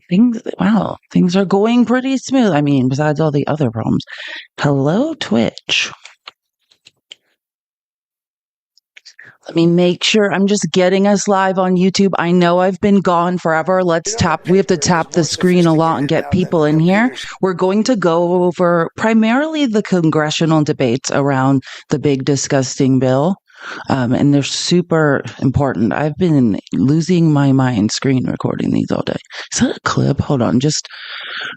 Things are going pretty smooth. I mean, besides all the other problems. Hello, Twitch. Let me make sure I'm just getting us live on YouTube. I know I've been gone forever. We have to tap the screen a lot and get people in here. We're going to go over primarily the congressional debates around the big disgusting bill. And they're super important. I've been losing my mind screen recording these all day. Is that a clip? Hold on. Just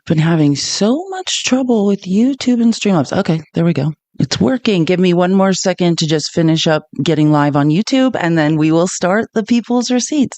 been having so much trouble with YouTube and Streamlabs. Okay, there we go. It's working. Give me one more second to just finish up getting live on YouTube, and then we will start the people's receipts.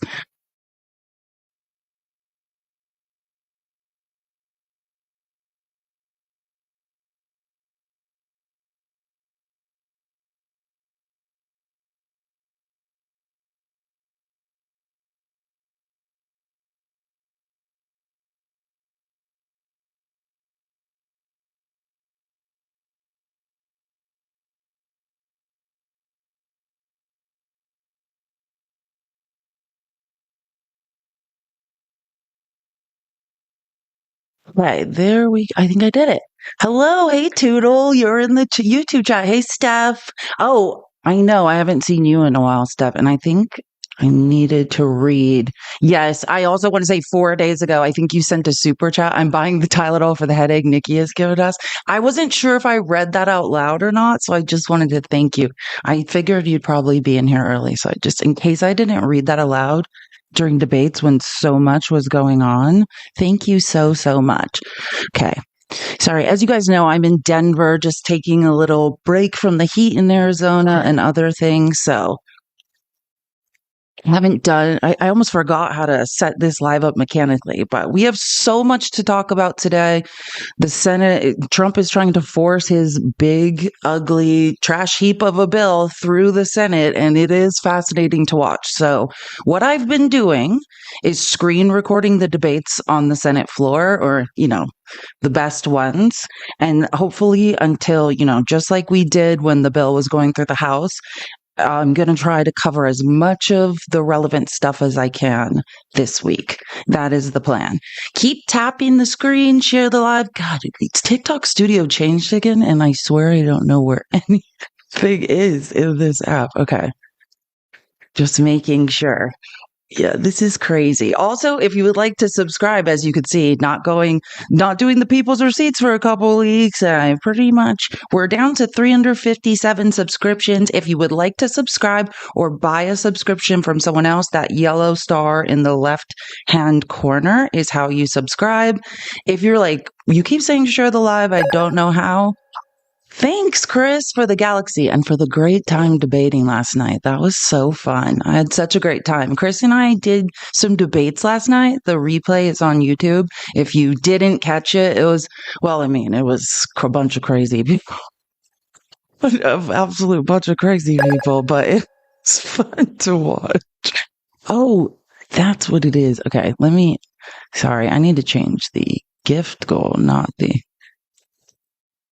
Right, I think I did it. Hello, hey Toodle, you're in the YouTube chat. Hey Steph. Oh, I know, I haven't seen you in a while, Steph, and I think I needed to read. Yes, I also want to say 4 days ago, I think you sent a super chat. I'm buying the Tylenol for the headache Nikki has given us. I wasn't sure if I read that out loud or not, so I just wanted to thank you. I figured you'd probably be in here early, so in case I didn't read that aloud during debates when so much was going on, thank you so, so much. Okay. Sorry. As you guys know, I'm in Denver, just taking a little break from the heat in Arizona and other things. So I almost forgot how to set this live up mechanically, but we have so much to talk about today. The Senate, Trump is trying to force his big, ugly trash heap of a bill through the Senate, and it is fascinating to watch. So, what I've been doing is screen recording the debates on the Senate floor, or, the best ones. And hopefully, until, just like we did when the bill was going through the House, I'm going to try to cover as much of the relevant stuff as I can this week. That is the plan. Keep tapping the screen, share the live. God, TikTok Studio changed again, and I swear I don't know where anything is in this app. Okay. Just making sure. Yeah, this is crazy. Also, if you would like to subscribe, as you can see, not doing the people's receipts for a couple of weeks. We're down to 357 subscriptions. If you would like to subscribe or buy a subscription from someone else, that yellow star in the left hand corner is how you subscribe. If you're like, you keep saying share the live, I don't know how. Thanks, Chris, for the galaxy and for the great time debating last night. That was so fun. I had such a great time. Chris and I did some debates last night. The replay is on YouTube. If you didn't catch it, it was a bunch of crazy people. An absolute bunch of crazy people, but it's fun to watch. Oh, that's what it is. Okay, sorry, I need to change the gift goal, not the.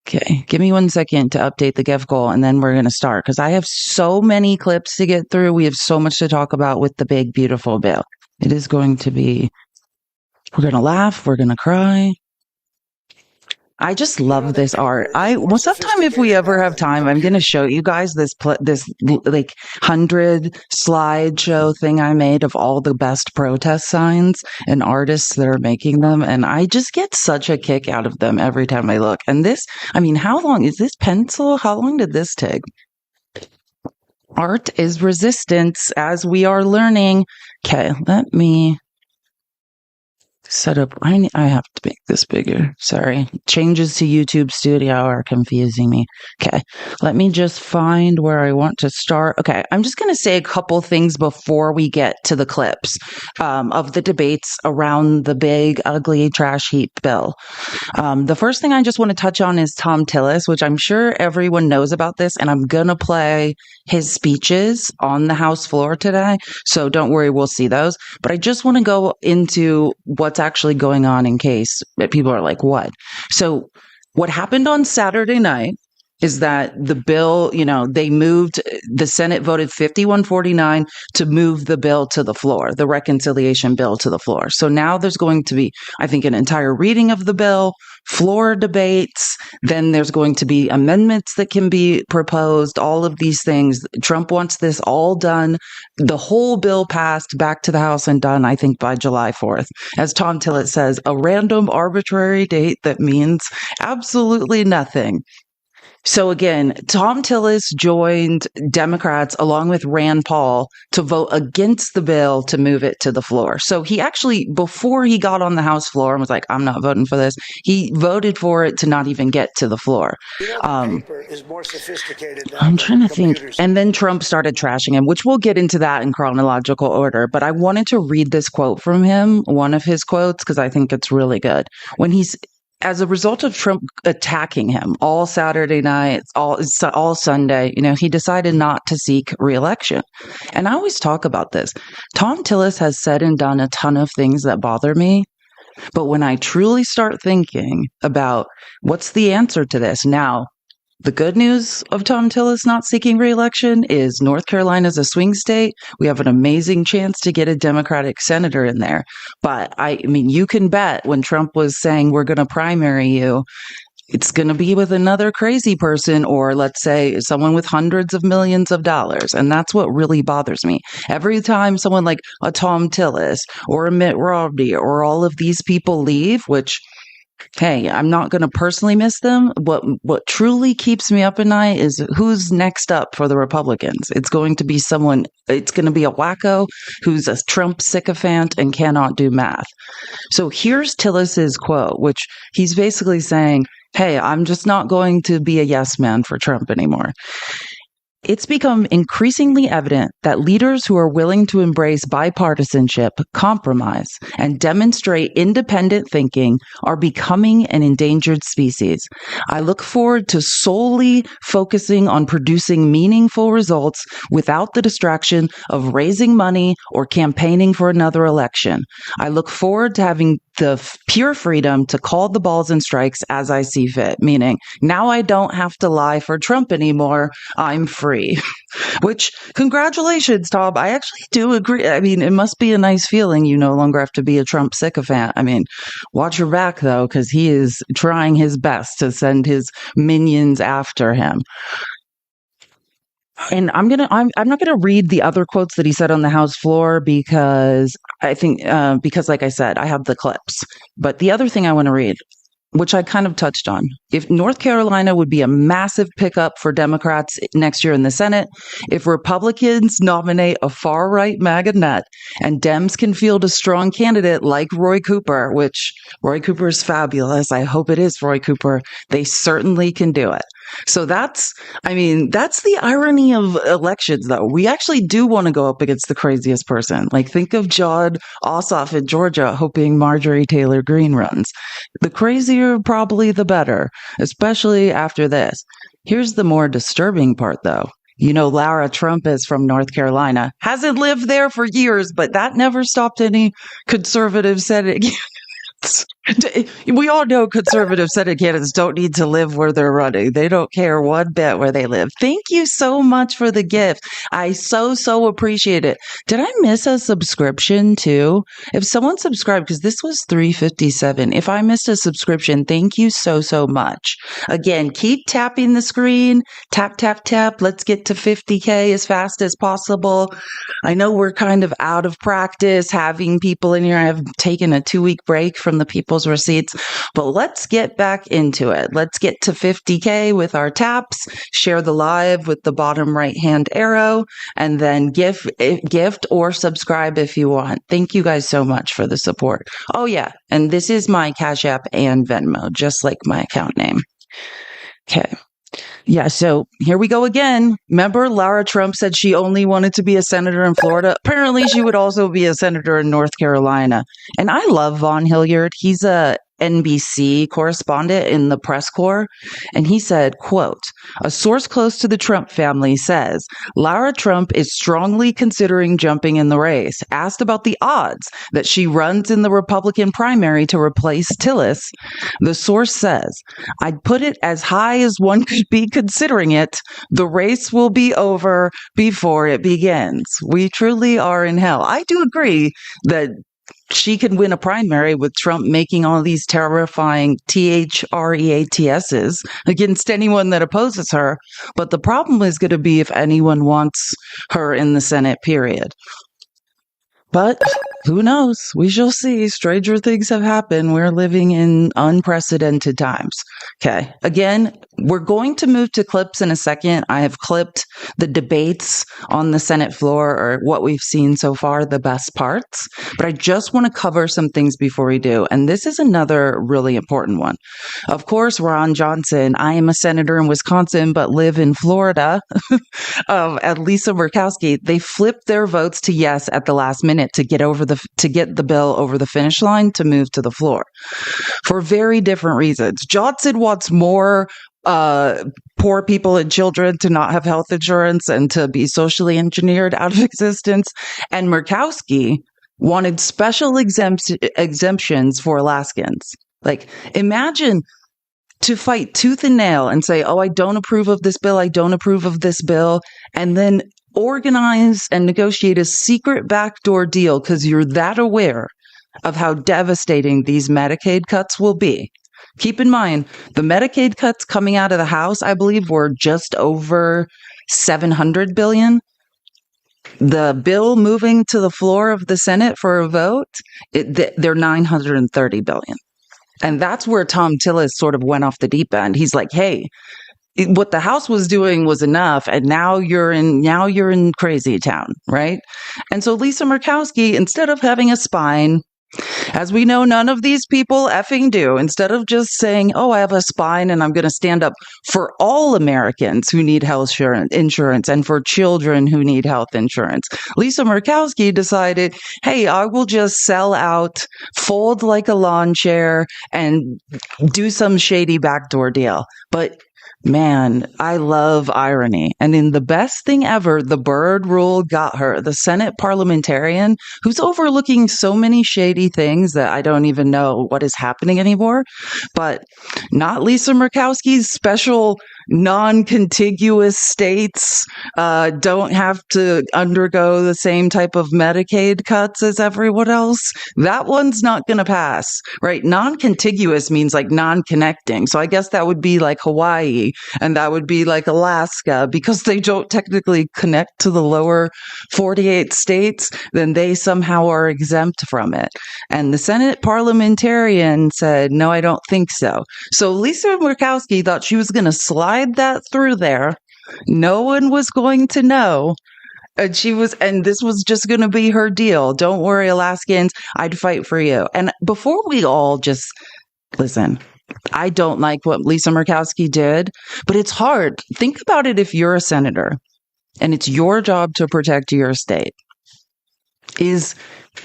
Okay, give me 1 second to update the gift goal, and then we're going to start because I have so many clips to get through. We have so much to talk about with the big, beautiful bill. It is going to be, we're going to laugh, we're going to cry. I just love this art. Sometime if we ever have time, I'm going to show you guys this like 100 slideshow thing I made of all the best protest signs and artists that are making them. And I just get such a kick out of them every time I look. And how long is this pencil? How long did this take? Art is resistance, as we are learning. Okay, let me set up. I have to make this bigger. Sorry. Changes to YouTube Studio are confusing me. Okay. Let me just find where I want to start. Okay. I'm just going to say a couple things before we get to the clips of the debates around the big, ugly trash heap bill. The first thing I just want to touch on is Tom Tillis, which I'm sure everyone knows about this, and I'm going to play his speeches on the House floor today. So don't worry, we'll see those. But I just want to go into what's actually going on in case people are like, what? So what happened on Saturday night is that the bill, they moved, the Senate voted 51-49 to move the bill to the floor, the reconciliation bill to the floor. So now there's going to be, I think, an entire reading of the bill, floor debates, then there's going to be amendments that can be proposed, all of these things. Trump wants this all done, the whole bill passed back to the House and done, I think, by July 4th. As Tom Tillis says, a random arbitrary date that means absolutely nothing. So again, Tom Tillis joined Democrats along with Rand Paul to vote against the bill to move it to the floor. So he actually, before he got on the House floor and was like, I'm not voting for this, he voted for it to not even get to the floor. Paper is more sophisticated now. I'm trying to think. And then Trump started trashing him, which we'll get into that in chronological order. But I wanted to read this quote from him, one of his quotes, because I think it's really good. When he's, as a result of Trump attacking him all Saturday night, all Sunday, he decided not to seek re-election. And I always talk about this. Tom Tillis has said and done a ton of things that bother me. But when I truly start thinking about what's the answer to this now, the good news of Tom Tillis not seeking re-election is North Carolina is a swing state. We have an amazing chance to get a Democratic senator in there. But I mean, you can bet when Trump was saying we're going to primary you, it's going to be with another crazy person, or let's say someone with hundreds of millions of dollars. And that's what really bothers me. Every time someone like a Tom Tillis or a Mitt Romney or all of these people leave, which, hey, I'm not going to personally miss them. What truly keeps me up at night is who's next up for the Republicans. It's going to be someone, it's going to be a wacko who's a Trump sycophant and cannot do math. So here's Tillis's quote, which he's basically saying, hey, I'm just not going to be a yes man for Trump anymore. It's become increasingly evident that leaders who are willing to embrace bipartisanship, compromise, and demonstrate independent thinking are becoming an endangered species. I look forward to solely focusing on producing meaningful results without the distraction of raising money or campaigning for another election. I look forward to having the pure freedom to call the balls and strikes as I see fit, meaning now I don't have to lie for Trump anymore. I'm free. Which, congratulations, Tom. I actually do agree. I mean, it must be a nice feeling you no longer have to be a Trump sycophant. I mean, watch your back, though, because he is trying his best to send his minions after him. And I'm not gonna read the other quotes that he said on the House floor because I think because like I said, I have the clips. But the other thing I want to read, which I kind of touched on, if North Carolina would be a massive pickup for Democrats next year in the Senate, if Republicans nominate a far-right MAGA nut and Dems can field a strong candidate like Roy Cooper, which Roy Cooper is fabulous. I hope it is Roy Cooper. They certainly can do it. So that's the irony of elections, though. We actually do want to go up against the craziest person. Like, think of John Ossoff in Georgia hoping Marjorie Taylor Greene runs. The crazier, probably the better, especially after this. Here's the more disturbing part, though. Lara Trump is from North Carolina, hasn't lived there for years, but that never stopped any conservative Senate. We all know conservative Senate candidates don't need to live where they're running. They don't care one bit where they live. Thank you so much for the gift. I so appreciate it. Did I miss a subscription too? If someone subscribed, because this was $3.57. If I missed a subscription, thank you so much. Again, keep tapping the screen. Tap, tap, tap. Let's get to 50K as fast as possible. I know we're kind of out of practice having people in here. I've taken a 2-week break from the people's receipts, but let's get back into it. Let's get to 50K with our taps, share the live with the bottom right hand arrow, and then gift or subscribe if you want. Thank you guys so much for the support. Oh yeah, and this is my Cash App and Venmo, just like my account name. Okay. Yeah, so here we go again. Remember, Lara Trump said she only wanted to be a senator in Florida. Apparently, she would also be a senator in North Carolina. And I love Vaughn Hilliard. He's a NBC correspondent in the press corps, and he said, quote, "A source close to the Trump family says Lara Trump is strongly considering jumping in the race. Asked about the odds that she runs in the Republican primary to replace Tillis, the source says, I'd put it as high as one could be considering it. The race will be over before it begins." We truly are in hell. I do agree that she can win a primary with Trump making all these terrifying THREATSs against anyone that opposes her. But the problem is going to be if anyone wants her in the Senate, period. But who knows? We shall see. Stranger things have happened. We're living in unprecedented times. Okay. Again, we're going to move to clips in a second. I have clipped the debates on the Senate floor, or what we've seen so far, the best parts. But I just want to cover some things before we do. And this is another really important one. Of course, Ron Johnson. I am a senator in Wisconsin, but live in Florida. And Lisa Murkowski, they flipped their votes to yes at the last minute to get the bill over the finish line to move to the floor for very different reasons. Johnson wants more poor people and children to not have health insurance and to be socially engineered out of existence, and Murkowski wanted special exemptions for Alaskans. Like, imagine to fight tooth and nail and say, oh, I don't approve of this bill, I don't approve of this bill, and then organize and negotiate a secret backdoor deal because you're that aware of how devastating these Medicaid cuts will be. Keep in mind, the Medicaid cuts coming out of the House, I believe, were just over $700 billion. The bill moving to the floor of the Senate for a vote, they're $930 billion. And that's where Tom Tillis sort of went off the deep end. He's like, hey, what the House was doing was enough, and now you're in crazy town, right? And so Lisa Murkowski, instead of having a spine, as we know, none of these people effing do. Instead of just saying, oh, I have a spine and I'm going to stand up for all Americans who need health insurance and for children who need health insurance, Lisa Murkowski decided, hey, I will just sell out, fold like a lawn chair, and do some shady backdoor deal. But man, I love irony. And in the best thing ever, the Byrd rule got her, the Senate parliamentarian who's overlooking so many shady things that I don't even know what is happening anymore. But not Lisa Murkowski's special non-contiguous states don't have to undergo the same type of Medicaid cuts as everyone else. That one's not going to pass, right? Non-contiguous means like non-connecting. So I guess that would be like Hawaii, and that would be like Alaska, because they don't technically connect to the lower 48 states, then they somehow are exempt from it. And the Senate parliamentarian said, no, I don't think so. So Lisa Murkowski thought she was going to slide that through there. No one was going to know. And this was just going to be her deal. Don't worry, Alaskans, I'd fight for you. And before we all just listen, I don't like what Lisa Murkowski did, but it's hard. Think about it if you're a senator and it's your job to protect your state. Is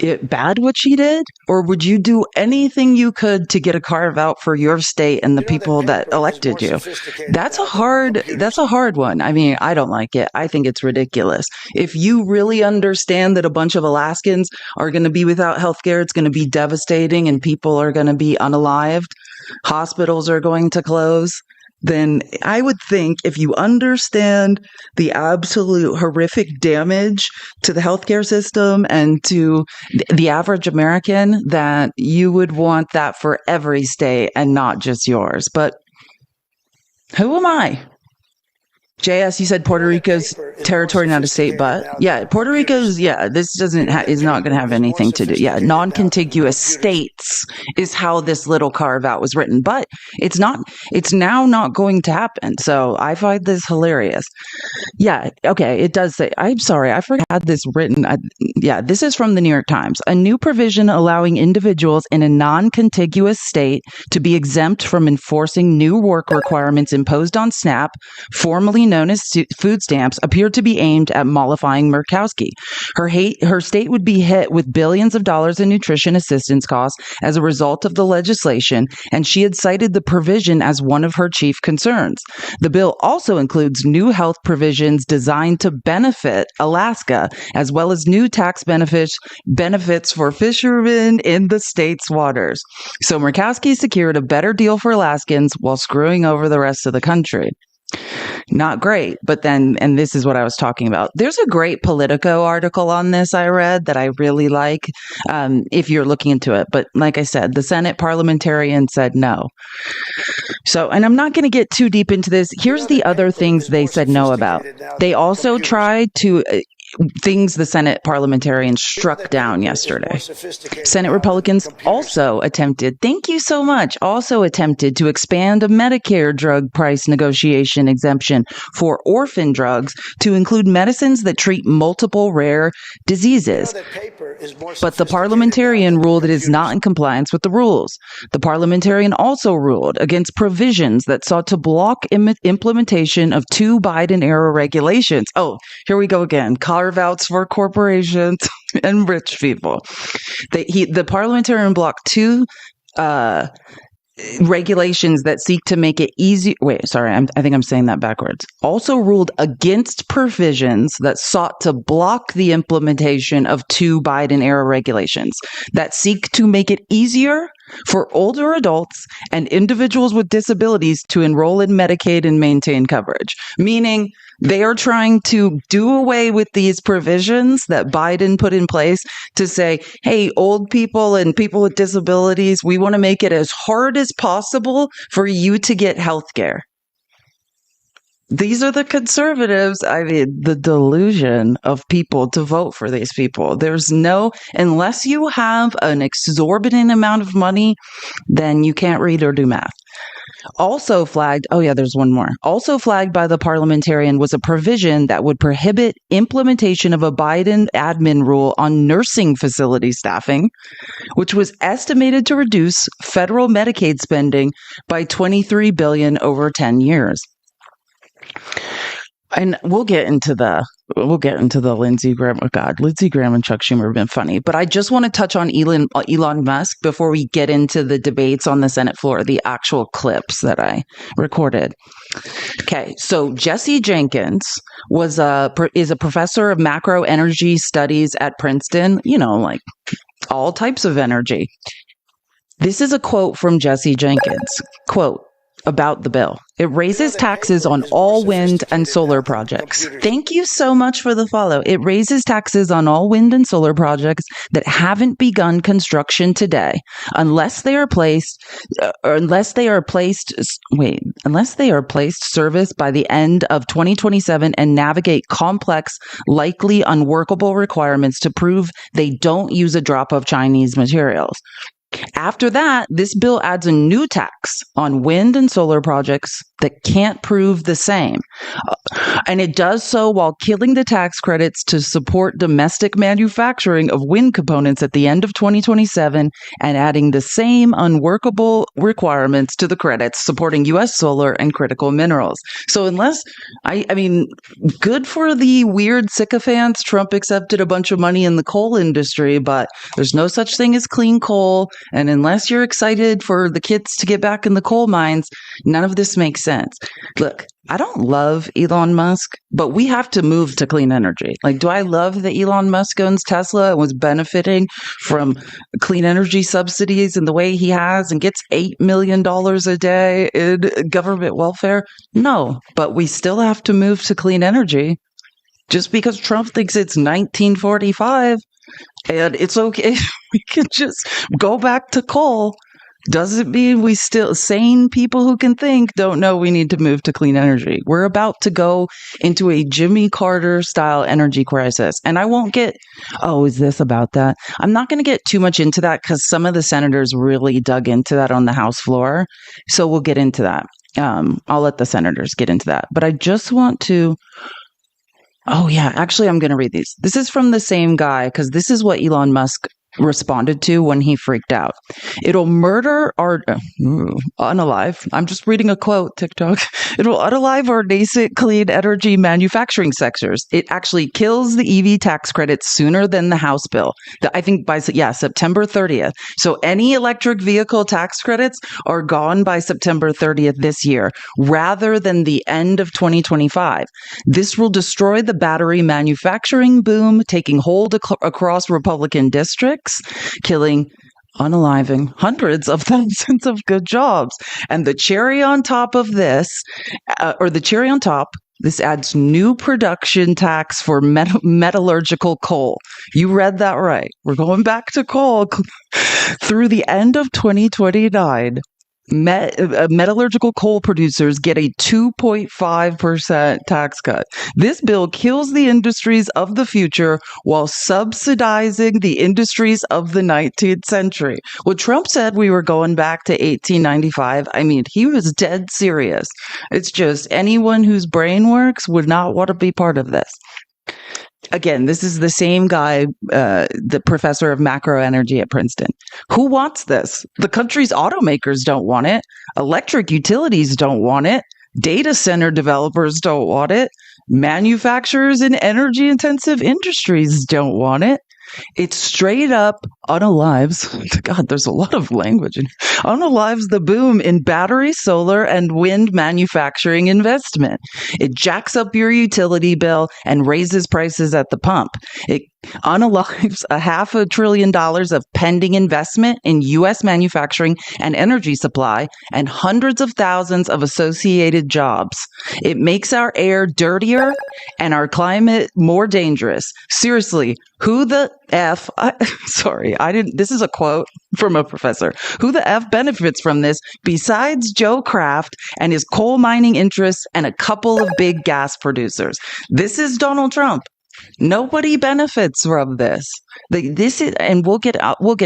it bad what she did? Or would you do anything you could to get a carve out for your state and the people that elected you? That's a hard one. I mean, I don't like it. I think it's ridiculous. If you really understand that a bunch of Alaskans are going to be without health care, it's going to be devastating and people are going to be unalived, hospitals are going to close, then I would think if you understand the absolute horrific damage to the healthcare system and to the average American, that you would want that for every state and not just yours. But who am I? JS, you said Puerto Rico's territory, not a state, but yeah, Puerto Rico's, this is not going to have anything to do. Yeah, non-contiguous states is how this little carve out was written, but it's now not going to happen. So I find this hilarious. Yeah, okay, it does say, I'm sorry, I forgot this written. This is from the New York Times. A new provision allowing individuals in a non-contiguous state to be exempt from enforcing new work requirements imposed on SNAP, formerly known as food stamps, appeared to be aimed at mollifying Murkowski. Her state would be hit with billions of dollars in nutrition assistance costs as a result of the legislation, and she had cited the provision as one of her chief concerns. The bill also includes new health provisions designed to benefit Alaska, as well as new tax benefits for fishermen in the state's waters. So Murkowski secured a better deal for Alaskans while screwing over the rest of the country. Not great, but then, and this is what I was talking about. There's a great Politico article on this I read that I really like, if you're looking into it. But like I said, the Senate parliamentarian said no. So, and I'm not going to get too deep into this. Here's the other things they said no about. They also tried to things the Senate parliamentarians struck down yesterday. Senate Republicans also attempted, thank you so much, also attempted to expand a Medicare drug price negotiation exemption for orphan drugs to include medicines that treat multiple rare diseases. But the parliamentarian ruled it is not in compliance with the rules. The parliamentarian also ruled against provisions that sought to block implementation of two Biden-era regulations. Oh, here we go again. Carve-outs for corporations and rich people. The parliamentarian blocked two regulations that seek to make it easy. Wait, sorry, I think I'm saying that backwards. Also ruled against provisions that sought to block the implementation of two Biden-era regulations that seek to make it easier for older adults and individuals with disabilities to enroll in Medicaid and maintain coverage. Meaning, they are trying to do away with these provisions that Biden put in place to say, hey, old people and people with disabilities, we want to make it as hard as possible for you to get health care. These are the conservatives. I mean, the delusion of people to vote for these people. Unless you have an exorbitant amount of money, then you can't read or do math. Also flagged, there's one more. Also flagged by the parliamentarian was a provision that would prohibit implementation of a Biden admin rule on nursing facility staffing, which was estimated to reduce federal Medicaid spending by $23 billion over 10 years. And we'll get into the Lindsey Graham. Oh God, Lindsey Graham and Chuck Schumer have been funny. But I just want to touch on Elon Musk before we get into the debates on the Senate floor, the actual clips that I recorded. Okay, so Jesse Jenkins is a professor of macro energy studies at Princeton. Like all types of energy. This is a quote from Jesse Jenkins. Quote, about the bill. It raises taxes on all wind and solar projects. Thank you so much for the follow. It raises taxes on all wind and solar projects that haven't begun construction today, unless they are placed service by the end of 2027 and navigate complex, likely unworkable requirements to prove they don't use a drop of Chinese materials. After that, this bill adds a new tax on wind and solar projects that can't prove the same. And it does so while killing the tax credits to support domestic manufacturing of wind components at the end of 2027 and adding the same unworkable requirements to the credits supporting U.S. solar and critical minerals. So good for the weird sycophants. Trump accepted a bunch of money in the coal industry, but there's no such thing as clean coal. And unless you're excited for the kids to get back in the coal mines, none of this makes sense. Look, I don't love Elon Musk, but we have to move to clean energy. Like, do I love that Elon Musk owns Tesla and was benefiting from clean energy subsidies in the way he has and gets $8 million a day in government welfare? No, but we still have to move to clean energy. Just because Trump thinks it's 1945 and it's okay, we can just go back to coal. Doesn't mean we still, sane people who can think don't know we need to move to clean energy. We're about to go into a Jimmy Carter style energy crisis. And I won't get, is this about that? I'm not going to get too much into that because some of the senators really dug into that on the House floor. So we'll get into that. I'll let the senators get into that. But I just want to, actually, I'm going to read these. This is from the same guy because this is what Elon Musk responded to when he freaked out. It'll murder our unalive. I'm just reading a quote, TikTok. It'll unalive our nascent clean energy manufacturing sectors. It actually kills the EV tax credits sooner than the House bill. I think by September 30th. So any electric vehicle tax credits are gone by September 30th this year, rather than the end of 2025. This will destroy the battery manufacturing boom taking hold across Republican districts, killing, unaliving hundreds of thousands of good jobs. And the cherry on top of this, this adds new production tax for metallurgical coal. You read that right. We're going back to coal through the end of 2029. Metallurgical coal producers get a 2.5% tax cut. This bill kills the industries of the future while subsidizing the industries of the 19th century. When Trump said we were going back to 1895, I mean, he was dead serious. It's just anyone whose brain works would not want to be part of this. Again, this is the same guy, the professor of macro energy at Princeton. Who wants this? The country's automakers don't want it. Electric utilities don't want it. Data center developers don't want it. Manufacturers in energy intensive industries don't want it. It straight up unalives. God, there's a lot of language. Unalives the boom in battery, solar, and wind manufacturing investment. It jacks up your utility bill and raises prices at the pump. It unalives $500 billion of pending investment in U.S. manufacturing and energy supply and hundreds of thousands of associated jobs. It makes our air dirtier and our climate more dangerous. Seriously, who the F, this is a quote from a professor. Who the F benefits from this besides Joe Kraft and his coal mining interests and a couple of big gas producers? This is Donald Trump. Nobody benefits from this. This is, and we'll get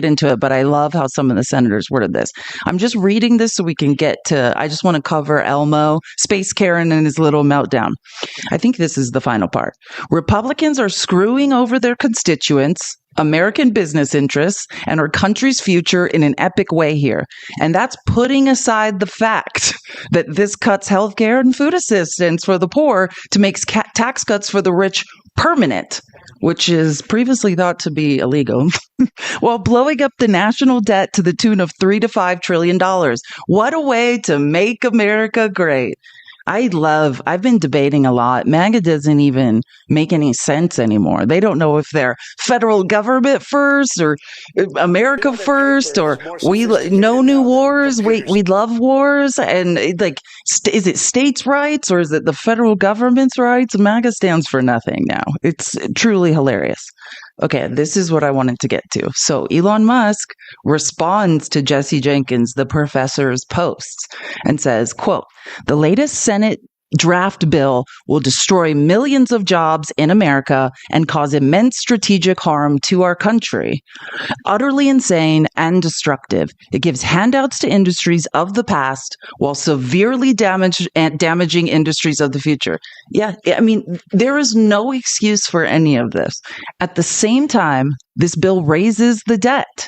into it, but I love how some of the senators worded this. I'm just reading this so we can get to, I just want to cover Elmo, Space Karen, and his little meltdown. I think this is the final part. Republicans are screwing over their constituents, American business interests, and our country's future in an epic way here. And that's putting aside the fact that this cuts healthcare and food assistance for the poor to make tax cuts for the rich permanent, which is previously thought to be illegal, while blowing up the national debt to the tune of $3 to $5 trillion. What a way to make America great. I've been debating a lot. MAGA doesn't even make any sense anymore. They don't know if they're federal government first or America first, or we no new wars. We love wars. And is it states' rights or is it the federal government's rights? MAGA stands for nothing now. It's truly hilarious. Okay, this is what I wanted to get to. So Elon Musk responds to Jesse Jenkins, the professor's posts, and says, quote, "The latest Senate draft bill will destroy millions of jobs in America and cause immense strategic harm to our country. Utterly insane and destructive. It gives handouts to industries of the past while severely damaging industries of the future." Yeah, I mean, there is no excuse for any of this. At the same time, this bill raises the debt.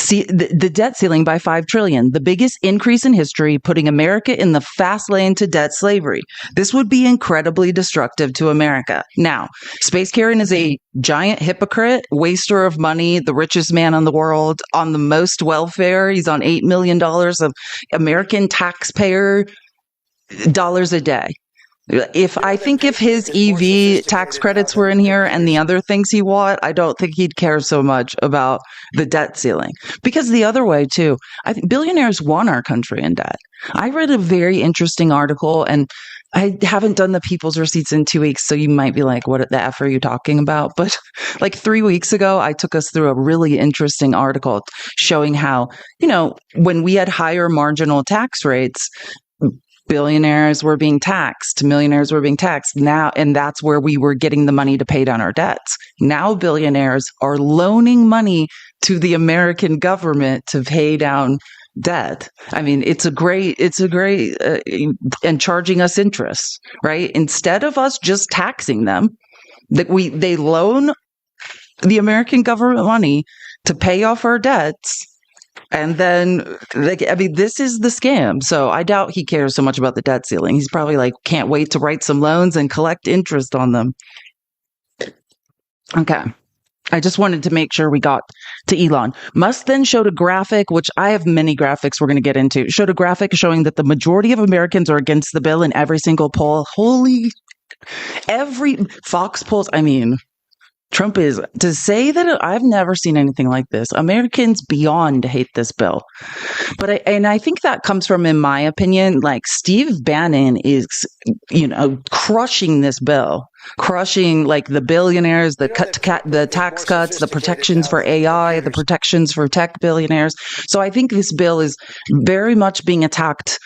The debt ceiling by $5 trillion, the biggest increase in history, putting America in the fast lane to debt slavery. This would be incredibly destructive to America. Now, Space Karen is a giant hypocrite, waster of money, the richest man in the world, on the most welfare. He's on $8 million of American taxpayer dollars a day. If his EV tax credits were in here and the other things he want, I don't think he'd care so much about the debt ceiling. Because the other way too, I think billionaires want our country in debt. I read a very interesting article, and I haven't done the people's receipts in 2 weeks, so you might be like, what the F are you talking about? But like 3 weeks ago, I took us through a really interesting article showing how, when we had higher marginal tax rates, billionaires were being taxed, millionaires were being taxed now, and that's where we were getting the money to pay down our debts. Now billionaires are loaning money to the American government to pay down debt. I mean, it's a great, and charging us interest, right? Instead of us just taxing them, they loan the American government money to pay off our debts. And then, like, I mean, this is the scam. So I doubt he cares so much about the debt ceiling. He's probably like, can't wait to write some loans and collect interest on them. Okay. I just wanted to make sure we got to Elon. Musk then showed a graphic, which I have many graphics we're going to get into, showed a graphic showing that the majority of Americans are against the bill in every single poll. Every Fox polls, I mean, Trump is, to say that I've never seen anything like this. Americans beyond hate this bill. But I think that comes from, in my opinion, like Steve Bannon is, crushing this bill, crushing like the billionaires, the tax cuts, the protections for AI, the protections for tech billionaires. So I think this bill is very much being attacked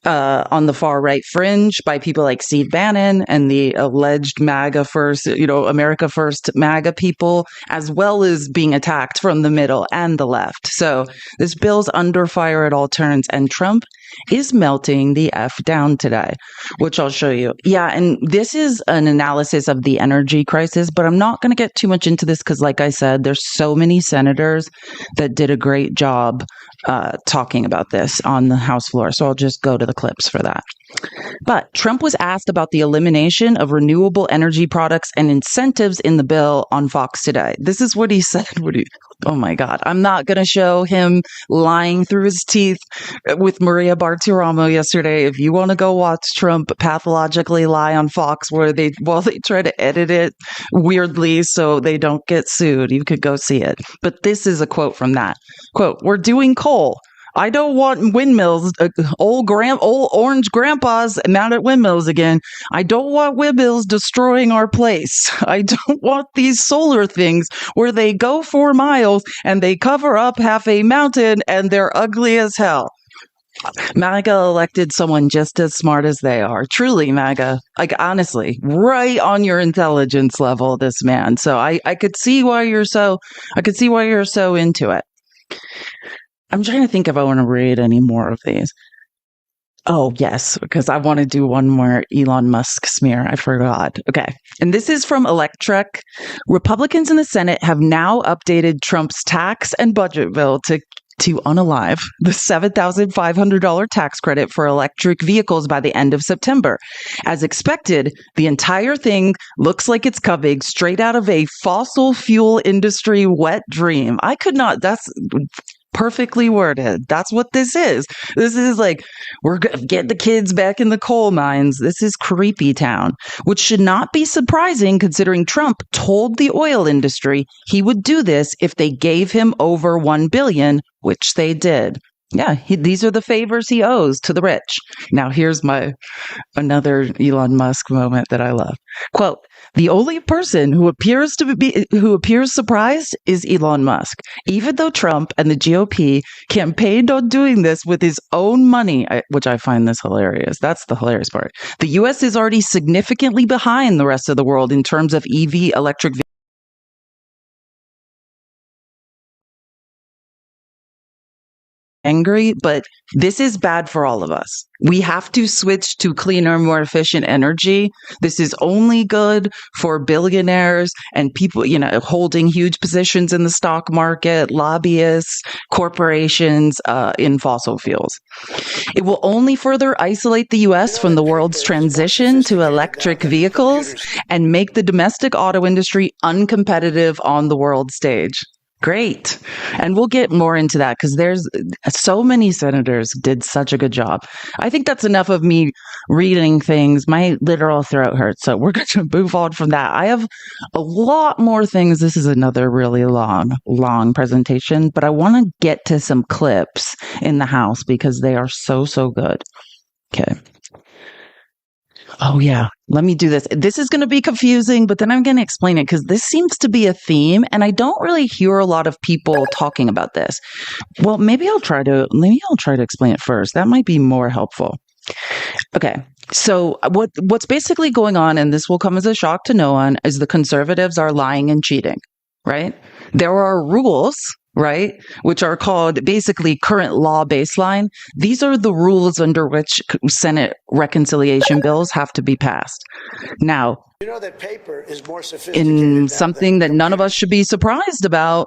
on the far right fringe by people like Steve Bannon and the alleged MAGA first, America first MAGA people, as well as being attacked from the middle and the left. So this bill's under fire at all turns, and Trump is melting the F down today, which I'll show you. Yeah, and this is an analysis of the energy crisis, but I'm not going to get too much into this because, like I said, there's so many senators that did a great job talking about this on the House floor. So I'll just go to the clips for that. But Trump was asked about the elimination of renewable energy products and incentives in the bill on Fox today. This is what he said. Oh my God. I'm not going to show him lying through his teeth with Maria Bartiromo yesterday. If you want to go watch Trump pathologically lie on Fox while they try to edit it weirdly so they don't get sued, you could go see it. But this is a quote from that. Quote, "We're doing coal. I don't want windmills, old orange grandpas mad at windmills again. I don't want windmills destroying our place. I don't want these solar things where they go 4 miles and they cover up half a mountain and they're ugly as hell." MAGA elected someone just as smart as they are. Truly, MAGA. Like, honestly, right on your intelligence level, this man. So I could see why you're so into it. I'm trying to think if I want to read any more of these. Oh, yes, because I want to do one more Elon Musk smear. I forgot. Okay. And this is from Electrek. Republicans in the Senate have now updated Trump's tax and budget bill to unalive the $7,500 tax credit for electric vehicles by the end of September. As expected, the entire thing looks like it's coming straight out of a fossil fuel industry wet dream. That's perfectly worded. That's what this is. This is like, we're going to get the kids back in the coal mines. This is creepy town, which should not be surprising considering Trump told the oil industry he would do this if they gave him over $1 billion, which they did. Yeah, these are the favors he owes to the rich. Now, here's another Elon Musk moment that I love. Quote, "The only person who appears surprised is Elon Musk. Even though Trump and the GOP campaigned on doing this with his own money," which I find this hilarious. That's the hilarious part. "The U.S. is already significantly behind the rest of the world in terms of EV electric vehicles." Angry, but this is bad for all of us. We have to switch to cleaner, more efficient energy. This is only good for billionaires and people, holding huge positions in the stock market, lobbyists, corporations in fossil fuels. It will only further isolate the U.S. from the world's transition to electric vehicles and make the domestic auto industry uncompetitive on the world stage. Great. And we'll get more into that because there's so many senators did such a good job. I think that's enough of me reading things. My literal throat hurts. So we're going to move on from that. I have a lot more things. This is another really long presentation, but I want to get to some clips in the House because they are so good. Okay. Oh, yeah. Let me do this. This is going to be confusing, but then I'm going to explain it because this seems to be a theme, and I don't really hear a lot of people talking about this. Well, maybe I'll try to explain it first. That might be more helpful. Okay. So what's basically going on, and this will come as a shock to no one, is the conservatives are lying and cheating, right? There are rules, right, which are called basically current law baseline. These are the rules under which Senate reconciliation bills have to be passed. Now, that paper is more sophisticated in something that none of us should be surprised about,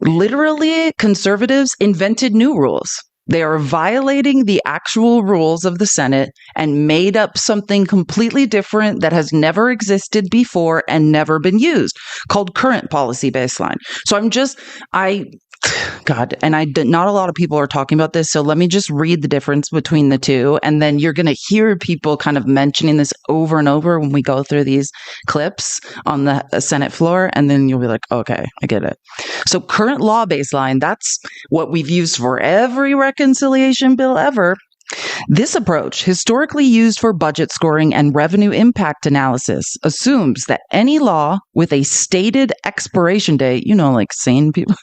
Literally, conservatives invented new rules. They are violating the actual rules of the Senate and made up something completely different that has never existed before and never been used, called current policy baseline. So God, and not a lot of people are talking about this. So let me just read the difference between the two. And then you're going to hear people kind of mentioning this over and over when we go through these clips on the Senate floor. And then you'll be like, okay, I get it. So current law baseline, that's what we've used for every reconciliation bill ever. This approach, historically used for budget scoring and revenue impact analysis, assumes that any law with a stated expiration date, like sane people,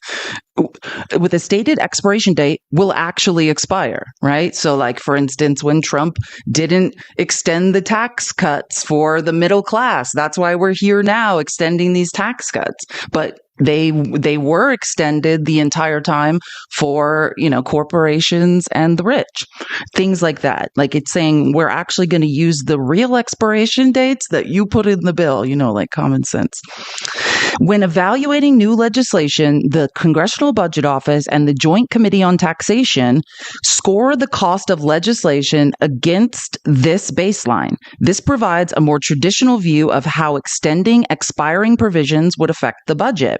with a stated expiration date will actually expire, right? So like, for instance, when Trump didn't extend the tax cuts for the middle class, that's why we're here now extending these tax cuts. But they were extended the entire time for, corporations and the rich, things like that. Like it's saying we're actually going to use the real expiration dates that you put in the bill, like common sense. When evaluating new legislation, the Congressional Budget Office and the Joint Committee on Taxation score the cost of legislation against this baseline. This provides a more traditional view of how extending expiring provisions would affect the budget.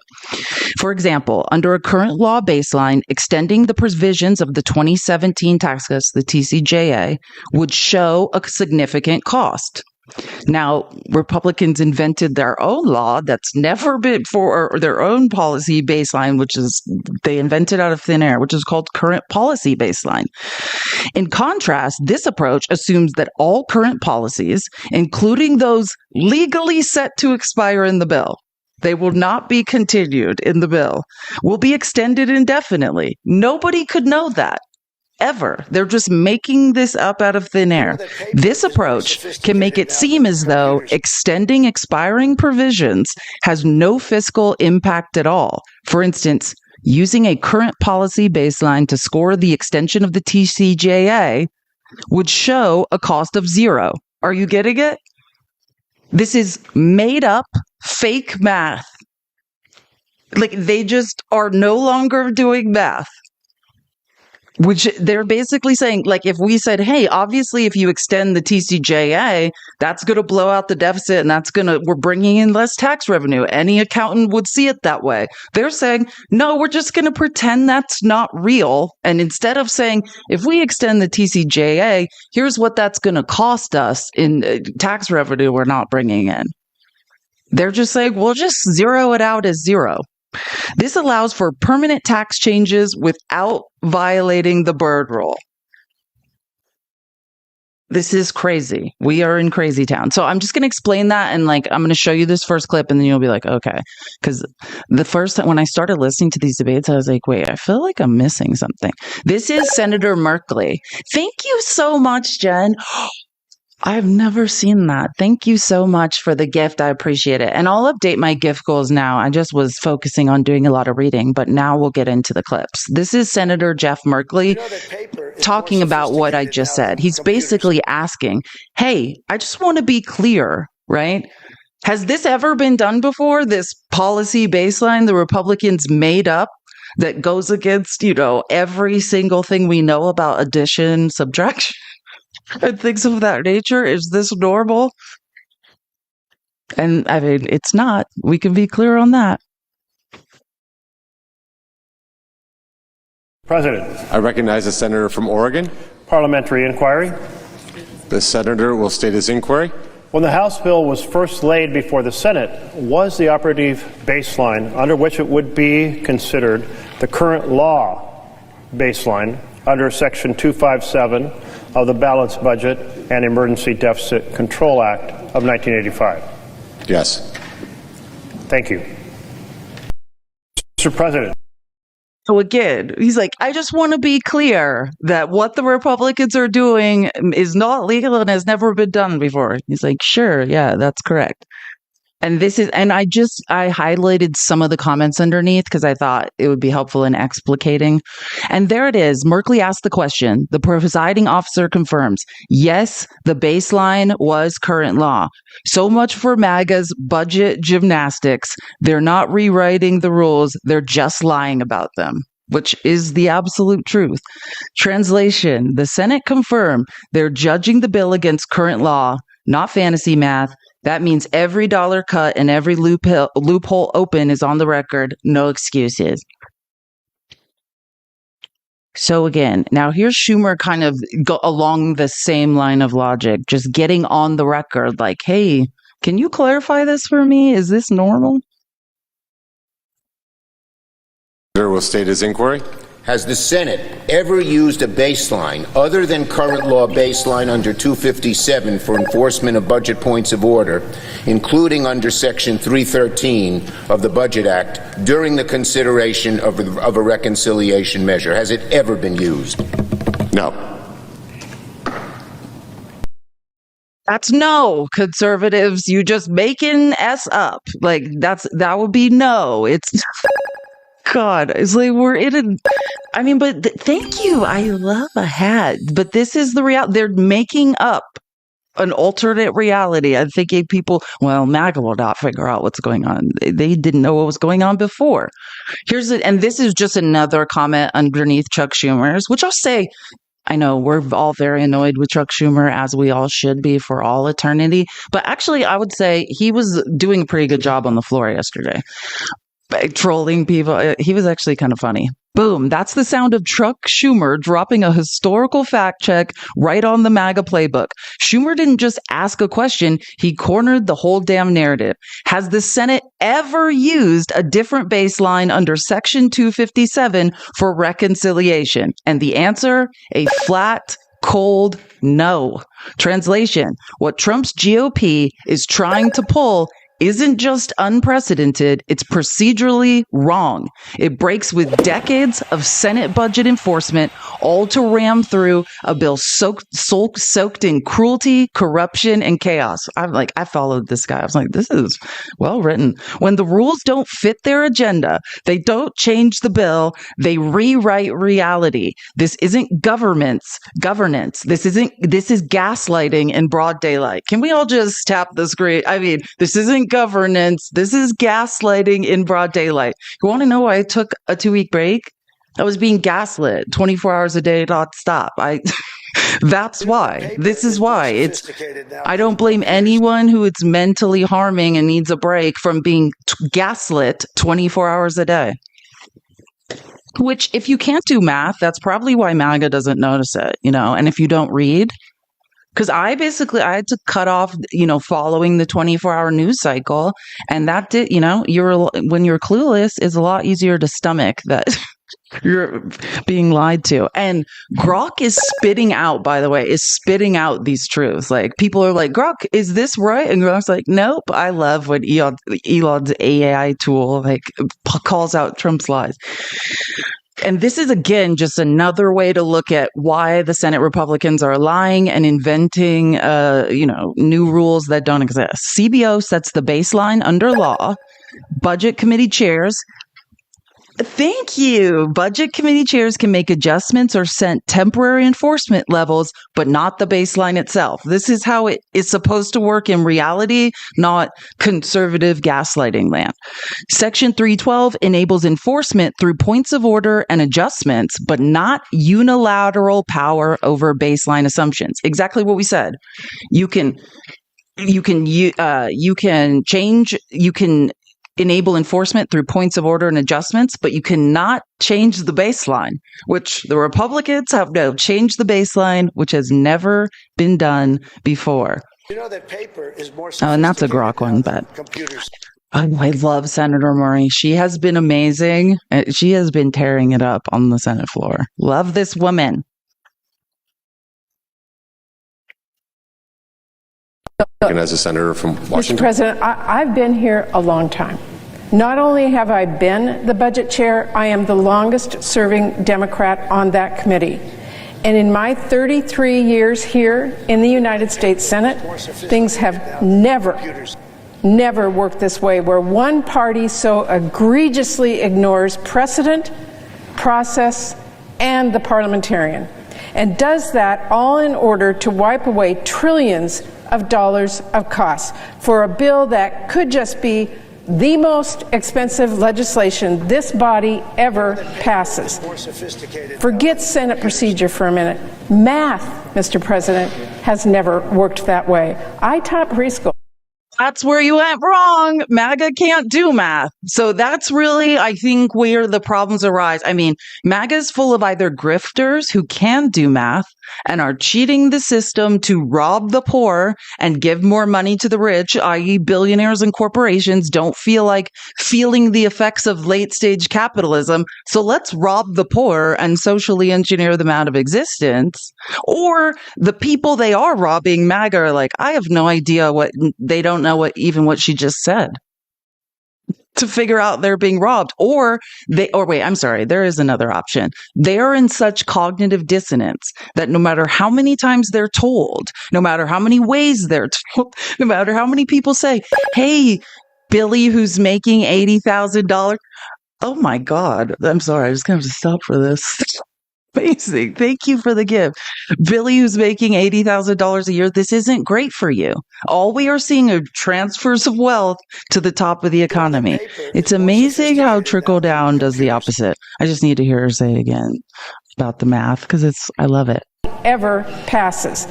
For example, under a current law baseline, extending the provisions of the 2017 tax cuts, the TCJA, would show a significant cost. Now, Republicans invented their own law that's never been for their own policy baseline, which is they invented out of thin air, which is called current policy baseline. In contrast, this approach assumes that all current policies, including those legally set to expire in the bill, they will not be continued in the bill, will be extended indefinitely. Nobody could know that. Ever. They're just making this up out of thin air. This approach can make it seem as though extending expiring provisions has no fiscal impact at all. For instance, using a current policy baseline to score the extension of the TCJA would show a cost of zero. Are you getting it? This is made up fake math. Like they just are no longer doing math. Which they're basically saying, like, if we said, hey, obviously, if you extend the TCJA, that's going to blow out the deficit and we're bringing in less tax revenue. Any accountant would see it that way. They're saying, no, we're just going to pretend that's not real. And instead of saying, if we extend the TCJA, here's what that's going to cost us in tax revenue we're not bringing in. They're just saying, we'll just zero it out as zero. This allows for permanent tax changes without violating the Byrd Rule. This is crazy. We are in crazy town. So I'm just going to explain that. And I'm going to show you this first clip and then you'll be like, okay. Because the first time when I started listening to these debates, I was like, wait, I feel like I'm missing something. This is Senator Merkley. Thank you so much, Jen. I've never seen that. Thank you so much for the gift. I appreciate it. And I'll update my gift goals now. I just was focusing on doing a lot of reading, but now we'll get into the clips. This is Senator Jeff Merkley talking about what I just said. He's basically asking, hey, I just want to be clear, right? Has this ever been done before? This policy baseline the Republicans made up that goes against, every single thing we know about addition, subtraction, and things of that nature. Is this normal? And I mean, it's not. We can be clear on that. President. I recognize the senator from Oregon. Parliamentary inquiry. The senator will state his inquiry. When the House bill was first laid before the Senate, was the operative baseline under which it would be considered the current law baseline under Section 257 of the Balanced Budget and Emergency Deficit Control Act of 1985? Yes. Thank you. Mr. President. So again, he's like, I just want to be clear that what the Republicans are doing is not legal and has never been done before. He's like, sure, yeah, that's correct. And I highlighted some of the comments underneath because I thought it would be helpful in explicating. And there it is. Merkley asked the question. The presiding officer confirms, yes, the baseline was current law. So much for MAGA's budget gymnastics. They're not rewriting the rules. They're just lying about them, which is the absolute truth. Translation, the Senate confirmed they're judging the bill against current law, not fantasy math. That means every dollar cut and every loophole open is on the record. No excuses. So again, now here's Schumer kind of along the same line of logic, just getting on the record like, hey, can you clarify this for me? Is this normal? Will state his inquiry. Has the Senate ever used a baseline other than current law baseline under 257 for enforcement of budget points of order, including under Section 313 of the Budget Act, during the consideration of a reconciliation measure? Has it ever been used? No. That's no, conservatives. You just making S up. Like that would be no. It's God, it's like we're in but thank you. I love a hat, but this is the reality. They're making up an alternate reality. I'm thinking people, MAGA will not figure out what's going on. They didn't know what was going on before. And this is just another comment underneath Chuck Schumer's, which I'll say, I know we're all very annoyed with Chuck Schumer, as we all should be for all eternity. But actually, I would say he was doing a pretty good job on the floor yesterday. Trolling people. He was actually kind of funny. Boom. That's the sound of Chuck Schumer dropping a historical fact check right on the MAGA playbook. Schumer didn't just ask a question. He cornered the whole damn narrative. Has the Senate ever used a different baseline under Section 257 for reconciliation? And the answer, a flat, cold no. Translation, what Trump's GOP is trying to pull isn't just unprecedented, it's procedurally wrong. It breaks with decades of Senate budget enforcement, all to ram through a bill soaked in cruelty, corruption, and chaos. I followed this guy. I was like, this is well written. When the rules don't fit their agenda, they don't change the bill, they rewrite reality. This isn't governance. This is gaslighting in broad daylight. Can we all just tap the screen? This isn't governance. This is gaslighting in broad daylight. You want to know why I took a 2-week break? I was being gaslit 24 hours a day, nonstop. That's why. This is why. I don't blame anyone who it's mentally harming and needs a break from being gaslit 24 hours a day. Which, if you can't do math, that's probably why MAGA doesn't notice it, and if you don't read. Because I had to cut off, following the 24-hour news cycle. And that did, when you're clueless, it's a lot easier to stomach that you're being lied to. And Grok is spitting out, by the way, these truths. Like, people are like, Grok, is this right? And Grok's like, nope. I love when Elon's AI tool, calls out Trump's lies. And this is, again, just another way to look at why the Senate Republicans are lying and inventing, new rules that don't exist. CBO sets the baseline under law. Budget committee chairs. Thank you. Budget committee chairs can make adjustments or set temporary enforcement levels, but not the baseline itself. This is how it is supposed to work in reality, not conservative gaslighting land. Section 312 enables enforcement through points of order and adjustments, but not unilateral power over baseline assumptions. Exactly what we said. You can enable enforcement through points of order and adjustments, but you cannot change the baseline, which the Republicans have now changed the baseline, which has never been done before. That paper is more and that's a Grok one, but computers. I love Senator Murray. She has been amazing. She has been tearing it up on the Senate floor. Love this woman. As a senator from Washington. Mr. President, I've been here a long time. Not only have I been the budget chair, I am the longest serving Democrat on that committee. And in my 33 years here in the United States Senate, things have never never worked this way, where one party so egregiously ignores precedent, process, and the parliamentarian, and does that all in order to wipe away trillions of dollars of costs for a bill that could just be the most expensive legislation this body ever passes. Forget Senate procedure for a minute. Math, Mr. President, has never worked that way. I taught preschool. That's where you went wrong. MAGA can't do math. So that's really, I think, where the problems arise. I mean, MAGA is full of either grifters who can do math and are cheating the system to rob the poor and give more money to the rich, i.e. billionaires and corporations don't feel like feeling the effects of late stage capitalism. So let's rob the poor and socially engineer them out of existence. Or the people they are robbing, MAGA, are like, I have no idea what, they don't know what she just said, to figure out they're being robbed. Or there is another option. They're in such cognitive dissonance that no matter how many times they're told, no matter how many ways they're told, no matter how many people say, hey, Billy, who's making $80,000. Oh my God. I'm sorry. I'm just going to have to stop for this. Amazing. Thank you for the gift. Billy, who's making $80,000 a year, this isn't great for you. All we are seeing are transfers of wealth to the top of the economy. It's amazing how trickle down does the opposite. I just need to hear her say again about the math because I love it. Ever passes.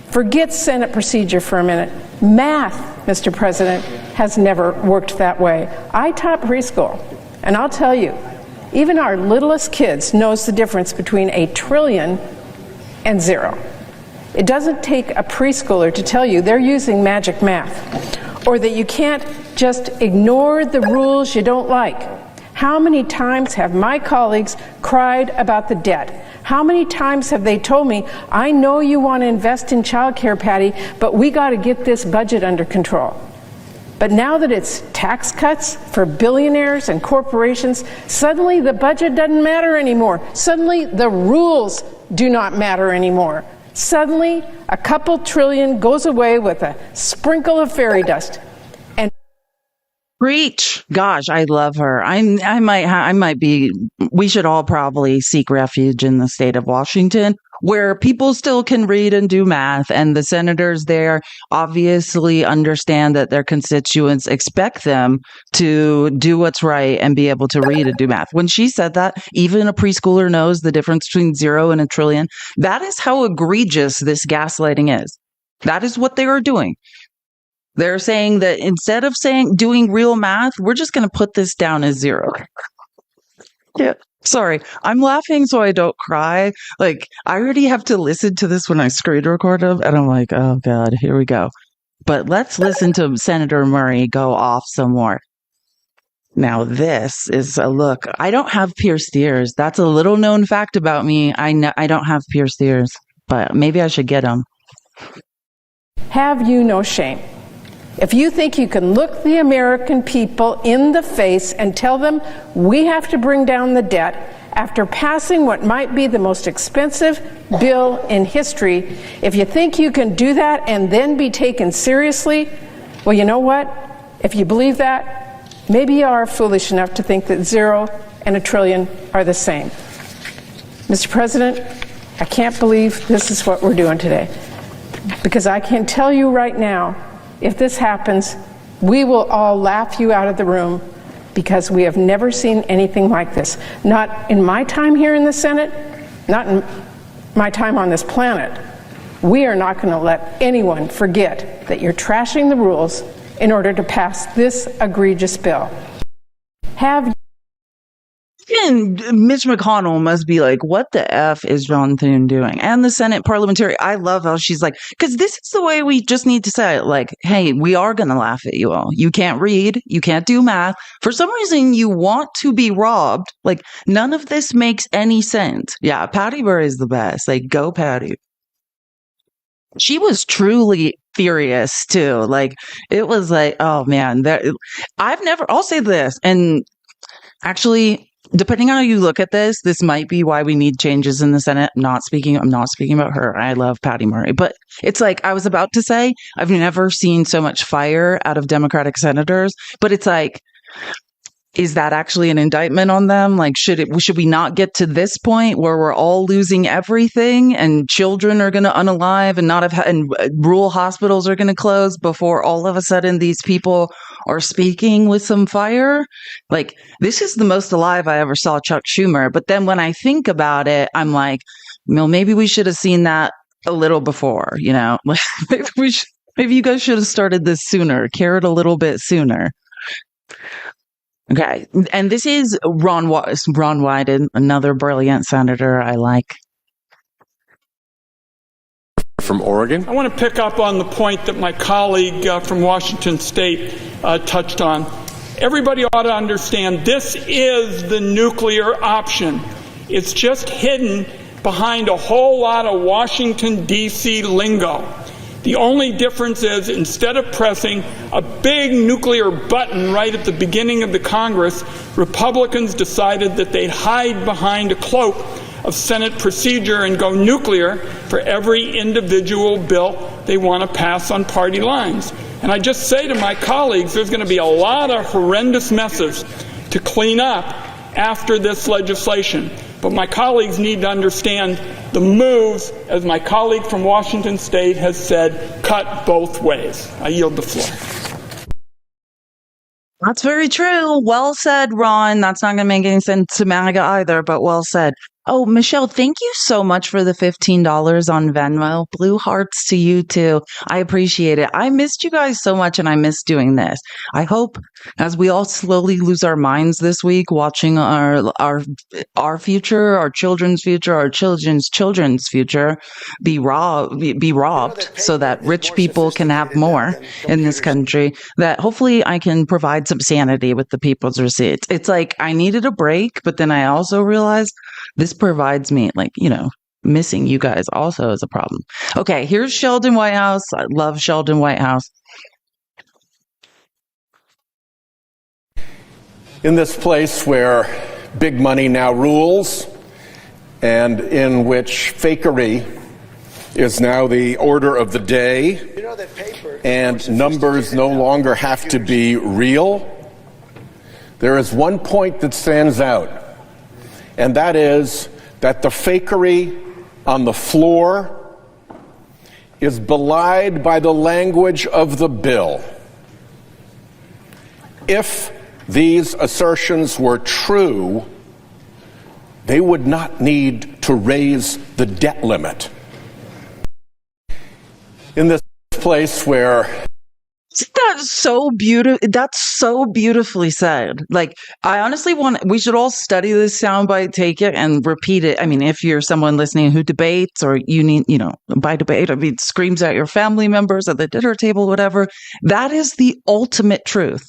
Forget Senate procedure for a minute. Math, Mr. President, has never worked that way. I taught preschool, and I'll tell you, even our littlest kids knows the difference between $1 trillion and zero. It doesn't take a preschooler to tell you they're using magic math, or that you can't just ignore the rules you don't like. How many times have my colleagues cried about the debt? How many times have they told me, I know you want to invest in childcare, Patty, but we got to get this budget under control. But now that it's tax cuts for billionaires and corporations, suddenly the budget doesn't matter anymore. Suddenly the rules do not matter anymore. Suddenly a couple trillion goes away with a sprinkle of fairy dust. And Preach. Gosh, I love her. We should all probably seek refuge in the state of Washington, where people still can read and do math, and the senators there obviously understand that their constituents expect them to do what's right and be able to read and do math. When she said that, even a preschooler knows the difference between 0 and $1 trillion. That is how egregious this gaslighting is. That is what they are doing. They're saying that instead of doing real math, we're just going to put this down as 0. Yeah. Sorry, I'm laughing so I don't cry. Like, I already have to listen to this when I screen record them, and I'm like, oh God, here we go. But let's listen to Senator Murray go off some more. Now, this is a look. I don't have pierced ears. That's a little known fact about me. I don't have pierced ears, but maybe I should get them. have you no shame? If you think you can look the American people in the face and tell them we have to bring down the debt after passing what might be the most expensive bill in history, if you think you can do that and then be taken seriously, well, you know what? If you believe that, maybe you are foolish enough to think that 0 and $1 trillion are the same. Mr. President, I can't believe this is what we're doing today, because I can tell you right now, if this happens, we will all laugh you out of the room, because we have never seen anything like this. Not in my time here in the Senate, not in my time on this planet. We are not going to let anyone forget that you're trashing the rules in order to pass this egregious bill. And Mitch McConnell must be like, what the F is John Thune doing? And the Senate parliamentary, I love how she's like, because this is the way we just need to say it. Like, hey, we are going to laugh at you all. You can't read. You can't do math. For some reason, you want to be robbed. Like, none of this makes any sense. Yeah, Patty Burr is the best. Like, go Patty. She was truly furious, too. Like, it was like, oh, man. I'll say this. And actually, depending on how you look at this, this might be why we need changes in the Senate. I'm not speaking about her. I love Patty Murray, but it's like I was about to say, I've never seen so much fire out of Democratic senators, but it's like, is that actually an indictment on them? Like, should we not get to this point where we're all losing everything and children are going to unalive and and rural hospitals are going to close before all of a sudden these people are speaking with some fire? Like, this is the most alive I ever saw Chuck Schumer. But then when I think about it, I'm like, well, maybe we should have seen that a little before, like maybe you guys should have started this sooner, cared a little bit sooner. Okay, and this is Ron Wyden, another brilliant senator I like. From Oregon. I want to pick up on the point that my colleague from Washington State touched on. Everybody ought to understand this is the nuclear option. It's just hidden behind a whole lot of Washington, D.C. lingo. The only difference is instead of pressing a big nuclear button right at the beginning of the Congress, Republicans decided that they'd hide behind a cloak of Senate procedure and go nuclear for every individual bill they want to pass on party lines. And I just say to my colleagues, there's going to be a lot of horrendous messes to clean up after this legislation. But my colleagues need to understand the moves, as my colleague from Washington State has said, cut both ways. I yield the floor. That's very true. Well said, Ron. That's not going to make any sense to MAGA either, but well said. Oh, Michelle, thank you so much for the $15 on Venmo. Blue hearts to you too. I appreciate it. I missed you guys so much and I miss doing this. I hope as we all slowly lose our minds this week, watching our future, our children's future, our children's future be robbed so that rich people can have more in this country, that hopefully I can provide some sanity with the people's receipts. It's like I needed a break, but then I also realized this provides me, missing you guys also is a problem. Okay, here's Sheldon Whitehouse. I love Sheldon Whitehouse. In this place where big money now rules and in which fakery is now the order of the day and numbers no longer have to be real, there is one point that stands out. And that is that the fakery on the floor is belied by the language of the bill. If these assertions were true, they would not need to raise the debt limit. In this place where That's so beautiful. That's so beautifully said. Like, I honestly we should all study this soundbite, take it and repeat it. I mean, if you're someone listening who debates or you need, by debate, I mean, screams at your family members at the dinner table, whatever, that is the ultimate truth.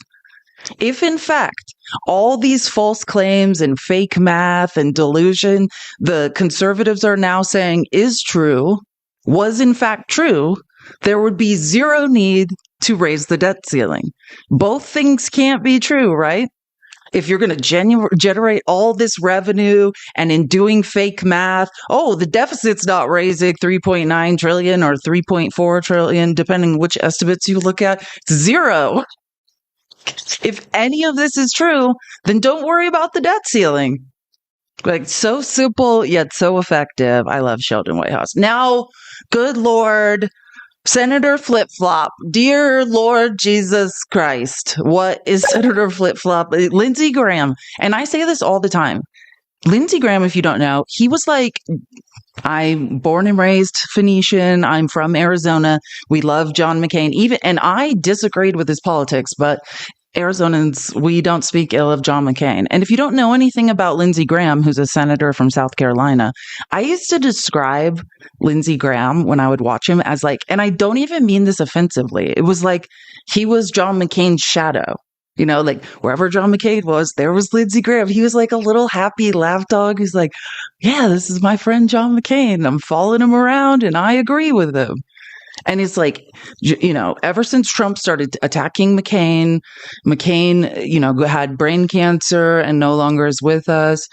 If in fact, all these false claims and fake math and delusion, the conservatives are now saying is true, was in fact true, there would be zero need to raise the debt ceiling. Both things can't be true, right? If you're going to generate all this revenue and in doing fake math, the deficit's not raising 3.9 trillion or 3.4 trillion, depending which estimates you look at, it's zero. If any of this is true, then don't worry about the debt ceiling. Like, so simple, yet so effective. I love Sheldon Whitehouse. Now, good Lord, Senator Flip-Flop, dear Lord Jesus Christ, what is Senator Flip-Flop? Lindsey Graham. And I say this all the time. Lindsey Graham, if you don't know, he was like, I'm born and raised Phoenician. I'm from Arizona. We love John McCain. And I disagreed with his politics, but Arizonans, we don't speak ill of John McCain. And if you don't know anything about Lindsey Graham, who's a senator from South Carolina, I used to describe Lindsey Graham when I would watch him as and I don't even mean this offensively. It was like he was John McCain's shadow. Wherever John McCain was, there was Lindsey Graham. He was like a little happy lapdog who's like, yeah, this is my friend John McCain. I'm following him around and I agree with him. And it's like, ever since Trump started attacking McCain, had brain cancer and no longer is with us.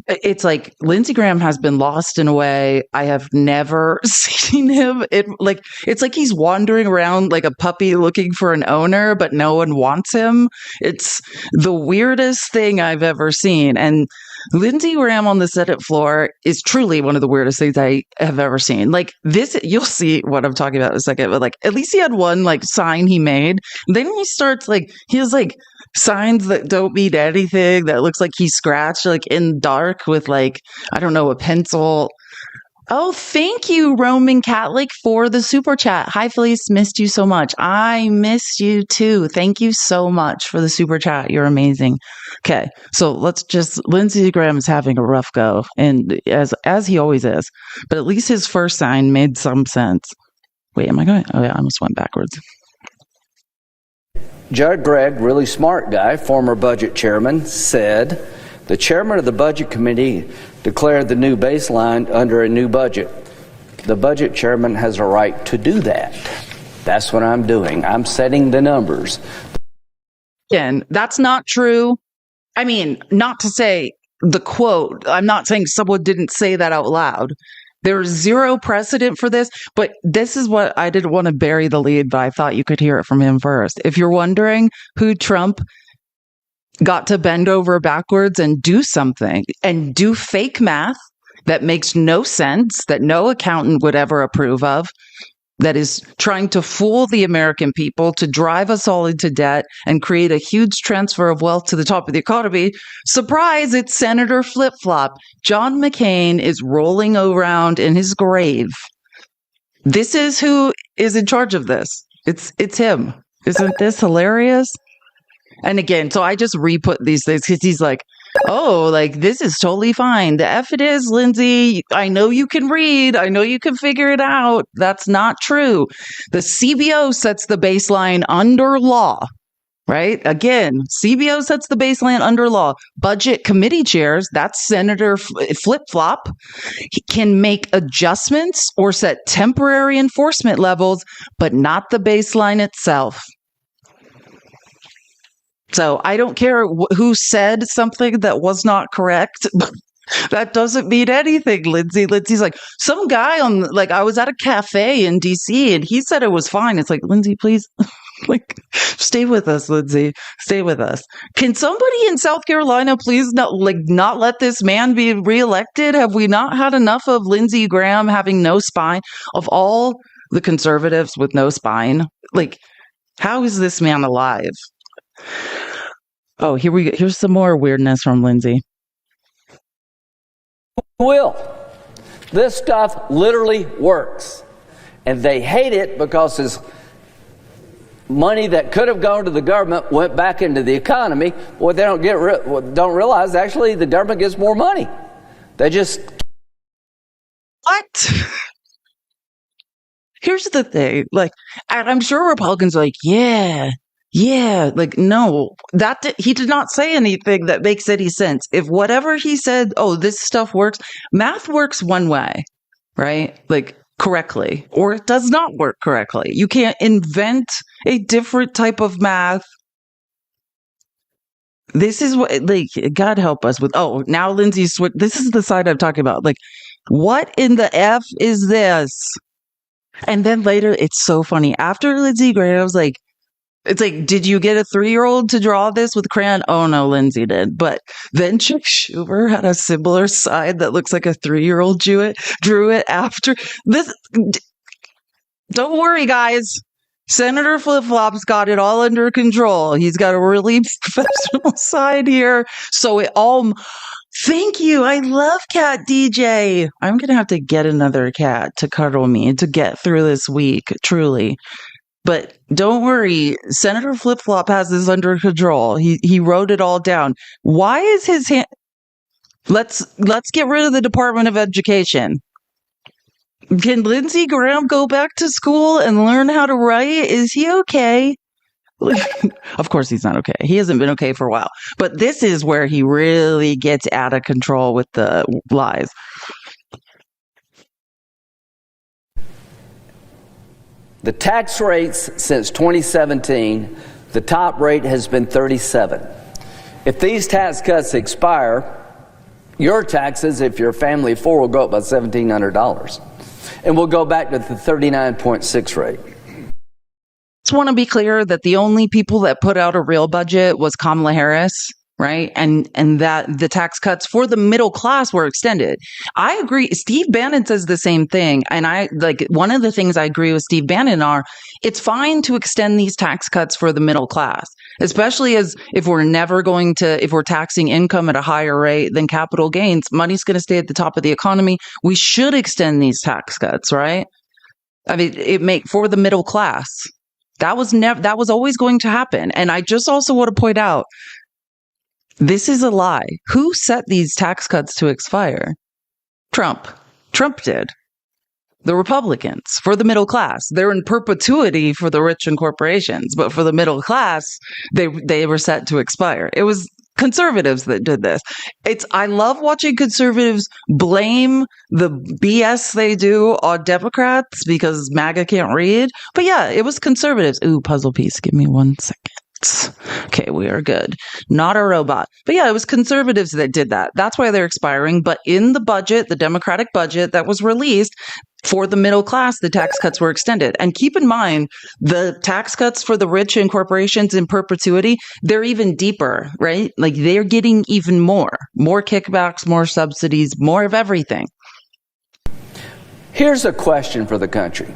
It's like Lindsey Graham has been lost in a way I have never seen him. It's like he's wandering around like a puppy looking for an owner, but no one wants him. It's the weirdest thing I've ever seen. And Lindsey Graham on the Senate floor is truly one of the weirdest things I have ever seen. Like this, you'll see what I'm talking about in a second, but like at least he had one like sign he made. Then he starts he has like signs that don't mean anything that looks like he scratched like in dark with like, I don't know, a pencil. Oh, thank you, Roman Catholic, for the super chat. Hi, Felice. Missed you so much. I missed you too. Thank you so much for the super chat. You're amazing. Okay, so Lindsey Graham is having a rough go, and as he always is, but at least his first sign made some sense. Wait, am I going? Oh yeah, I almost went backwards. Judd Gregg, really smart guy, former budget chairman, said the chairman of the budget committee declared the new baseline under a new budget. The budget chairman has a right to do that. That's what I'm doing. I'm setting the numbers. Again, that's not true. I mean, not to say the quote, I'm not saying someone didn't say that out loud. There's zero precedent for this, but this is what I didn't want to bury the lead, but I thought you could hear it from him first. If you're wondering who Trump got to bend over backwards and do something and do fake math that makes no sense, that no accountant would ever approve of, that is trying to fool the American people to drive us all into debt and create a huge transfer of wealth to the top of the economy. Surprise, it's Senator Flip-Flop. John McCain is rolling around in his grave. This is who is in charge of this. It's him. Isn't this hilarious? And again, so I just re-put these things because he's like, oh, like this is totally fine. The F it is, Lindsey. I know you can read. I know you can figure it out. That's not true. The CBO sets the baseline under law, right? Again, CBO sets the baseline under law. Budget committee chairs, that's Senator Flip-Flop, he can make adjustments or set temporary enforcement levels, but not the baseline itself. So I don't care who said something that was not correct. That doesn't mean anything, Lindsey. Lindsey's like, some guy I was at a cafe in DC and he said it was fine. It's like, Lindsey, please, stay with us, Lindsey. Stay with us. Can somebody in South Carolina please not let this man be reelected? Have we not had enough of Lindsey Graham having no spine? Of all the conservatives with no spine, how is this man alive? Oh, here we go. Here's some more weirdness from Lindsey. This stuff literally works. And they hate it because this money that could have gone to the government went back into the economy. What they don't realize, actually, the government gets more money. They just... What? Here's the thing. I'm sure Republicans are no, he did not say anything that makes any sense. If whatever he said, oh, this stuff works, math works one way, right? Correctly, or it does not work correctly. You can't invent a different type of math. This is what, God help us with, oh, now Lindsey's, this is the side I'm talking about. What in the F is this? And then later, it's so funny. After Lindsey Graham was did you get a 3-year-old to draw this with crayon? Oh, no, Lindsey did. But then Chuck Schumer had a similar side that looks like a 3-year-old drew it after this. Don't worry, guys. Senator Flip-Flop's got it all under control. He's got a really professional side here. So it all... Thank you. I love Cat DJ. I'm going to have to get another cat to cuddle me to get through this week, truly. But don't worry, Senator Flip-Flop has this under control. He wrote it all down. Why is his hand... Let's get rid of the Department of Education. Can Lindsey Graham go back to school and learn how to write? Is he okay? Of course he's not okay. He hasn't been okay for a while. But this is where he really gets out of control with the lies. The tax rates since 2017, the top rate has been 37. If these tax cuts expire, your taxes, if you're a family of four, will go up by $1,700. And we'll go back to the 39.6 rate. Just want to be clear that the only people that put out a real budget was Kamala Harris, right? And that the tax cuts for the middle class were extended. I agree. Steve Bannon says the same thing. And one of the things I agree with Steve Bannon are, it's fine to extend these tax cuts for the middle class, especially as if we're taxing income at a higher rate than capital gains, money's going to stay at the top of the economy. We should extend these tax cuts, right? I mean, for the middle class. That was always going to happen. And I just also want to point out, this is a lie. Who set these tax cuts to expire? Trump. Trump did. The Republicans, for the middle class. They're in perpetuity for the rich and corporations, but for the middle class, they were set to expire. It was conservatives that did this. I love watching conservatives blame the BS they do on Democrats because MAGA can't read. But yeah, it was conservatives. Ooh, puzzle piece. Give me 1 second. Okay, we are good. Not a robot. But yeah, it was conservatives that did that. That's why they're expiring. But in the budget, the Democratic budget that was released for the middle class, the tax cuts were extended. And keep in mind, the tax cuts for the rich and corporations in perpetuity, they're even deeper, right? Like they're getting even more kickbacks, more subsidies, more of everything. Here's a question for the country.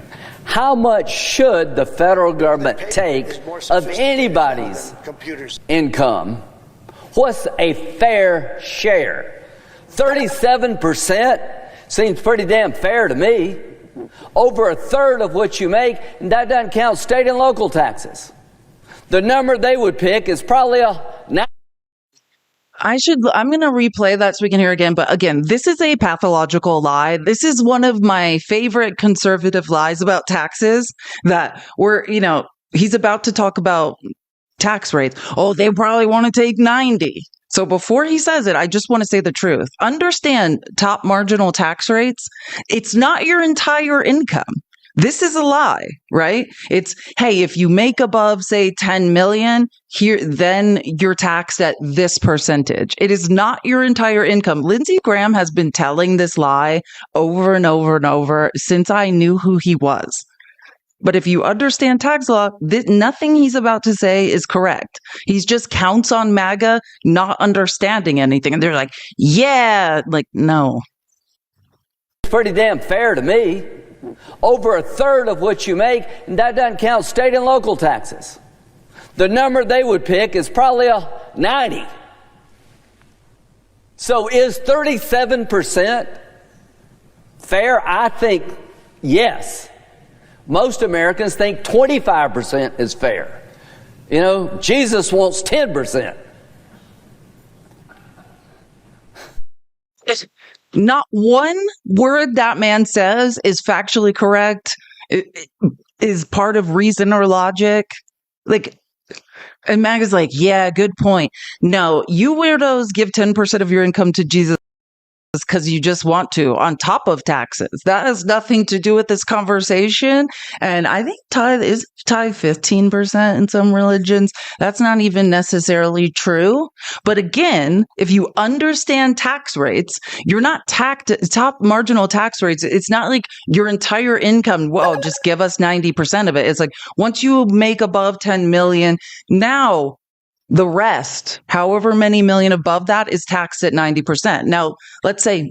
How much should the federal government take of anybody's income? What's a fair share? 37% seems pretty damn fair to me. Over a third of what you make, and that doesn't count state and local taxes. The number they would pick is probably I'm going to replay that so we can hear again. But again, this is a pathological lie. This is one of my favorite conservative lies about taxes that he's about to talk about tax rates. Oh, they probably want to take 90. So before he says it, I just want to say the truth. Understand top marginal tax rates. It's not your entire income. This is a lie, right? It's, hey, if you make above, say, 10 million, then you're taxed at this percentage. It is not your entire income. Lindsey Graham has been telling this lie over and over and over since I knew who he was. But if you understand tax law, nothing he's about to say is correct. He's just counts on MAGA not understanding anything. And they're like, yeah, no. It's pretty damn fair to me. Over a third of what you make, and that doesn't count state and local taxes. The number they would pick is probably 90. So is 37% fair? I think yes. Most Americans think 25% is fair. Jesus wants 10%. Not one word that man says is factually correct, is part of reason or logic. And MAGA's like, yeah, good point. No, you weirdos give 10% of your income to Jesus because you just want to, on top of taxes. That has nothing to do with this conversation. And I think tithe 15% in some religions. That's not even necessarily true. But again, if you understand tax rates, you're not taxed top marginal tax rates. It's not like your entire income, well, just give us 90% of it. It's like once you make above 10 million, now the rest, however many million above that, is taxed at 90%. Now, let's say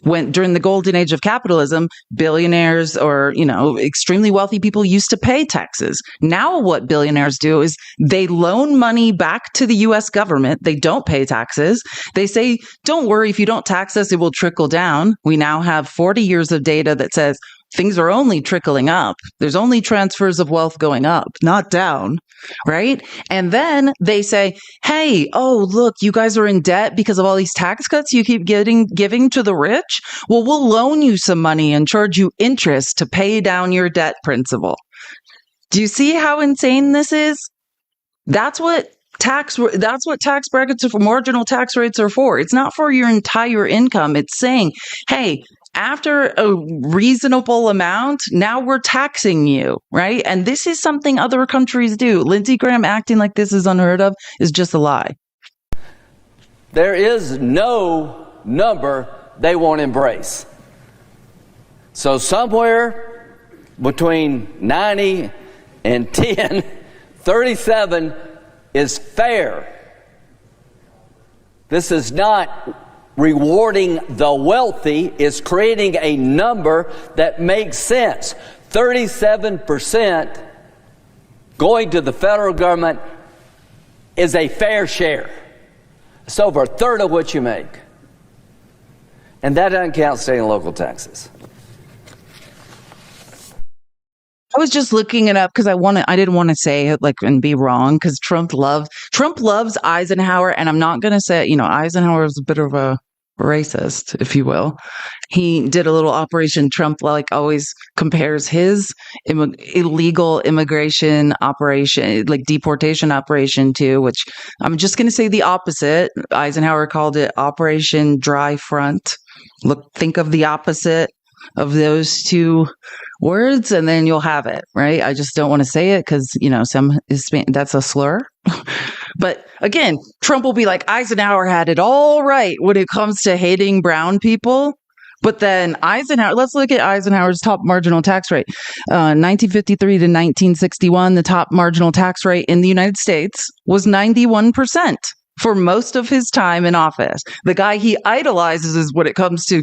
during the golden age of capitalism, billionaires or, extremely wealthy people used to pay taxes. Now what billionaires do is they loan money back to the US government. They don't pay taxes. They say, don't worry, if you don't tax us, it will trickle down. We now have 40 years of data that says things are only trickling up. There's only transfers of wealth going up, not down, right? And then they say, hey, oh, look, you guys are in debt because of all these tax cuts you keep giving to the rich. Well, we'll loan you some money and charge you interest to pay down your debt principal. Do you see how insane this is? That's what tax brackets are for, marginal tax rates are for. It's not for your entire income. It's saying, hey, after a reasonable amount, now we're taxing you, right? And this is something other countries do. Lindsey Graham acting like this is unheard of is just a lie. There is no number they won't embrace. So somewhere between 90 and 10, 37 is fair. This is not rewarding the wealthy, it's creating a number that makes sense. 37% going to the federal government is a fair share. It's over a third of what you make. And that doesn't count state and local taxes. I was just looking it up because I didn't want to say it and be wrong, because Trump loves Eisenhower, and I'm not going to say, Eisenhower is a bit of a racist, if you will. He did a little Operation Trump, always compares his illegal immigration operation, deportation operation, to, which I'm just going to say the opposite. Eisenhower called it Operation Dry Front. Think of the opposite of those two words, and then you'll have it, right? I just don't want to say it because, that's a slur. But again, Trump will be like, Eisenhower had it all right when it comes to hating brown people. But then let's look at Eisenhower's top marginal tax rate. 1953 to 1961, the top marginal tax rate in the United States was 91%. For most of his time in office. The guy he idolizes is when it comes to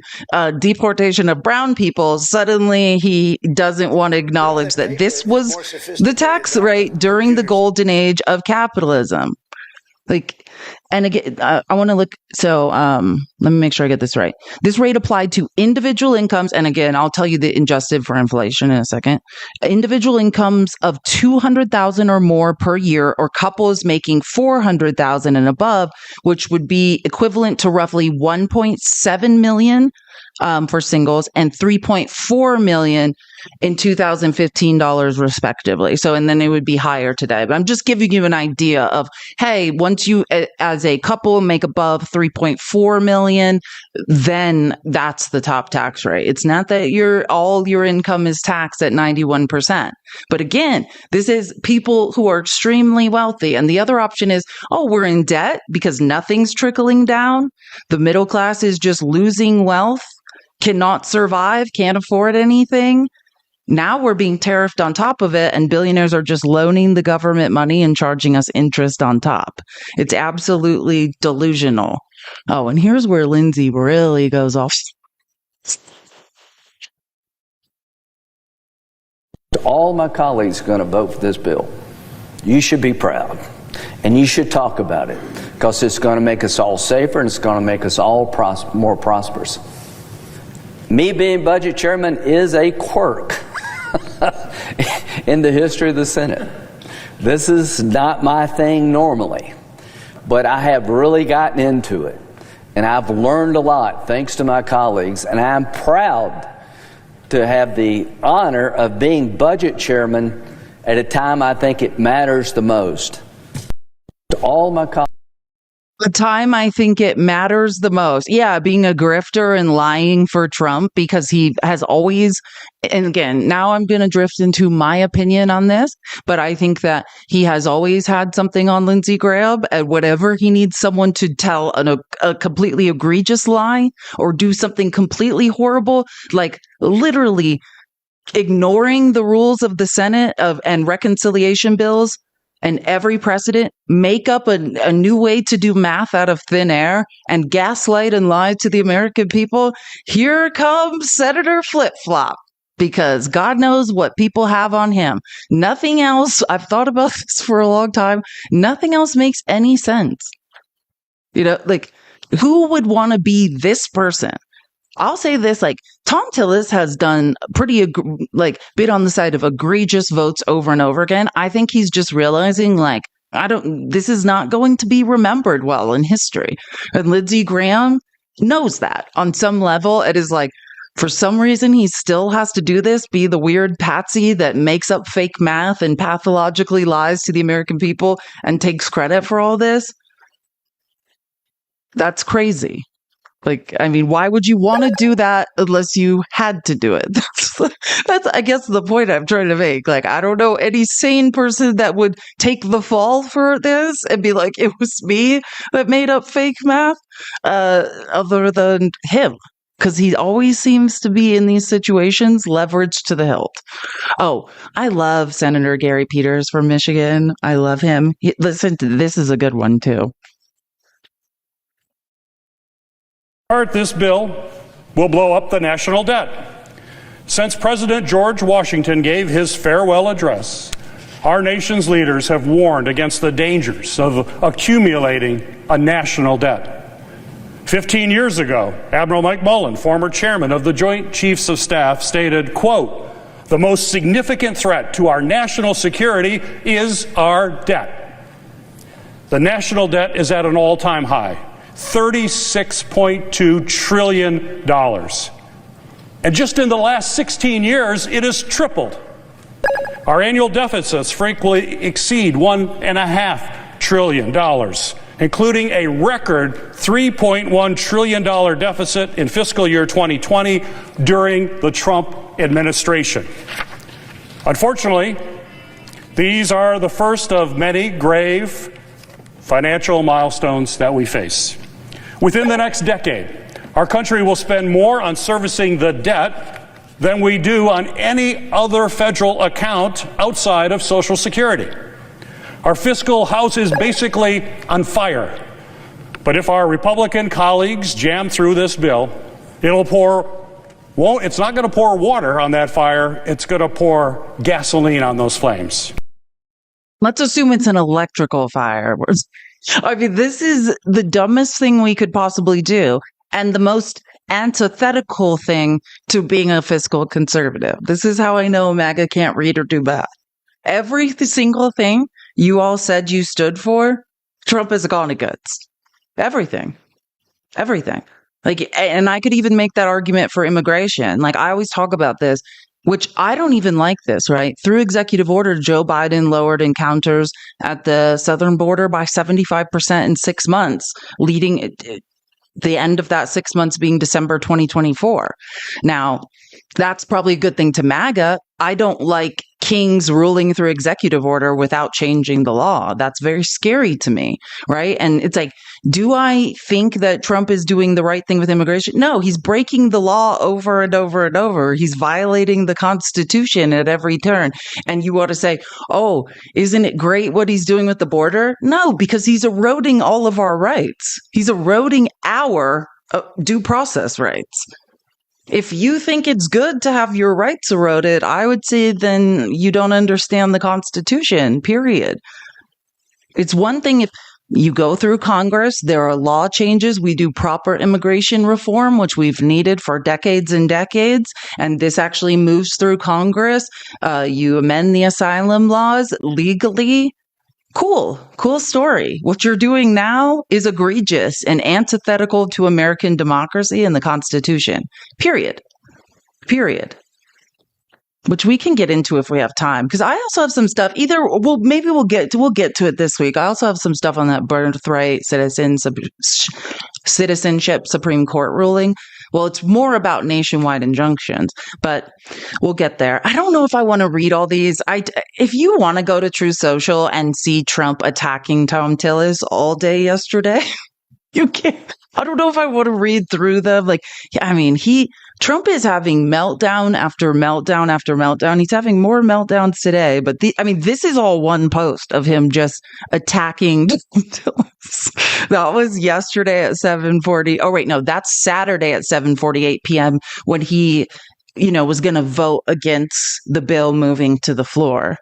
deportation of brown people. Suddenly, he doesn't want to acknowledge that this was the tax rate during the golden age of capitalism. And again, I want to look. So let me make sure I get this right. This rate applied to individual incomes. And again, I'll tell you the adjusted for inflation in a second. Individual incomes of $200,000 or more per year, or couples making $400,000 and above, which would be equivalent to roughly 1.7 million for singles and 3.4 million in 2015 dollars respectively. So, and then it would be higher today. But I'm just giving you an idea of, hey, once you as a couple make above 3.4 million, then that's the top tax rate. It's not that all your income is taxed at 91%. But again, this is people who are extremely wealthy. And the other option is, we're in debt because nothing's trickling down. The middle class is just losing wealth, cannot survive, can't afford anything. Now we're being tariffed on top of it, and billionaires are just loaning the government money and charging us interest on top. It's absolutely delusional. Oh, and here's where Lindsey really goes off. All my colleagues are going to vote for this bill. You should be proud, and you should talk about it, because it's going to make us all safer, and it's going to make us all more prosperous. Me being budget chairman is a quirk in the history of the Senate. This is not my thing normally, but I have really gotten into it, and I've learned a lot thanks to my colleagues, and I'm proud to have the honor of being budget chairman at a time I think it matters the most. To all my colleagues. The time I think it matters the most. Yeah, being a grifter and lying for Trump, because he has always, and again, now I'm going to drift into my opinion on this, but I think that he has always had something on Lindsey Graham, and whatever he needs someone to tell a completely egregious lie or do something completely horrible, like literally ignoring the rules of the Senate and reconciliation bills, and every precedent, make up a new way to do math out of thin air and gaslight and lie to the American people. Here comes Senator Flip-Flop, because God knows what people have on him. Nothing else, I've thought about this for a long time, nothing else makes any sense. Who would want to be this person? I'll say this, Tom Tillis has done been on the side of egregious votes over and over again. I think he's just realizing, this is not going to be remembered well in history. And Lindsey Graham knows that on some level. It is for some reason, he still has to do this, be the weird patsy that makes up fake math and pathologically lies to the American people and takes credit for all this. That's crazy. Like, I mean, why would you want to do that unless you had to do it? That's, I guess, the point I'm trying to make. Like, I don't know any sane person that would take the fall for this and be like, it was me that made up fake math, other than him. Because he always seems to be in these situations leveraged to the hilt. Oh, I love Senator Gary Peters from Michigan. I love him. Listen, this is a good one, too. This bill will blow up the national debt. Since President George Washington gave his farewell address, our nation's leaders have warned against the dangers of accumulating a national debt. 15 years ago, Admiral Mike Mullen, former chairman of the Joint Chiefs of Staff, stated, quote, "The most significant threat to our national security is our debt." The national debt is at an all-time high. $36.2 trillion. And just in the last 16 years, it has tripled. Our annual deficits frequently exceed $1.5 trillion, including a record $3.1 trillion deficit in fiscal year 2020 during the Trump administration. Unfortunately, these are the first of many grave financial milestones that we face. Within the next decade, our country will spend more on servicing the debt than we do on any other federal account outside of Social Security. Our fiscal house is basically on fire. But if our Republican colleagues jam through this bill, it's not going to pour water on that fire, it's going to pour gasoline on those flames. Let's assume it's an electrical fire. I mean, this is the dumbest thing we could possibly do, and the most antithetical thing to being a fiscal conservative. This is how I know MAGA can't read or do math. Every single thing you all said you stood for, Trump has gone against. Everything. Like, and I could even make that argument for immigration. Like, I always talk about this, which I don't even like this, right? Through executive order, Joe Biden lowered encounters at the southern border by 75% in 6 months, leading the end of that 6 months being December 2024. Now, that's probably a good thing to MAGA. I don't like kings ruling through executive order without changing the law. That's very scary to me, right? And it's like, do I think that Trump is doing the right thing with immigration? No, he's breaking the law over and over and over. He's violating the Constitution at every turn. And you ought to say, oh, isn't it great what he's doing with the border? No, because he's eroding all of our rights. He's eroding our due process rights. If you think it's good to have your rights eroded, I would say then you don't understand the Constitution, period. It's one thing if you go through Congress, there are law changes, we do proper immigration reform, which we've needed for decades and decades, and this actually moves through Congress. You amend the asylum laws legally. Cool story. What you're doing now is egregious and antithetical to American democracy and the Constitution. Period. Which we can get into if we have time, because I also have some stuff. Maybe we'll get to it this week. I also have some stuff on that birthright citizenship Supreme Court ruling. Well, it's more about nationwide injunctions, but we'll get there. I don't know if I want to read all these. If you want to go to True Social and see Trump attacking Tom Tillis all day yesterday, you can. I don't know if I want to read through them. Trump is having meltdown after meltdown after meltdown. He's having more meltdowns today, but this is all one post of him just attacking. That was yesterday at 7:40. Oh, wait, no, that's Saturday at 7:48 p.m. when he, was going to vote against the bill moving to the floor.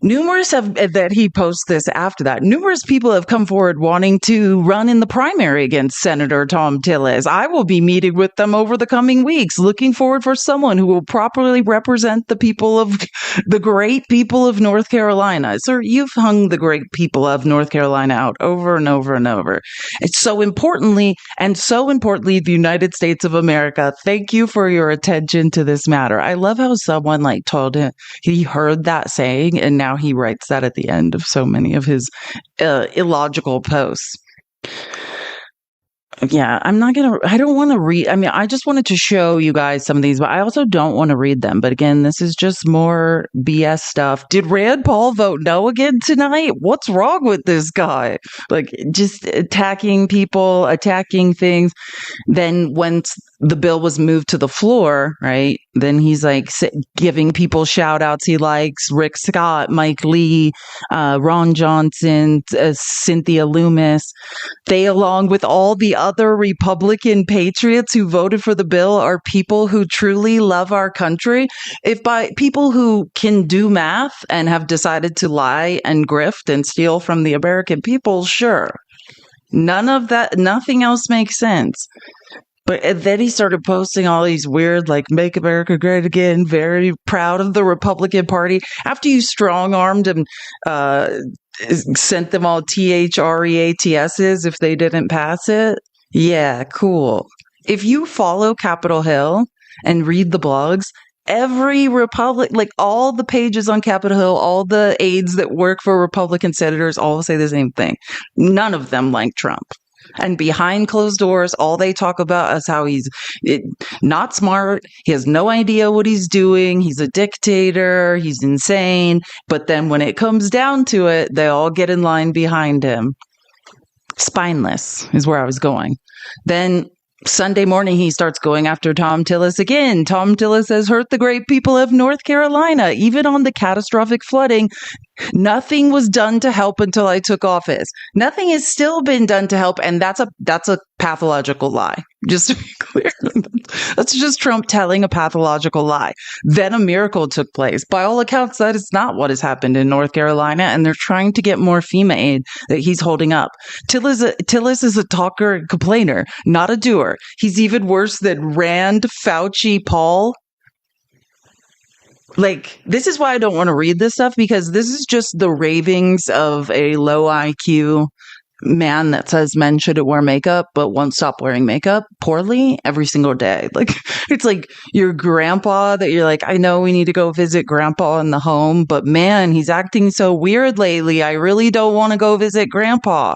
That he posts this after that. Numerous people have come forward wanting to run in the primary against Senator Tom Tillis. I will be meeting with them over the coming weeks, looking forward for someone who will properly represent the great people of North Carolina. Sir, you've hung the great people of North Carolina out over and over and over. It's so importantly, the United States of America, thank you for your attention to this matter. I love how someone told him he heard that saying and now he writes that at the end of so many of his illogical posts. Yeah, I don't want to read. I mean, I just wanted to show you guys some of these, but I also don't want to read them. But again, this is just more BS stuff. Did Rand Paul vote no again tonight? What's wrong with this guy? Like, just attacking people, attacking things. Then once the bill was moved to the floor, right? Then he's like giving people shout outs he likes: Rick Scott, Mike Lee, Ron Johnson, Cynthia Loomis. They, along with all the other Republican patriots who voted for the bill, are people who truly love our country. If by people who can do math and have decided to lie and grift and steal from the American people, sure. Nothing else makes sense. But then he started posting all these weird, like, make America great again, very proud of the Republican Party. After you strong-armed and sent them all THREATSs if they didn't pass it. Yeah, cool. If you follow Capitol Hill and read the blogs, every like all the pages on Capitol Hill, all the aides that work for Republican senators all say the same thing. None of them like Trump. And behind closed doors, all they talk about is how he's not smart. He has no idea what he's doing. He's a dictator. He's insane. But then when it comes down to it, they all get in line behind him. Spineless is where I was going. Then Sunday morning, he starts going after Tom Tillis again. Tom Tillis has hurt the great people of North Carolina. Even on the catastrophic flooding, nothing was done to help until I took office. Nothing has still been done to help, and that's a pathological lie. Just to be clear, that's just Trump telling a pathological lie. Then a miracle took place. By all accounts, that is not what has happened in North Carolina, and they're trying to get more FEMA aid that he's holding up. Tillis is a talker and complainer, not a doer. He's even worse than Rand, Fauci, Paul. Like, this is why I don't want to read this stuff, because this is just the ravings of a low IQ man that says men shouldn't wear makeup but won't stop wearing makeup poorly every single day. Like, it's like your grandpa that you're like, I know we need to go visit grandpa in the home, but man, he's acting so weird lately. I really don't want to go visit grandpa.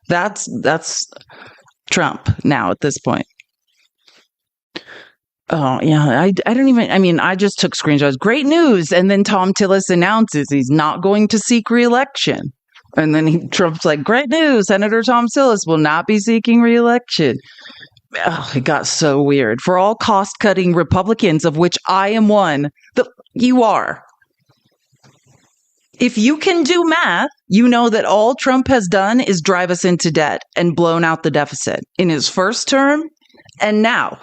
That's Trump now at this point. Oh, yeah. I don't even, I mean, I just took screenshots. Great news. And then Tom Tillis announces he's not going to seek re-election. And then Trump's like, great news. Senator Tom Tillis will not be seeking re-election. Oh, it got so weird. For all cost-cutting Republicans, of which I am one, you are. If you can do math, you know that all Trump has done is drive us into debt and blown out the deficit in his first term and now.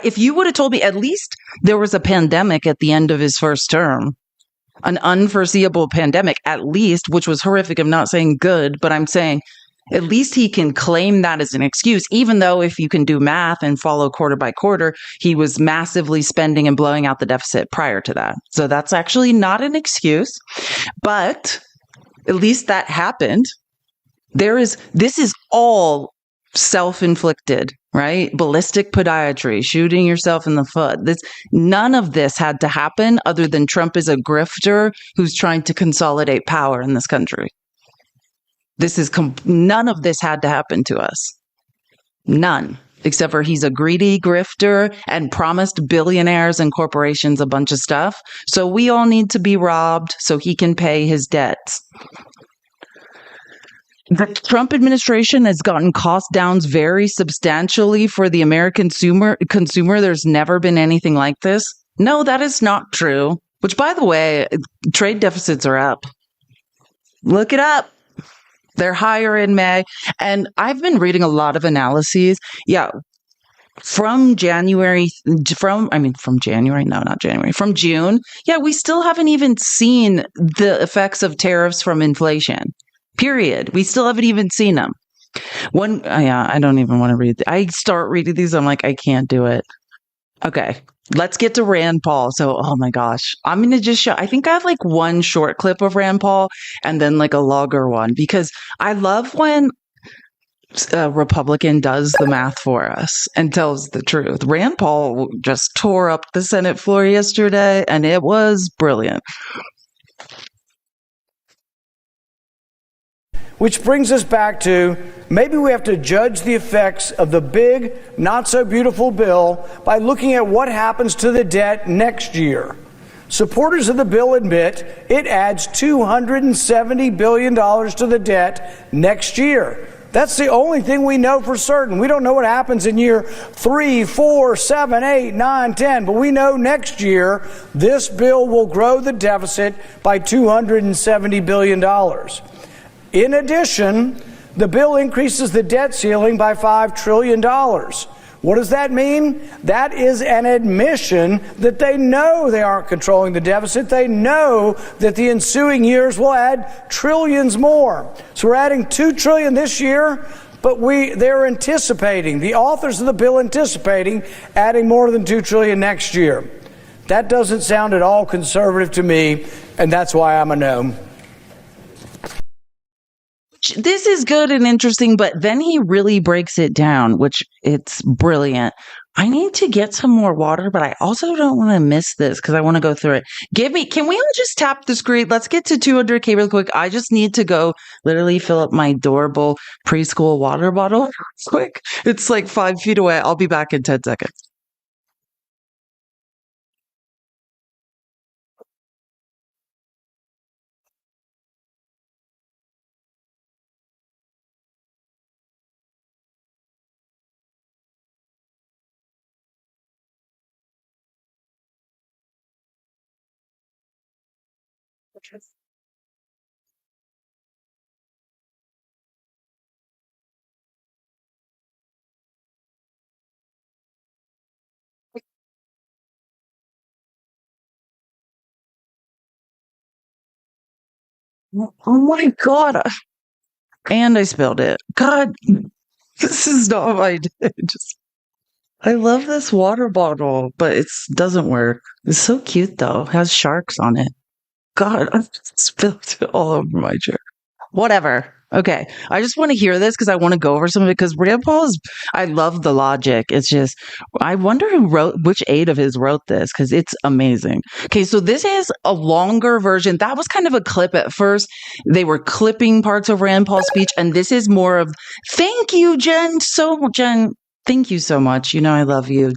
If you would have told me at least there was a pandemic at the end of his first term, an unforeseeable pandemic at least, which was horrific. I'm not saying good, but I'm saying at least he can claim that as an excuse, even though if you can do math and follow quarter by quarter, he was massively spending and blowing out the deficit prior to that. So that's actually not an excuse, but at least that happened. This is all self-inflicted, right? Ballistic podiatry, shooting yourself in the foot. None of this had to happen other than Trump is a grifter who's trying to consolidate power in this country. None of this had to happen to us. None. Except for he's a greedy grifter and promised billionaires and corporations a bunch of stuff. So we all need to be robbed so he can pay his debts. The Trump administration has gotten cost downs very substantially for the American consumer. There's never been anything like this. No, that is not true. Which, by the way, trade deficits are up. Look it up. They're higher in May. And I've been reading a lot of analyses. Yeah. From June. Yeah, we still haven't even seen the effects of tariffs from inflation. Period. We still haven't even seen them. I don't even want to read. I start reading these. I'm like, I can't do it. Okay. Let's get to Rand Paul. So, oh my gosh, I'm going to just show, I think I have like one short clip of Rand Paul and then like a longer one, because I love when a Republican does the math for us and tells the truth. Rand Paul just tore up the Senate floor yesterday and it was brilliant. Which brings us back to maybe we have to judge the effects of the big, not so beautiful bill by looking at what happens to the debt next year. Supporters of the bill admit it adds $270 billion to the debt next year. That's the only thing we know for certain. We don't know what happens in year 3, 4, 7, 8, 9, 10, but we know next year this bill will grow the deficit by $270 billion. In addition, the bill increases the debt ceiling by $5 trillion. What does that mean? That is an admission that they know they aren't controlling the deficit. They know that the ensuing years will add trillions more. So we're adding $2 trillion this year, but they're anticipating, the authors of the bill anticipating adding more than $2 trillion next year. That doesn't sound at all conservative to me, and that's why I'm a no. This is good and interesting, but then he really breaks it down, which it's brilliant. I need to get some more water, but I also don't want to miss this because I want to go through it. Can we all just tap the screen? Let's get to 200K real quick. I just need to go literally fill up my adorable preschool water bottle quick. It's like 5 feet away. I'll be back in 10 seconds. Oh my God. And I spilled it. God, this is not what I did. I love this water bottle, but it doesn't work. It's so cute though. It has sharks on it. God, I spilled it all over my chair. Whatever. Okay. I just want to hear this because I want to go over some of it because Rand Paul I love the logic. It's just, I wonder which aide of his wrote this because it's amazing. Okay. So this is a longer version. That was kind of a clip at first. They were clipping parts of Rand Paul's speech. And this is more of, thank you, Jen. Jen, thank you so much. You know, I love you.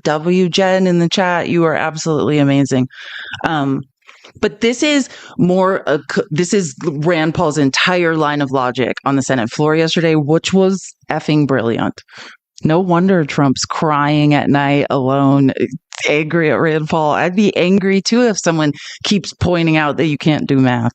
Jen in the chat. You are absolutely amazing. But this is this is Rand Paul's entire line of logic on the Senate floor yesterday, which was effing brilliant. No wonder Trump's crying at night alone, angry at Rand Paul. I'd be angry too if someone keeps pointing out that you can't do math.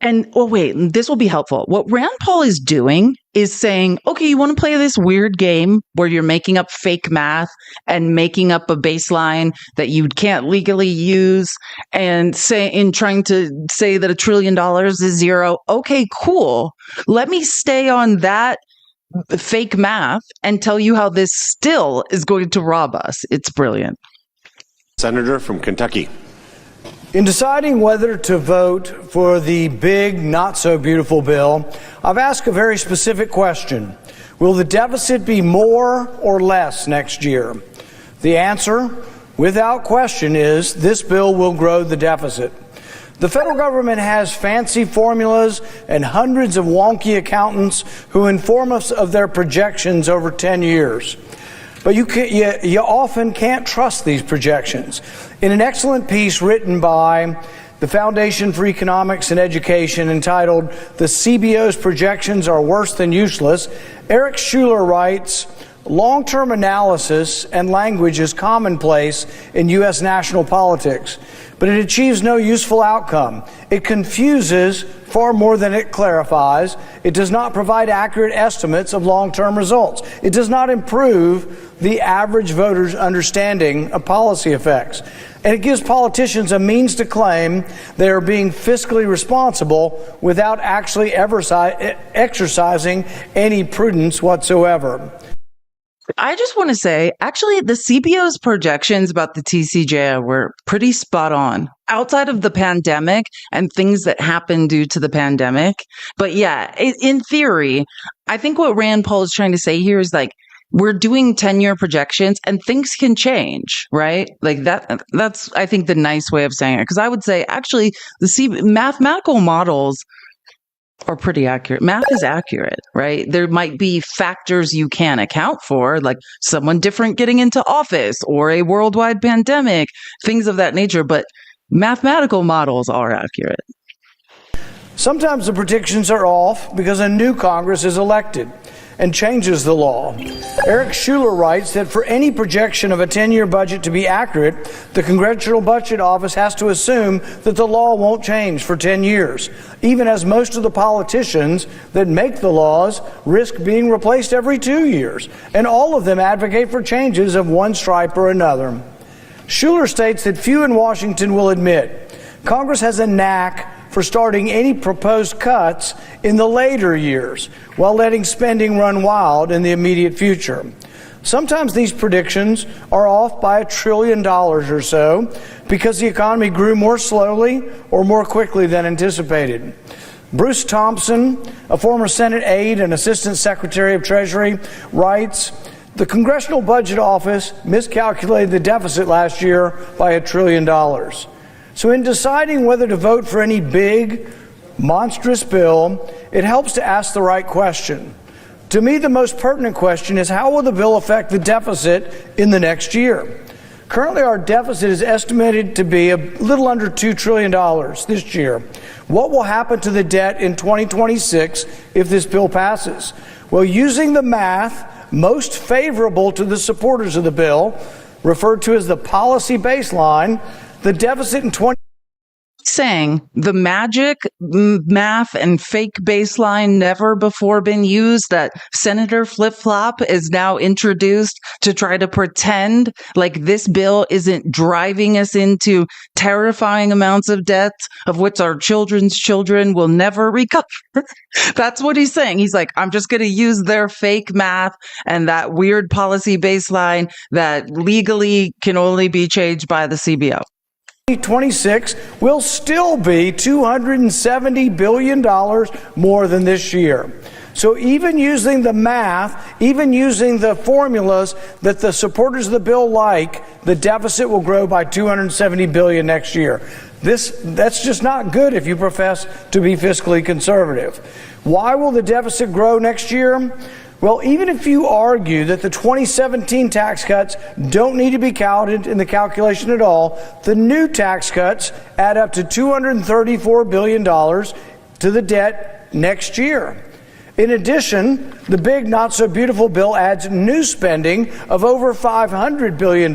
And, oh, wait, this will be helpful. What Rand Paul is doing is saying, okay, you want to play this weird game where you're making up fake math and making up a baseline that you can't legally use and trying to say that $1 trillion is zero. Okay, cool. Let me stay on that fake math and tell you how this still is going to rob us. It's brilliant. Senator from Kentucky. In deciding whether to vote for the big, not so beautiful bill, I've asked a very specific question. Will the deficit be more or less next year? The answer, without question, is this bill will grow the deficit. The federal government has fancy formulas and hundreds of wonky accountants who inform us of their projections over 10 years. But you often can't trust these projections. In an excellent piece written by the Foundation for Economics and Education entitled "The CBO's Projections Are Worse Than Useless," Eric Schuler writes, "Long-term analysis and language is commonplace in U.S. national politics, but it achieves no useful outcome. It confuses far more than it clarifies. It does not provide accurate estimates of long-term results. It does not improve the average voter's understanding of policy effects. And it gives politicians a means to claim they are being fiscally responsible without actually exercising any prudence whatsoever." I just want to say, actually, the CBO's projections about the TCJA were pretty spot on outside of the pandemic and things that happened due to the pandemic. But yeah, in theory, I think what Rand Paul is trying to say here is like, we're doing 10-year projections and things can change, right? Like that's, I think, the nice way of saying it. Because I would say, actually, mathematical models are pretty accurate. Math is accurate, right? There might be factors you can't account for, like someone different getting into office or a worldwide pandemic, things of that nature. But mathematical models are accurate. Sometimes the predictions are off because a new Congress is elected and changes the law. Eric Schuler writes that for any projection of a 10-year budget to be accurate, the Congressional Budget Office has to assume that the law won't change for 10 years, even as most of the politicians that make the laws risk being replaced every 2 years, and all of them advocate for changes of one stripe or another. Schuler states that few in Washington will admit Congress has a knack for starting any proposed cuts in the later years while letting spending run wild in the immediate future. Sometimes these predictions are off by $1 trillion or so because the economy grew more slowly or more quickly than anticipated. Bruce Thompson, a former Senate aide and Assistant Secretary of Treasury, writes, "The Congressional Budget Office miscalculated the deficit last year by $1 trillion. So in deciding whether to vote for any big, monstrous bill, it helps to ask the right question. To me, the most pertinent question is, how will the bill affect the deficit in the next year? Currently, our deficit is estimated to be a little under $2 trillion this year. What will happen to the debt in 2026 if this bill passes? Well, using the math most favorable to the supporters of the bill, referred to as the policy baseline, the deficit in saying the magic math and fake baseline never before been used that Senator Flip-Flop is now introduced to try to pretend like this bill isn't driving us into terrifying amounts of debt of which our children's children will never recover. That's what he's saying. He's like, I'm just going to use their fake math and that weird policy baseline that legally can only be changed by the CBO. 2026 will still be $270 billion more than this year. So even using the math, even using the formulas that the supporters of the bill like, the deficit will grow by $270 billion next year. That's just not good if you profess to be fiscally conservative. Why will the deficit grow next year? Well, even if you argue that the 2017 tax cuts don't need to be counted in the calculation at all, the new tax cuts add up to $234 billion to the debt next year. In addition, the big not-so-beautiful bill adds new spending of over $500 billion,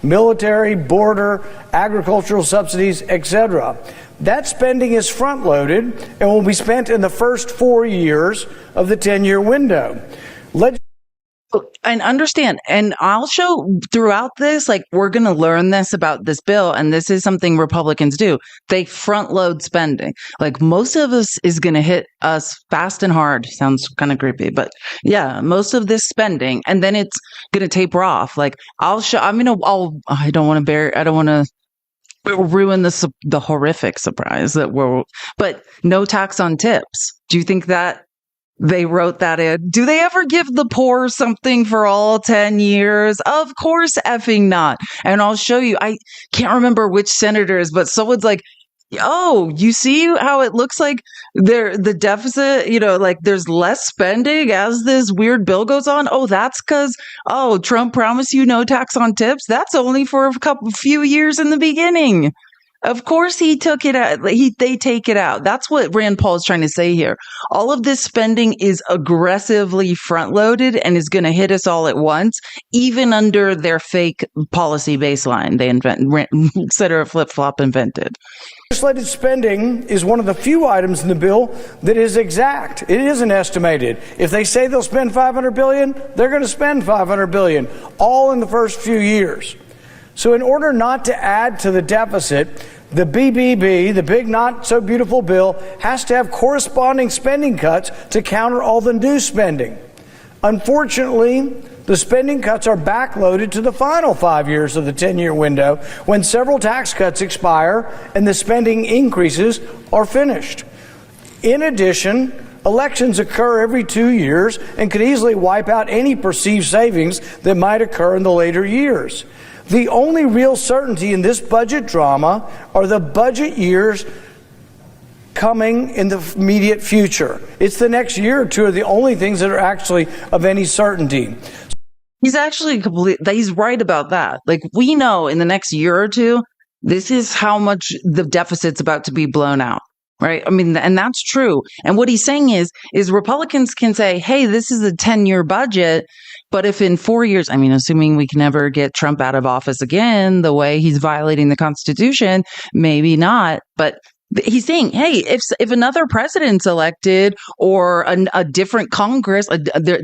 military, border, agricultural subsidies, etc. That spending is front-loaded and will be spent in the first 4 years of the 10-year window. And understand, and I'll show throughout this, like, we're going to learn this about this bill, and this is something Republicans do. They front load spending. Like, most of this is going to hit us fast and hard. Sounds kind of creepy, but yeah, most of this spending, and then it's going to taper off. Like, I don't want to ruin the horrific surprise but no tax on tips. Do you think that they wrote that in? Do they ever give the poor something for all 10 years? Of course effing not. And I'll show you, I can't remember which senators, but someone's like, oh, you see how it looks like the deficit, like there's less spending as this weird bill goes on. Oh, that's because, Trump promised you no tax on tips. That's only for a few years in the beginning. Of course he took it out. They take it out. That's what Rand Paul is trying to say here. All of this spending is aggressively front-loaded and is going to hit us all at once, even under their fake policy baseline Senator Flip-Flop invented. Legislated spending is one of the few items in the bill that is exact. It isn't estimated. If they say they'll spend $500 billion, they're going to spend $500 billion, all in the first few years. So in order not to add to the deficit, the BBB, the big not so beautiful bill, has to have corresponding spending cuts to counter all the new spending. Unfortunately, the spending cuts are backloaded to the final 5 years of the 10-year window when several tax cuts expire and the spending increases are finished. In addition, Elections occur every 2 years and could easily wipe out any perceived savings that might occur in the later years. The only real certainty in this budget drama are the budget years coming in the immediate future. It's the next year or two are the only things that are actually of any certainty. He's actually he's right about that. Like, we know in the next year or two, this is how much the deficit's about to be blown out, right? I mean, and that's true. And what he's saying is Republicans can say, hey, this is a 10-year budget, but if in 4 years, I mean, assuming we can never get Trump out of office again, the way he's violating the Constitution, maybe not, but he's saying, hey, if another president's elected or a different Congress, a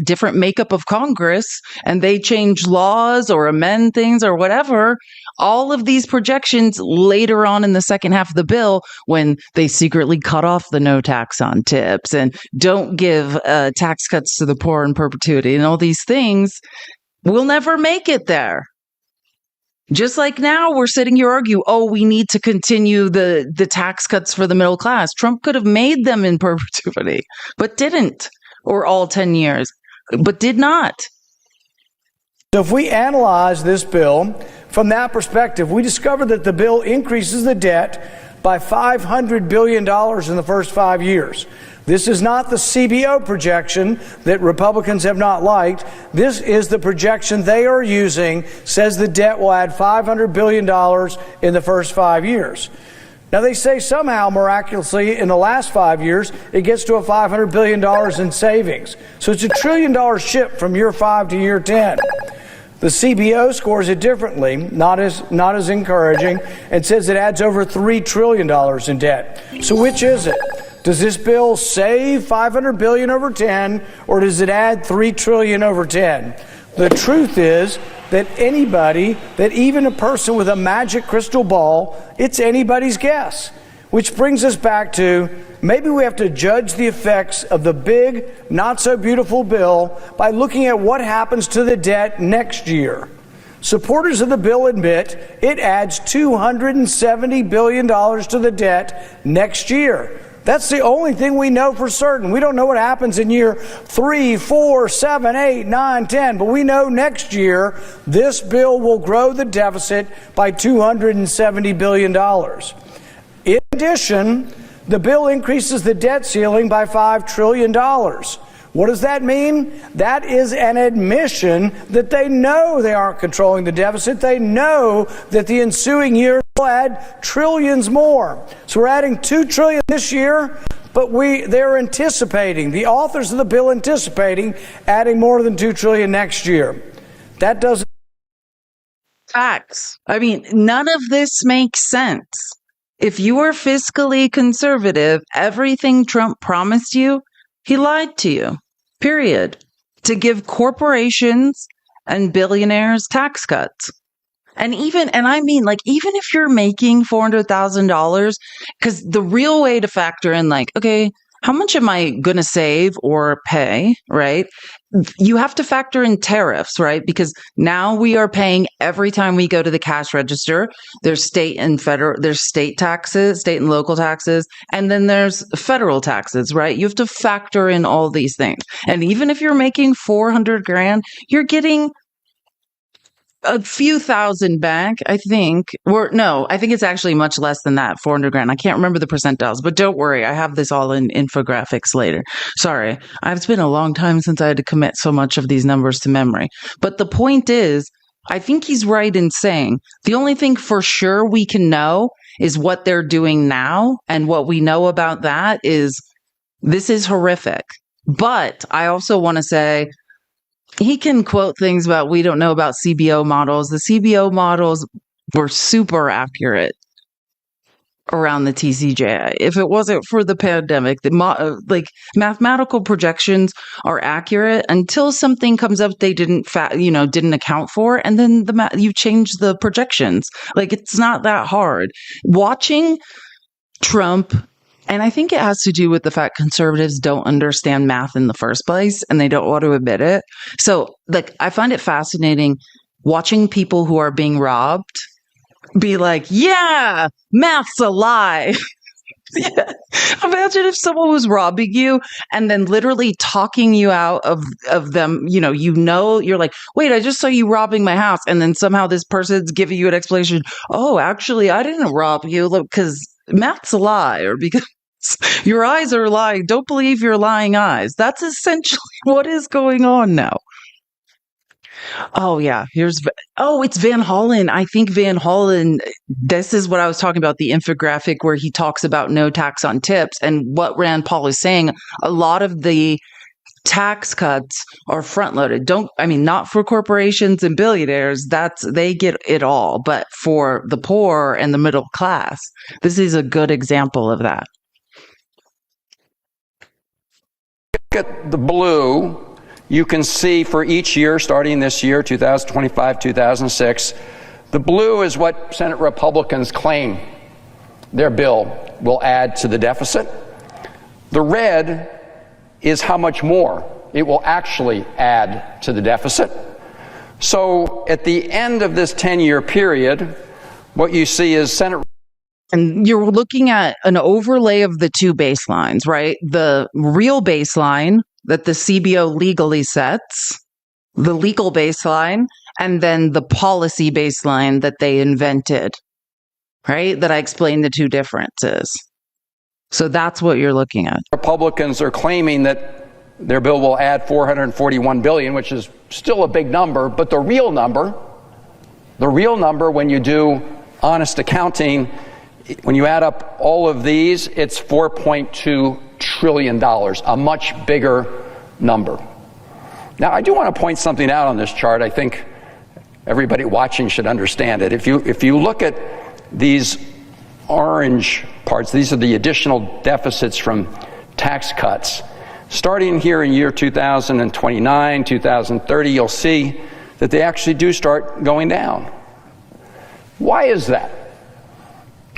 different makeup of Congress, and they change laws or amend things or whatever, all of these projections later on in the second half of the bill, when they secretly cut off the no tax on tips and don't give tax cuts to the poor in perpetuity and all these things, we'll never make it there. Just like now we're sitting here argue, oh, we need to continue the tax cuts for the middle class. Trump could have made them in perpetuity, but didn't, or all 10 years, but did not. So if we analyze this bill from that perspective, we discover that the bill increases the debt by $500 billion in the first 5 years. This is not the CBO projection that Republicans have not liked. This is the projection they are using, says the debt will add $500 billion in the first 5 years. Now, they say somehow, miraculously, in the last 5 years, it gets to a $500 billion in savings. So it's $1 trillion shift from year 5 to year 10. The CBO scores it differently, not as encouraging, and says it adds over $3 trillion in debt. So which is it? Does this bill save $500 billion over 10, or does it add $3 trillion over 10? The truth is that even a person with a magic crystal ball, it's anybody's guess. Which brings us back to, maybe we have to judge the effects of the big, not-so-beautiful bill by looking at what happens to the debt next year. Supporters of the bill admit it adds $270 billion to the debt next year. That's the only thing we know for certain. We don't know what happens in year 3, 4, 7, 8, 9, 10, but we know next year this bill will grow the deficit by $270 billion. In addition, the bill increases the debt ceiling by $5 trillion. What does that mean? That is an admission that they know they aren't controlling the deficit. They know that the ensuing year will add trillions more. So we're adding $2 trillion this year, but they're anticipating, the authors of the bill anticipating adding more than $2 trillion next year. That doesn't. Facts. I mean, none of this makes sense. If you are fiscally conservative, everything Trump promised you, he lied to you, period, to give corporations and billionaires tax cuts. And I mean, even if you're making $400,000, because the real way to factor in, okay, how much am I going to save or pay, right? You have to factor in tariffs, right? Because now we are paying every time we go to the cash register. There's state and taxes, state and local taxes, and then there's federal taxes, right? You have to factor in all these things. And even if you're making $400,000, you're getting a few thousand back, I think. I think it's actually much less than that, $400,000. I can't remember the percentiles, but don't worry. I have this all in infographics later. Sorry. It's been a long time since I had to commit so much of these numbers to memory. But the point is, I think he's right in saying the only thing for sure we can know is what they're doing now. And what we know about that is this is horrific. But I also want to say, he can quote things about we don't know about CBO models. The CBO models were super accurate around the TCJA. If it wasn't for the pandemic, mathematical projections are accurate until something comes up they didn't account for, and then you change the projections. It's not that hard. Watching Trump. And I think it has to do with the fact conservatives don't understand math in the first place, and they don't want to admit it. So, I find it fascinating watching people who are being robbed be like, yeah, math's a lie. Yeah. Imagine if someone was robbing you and then literally talking you out of them. You're like, wait, I just saw you robbing my house. And then somehow this person's giving you an explanation. Oh, actually, I didn't rob you because math's a lie, or because your eyes are lying. Don't believe your lying eyes. That's essentially what is going on now. Oh yeah, it's Van Hollen. I think Van Hollen, this is what I was talking about, the infographic where he talks about no tax on tips, and what Rand Paul is saying, a lot of the tax cuts are front loaded. Not for corporations and billionaires, they get it all, but for the poor and the middle class, this is a good example of that. Look at the blue. You can see for each year, starting this year, 2025, 2006, the blue is what Senate Republicans claim their bill will add to the deficit. The red is how much more it will actually add to the deficit. So at the end of this 10-year period, what you see is Senate. And you're looking at an overlay of the two baselines, right? The real baseline that the CBO legally sets, the legal baseline, and then the policy baseline that they invented, right? That I explained the two differences. So that's what you're looking at. Republicans are claiming that their bill will add $441 billion, which is still a big number, but the real number when you do honest accounting, when you add up all of these, it's $4.2 trillion, a much bigger number. Now, I do want to point something out on this chart. I think everybody watching should understand it. If you look at these orange parts, these are the additional deficits from tax cuts. Starting here in year 2029, 2030, you'll see that they actually do start going down. Why is that?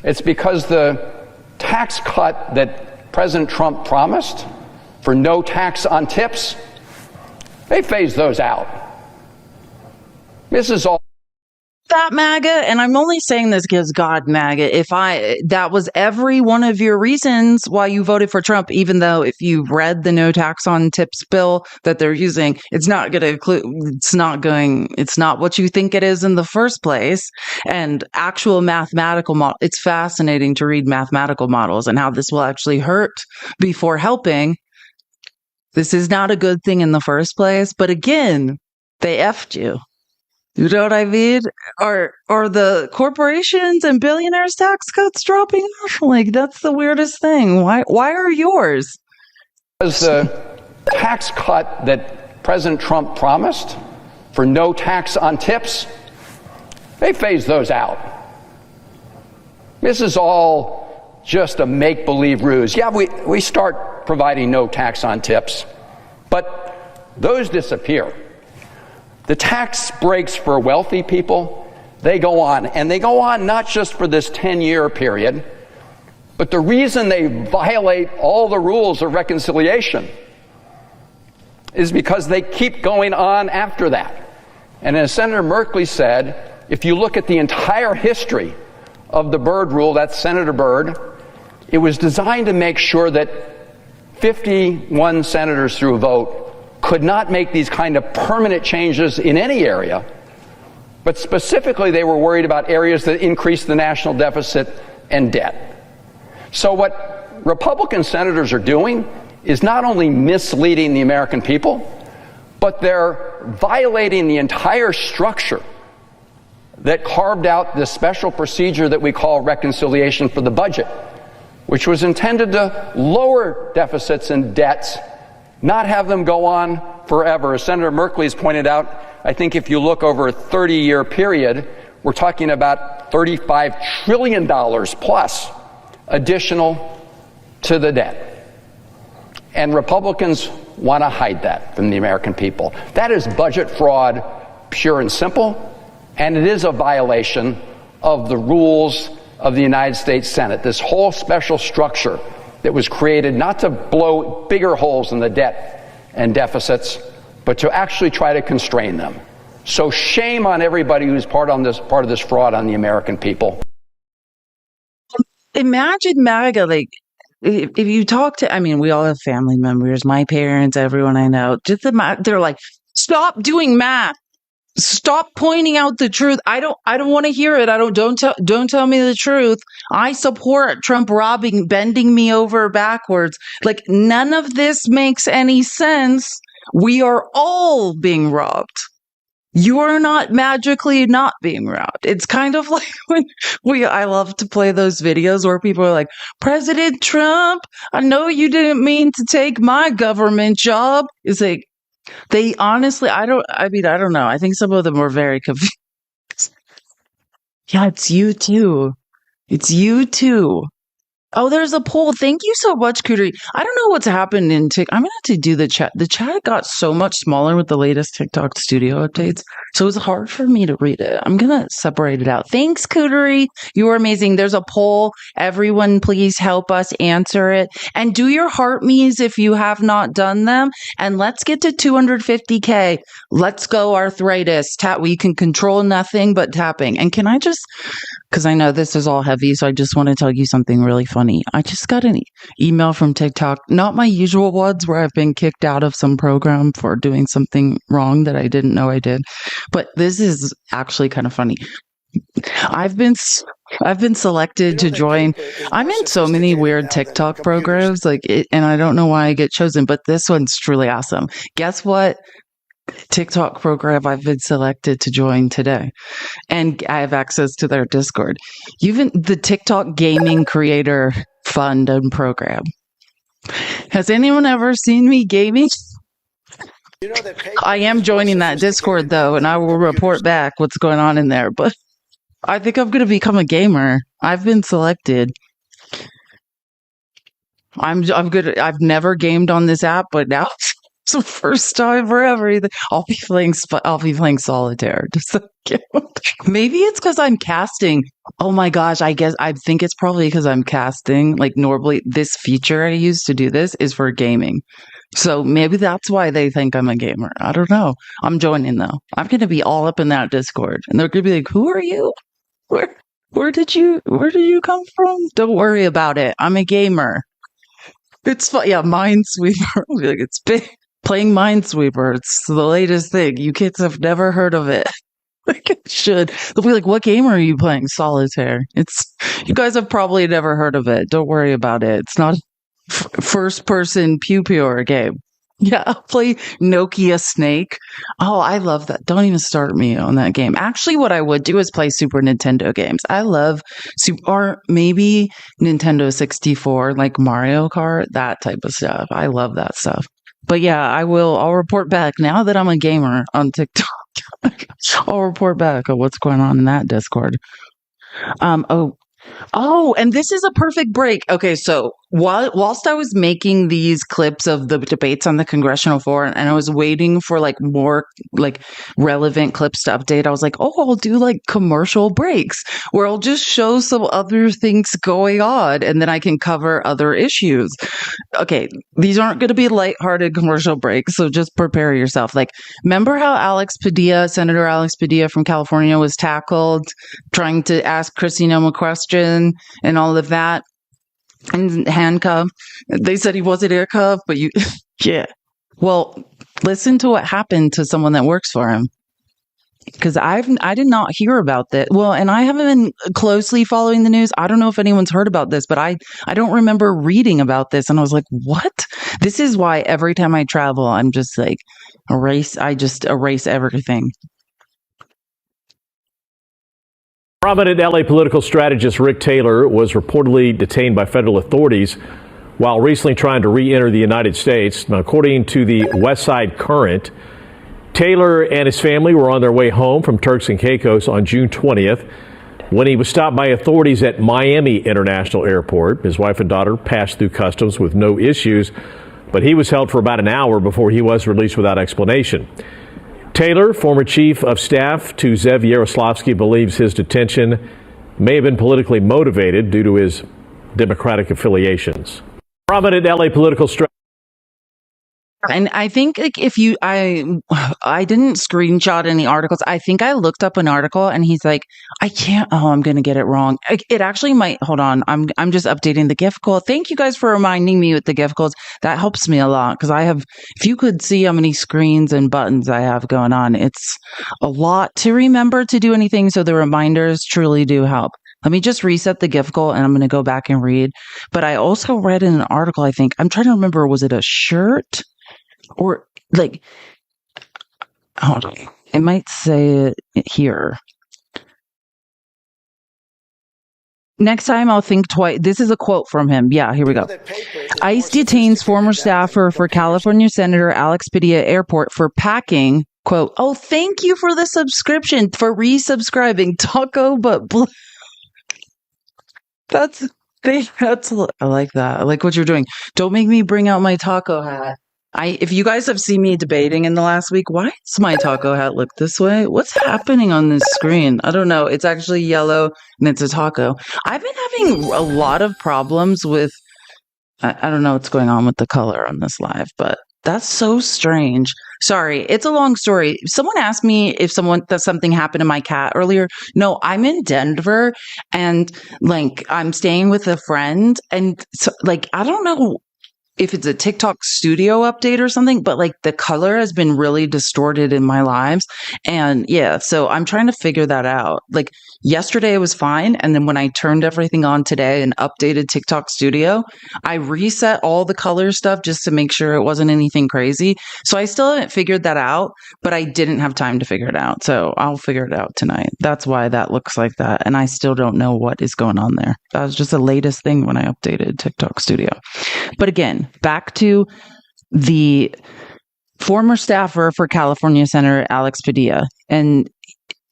It's because the tax cut that President Trump promised for no tax on tips, they phased those out. This is all. That MAGA, and I'm only saying this because God, MAGA, that was every one of your reasons why you voted for Trump, even though if you read the no tax on tips bill that they're using, it's not going to include, it's not what you think it is in the first place. And actual mathematical model, it's fascinating to read mathematical models and how this will actually hurt before helping. This is not a good thing in the first place, but again, they effed you. You know what I mean? Are the corporations and billionaires tax cuts dropping off? Like, that's the weirdest thing. Why are yours? Because the tax cut that President Trump promised for no tax on tips, they phased those out. This is all just a make-believe ruse. Yeah, we start providing no tax on tips, but those disappear. The tax breaks for wealthy people, they go on. And they go on not just for this 10-year period, but the reason they violate all the rules of reconciliation is because they keep going on after that. And as Senator Merkley said, if you look at the entire history of the Byrd rule, that's Senator Byrd, it was designed to make sure that 51 senators through a vote could not make these kind of permanent changes in any area, but specifically they were worried about areas that increased the national deficit and debt. So what Republican senators are doing is not only misleading the American people, but they're violating the entire structure that carved out this special procedure that we call reconciliation for the budget, which was intended to lower deficits and debts, not have them go on forever. As Senator Merkley has pointed out, I think if you look over a 30-year period, we're talking about $35 trillion plus additional to the debt. And Republicans want to hide that from the American people. That is budget fraud, pure and simple, and it is a violation of the rules of the United States Senate. This whole special structure that was created not to blow bigger holes in the debt and deficits, but to actually try to constrain them. So shame on everybody who's part of this fraud on the American people. Imagine MAGA, like, if you talk to, I mean, we all have family members, my parents, everyone I know, just they're like, stop doing math. Stop pointing out the truth. I don't want to hear it. Don't tell me the truth. I support Trump bending me over backwards. Like, none of this makes any sense. We are all being robbed. You are not magically not being robbed. It's kind of like I love to play those videos where people are like, President Trump, I know you didn't mean to take my government job. It's like, they honestly, I don't know. I think some of them were very confused. Yeah, it's you too. It's you too. Oh, there's a poll. Thank you so much, Cootery. I don't know what's happened in TikTok. I'm going to have to do the chat. The chat got so much smaller with the latest TikTok studio updates. So it's hard for me to read it. I'm going to separate it out. Thanks, Cootery. You are amazing. There's a poll. Everyone, please help us answer it. And do your heart me's if you have not done them. And let's get to 250K. Let's go, arthritis. We can control nothing but tapping. And can I just, because I know this is all heavy, so I just want to tell you something really funny. I just got an email from TikTok, not my usual ones where I've been kicked out of some program for doing something wrong that I didn't know I did. But this is actually kind of funny. I've been selected to join. I'm in so many weird TikTok programs, and I don't know why I get chosen, but this one's truly awesome. Guess what? TikTok program I've been selected to join today, and I have access to their Discord. Even the TikTok Gaming Creator Fund and Program. Has anyone ever seen me gaming? I am joining that Discord though, and I will report back what's going on in there. But I think I'm going to become a gamer. I've been selected. I'm good. I've never gamed on this app, but now it's the first time for everything. I'll be playing solitaire. Maybe it's because I'm casting. Oh my gosh! I think it's probably because I'm casting. Like, normally, this feature I use to do this is for gaming, so maybe that's why they think I'm a gamer. I don't know. I'm joining though. I'm going to be all up in that Discord, and they're going to be like, "Who are you? Where did you come from?" Don't worry about it. I'm a gamer. It's fun. Yeah, Minesweeper. Like, it's big. Playing Minesweeper. It's the latest thing. You kids have never heard of it. Like, it should. They'll be like, what game are you playing? Solitaire. You guys have probably never heard of it. Don't worry about it. It's not a first person pew game. Yeah, I'll play Nokia Snake. Oh, I love that. Don't even start me on that game. Actually, what I would do is play Super Nintendo games. I love or maybe Nintendo 64, like Mario Kart, that type of stuff. I love that stuff. But yeah, I'll report back now that I'm a gamer on TikTok. I'll report back on what's going on in that Discord. And this is a perfect break. Okay, so whilst I was making these clips of the debates on the congressional floor, and I was waiting for more relevant clips to update, I was like, I'll do commercial breaks where I'll just show some other things going on, and then I can cover other issues. Okay, these aren't going to be lighthearted commercial breaks, so just prepare yourself. Remember how Senator Alex Padilla from California was tackled trying to ask Christine a question and all of that? And handcuffed. They said he wasn't handcuffed, but yeah. Well, listen to what happened to someone that works for him. Because I did not hear about that. Well, and I haven't been closely following the news. I don't know if anyone's heard about this, but I don't remember reading about this. And I was like, what? This is why every time I travel, I'm just I just erase everything. Prominent LA political strategist Rick Taylor was reportedly detained by federal authorities while recently trying to re-enter the United States. Now, according to the West Side Current, Taylor and his family were on their way home from Turks and Caicos on June 20th when he was stopped by authorities at Miami International Airport. His wife and daughter passed through customs with no issues, but he was held for about an hour before he was released without explanation. Taylor, former chief of staff to Zev Yaroslavsky, believes his detention may have been politically motivated due to his Democratic affiliations. Prominent LA political strategist And I think like if you, I didn't screenshot any articles. I think I looked up an article and he's like, I can't, oh, I'm going to get it wrong. It actually might, hold on. I'm just updating the gift code. Thank you guys for reminding me with the gift codes. That helps me a lot because I have, if you could see how many screens and buttons I have going on, it's a lot to remember to do anything. So the reminders truly do help. Let me just reset the gift goal and I'm going to go back and read. But I also read in an article, I think, I'm trying to remember, was it a shirt? Or like, hold on, it might say it here. Next time I'll think twice. This is a quote from him. Yeah, here we go. ICE detains former staffer for California Senator Alex Padilla Airport for packing, quote, oh, thank you for the subscription, for resubscribing, Taco But Blue. That's, I like that. I like what you're doing. Don't make me bring out my taco hat. If you guys have seen me debating in the last week, why does my taco hat look this way? What's happening on this screen? I don't know. It's actually yellow and it's a taco. I've been having a lot of problems with, I don't know what's going on with the color on this live, but that's so strange. Sorry, it's a long story. Someone asked me if something happened to my cat earlier. No, I'm in Denver and like I'm staying with a friend and so, like, I don't know if it's a TikTok studio update or something, but like the color has been really distorted in my lives. And yeah, so I'm trying to figure that out. Like yesterday it was fine. And then when I turned everything on today and updated TikTok studio, I reset all the color stuff just to make sure it wasn't anything crazy. So I still haven't figured that out, but I didn't have time to figure it out. So I'll figure it out tonight. That's why that looks like that. And I still don't know what is going on there. That was just the latest thing when I updated TikTok studio. But again, back to the former staffer for California Senator Alex Padilla, and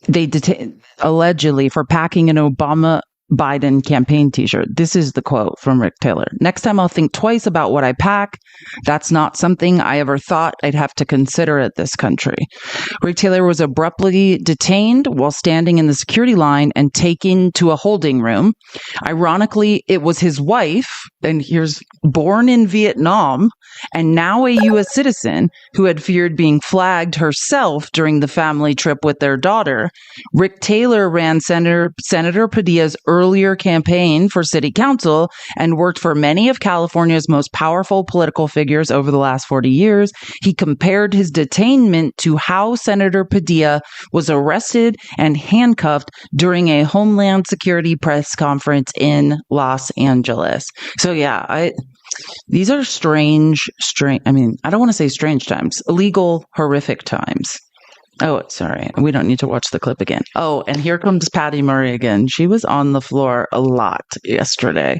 they detained allegedly for packing an Obama-Biden campaign t-shirt. This is the quote from Rick Taylor. Next time I'll think twice about what I pack. That's not something I ever thought I'd have to consider at this country. Rick Taylor was abruptly detained while standing in the security line and taken to a holding room. Ironically, it was his wife, and here's born in Vietnam and now a U.S. citizen who had feared being flagged herself during the family trip with their daughter. Rick Taylor ran Senator Padilla's earlier campaign for city council and worked for many of California's most powerful political figures over the last 40 years. He compared his detainment to how Senator Padilla was arrested and handcuffed during a Homeland Security press conference in Los Angeles. So yeah, these are strange, I mean, I don't want to say strange times, illegal, horrific times. Oh, sorry. We don't need to watch the clip again. Oh, and here comes Patty Murray again. She was on the floor a lot yesterday.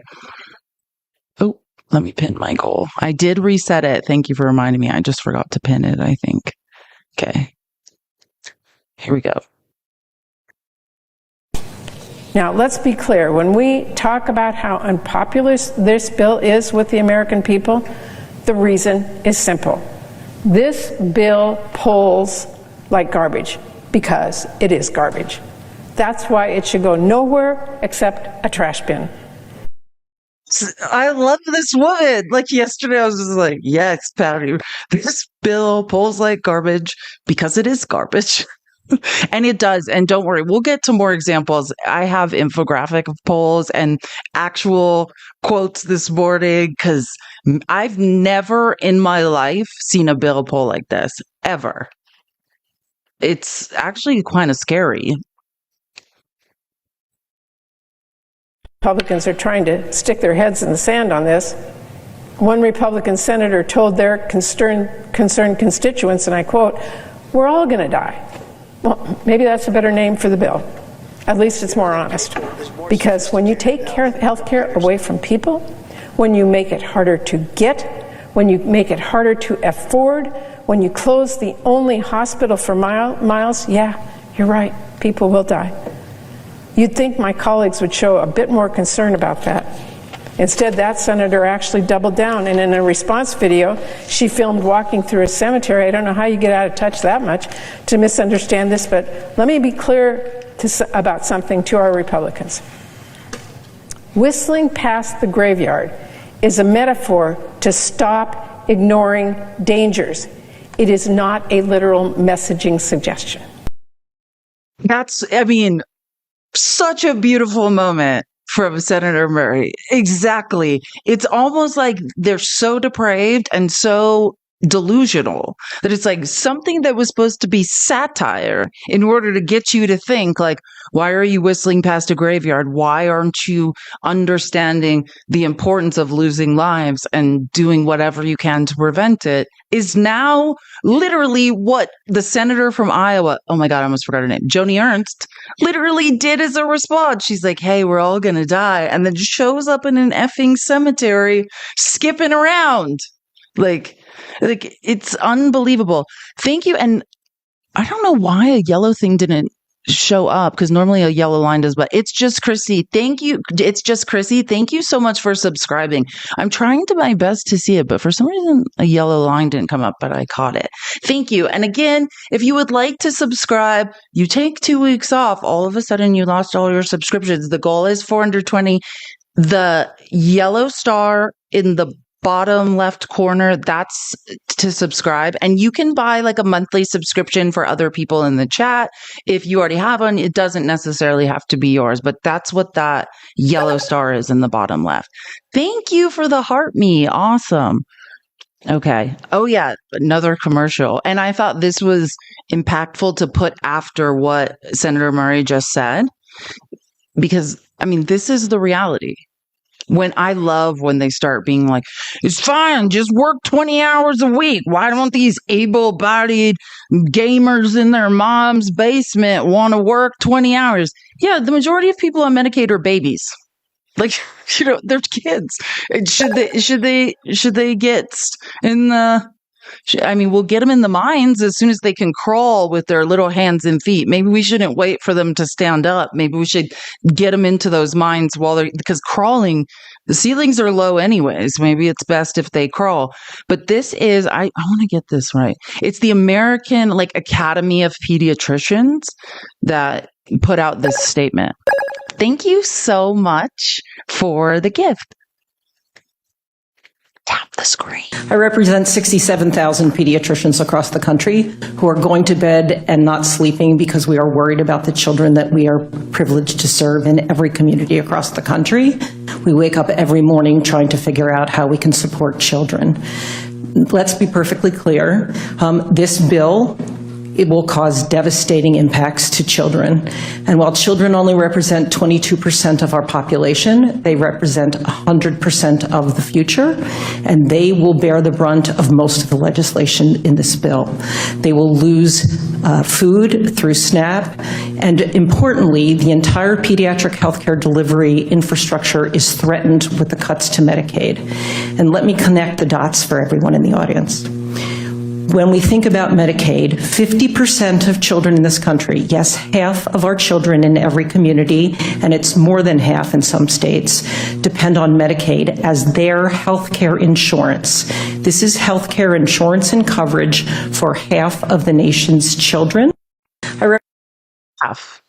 Oh, let me pin my goal. I did reset it. Thank you for reminding me. I just forgot to pin it, I think. Okay. Here we go. Now, let's be clear. When we talk about how unpopular this bill is with the American people, the reason is simple. This bill polls like garbage because it is garbage. That's why it should go nowhere except a trash bin. I love this woman. Like yesterday, I was just like, yes, Patty, this bill polls like garbage because it is garbage. And it does. And don't worry, we'll get to more examples. I have infographic of polls and actual quotes this morning because I've never in my life seen a bill poll like this, ever. It's actually kind of scary. Republicans are trying to stick their heads in the sand on this. One Republican senator told their concerned constituents, and I quote, "We're all going to die." Well, maybe that's a better name for the bill. At least it's more honest. Because when you take health care away from people, when you make it harder to get, when you make it harder to afford, when you close the only hospital for miles, yeah, you're right, people will die. You'd think my colleagues would show a bit more concern about that. Instead, that senator actually doubled down, and in a response video, she filmed walking through a cemetery. I don't know how you get out of touch that much to misunderstand this, but let me be clear about something to our Republicans. Whistling past the graveyard is a metaphor to stop ignoring dangers. It is not a literal messaging suggestion. That's, I mean, such a beautiful moment from Senator Murray. Exactly. It's almost like they're so depraved and so delusional that it's like something that was supposed to be satire in order to get you to think like, why are you whistling past a graveyard? Why aren't you understanding the importance of losing lives and doing whatever you can to prevent it? Is now literally what the senator from Iowa, oh my God, I almost forgot her name, Joni Ernst, literally did as a response. She's like, hey, we're all going to die. And then shows up in an effing cemetery, skipping around. Like it's unbelievable. Thank you. And I don't know why a yellow thing didn't show up, because normally a yellow line does, but it's just Chrissy. Thank you. It's just Chrissy. Thank you so much for subscribing. I'm trying to my best to see it, but for some reason a yellow line didn't come up, but I caught it. Thank you. And again, if you would like to subscribe, you take 2 weeks off. All of a sudden you lost all your subscriptions. The goal is 420. The yellow star in the bottom left corner, that's to subscribe. And you can buy like a monthly subscription for other people in the chat. If you already have one, it doesn't necessarily have to be yours, but that's what that yellow star is in the bottom left. Thank you for the heart me. Awesome. Okay. Oh yeah, another commercial. And I thought this was impactful to put after what Senator Murray just said, because I mean, this is the reality. When I love when they start being like, it's fine, just work 20 hours a week. Why don't these able-bodied gamers in their mom's basement want to work 20 hours? Yeah, the majority of people on Medicaid are babies. Like, you know, they're kids. Should they get in the... I mean, we'll get them in the mines as soon as they can crawl with their little hands and feet. Maybe we shouldn't wait for them to stand up. Maybe we should get them into those mines because crawling, the ceilings are low anyways. Maybe it's best if they crawl. But this is, I want to get this right. It's the American like Academy of Pediatricians that put out this statement. Thank you so much for the gift. Tap the screen. I represent 67,000 pediatricians across the country who are going to bed and not sleeping because we are worried about the children that we are privileged to serve in every community across the country. We wake up every morning trying to figure out how we can support children. Let's be perfectly clear. This bill, it will cause devastating impacts to children. And while children only represent 22% of our population, they represent 100% of the future, and they will bear the brunt of most of the legislation in this bill. They will lose food through SNAP, and importantly, the entire pediatric healthcare delivery infrastructure is threatened with the cuts to Medicaid. And let me connect the dots for everyone in the audience. When we think about Medicaid, 50% of children in this country, yes, half of our children in every community, and it's more than half in some states, depend on Medicaid as their health care insurance. This is health care insurance and coverage for half of the nation's children. Half.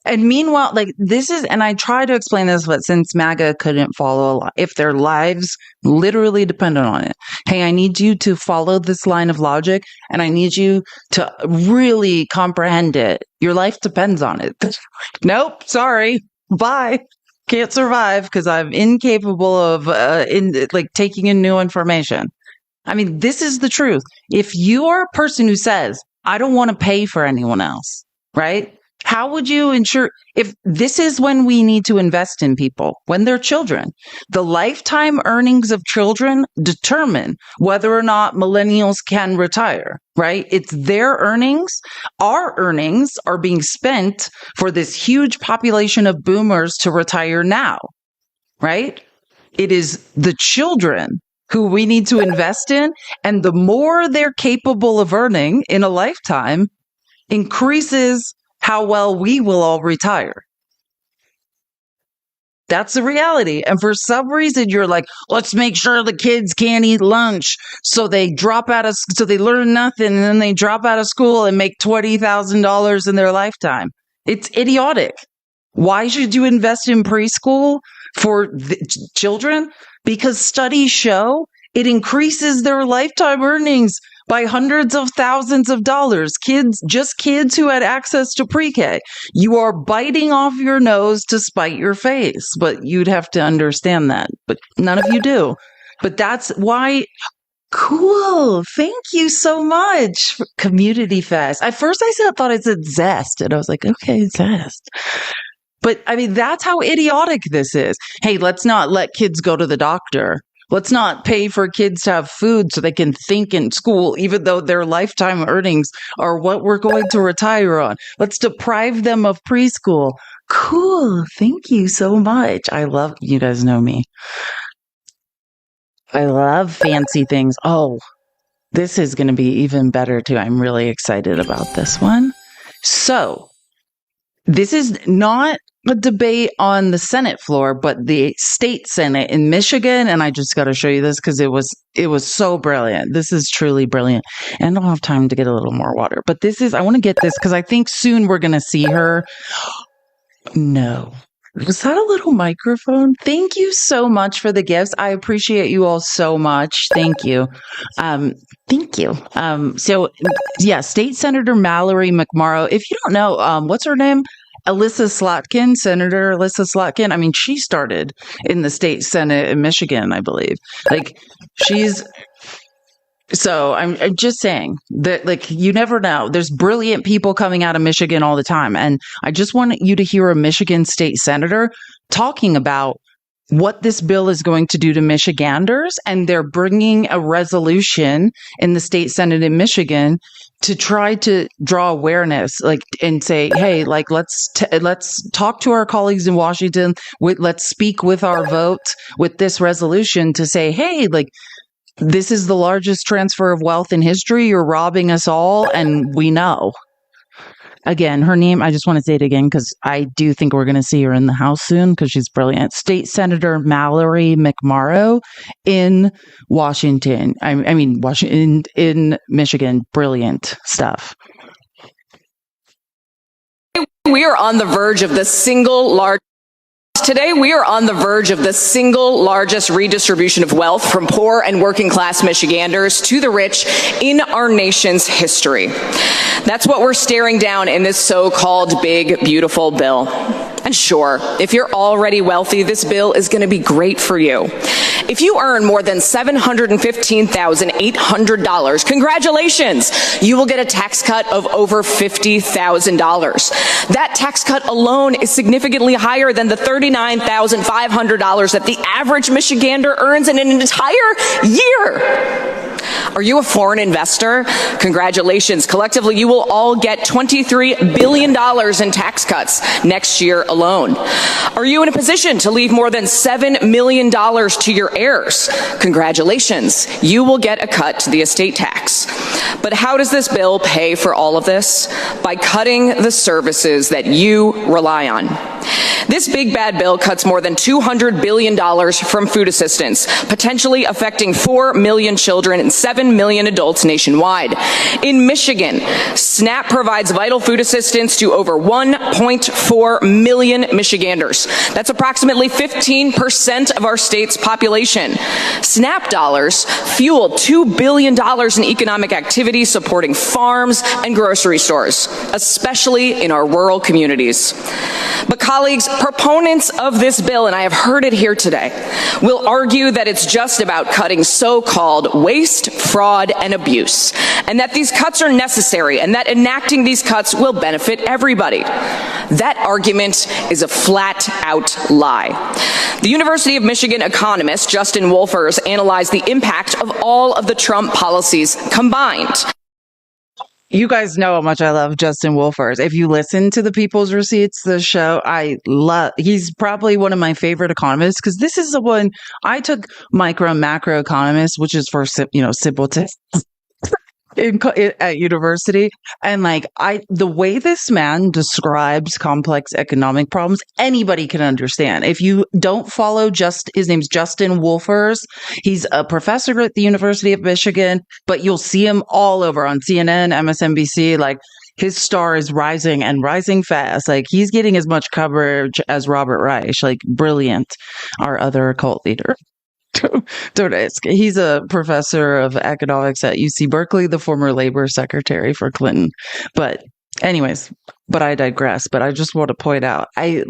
And meanwhile, like this is, and I try to explain this, but since MAGA couldn't follow, if their lives literally depended on it, hey, I need you to follow this line of logic and I need you to really comprehend it. Your life depends on it. Nope, sorry, bye. Can't survive because I'm incapable of taking in new information. I mean, this is the truth. If you are a person who says, I don't want to pay for anyone else, right? How would you ensure, if this is when we need to invest in people, when they're children? The lifetime earnings of children determine whether or not millennials can retire, right? It's their earnings. Our earnings are being spent for this huge population of boomers to retire now, right? It is the children who we need to invest in. And the more they're capable of earning in a lifetime increases how well we will all retire. That's the reality. And for some reason, you're like, let's make sure the kids can't eat lunch. So they learn nothing and then they drop out of school and make $20,000 in their lifetime. It's idiotic. Why should you invest in preschool for the children? because studies show it increases their lifetime earnings by hundreds of thousands of dollars. Kids who had access to pre-K. You are biting off your nose to spite your face, but you'd have to understand that. But none of you do. But that's why. Cool. Thank you so much. Community Fest. At first I thought it said Zest, and I was like, okay, Zest. But I mean, that's how idiotic this is. Hey, let's not let kids go to the doctor. Let's not pay for kids to have food so they can think in school, even though their lifetime earnings are what we're going to retire on. Let's deprive them of preschool. Cool. Thank you so much. I love, you guys know me. I love fancy things. Oh, this is going to be even better too. I'm really excited about this one. So, this is not a debate on the Senate floor, but the state Senate in Michigan. And I just got to show you this because it was so brilliant. This is truly brilliant. And I don't have time to get a little more water, but I want to get this because I think soon we're going to see her. No. Was that a little microphone? Thank you so much for the gifts. I appreciate you all so much. Thank you. Thank you. So yeah, State Senator Mallory McMorrow. If you don't know, what's her name? Alyssa Slotkin, Senator Alyssa Slotkin. I mean, she started in the state Senate in Michigan, I believe. So I'm just saying that, you never know. There's brilliant people coming out of Michigan all the time. And I just want you to hear a Michigan state senator talking about what this bill is going to do to Michiganders. And they're bringing a resolution in the state Senate in Michigan to try to draw awareness, and say, hey, let's talk to our colleagues in Washington. Let's speak with our vote with this resolution to say, hey, this is the largest transfer of wealth in history. You're robbing us all, and we know. Again, her name, I just want to say it again because I do think we're going to see her in the House soon because she's brilliant. State Senator Mallory McMorrow in Washington. I mean, Washington, in Michigan. Brilliant stuff. We are on the verge of the single largest. Today, we are on the verge of the single largest redistribution of wealth from poor and working class Michiganders to the rich in our nation's history. That's what we're staring down in this so-called big, beautiful bill. And sure, if you're already wealthy, this bill is going to be great for you. If you earn more than $715,800, congratulations! You will get a tax cut of over $50,000. That tax cut alone is significantly higher than the $39,500 that the average Michigander earns in an entire year. Are you a foreign investor? Congratulations. Collectively, you will all get $23 billion in tax cuts next year alone. Are you in a position to leave more than $7 million to your heirs? Congratulations. You will get a cut to the estate tax. But how does this bill pay for all of this? By cutting the services that you rely on. This big bad bill cuts more than $200 billion from food assistance, potentially affecting 4 million children and 7 million adults nationwide. In Michigan, SNAP provides vital food assistance to over 1.4 million Michiganders. That's approximately 15% of our state's population. SNAP dollars fueled $2 billion in economic activity supporting farms and grocery stores, especially in our rural communities. But colleagues, proponents of this bill, and I have heard it here today, will argue that it's just about cutting so-called waste, fraud, and abuse, and that these cuts are necessary, and that enacting these cuts will benefit everybody. That argument is a flat-out lie. The University of Michigan economist Justin Wolfers analyzed the impact of all of the Trump policies combined. You guys know how much I love Justin Wolfers. If you listen to the People's Receipts, the show, he's probably one of my favorite economists because this is the one I took micro and macro economists, which is for, simple tests at university. And the way this man describes complex economic problems, anybody can understand. If you don't follow his name's Justin Wolfers. He's a professor at the University of Michigan, but you'll see him all over on CNN, MSNBC. His star is rising and rising fast. He's getting as much coverage as Robert Reich. Brilliant. Our other cult leader. Don't ask. He's a professor of economics at UC Berkeley, the former labor secretary for Clinton. But anyways, but I digress. But I just want to point out, I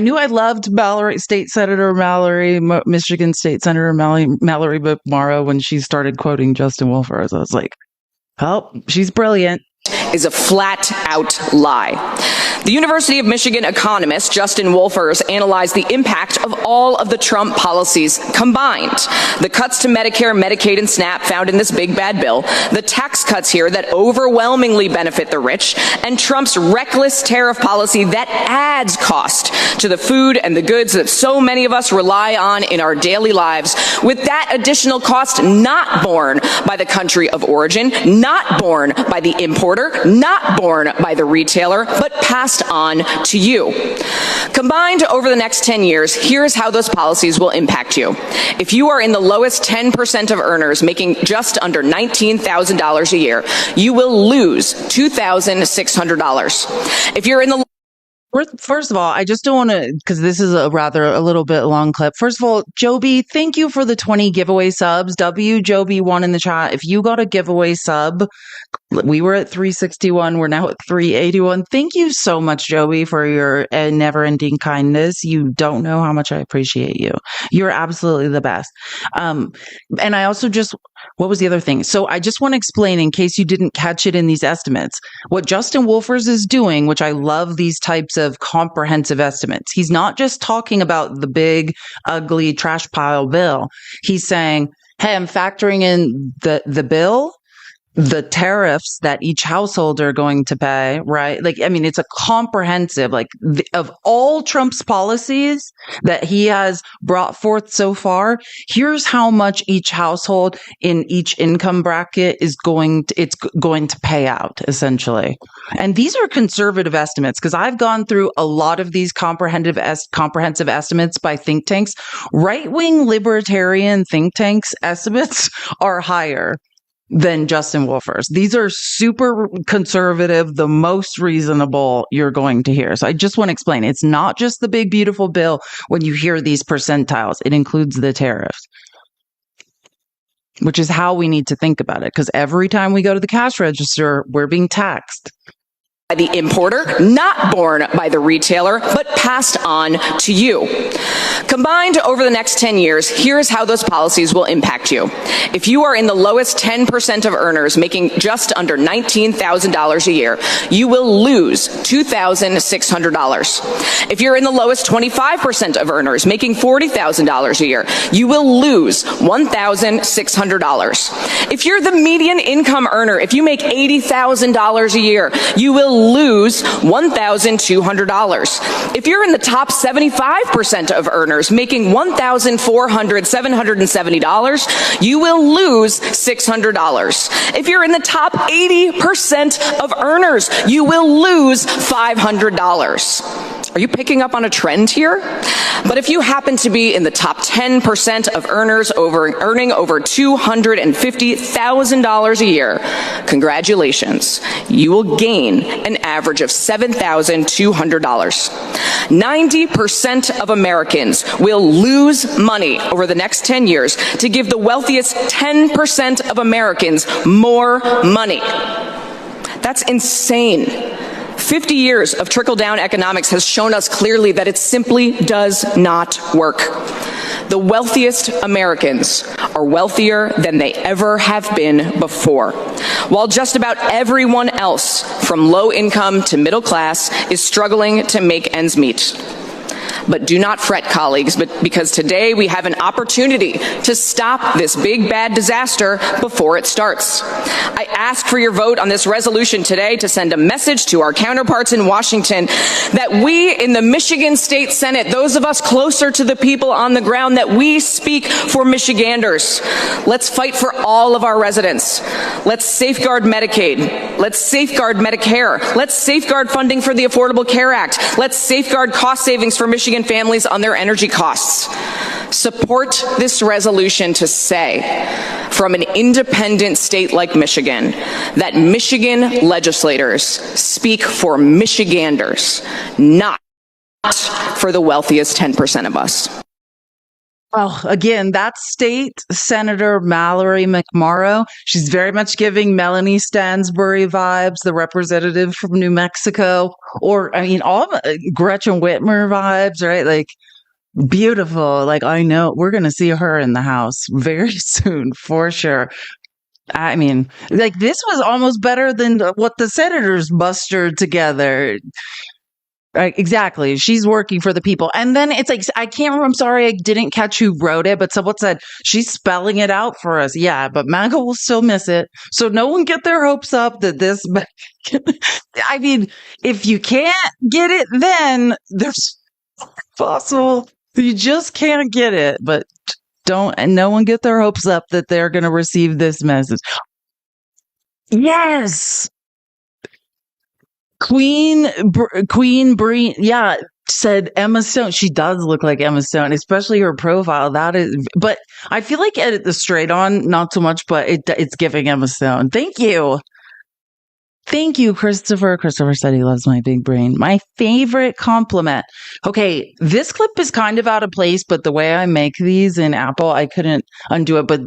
knew I loved Michigan State Senator Mallory McMorrow when she started quoting Justin Wolfers. I was like, oh, she's brilliant. Is a flat-out lie. The University of Michigan economist Justin Wolfers analyzed the impact of all of the Trump policies combined. The cuts to Medicare, Medicaid, and SNAP found in this big bad bill, the tax cuts here that overwhelmingly benefit the rich, and Trump's reckless tariff policy that adds cost to the food and the goods that so many of us rely on in our daily lives, with that additional cost not borne by the country of origin, not borne by the importer, not borne by the retailer, but passed on to you. Combined over the next 10 years, here's how those policies will impact you. If you are in the lowest 10% of earners making just under $19,000 a year, you will lose $2,600. If you're in the First of all, I just don't want to, because this is a little bit long clip. First of all, Joby, thank you for the 20 giveaway subs. Joby1 in the chat. If you got a giveaway sub, we were at 361. We're now at 381. Thank you so much, Joby, for your never-ending kindness. You don't know how much I appreciate you. You're absolutely the best. And I also what was the other thing? So I just want to explain, in case you didn't catch it in these estimates, what Justin Wolfers is doing, which I love these types of comprehensive estimates. He's not just talking about the big, ugly trash pile bill. He's saying, hey, I'm factoring in the bill, the tariffs that each household are going to pay, right? It's a comprehensive, of all Trump's policies that he has brought forth so far, here's how much each household in each income bracket is going to pay out, essentially. And these are conservative estimates, because I've gone through a lot of these comprehensive estimates by think tanks. Right-wing libertarian think tanks estimates are higher than Justin Wolfers. These are super conservative, the most reasonable you're going to hear. So I just want to explain, it's not just the big, beautiful bill when you hear these percentiles. It includes the tariffs, which is how we need to think about it. Because every time we go to the cash register, we're being taxed. By the importer, not borne by the retailer, but passed on to you. Combined over the next 10 years, here's how those policies will impact you. If you are in the lowest 10% of earners making just under $19,000 a year, you will lose $2,600. If you're in the lowest 25% of earners making $40,000 a year, you will lose $1,600. If you're the median income earner, if you make $80,000 a year, you will lose $1,200. If you're in the top 75% of earners making $1,770, you will lose $600. If you're in the top 80% of earners, you will lose $500. Are you picking up on a trend here? But if you happen to be in the top 10% of earners earning over $250,000 a year, congratulations. You will gain an average of $7,200. 90% of Americans will lose money over the next 10 years to give the wealthiest 10% of Americans more money. That's insane. 50 years of trickle-down economics has shown us clearly that it simply does not work. The wealthiest Americans are wealthier than they ever have been before, while just about everyone else, from low income to middle class, is struggling to make ends meet. But do not fret, colleagues, because today we have an opportunity to stop this big bad disaster before it starts. I ask for your vote on this resolution today to send a message to our counterparts in Washington that we in the Michigan State Senate, those of us closer to the people on the ground, that we speak for Michiganders. Let's fight for all of our residents. Let's safeguard Medicaid. Let's safeguard Medicare. Let's safeguard funding for the Affordable Care Act. Let's safeguard cost savings for Michigan families on their energy costs. Support this resolution to say, from an independent state like Michigan, that Michigan legislators speak for Michiganders, not for the wealthiest 10% of us. Oh, again, that's State Senator Mallory McMorrow. She's very much giving Melanie Stansbury vibes, the representative from New Mexico, or I mean, all of Gretchen Whitmer vibes, right? Like, beautiful. Like, I know we're going to see her in the House very soon, for sure. I mean, like, this was almost better than what the senators mustered together. Right, exactly. She's working for the people. And then it's like, I can't remember. I'm sorry, I didn't catch who wrote it, but someone said she's spelling it out for us. Yeah, but MAGA will still miss it. So no one get their hopes up that this. I mean, if you can't get it, then there's possible. You just can't get it. But and no one get their hopes up that they're going to receive this message. Yes. Queen Breen, yeah, said Emma Stone. She does look like Emma Stone, especially her profile. That is, but I feel like Edit the Straight On, not so much, but it's giving Emma Stone. Thank you. Thank you, Christopher. Christopher said he loves my big brain. My favorite compliment. Okay, this clip is kind of out of place, but the way I make these in Apple, I couldn't undo it. But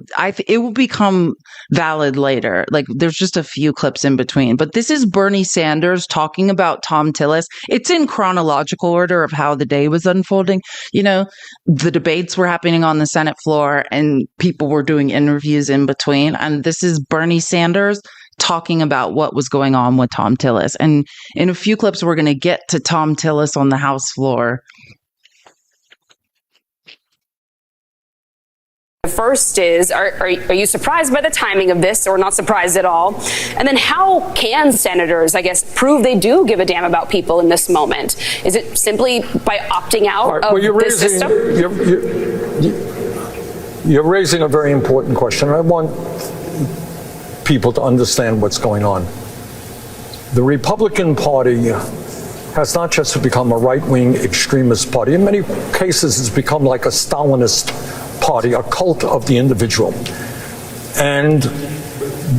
it will become valid later. Like, there's just a few clips in between. But this is Bernie Sanders talking about Tom Tillis. It's in chronological order of how the day was unfolding. You know, the debates were happening on the Senate floor, and people were doing interviews in between. And this is Bernie Sanders talking about what was going on with Tom Tillis. And in a few clips, we're going to get to Tom Tillis on the House floor. The first is, are you surprised by the timing of this or not surprised at all? And then how can senators, I guess, prove they do give a damn about people in this moment? Is it simply by opting out of this system? You're raising a very important question. I want people to understand what's going on. The Republican Party has not just become a right-wing extremist party. In many cases, it's become like a Stalinist party, a cult of the individual. And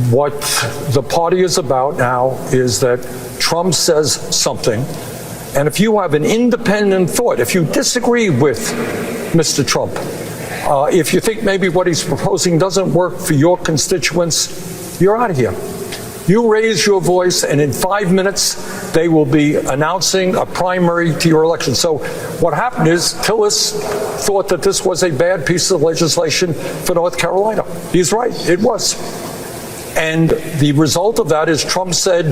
what the party is about now is that Trump says something, and if you have an independent thought, if you disagree with Mr. Trump, if you think maybe what he's proposing doesn't work for your constituents, you're out of here. You raise your voice, and in 5 minutes, they will be announcing a primary to your election. So what happened is Tillis thought that this was a bad piece of legislation for North Carolina. He's right. It was. And the result of that is Trump said,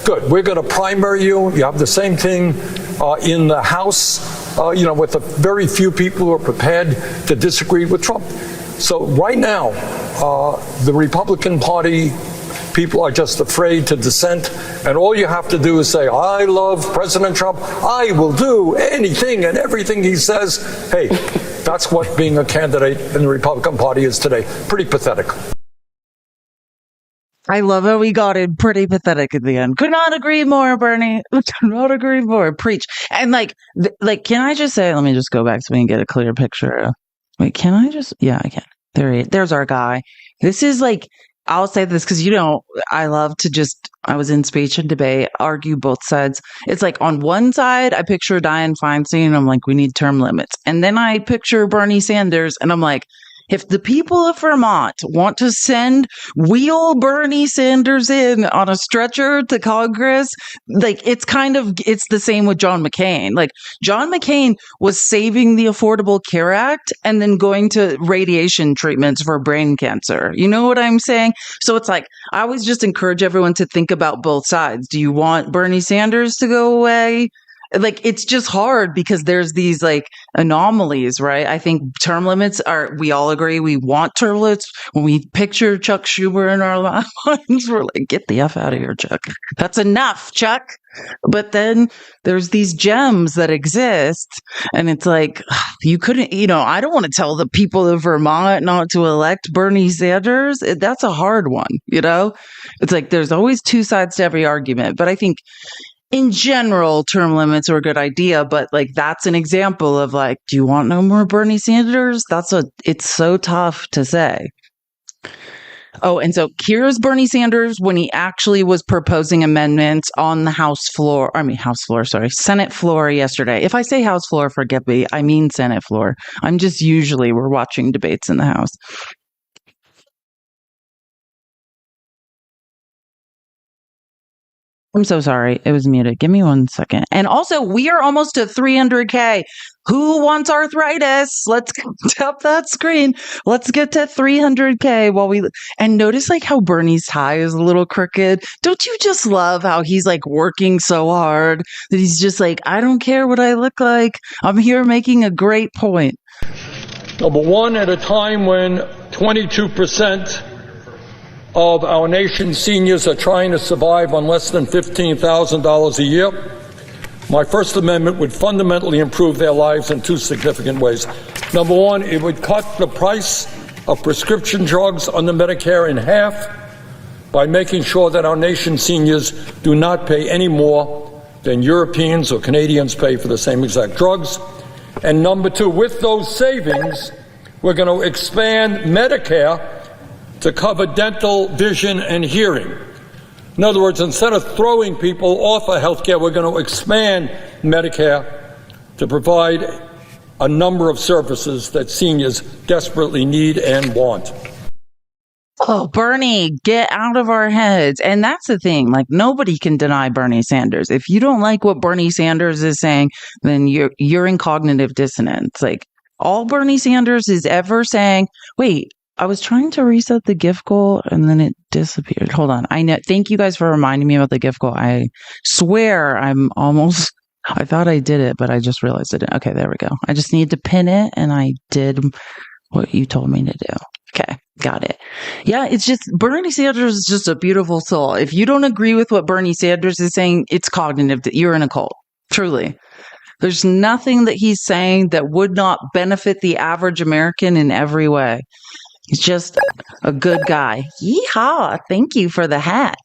good, we're going to primary you. You have the same thing in the House, with a very few people who are prepared to disagree with Trump. So right now, the Republican Party people are just afraid to dissent, and all you have to do is say, I love President Trump. I will do anything and everything he says. Hey, that's what being a candidate in the Republican Party is today. Pretty pathetic. I love how we got it pretty pathetic at the end. Could not agree more, Bernie. Could not agree more. Preach. And can I just say, let me just go back so we can get a clear picture. Wait, can I just? Yeah, I can. There's our guy. This is I'll say this because, I love to I was in speech and debate, argue both sides. It's like on one side, I picture Dianne Feinstein, and I'm like, we need term limits. And then I picture Bernie Sanders, and I'm like, if the people of Vermont want to wheel Bernie Sanders in on a stretcher to Congress, it's the same with John McCain. Like, John McCain was saving the Affordable Care Act and then going to radiation treatments for brain cancer. You know what I'm saying? So it's like, I always just encourage everyone to think about both sides. Do you want Bernie Sanders to go away? It's just hard because there's these anomalies, right? I think term limits we all agree we want term limits. When we picture Chuck Schumer in our minds, we're like, get the F out of here, Chuck. That's enough, Chuck. But then there's these gems that exist, and it's like, you couldn't, I don't want to tell the people of Vermont not to elect Bernie Sanders. That's a hard one, It's like, there's always two sides to every argument. But I think in general, term limits are a good idea, but that's an example of do you want no more Bernie Sanders? It's so tough to say. Oh, and so here's Bernie Sanders when he actually was proposing amendments on the Senate floor yesterday. If I say House floor, forgive me. I mean Senate floor. We're watching debates in the House. I'm so sorry. It was muted. Give me 1 second. And also, we are almost to 300K. Who wants arthritis? Let's tap that screen. Let's get to 300K and notice like how Bernie's tie is a little crooked. Don't you just love how he's like working so hard that he's just like, I don't care what I look like. I'm here making a great point. Number one, at a time when 22% of our nation's seniors are trying to survive on less than $15,000 a year, my First Amendment would fundamentally improve their lives in two significant ways. Number one, it would cut the price of prescription drugs under Medicare in half by making sure that our nation's seniors do not pay any more than Europeans or Canadians pay for the same exact drugs. And number two, with those savings, we're going to expand Medicare to cover dental, vision, and hearing. In other words, instead of throwing people off of health care, we're going to expand Medicare to provide a number of services that seniors desperately need and want. Oh, Bernie, get out of our heads. And that's the thing. Like, nobody can deny Bernie Sanders. If you don't like what Bernie Sanders is saying, then you're in cognitive dissonance. Like, all Bernie Sanders is ever saying, wait, I was trying to reset the gift goal and then it disappeared. Hold on. I know. Thank you guys for reminding me about the gift goal. I swear I thought I did it, but I just realized I didn't. Okay, there we go. I just needed to pin it and I did what you told me to do. Okay, got it. Yeah, it's just Bernie Sanders is just a beautiful soul. If you don't agree with what Bernie Sanders is saying, it's cognitive. You're in a cult. Truly. There's nothing that he's saying that would not benefit the average American in every way. He's just a good guy. Yeehaw. Thank you for the hat.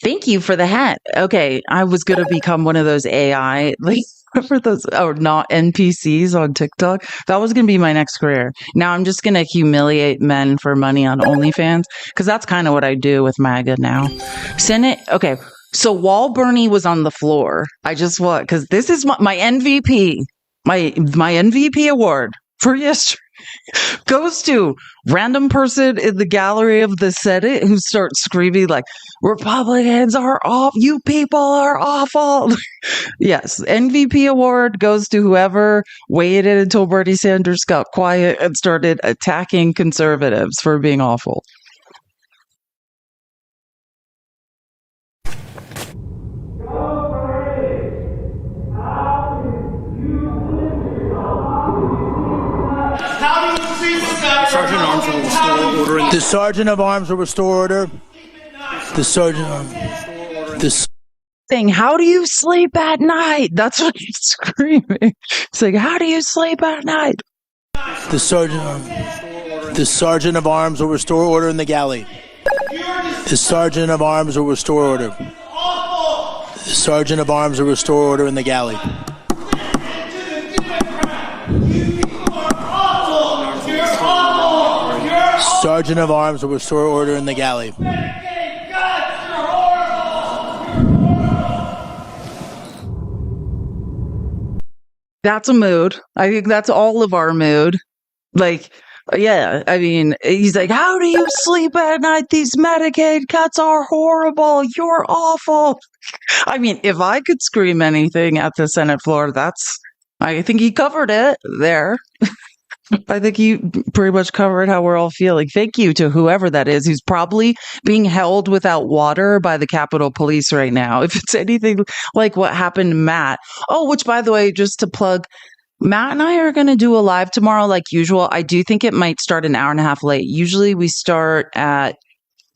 Thank you for the hat. Okay, I was going to become one of those AI, like, for those, or not NPCs on TikTok. That was going to be my next career. Now I'm just going to humiliate men for money on OnlyFans, because that's kind of what I do with MAGA now. Senate, okay. So while Bernie was on the floor, because this is my MVP, my MVP award for yesterday goes to random person in the gallery of the Senate who starts screaming like, Republicans are off, you people are awful. Yes, MVP award goes to whoever waited until Bernie Sanders got quiet and started attacking conservatives for being awful. The Sergeant of Arms will restore order. The Sergeant thing, how do you sleep at night? That's what he's screaming. It's like, how do you sleep at night? The Sergeant of Arms will restore order in the galley. The Sergeant of Arms will restore order. The Sergeant of Arms will restore order in the galley. Sergeant of Arms will restore order in the galley. That's a mood. I think that's all of our mood. Like, yeah, I mean, he's like, how do you sleep at night? These Medicaid cuts are horrible. You're awful. I mean, if I could scream anything at the Senate floor, I think he covered it there. I think he pretty much covered how we're all feeling. Thank you to whoever that is who's probably being held without water by the Capitol Police right now. If it's anything like what happened to Matt. Oh, which, by the way, just to plug, Matt and I are going to do a live tomorrow like usual. I do think it might start an hour and a half late. Usually we start at,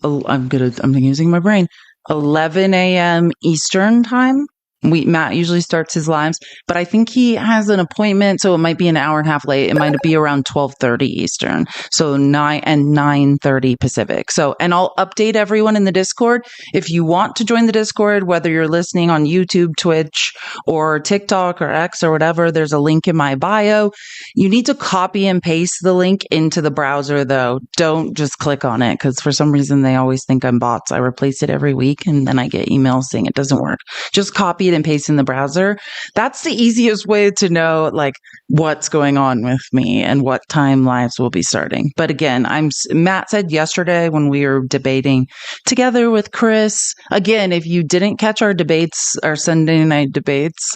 I'm using my brain, 11 a.m. Eastern time. Matt usually starts his lives, but I think he has an appointment, so it might be an hour and a half late. It might be around 12:30 Eastern, so 9:30 Pacific. So, and I'll update everyone in the Discord. If you want to join the Discord, whether you're listening on YouTube, Twitch, or TikTok or X or whatever, there's a link in my bio. You need to copy and paste the link into the browser, though. Don't just click on it, because for some reason they always think I'm bots. I replace it every week, and then I get emails saying it doesn't work. Just copy it and paste in the browser. That's the easiest way to know like what's going on with me and what time lives will be starting. But again, Matt said yesterday when we were debating together with Chris, again, if you didn't catch our debates, our Sunday night debates,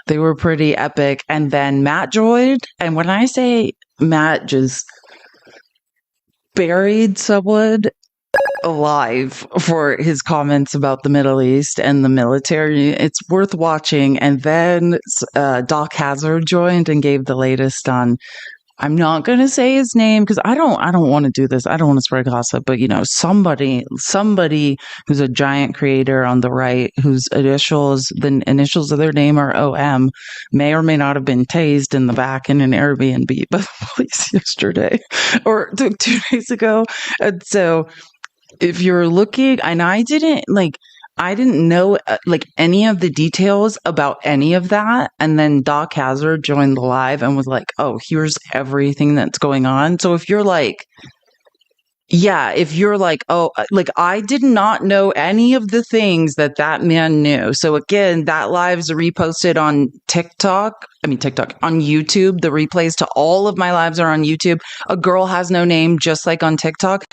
they were pretty epic. And then Matt joined. And when I say Matt just buried someone alive for his comments about the Middle East and the military, it's worth watching. And then Doc Hazard joined and gave the latest on, I'm not going to say his name because I don't want to do this. I don't want to spread gossip, but somebody who's a giant creator on the right, whose the initials of their name are OM, may or may not have been tased in the back in an Airbnb by the police yesterday or 2 days ago. And so if you're looking, and I didn't know any of the details about any of that. And then Doc Hazard joined the live and was like, oh, here's everything that's going on. So if you're like, oh, I did not know any of the things that man knew. So again, that live's reposted on TikTok, on YouTube. The replays to all of my lives are on YouTube. A Girl Has No Name, just like on TikTok.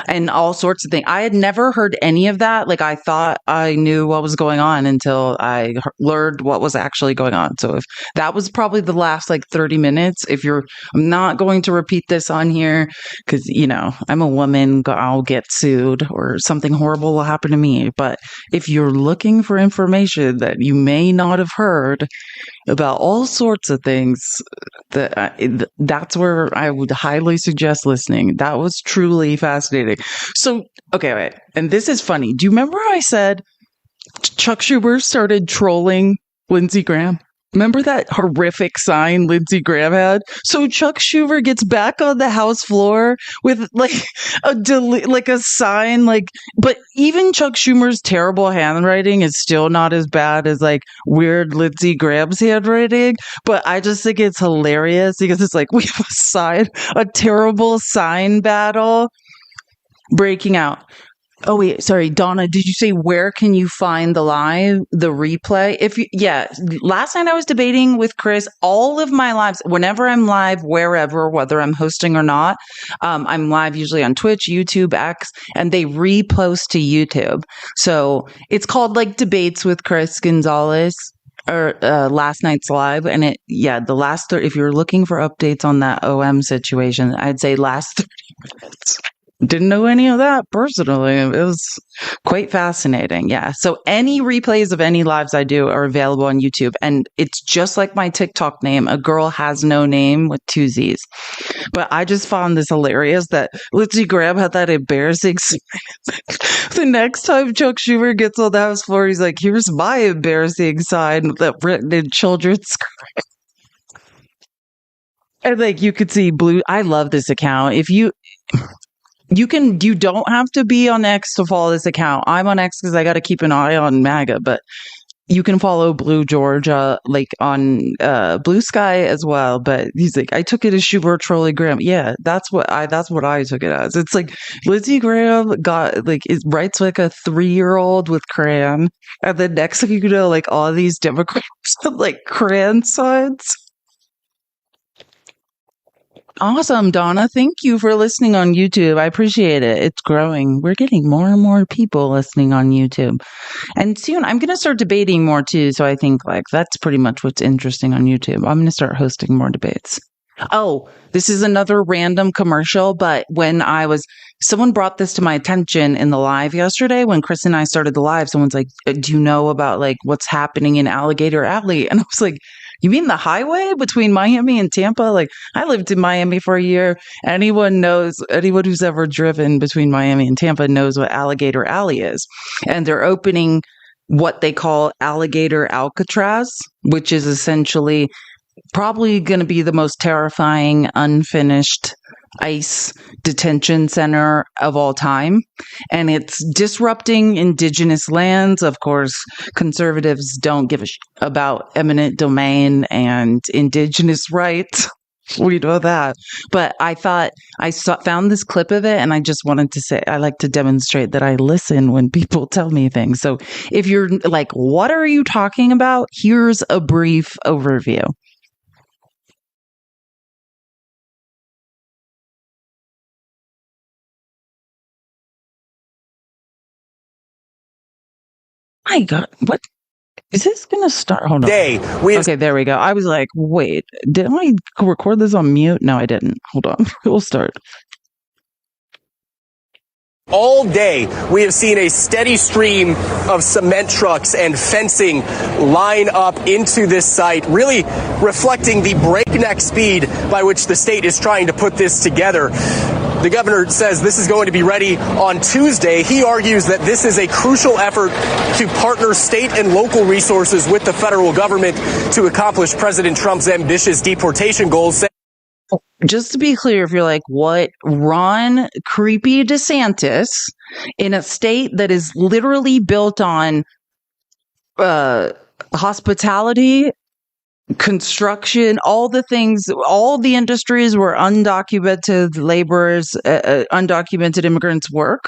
And all sorts of things. I had never heard any of that. Like, I thought I knew what was going on until I learned what was actually going on. So if that was probably the last 30 minutes, I'm not going to repeat this on here because, I'm a woman, I'll get sued or something horrible will happen to me. But if you're looking for information that you may not have heard about all sorts of things, that's where I would highly suggest listening. That was truly fascinating. So, okay, wait. And this is funny. Do you remember I said Chuck Schumer started trolling Lindsey Graham? Remember that horrific sign Lindsey Graham had? So Chuck Schumer gets back on the House floor with a sign, but even Chuck Schumer's terrible handwriting is still not as bad as weird Lindsey Graham's handwriting. But I just think it's hilarious because it's we have a terrible sign battle breaking out. Oh, wait, sorry, Donna, did you say where can you find the replay? Last night I was debating with Chris, all of my lives, whenever I'm live, wherever, whether I'm hosting or not, I'm live usually on Twitch, YouTube, X, and they repost to YouTube. So it's called Debates with Chris Gonzalez. Or last night's live, and if you're looking for updates on that OM situation, I'd say last 30 minutes. Didn't know any of that personally. It was quite fascinating. Yeah. So any replays of any lives I do are available on YouTube. And it's just like my TikTok name, A Girl Has No Name with 2 Z's. But I just found this hilarious that Lindsey Graham had that embarrassing the next time Chuck Schumer gets on the House floor, he's like, here's my embarrassing sign that written in children's script. And you could see blue. I love this account. If you don't have to be on X to follow this account. I'm on X because I got to keep an eye on MAGA, but you can follow Blue Georgia on Blue Sky as well. But he's I took it as Schumer trolling Graham. Yeah, that's what I took it as. It's Lindsey Graham writes a 3-year-old with crayon, and then next thing you know, all these Democrats have crayon signs. Awesome, Donna. Thank you for listening on YouTube. I appreciate it. It's growing. We're getting more and more people listening on YouTube. And soon I'm going to start debating more too. So I think that's pretty much what's interesting on YouTube. I'm going to start hosting more debates. Oh, this is another random commercial, but someone brought this to my attention in the live yesterday when Chris and I started the live. Someone's do you know about what's happening in Alligator Alley? And I was You mean the highway between Miami and Tampa? Like, I lived in Miami for a year. Anyone who's ever driven between Miami and Tampa knows what Alligator Alley is. And they're opening what they call Alligator Alcatraz, which is essentially probably going to be the most terrifying unfinished ICE detention center of all time. And it's disrupting indigenous lands. Of course, conservatives don't give a about eminent domain and indigenous rights. We know that. But I thought found this clip of it, and I just wanted to say I like to demonstrate that I listen when people tell me things. So if you're like, what are you talking about? Here's a brief overview. My God, what is this going to start? Hold on. Okay, there we go. I was like, wait, didn't I record this on mute? No, I didn't. Hold on. We'll start. All day, we have seen a steady stream of cement trucks and fencing line up into this site, really reflecting the breakneck speed by which the state is trying to put this together. The governor says this is going to be ready on Tuesday. He argues that this is a crucial effort to partner state and local resources with the federal government to accomplish President Trump's ambitious deportation goals. Just to be clear, if you're like, what? Ron Creepy DeSantis in a state that is literally built on hospitality, construction, all the things, all the industries where undocumented laborers, undocumented immigrants work,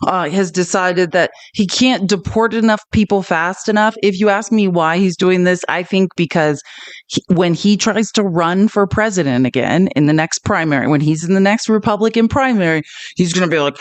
has decided that he can't deport enough people fast enough. If you ask me why he's doing this, I think because when he tries to run for president again in the next primary, when he's in the next Republican primary, he's going to be like,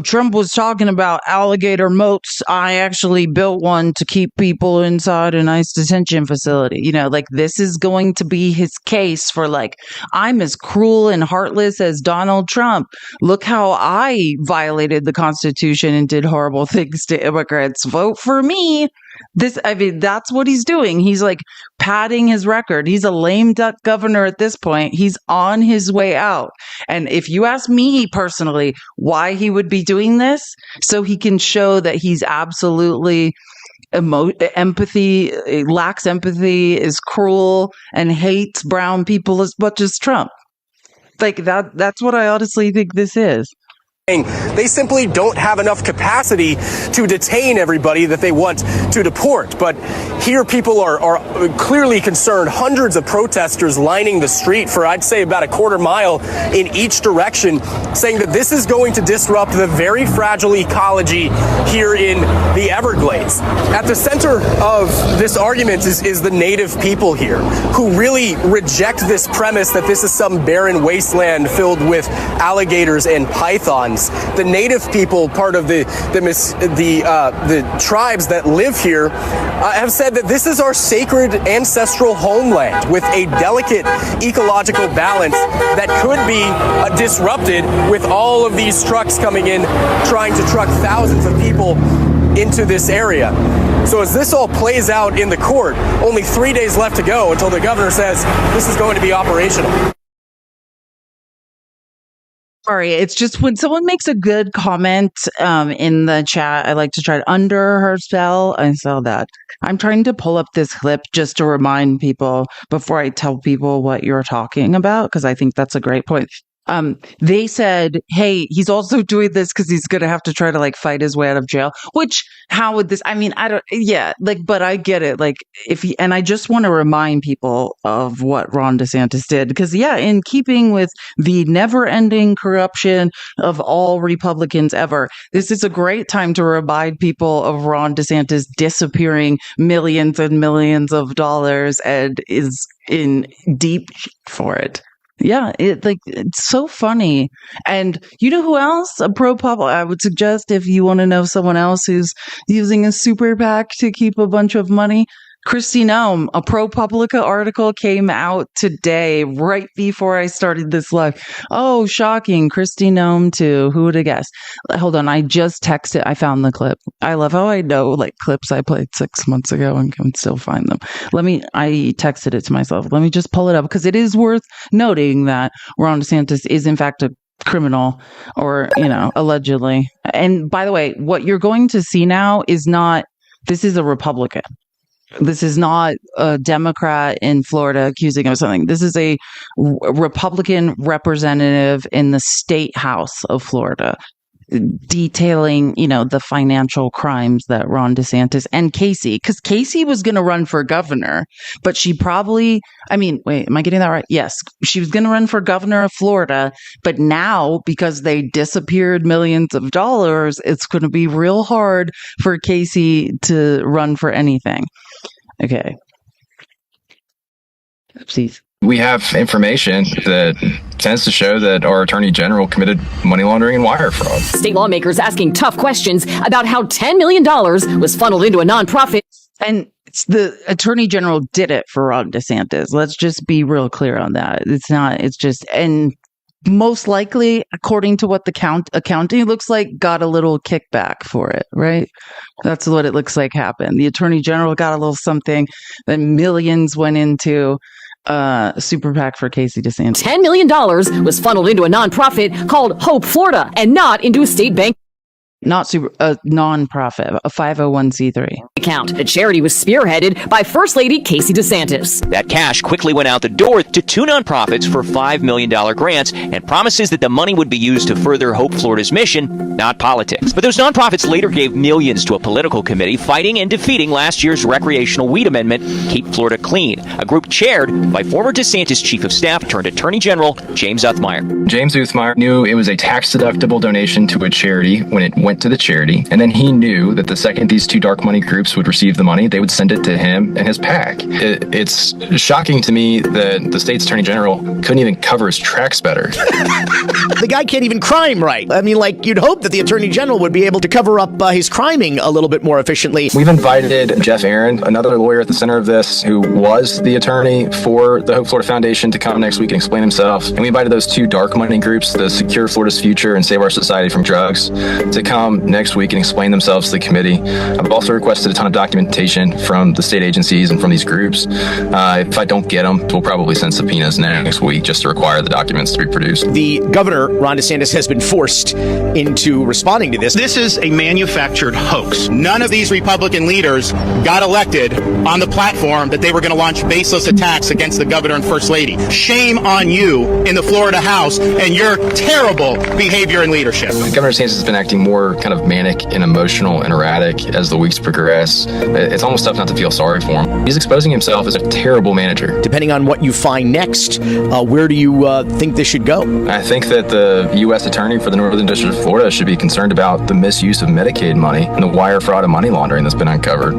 Trump was talking about alligator moats. I actually built one to keep people inside a nice detention facility. Like this is going to be his case for like, I'm as cruel and heartless as Donald Trump. Look how I violated the Constitution and did horrible things to immigrants. Vote for me. That's what he's doing. He's like padding his record. He's a lame duck governor at this point. He's on his way out. And if you ask me personally why he would be doing this, so he can show that he's absolutely lacks empathy, is cruel, and hates brown people as much as Trump. Like that's what I honestly think this is. They simply don't have enough capacity to detain everybody that they want to deport. But here people are clearly concerned. Hundreds of protesters lining the street for, I'd say, about a quarter mile in each direction, saying that this is going to disrupt the very fragile ecology here in the Everglades. At the center of this argument is the native people here, who really reject this premise that this is some barren wasteland filled with alligators and pythons. The native people, part of the tribes that live here, have said that this is our sacred ancestral homeland with a delicate ecological balance that could be disrupted with all of these trucks coming in, trying to truck thousands of people into this area. So as this all plays out in the court, only 3 days left to go until the governor says this is going to be operational. Sorry, it's just when someone makes a good comment in the chat, I like to try to under her spell. I saw that. I'm trying to pull up this clip just to remind people before I tell people what you're talking about, because I think that's a great point. They said, hey, he's also doing this because he's going to have to try to like fight his way out of jail, which how would this, but I get it. Like and I just want to remind people of what Ron DeSantis did, because in keeping with the never ending corruption of all Republicans ever, this is a great time to remind people of Ron DeSantis disappearing millions and millions of dollars and is in deep for it. Yeah, it's so funny. And you know who else? A pro-pub, I would suggest if you want to know someone else who's using a super PAC to keep a bunch of money, Kristi Noem, a ProPublica article came out today, right before I started this live. Oh, shocking. Kristi Noem too. Who would have guessed? Hold on. I just texted. I found the clip. I love how I know like clips I played 6 months ago and can still find them. I texted it to myself. Let me just pull it up because it is worth noting that Ron DeSantis is in fact a criminal, or, allegedly. And by the way, what you're going to see now is not, this is a Republican. This is not a Democrat in Florida accusing him of something. This is a Republican representative in the state house of Florida detailing, the financial crimes that Ron DeSantis and Casey, because Casey was going to run for governor, but she probably, wait, am I getting that right? Yes. She was going to run for governor of Florida, but now because they disappeared millions of dollars, it's going to be real hard for Casey to run for anything. Okay. Oopsies. We have information that tends to show that our attorney general committed money laundering and wire fraud. State lawmakers asking tough questions about how $10 million was funneled into a nonprofit. And the attorney general did it for Ron DeSantis. Let's just be real clear on that. And most likely, according to what the accounting looks like, got a little kickback for it, right? That's what it looks like happened. The attorney general got a little something, then millions went into super PAC for Casey DeSantis. $10 million was funneled into a nonprofit called Hope Florida and not into a state bank. Not a nonprofit, a 501c3 account. The charity was spearheaded by First Lady Casey DeSantis. That cash quickly went out the door to two nonprofits for $5 million grants and promises that the money would be used to further Hope Florida's mission, not politics. But those nonprofits later gave millions to a political committee fighting and defeating last year's recreational weed amendment, Keep Florida Clean, a group chaired by former DeSantis Chief of Staff turned Attorney General James Uthmire. James Uthmire knew it was a tax-deductible donation to a charity when it went to the charity, and then he knew that the second these two dark money groups would receive the money, they would send it to him and his PAC. It's shocking to me that the state's attorney general couldn't even cover his tracks better. The guy can't even crime right. You'd hope that the attorney general would be able to cover up his criming a little bit more efficiently. We've invited Jeff Aaron, another lawyer at the center of this, who was the attorney for the Hope Florida Foundation, to come next week and explain himself. And we invited those two dark money groups, the Secure Florida's Future and Save Our Society from Drugs, to come next week and explain themselves to the committee. I've also requested a ton of documentation from the state agencies and from these groups. If I don't get them, we'll probably send subpoenas next week just to require the documents to be produced. The governor, Ron DeSantis, has been forced into responding to this. This is a manufactured hoax. None of these Republican leaders got elected on the platform that they were going to launch baseless attacks against the governor and first lady. Shame on you in the Florida House and your terrible behavior and leadership. Governor DeSantis has been acting more kind of manic and emotional and erratic as the weeks progress. It's almost tough not to feel sorry for him. He's exposing himself as a terrible manager. Depending on what you find next, where do you think this should go? I think that the U.S. Attorney for the Northern District of Florida should be concerned about the misuse of Medicaid money and the wire fraud and money laundering that's been uncovered.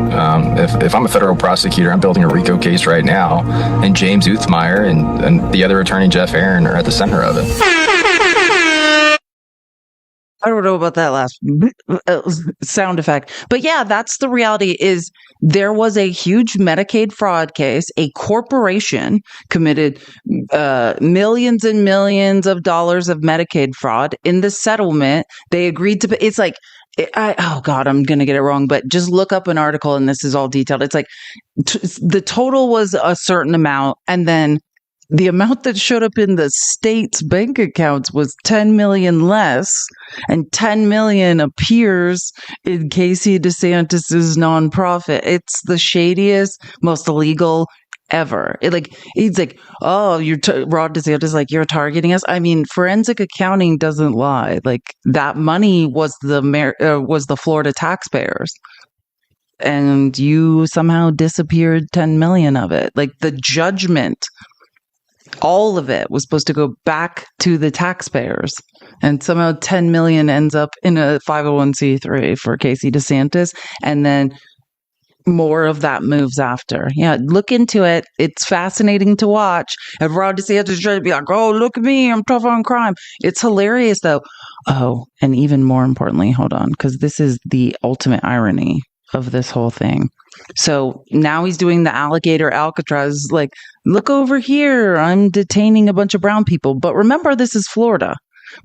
If I'm a federal prosecutor, I'm building a RICO case right now, and James Uthmire and the other attorney, Jeff Aaron, are at the center of it. I don't know about that last sound effect, but yeah, that's the reality. Is there was a huge Medicaid fraud case. A corporation committed millions and millions of dollars of Medicaid fraud. In the settlement, they agreed to. It's like, oh God, I'm going to get it wrong, but just look up an article and this is all detailed. It's like the total was a certain amount, and then the amount that showed up in the state's bank accounts was 10 million less, and 10 million appears in Casey DeSantis's nonprofit. It's the shadiest, most illegal ever. He's like, oh, Rod DeSantis, like, you're targeting us. I mean, forensic accounting doesn't lie. Like, that money was the Florida taxpayers. And you somehow disappeared 10 million of it. Like, the judgment, all of it was supposed to go back to the taxpayers, and somehow 10 million ends up in a 501c3 for Casey DeSantis, and then more of that moves after. Yeah, look into it. It's fascinating to watch. And Rod DeSantis trying to be like, oh, look at me, I'm tough on crime. It's hilarious, though. Oh, and even more importantly, hold on, because this is the ultimate irony of this whole thing. So now he's doing the alligator Alcatraz, like, look over here, I'm detaining a bunch of brown people. But remember, this is Florida,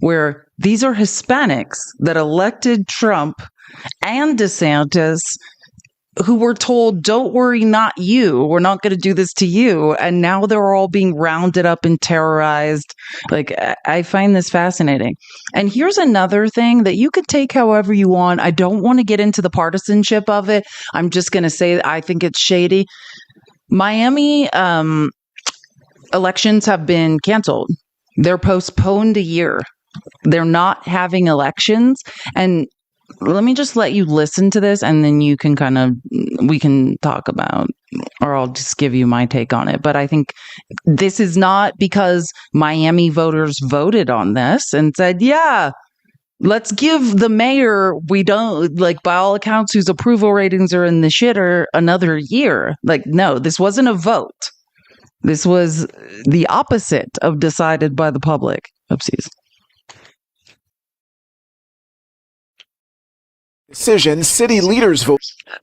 where these are Hispanics that elected Trump and DeSantis, who were told, don't worry, not you. We're not going to do this to you. And now they're all being rounded up and terrorized. Like, I find this fascinating. And here's another thing that you could take however you want. I don't want to get into the partisanship of it. I'm just going to say I think it's shady. Miami elections have been canceled. They're postponed a year. They're not having elections. And let me just let you listen to this, and then you can we can talk about, or I'll just give you my take on it. But I think this is not because Miami voters voted on this and said, yeah, let's give the mayor, we don't, like, by all accounts, whose approval ratings are in the shitter, another year. Like, no, this wasn't a vote. This was the opposite of decided by the public. Oopsies. Decision, city leaders vote.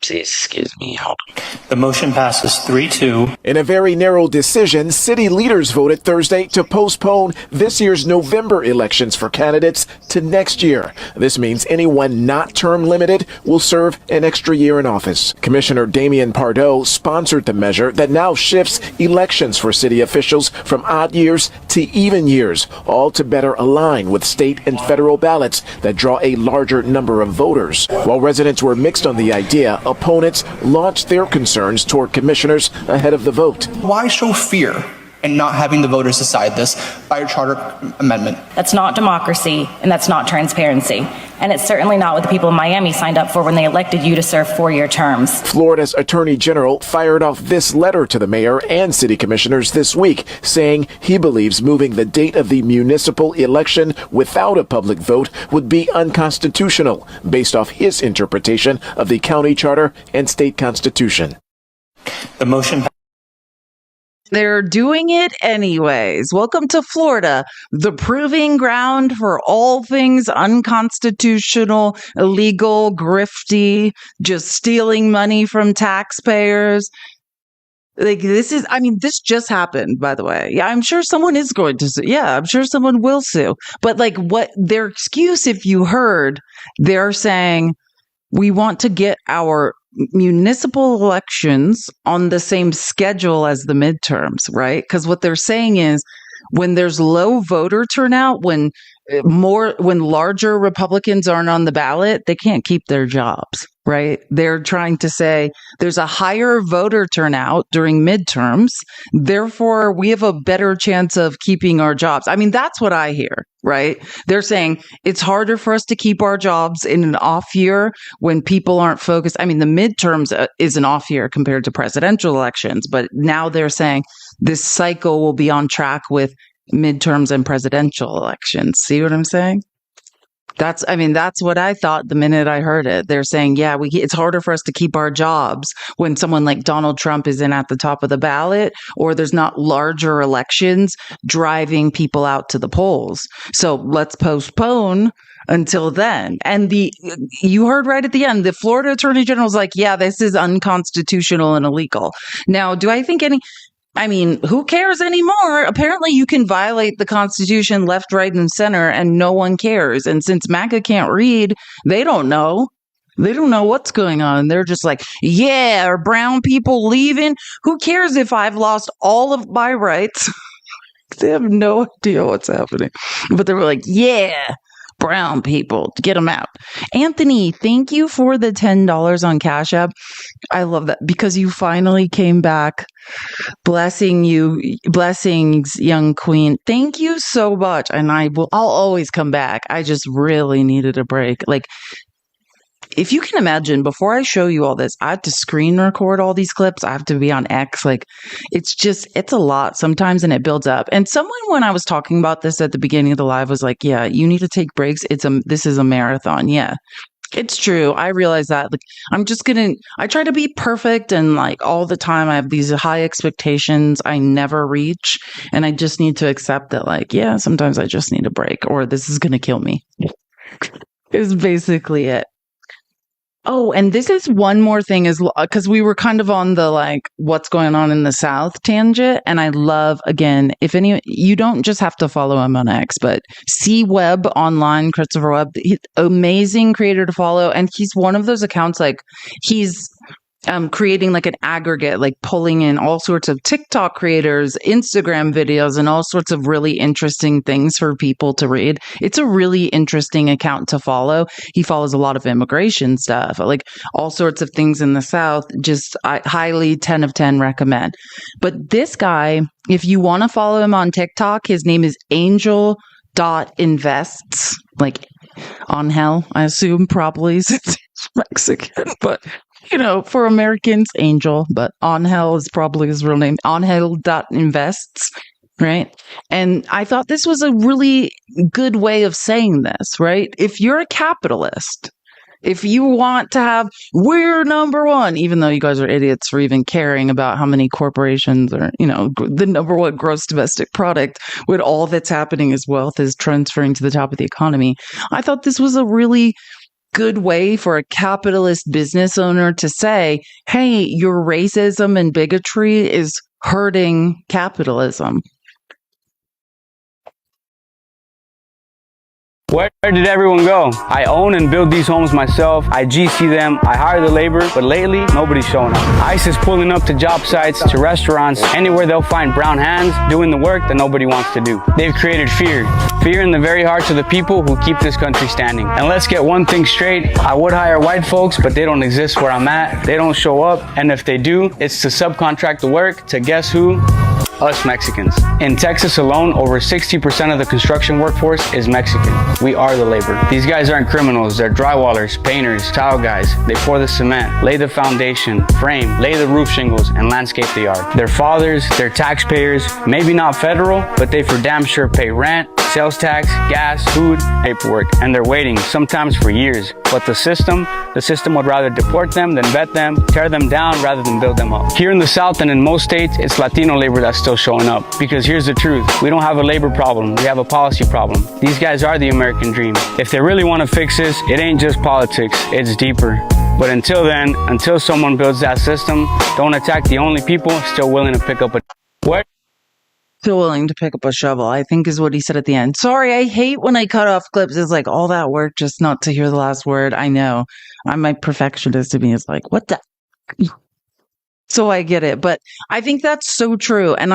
Excuse me. Hold on. The motion passes 3-2. In a very narrow decision, city leaders voted Thursday to postpone this year's November elections for candidates to next year. This means anyone not term limited will serve an extra year in office. Commissioner Damian Pardo sponsored the measure that now shifts elections for city officials from odd years to even years, all to better align with state and federal ballots that draw a larger number of voters. While residents were mixed on the idea, opponents launched their concerns toward commissioners ahead of the vote. Why show fear in not having the voters decide this by a charter amendment? That's not democracy, and that's not transparency. And it's certainly not what the people of Miami signed up for when they elected you to serve 4-year terms. Florida's Attorney General fired off this letter to the mayor and city commissioners this week, saying he believes moving the date of the municipal election without a public vote would be unconstitutional, based off his interpretation of the county charter and state constitution. The motion. They're doing it anyways. Welcome to Florida, the proving ground for all things unconstitutional, illegal, grifty, just stealing money from taxpayers. Like, this just happened, by the way. Yeah, I'm sure someone is going to sue. Yeah, I'm sure someone will sue. But like, what their excuse, if you heard, they're saying, we want to get our municipal elections on the same schedule as the midterms, right? Because what they're saying is, when there's low voter turnout, when larger Republicans aren't on the ballot, they can't keep their jobs, right? They're trying to say there's a higher voter turnout during midterms, therefore we have a better chance of keeping our jobs. I mean, that's what I hear, right? They're saying it's harder for us to keep our jobs in an off year when people aren't focused. I mean, the midterms is an off year compared to presidential elections, but now they're saying this cycle will be on track with midterms and presidential elections. See what I'm saying? That's what I thought the minute I heard it. They're saying, yeah, it's harder for us to keep our jobs when someone like Donald Trump is in at the top of the ballot, or there's not larger elections driving people out to the polls. So let's postpone until then. And you heard right at the end, the Florida Attorney General was like, yeah, this is unconstitutional and illegal. Now, do I think who cares anymore? Apparently you can violate the Constitution left, right, and center and no one cares. And since MAGA can't read, they don't know. They don't know what's going on. They're just like, yeah, are brown people leaving? Who cares if I've lost all of my rights? They have no idea what's happening. But they were like, yeah, brown people, get them out. Anthony, thank you for the $10 on Cash App. I love that because you finally came back. Blessings, young queen. Thank you so much. And I'll always come back. I just really needed a break. Like, if you can imagine, before I show you all this, I have to screen record all these clips. I have to be on X. Like, it's a lot sometimes, and it builds up. And someone, when I was talking about this at the beginning of the live, was like, yeah, you need to take breaks. This is a marathon. Yeah, it's true. I realize that. Like, I try to be perfect, and like all the time I have these high expectations I never reach. And I just need to accept that, like, yeah, sometimes I just need a break, or this is going to kill me. Is basically it. Oh, and this is one more thing is because we were kind of on the like what's going on in the South tangent. And I love, again, you don't just have to follow him on X, but C Webb online, Christopher Webb, amazing creator to follow. And he's one of those accounts, like he's creating like an aggregate, like pulling in all sorts of TikTok creators, Instagram videos, and all sorts of really interesting things for people to read. It's a really interesting account to follow. He follows a lot of immigration stuff, like all sorts of things in the South. I highly 10 of 10 recommend. But this guy, if you want to follow him on TikTok, his name is Angel.invests, like Angel, I assume, probably, since it's Mexican, but for Americans, Angel, but Angel is probably his real name. Angel.invests, right? And I thought this was a really good way of saying this, right? If you're a capitalist, if you want to have, we're number one, even though you guys are idiots for even caring about how many corporations are, the number one gross domestic product, when all that's happening is wealth is transferring to the top of the economy. I thought this was a really good way for a capitalist business owner to say, hey, your racism and bigotry is hurting capitalism. Where did everyone go? I own and build these homes myself. I GC them. I hire the labor, but lately, nobody's showing up. ICE is pulling up to job sites, to restaurants, anywhere they'll find brown hands doing the work that nobody wants to do. They've created fear. Fear in the very hearts of the people who keep this country standing. And let's get one thing straight. I would hire white folks, but they don't exist where I'm at. They don't show up. And if they do, it's to subcontract the work to guess who? Us Mexicans. In Texas alone, over 60% of the construction workforce is Mexican. We are the labor. These guys aren't criminals. They're drywallers, painters, tile guys. They pour the cement, lay the foundation, frame, lay the roof shingles, and landscape the yard. They're fathers, they're taxpayers, maybe not federal, but they for damn sure pay rent, sales tax, gas, food, paperwork, and they're waiting, sometimes for years. But the system would rather deport them than vet them, tear them down rather than build them up. Here in the South and in most states, it's Latino labor that's still showing up. Because here's the truth, we don't have a labor problem, we have a policy problem. These guys are the American dream. If they really want to fix this, it ain't just politics, it's deeper. But until then, until someone builds that system, don't attack the only people still willing to pick up a... What? Still willing to pick up a shovel, I think is what he said at the end. Sorry, I hate when I cut off clips. It's like all that work just not to hear the last word. I know. My perfectionist to me is like, what the? So I get it. But I think that's so true. And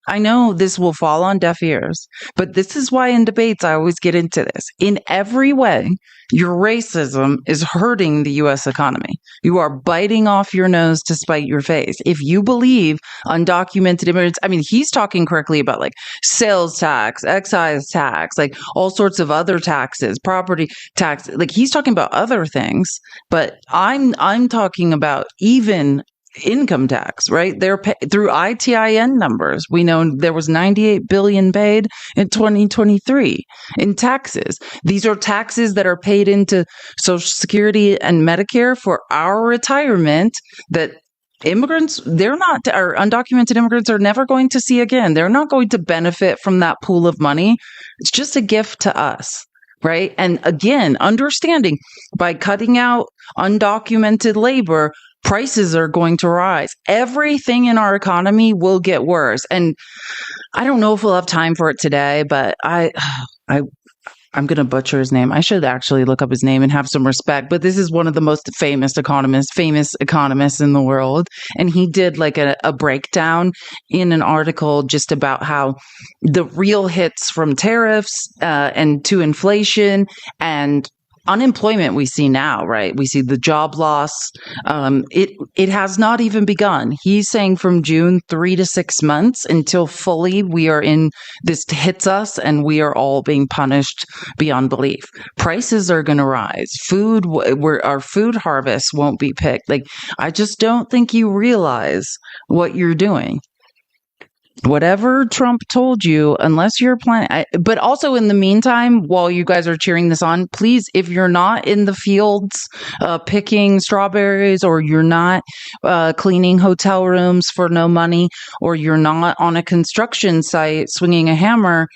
I know this will fall on deaf ears, but this is why in debates I always get into this. In every way, your racism is hurting the U.S. economy. You are biting off your nose to spite your face. If you believe undocumented immigrants, he's talking correctly about like sales tax, excise tax, like all sorts of other taxes, property tax. Like he's talking about other things, but I'm talking about even income tax, right? They're through ITIN numbers. We know there was 98 billion paid in 2023 in taxes. These are taxes that are paid into Social Security and Medicare for our retirement that immigrants, or undocumented immigrants are never going to see again. They're not going to benefit from that pool of money. It's just a gift to us. Right. And again, understanding by cutting out undocumented labor, prices are going to rise. Everything in our economy will get worse. And I don't know if we'll have time for it today, but I'm going to butcher his name. I should actually look up his name and have some respect. But this is one of the most famous economists in the world. And he did like a breakdown in an article just about how the real hits from tariffs and to inflation and unemployment we see now, right? We see the job loss. It has not even begun. He's saying from June, 3 to 6 months until fully we are in this hits us and we are all being punished beyond belief. Prices are going to rise. Our food harvest won't be picked. Like, I just don't think you realize what you're doing. Whatever Trump told you, unless you're planning, but also in the meantime, while you guys are cheering this on, please, if you're not in the fields picking strawberries, or you're not cleaning hotel rooms for no money, or you're not on a construction site swinging a hammer,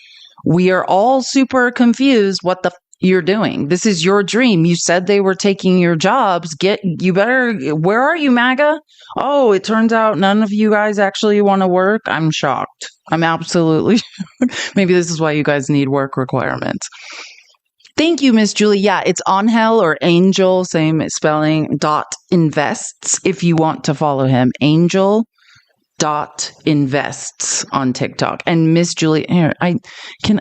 we are all super confused what the you're doing. This is your dream. You said they were taking your jobs. Where are you, MAGA? Oh, it turns out none of you guys actually want to work. I'm shocked. I'm absolutely, maybe this is why you guys need work requirements. Thank you, Miss Julie. Yeah, it's Angel or Angel, same spelling, .invests if you want to follow him. Angel.invests on TikTok. And Miss Julie, here,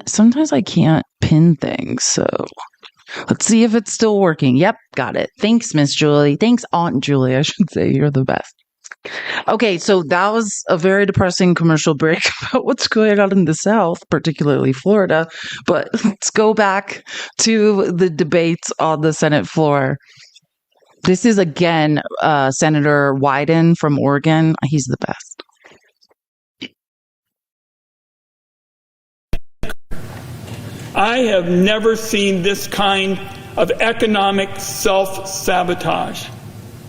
sometimes I can't pin things, so let's see if it's still working. Yep, got it. Thanks, Miss Julie. Thanks, Aunt Julie, I should say. You're the best. Okay, so that was a very depressing commercial break about what's going on in the South, particularly Florida. But let's go back to the debates on the Senate floor. This is, again, Senator Wyden from Oregon. He's the best. I have never seen this kind of economic self-sabotage.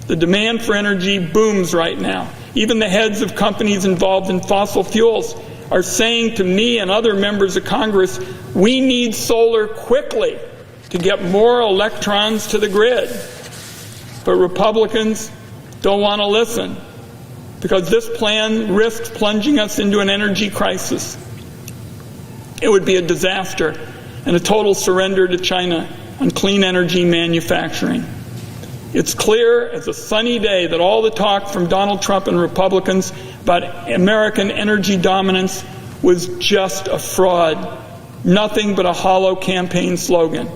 The demand for energy booms right now. Even the heads of companies involved in fossil fuels are saying to me and other members of Congress, we need solar quickly to get more electrons to the grid. But Republicans don't want to listen because this plan risks plunging us into an energy crisis. It would be a disaster and a total surrender to China on clean energy manufacturing. It's clear as a sunny day that all the talk from Donald Trump and Republicans about American energy dominance was just a fraud, nothing but a hollow campaign slogan.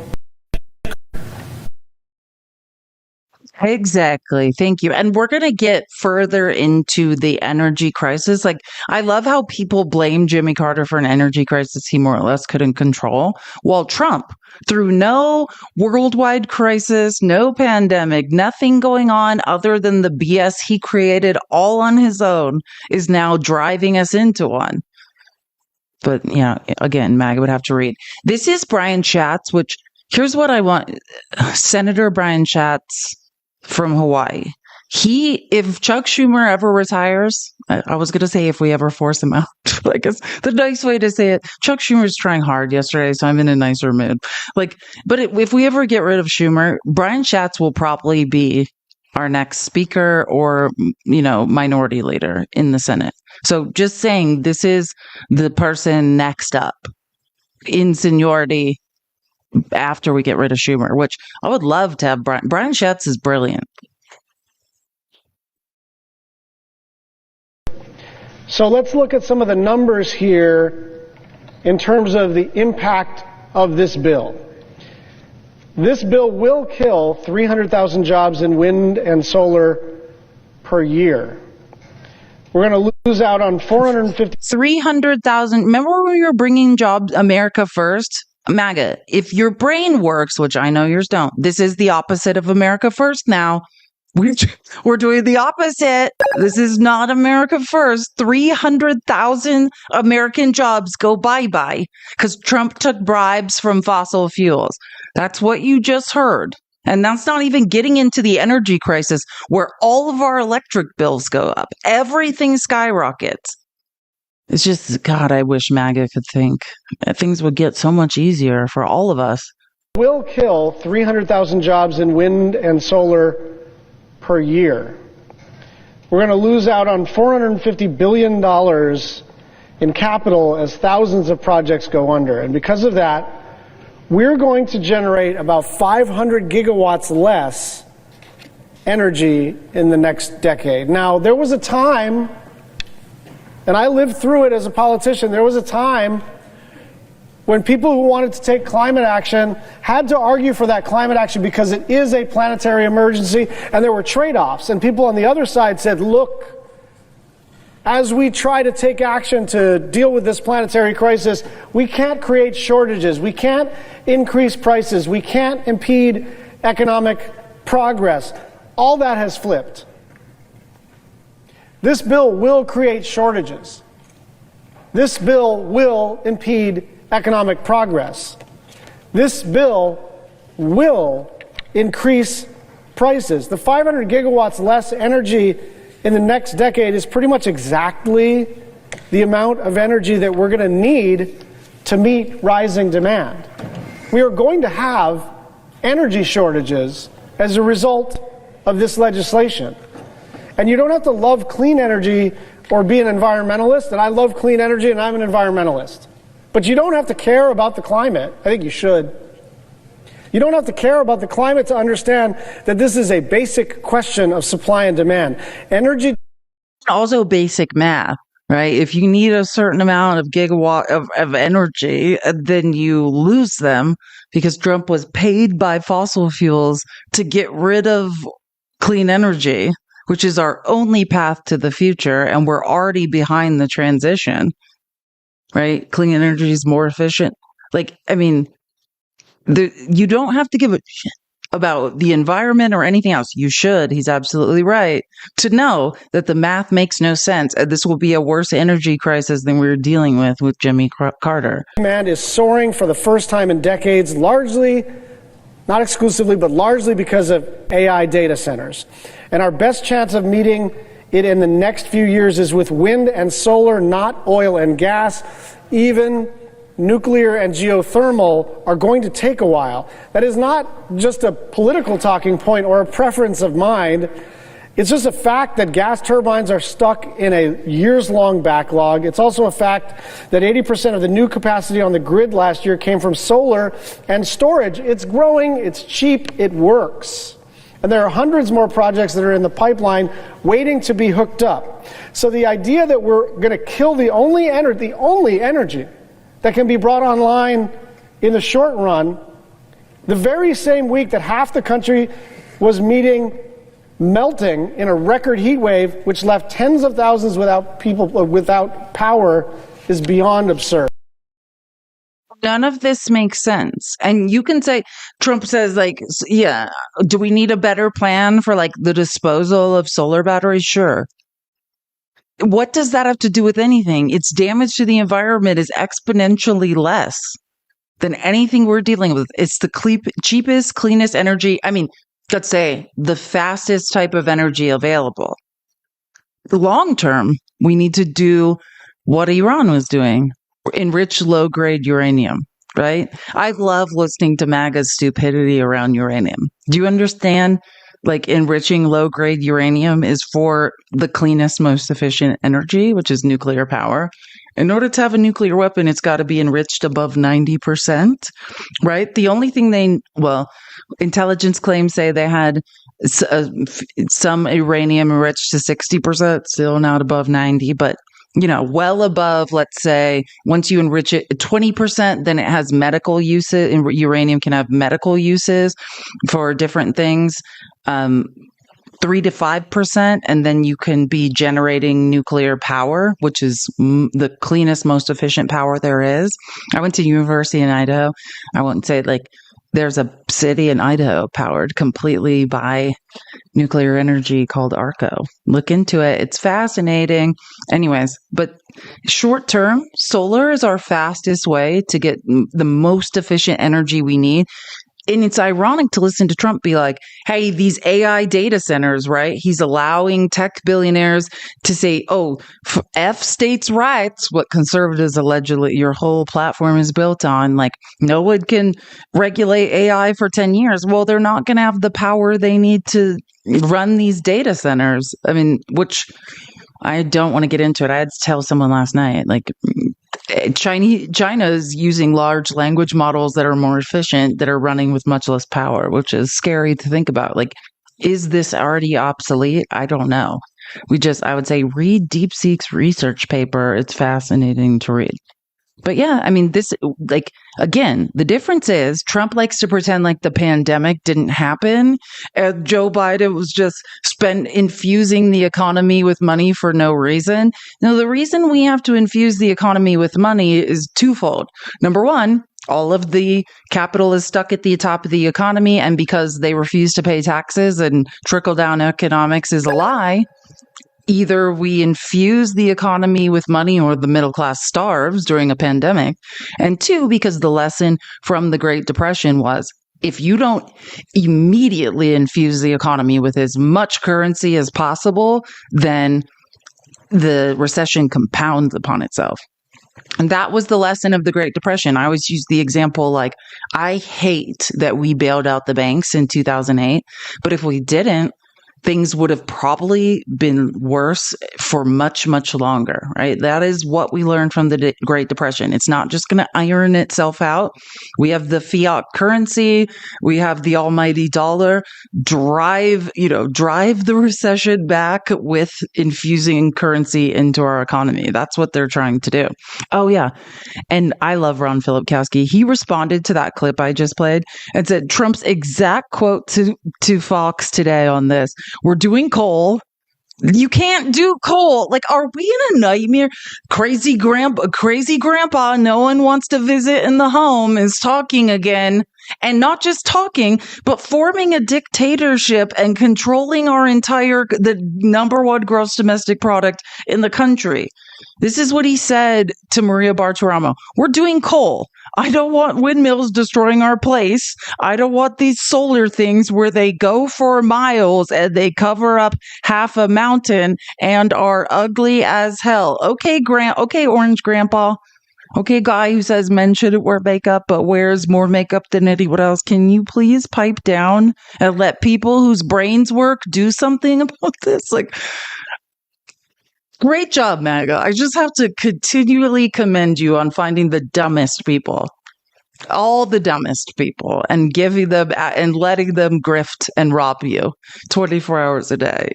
Exactly. Thank you. And we're going to get further into the energy crisis. Like, I love how people blame Jimmy Carter for an energy crisis he more or less couldn't control, while Trump, through no worldwide crisis, no pandemic, nothing going on other than the BS he created all on his own, is now driving us into one. But, yeah, again, MAGA would have to read. This is Brian Schatz, which, here's what I want. Senator Brian Schatz from Hawaii. If Chuck Schumer ever retires, I was going to say if we ever force him out, I guess the nice way to say it, Chuck Schumer's trying hard yesterday, so I'm in a nicer mood. But if we ever get rid of Schumer, Brian Schatz will probably be our next speaker or, minority leader in the Senate. So just saying, this is the person next up in seniority after we get rid of Schumer, which I would love to have. Brian Schatz is brilliant. So let's look at some of the numbers here in terms of the impact of this bill. This bill will kill 300,000 jobs in wind and solar per year. We're going to lose out on 300,000. Remember when we were bringing jobs America first? MAGA, if your brain works, which I know yours don't, this is the opposite of America first now. We're doing the opposite. This is not America first. 300,000 American jobs go bye-bye because Trump took bribes from fossil fuels. That's what you just heard. And that's not even getting into the energy crisis where all of our electric bills go up. Everything skyrockets. It's just, God, I wish MAGA could think. Things would get so much easier for all of us. Will kill 300,000 jobs in wind and solar per year. We're going to lose out on $450 billion in capital as thousands of projects go under. And because of that, we're going to generate about 500 gigawatts less energy in the next decade. Now, there was a time, and I lived through it as a politician, there was a time when people who wanted to take climate action had to argue for that climate action because it is a planetary emergency, and there were trade-offs. And people on the other side said, look, as we try to take action to deal with this planetary crisis, we can't create shortages, we can't increase prices, we can't impede economic progress. All that has flipped. This bill will create shortages. This bill will impede economic progress. This bill will increase prices. The 500 gigawatts less energy in the next decade is pretty much exactly the amount of energy that we're going to need to meet rising demand. We are going to have energy shortages as a result of this legislation. And you don't have to love clean energy or be an environmentalist, and I love clean energy and I'm an environmentalist. But you don't have to care about the climate. I think you should. You don't have to care about the climate to understand that this is a basic question of supply and demand. Energy. Also basic math, right? If you need a certain amount of gigawatt of energy, then you lose them because Trump was paid by fossil fuels to get rid of clean energy, which is our only path to the future. And we're already behind the transition, right? Clean energy is more efficient. Like, I mean, you don't have to give a shit about the environment or anything else. You should. He's absolutely right to know that the math makes no sense. And this will be a worse energy crisis than we were dealing with Jimmy Carter. Demand is soaring for the first time in decades, largely, not exclusively, but largely because of AI data centers. And our best chance of meeting it in the next few years is with wind and solar, not oil and gas. Even nuclear and geothermal are going to take a while. That is not just a political talking point or a preference of mine. It's just a fact that gas turbines are stuck in a years-long backlog. It's also a fact that 80% of the new capacity on the grid last year came from solar and storage. It's growing, it's cheap, it works. And there are hundreds more projects that are in the pipeline waiting to be hooked up. So the idea that we're going to kill the only energy that can be brought online in the short run, the very same week that half the country was melting in a record heat wave, which left tens of thousands without power, is beyond absurd. None of this makes sense. And you can say, Trump says, like, yeah, do we need a better plan for like the disposal of solar batteries? Sure. What does that have to do with anything? Its damage to the environment is exponentially less than anything we're dealing with. It's the cheapest, cleanest energy. I mean, let's say the fastest type of energy available. Long term, we need to do what Iran was doing, enrich low-grade uranium, right? I love listening to MAGA's stupidity around uranium. Do you understand? Like, enriching low-grade uranium is for the cleanest, most efficient energy, which is nuclear power. In order to have a nuclear weapon, it's got to be enriched above 90%, right? The only thing intelligence claims say they had some uranium enriched to 60%, still not above 90, but well above, let's say, once you enrich it 20%, then it has medical uses, and uranium can have medical uses for different things, 3 to 5%, and then you can be generating nuclear power, which is the cleanest, most efficient power there is. I went to university in Idaho. I won't say there's a city in Idaho powered completely by nuclear energy called Arco. Look into it. It's fascinating. Anyways, but short term, solar is our fastest way to get the most efficient energy we need. And it's ironic to listen to Trump be like, hey, these AI data centers, right? He's allowing tech billionaires to say, oh, F states' rights, what conservatives allegedly your whole platform is built on. Like, no one can regulate AI for 10 years. Well, they're not going to have the power they need to run these data centers. I mean, which I don't want to get into it. I had to tell someone last night, like, China is using large language models that are more efficient, that are running with much less power, which is scary to think about. Like, is this already obsolete? I don't know. I would say read DeepSeek's research paper. It's fascinating to read. But yeah, I mean, again, the difference is Trump likes to pretend like the pandemic didn't happen. Joe Biden was just infusing the economy with money for no reason. Now, the reason we have to infuse the economy with money is twofold. Number one, all of the capital is stuck at the top of the economy, and because they refuse to pay taxes and trickle-down economics is a lie, either we infuse the economy with money or the middle class starves during a pandemic. And two, because the lesson from the Great Depression was, if you don't immediately infuse the economy with as much currency as possible, then the recession compounds upon itself. And that was the lesson of the Great Depression. I always use the example, like, I hate that we bailed out the banks in 2008, but if we didn't, things would have probably been worse for much, much longer, right? That is what we learned from the Great Depression. It's not just going to iron itself out. We have the fiat currency. We have the almighty dollar. Drive the recession back with infusing currency into our economy. That's what they're trying to do. Oh, yeah. And I love Ron Filipkowski. He responded to that clip I just played and said Trump's exact quote to Fox today on this: "We're doing coal. You can't do coal. Like, are we in a nightmare? Crazy grandpa no one wants to visit in the home is talking again. And not just talking, but forming a dictatorship and controlling the number one gross domestic product in the country." This is what he said to Maria Bartiromo. "We're doing coal. I don't want windmills destroying our place. I don't want these solar things where they go for miles and they cover up half a mountain and are ugly as hell." Okay, Orange Grandpa. Okay, guy who says men shouldn't wear makeup but wears more makeup than anyone else. Can you please pipe down and let people whose brains work do something about this? Like, great job, MAGA. I just have to continually commend you on finding the dumbest people, all the dumbest people, and giving them and letting them grift and rob you 24 hours a day.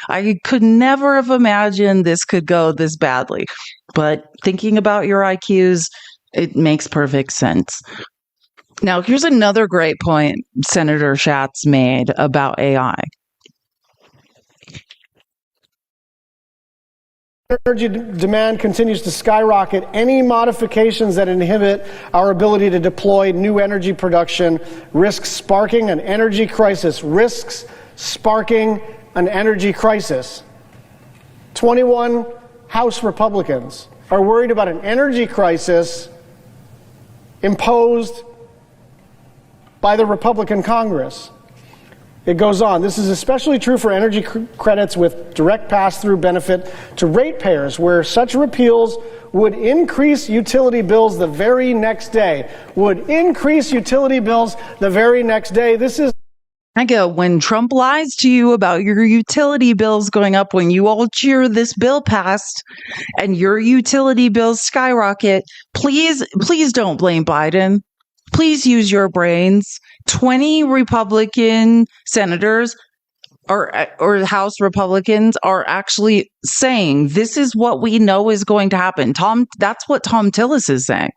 I could never have imagined this could go this badly. But thinking about your IQs, it makes perfect sense. Now, here's another great point Senator Schatz made about AI. Energy demand continues to skyrocket. Any modifications that inhibit our ability to deploy new energy production risks sparking an energy crisis. 21 House Republicans are worried about an energy crisis imposed by the Republican Congress. It goes on. This is especially true for energy credits with direct pass-through benefit to ratepayers, where such repeals would increase utility bills the very next day. This is when Trump lies to you about your utility bills going up, when you all cheer this bill passed and your utility bills skyrocket, please don't blame Biden. Please use your brains. 20 Republican senators or House Republicans are actually saying this is what we know is going to happen. That's what Tom Tillis is saying.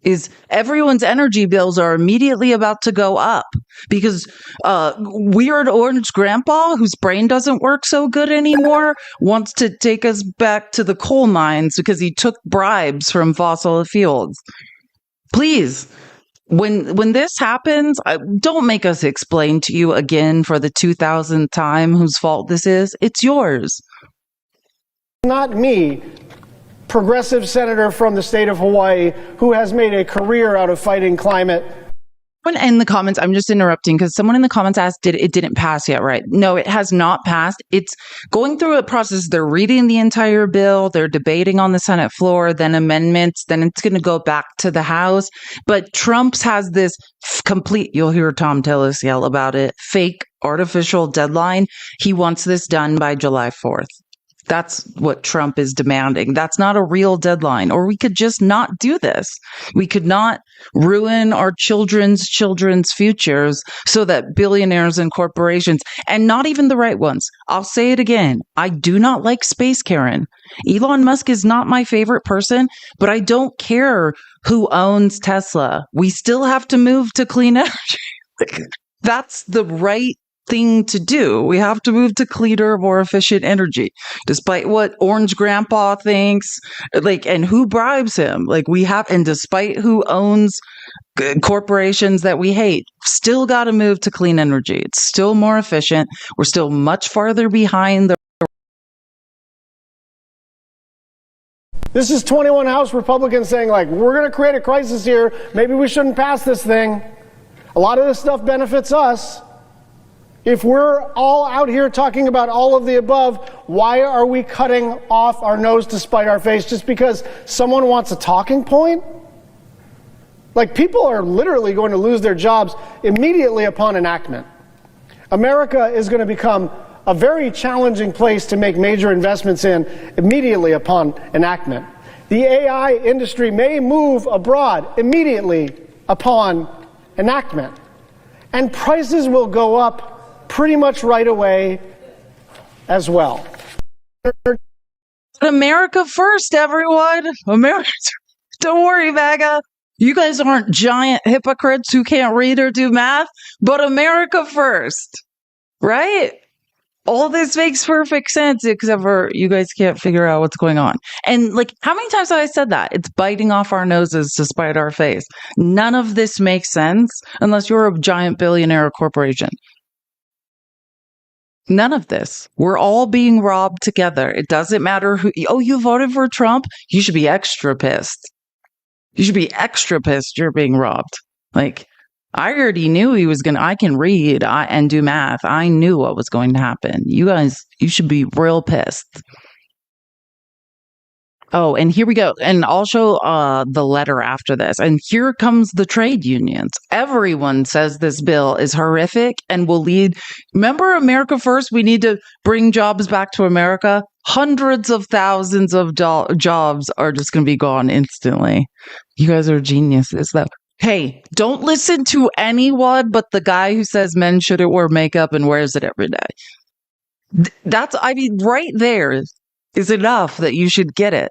Is everyone's energy bills are immediately about to go up because weird orange grandpa whose brain doesn't work so good anymore wants to take us back to the coal mines because he took bribes from fossil fuels. Please, when this happens, don't make us explain to you again for the 2000th time whose fault this is. It's yours. Not me. Progressive senator from the state of Hawaii who has made a career out of fighting climate. In the comments, I'm just interrupting because someone in the comments asked, it didn't pass yet, right? No, it has not passed. It's going through a process. They're reading the entire bill. They're debating on the Senate floor, then amendments. Then it's going to go back to the House. But Trump's has this complete, you'll hear Tom Tillis yell about it, fake artificial deadline. He wants this done by July 4th. That's what Trump is demanding. That's not a real deadline. Or we could just not do this. We could not ruin our children's futures so that billionaires and corporations, and not even the right ones. I'll say it again. I do not like Space Karen. Elon Musk is not my favorite person, but I don't care who owns Tesla. We still have to move to clean energy. That's the right thing to do. We have to move to cleaner, more efficient energy, despite what Orange Grandpa thinks, and who bribes him. And despite who owns corporations that we hate, still got to move to clean energy. It's still more efficient. We're still much farther behind This is 21 House Republicans saying, we're going to create a crisis here. Maybe we shouldn't pass this thing. A lot of this stuff benefits us. If we're all out here talking about all of the above, why are we cutting off our nose to spite our face just because someone wants a talking point? Like, people are literally going to lose their jobs immediately upon enactment. America is going to become a very challenging place to make major investments in immediately upon enactment. The AI industry may move abroad immediately upon enactment. And prices will go up pretty much right away as well. America first, everyone. America. Don't worry, MAGA. You guys aren't giant hypocrites who can't read or do math, but America first, right? All this makes perfect sense, except for you guys can't figure out what's going on. And like, how many times have I said that? It's biting off our noses to spite our face. None of this makes sense unless you're a giant billionaire or corporation. None of this. We're all being robbed together. It doesn't matter who. Oh, you voted for Trump? You should be extra pissed. You should be extra pissed you're being robbed. Like, I already knew he was I can read and do math. I knew what was going to happen. You guys, you should be real pissed. Oh, and here we go. And I'll show the letter after this. And here comes the trade unions. Everyone says this bill is horrific and will lead. Remember America First? We need to bring jobs back to America. Hundreds of thousands of jobs are just going to be gone instantly. You guys are geniuses, though. Hey, don't listen to anyone but the guy who says men shouldn't wear makeup and wears it every day. That's, I mean, right there is enough that you should get it.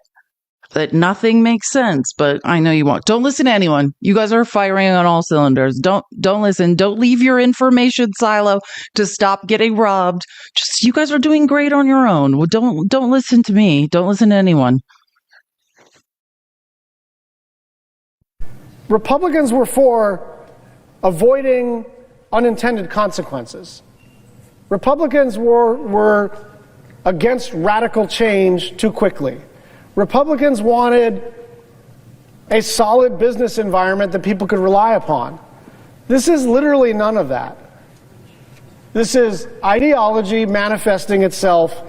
That nothing makes sense, but I know you won't. Don't listen to anyone. You guys are firing on all cylinders. Don't listen. Don't leave your information silo to stop getting robbed. Just, you guys are doing great on your own. Well, don't listen to me. Don't listen to anyone. Republicans were for avoiding unintended consequences. Republicans were against radical change too quickly. Republicans wanted a solid business environment that people could rely upon. This is literally none of that. This is ideology manifesting itself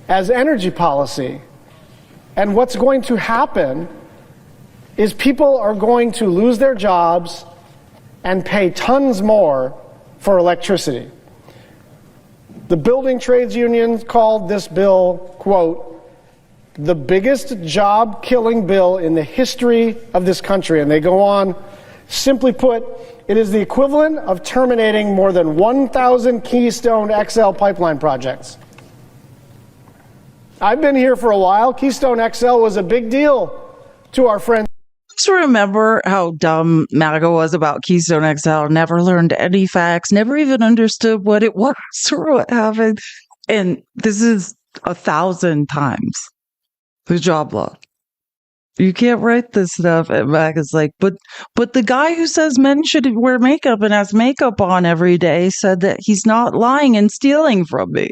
as energy policy. And what's going to happen is people are going to lose their jobs and pay tons more for electricity. The building trades unions called this bill, quote, the biggest job-killing bill in the history of this country. And they go on, simply put, it is the equivalent of terminating more than 1,000 Keystone XL pipeline projects. I've been here for a while. Keystone XL was a big deal to our friends. Just remember how dumb MAGA was about Keystone XL. Never learned any facts, never even understood what it was or what happened. And this is 1,000 times the job law. You can't write this stuff. And MAGA's like, but the guy who says men should wear makeup and has makeup on every day said that he's not lying and stealing from me.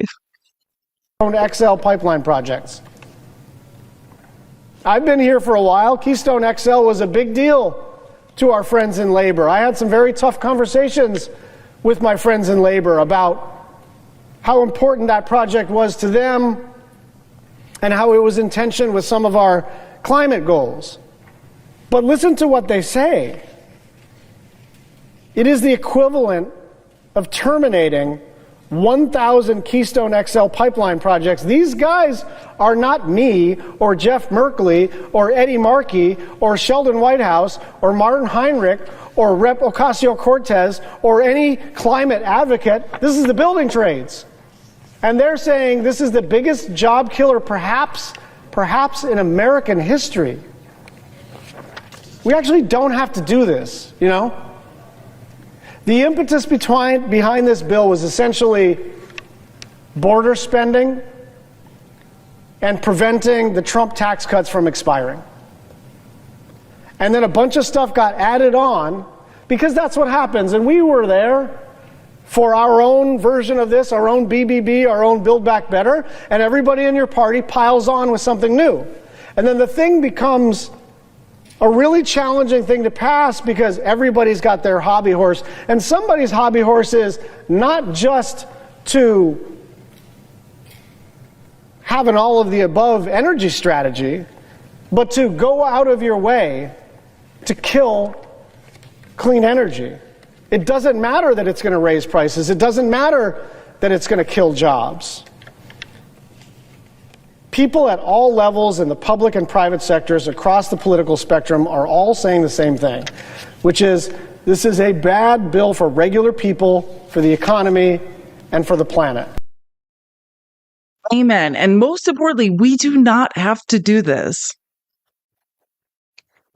XL pipeline projects. I've been here for a while. Keystone XL was a big deal to our friends in labor. I had some very tough conversations with my friends in labor about how important that project was to them and how it was in tension with some of our climate goals. But listen to what they say. It is the equivalent of terminating 1,000 Keystone XL pipeline projects. These guys are not me or Jeff Merkley or Eddie Markey or Sheldon Whitehouse or Martin Heinrich or Rep. Ocasio-Cortez or any climate advocate. This is the building trades. And they're saying this is the biggest job killer perhaps in American history. We actually don't have to do this, you know? The impetus behind this bill was essentially border spending and preventing the Trump tax cuts from expiring. And then a bunch of stuff got added on because that's what happens. And we were there for our own version of this, our own BBB, our own Build Back Better, and everybody in your party piles on with something new. And then the thing becomes a really challenging thing to pass because everybody's got their hobby horse, and somebody's hobby horse is not just to have an all of the above energy strategy, but to go out of your way to kill clean energy. It doesn't matter that it's going to raise prices. It doesn't matter that it's going to kill jobs. People at all levels in the public and private sectors across the political spectrum are all saying the same thing, which is this is a bad bill for regular people, for the economy, and for the planet. Amen. And most importantly, we do not have to do this.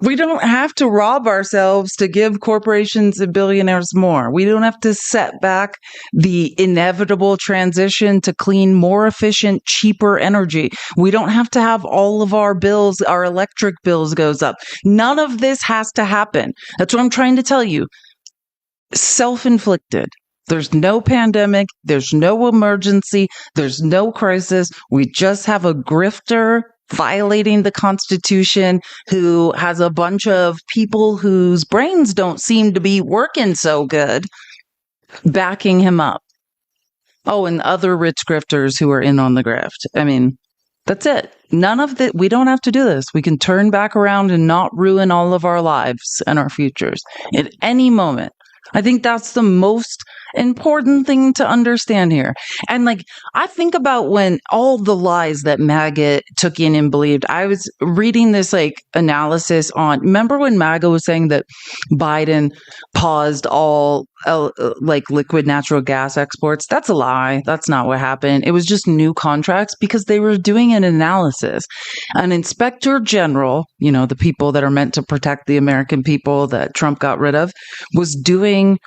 We don't have to rob ourselves to give corporations and billionaires more. We don't have to set back the inevitable transition to clean, more efficient, cheaper energy. We don't have to have all of our bills, our electric bills goes up. None of this has to happen. That's what I'm trying to tell you. Self-inflicted. There's no pandemic. There's no emergency. There's no crisis. We just have a grifter violating the Constitution who has a bunch of people whose brains don't seem to be working so good backing him up. Oh, and other rich grifters who are in on the grift. I mean, that's it. None of that. We don't have to do this. We can turn back around and not ruin all of our lives and our futures at any moment. I think that's the most important thing to understand here. And like, I think about when all the lies that MAGA took in and believed. I was reading this like analysis on, remember when MAGA was saying that Biden paused all like liquid natural gas exports? That's a lie. That's not what happened. It was just new contracts because they were doing an analysis. An inspector general, you know, the people that are meant to protect the American people that Trump got rid of, was doing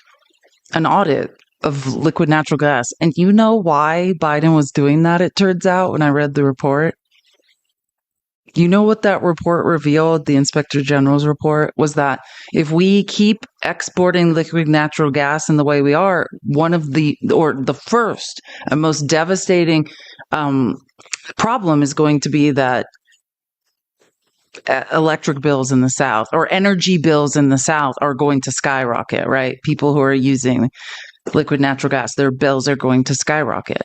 an audit of liquid natural gas. And you know why Biden was doing that, it turns out, when I read the report? You know what that report revealed, the Inspector General's report, was that if we keep exporting liquid natural gas in the way we are, the first and most devastating problem is going to be that electric bills in the South or energy bills in the South are going to skyrocket, right? People who are using liquid natural gas, their bills are going to skyrocket.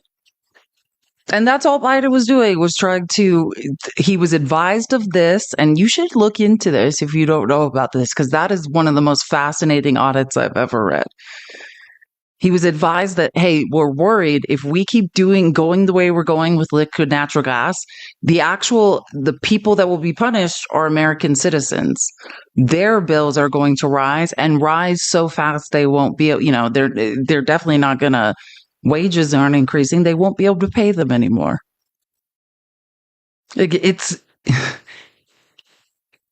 And that's all Biden was doing, was he was advised of this, and you should look into this if you don't know about this, because that is one of the most fascinating audits I've ever read. He was advised that, hey, we're worried if we keep going the way we're going with liquid natural gas, the people that will be punished are American citizens. Their bills are going to rise and rise so fast they won't be, they're definitely not going to, wages aren't increasing. They won't be able to pay them anymore.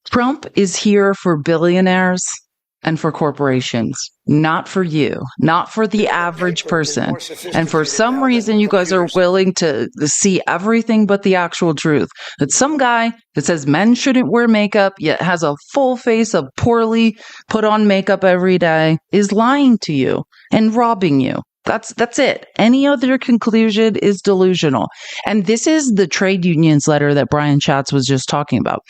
Trump is here for billionaires and for corporations, not for you, not for the average person. And for some reason, you guys are willing to see everything but the actual truth. That some guy that says men shouldn't wear makeup, yet has a full face of poorly put on makeup every day, is lying to you and robbing you. That's it. Any other conclusion is delusional. And this is the trade unions letter that Brian Schatz was just talking about.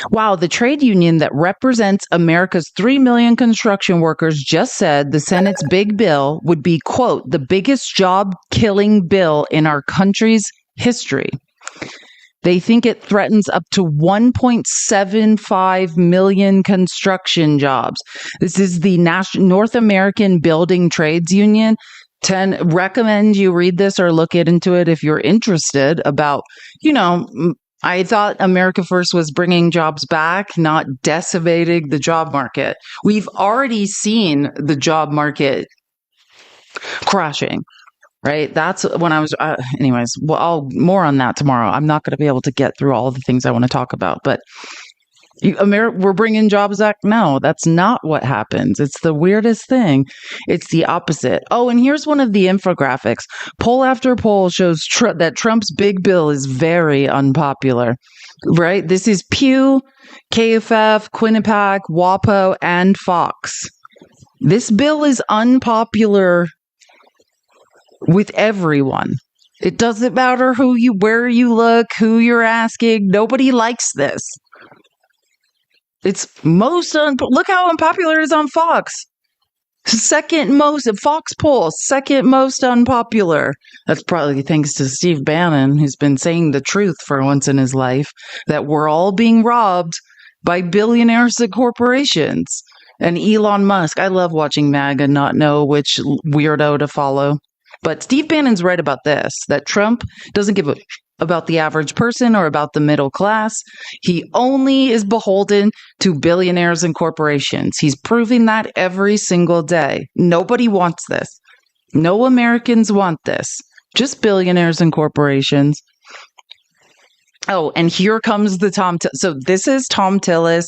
Wow, the trade union that represents America's 3 million construction workers just said the Senate's big bill would be, quote, the biggest job-killing bill in our country's history. They think it threatens up to 1.75 million construction jobs. This is the North American Building Trades Union. Recommend you read this or look into it if you're interested about, I thought America First was bringing jobs back, not decimating the job market. We've already seen the job market crashing. Right. That's when I was anyways. Well, more on that tomorrow. I'm not going to be able to get through all the things I want to talk about. But we're bringing jobs back. No, that's not what happens. It's the weirdest thing. It's the opposite. Oh, and here's one of the infographics. Poll after poll shows that Trump's big bill is very unpopular. Right. This is Pew, KFF, Quinnipiac, WAPO, and Fox. This bill is unpopular with everyone. It doesn't matter where you look, who you're asking. Nobody likes this. It's look how unpopular it is on Fox. Second most, Fox poll, second most unpopular. That's probably thanks to Steve Bannon, who's been saying the truth for once in his life, that we're all being robbed by billionaires and corporations. And Elon Musk, I love watching MAGA not know which weirdo to follow. But Steve Bannon's right about this, that Trump doesn't give a about the average person or about the middle class. He only is beholden to billionaires and corporations. He's proving that every single day. Nobody wants this. No Americans want this. Just billionaires and corporations. Oh, and here comes the so this is Tom Tillis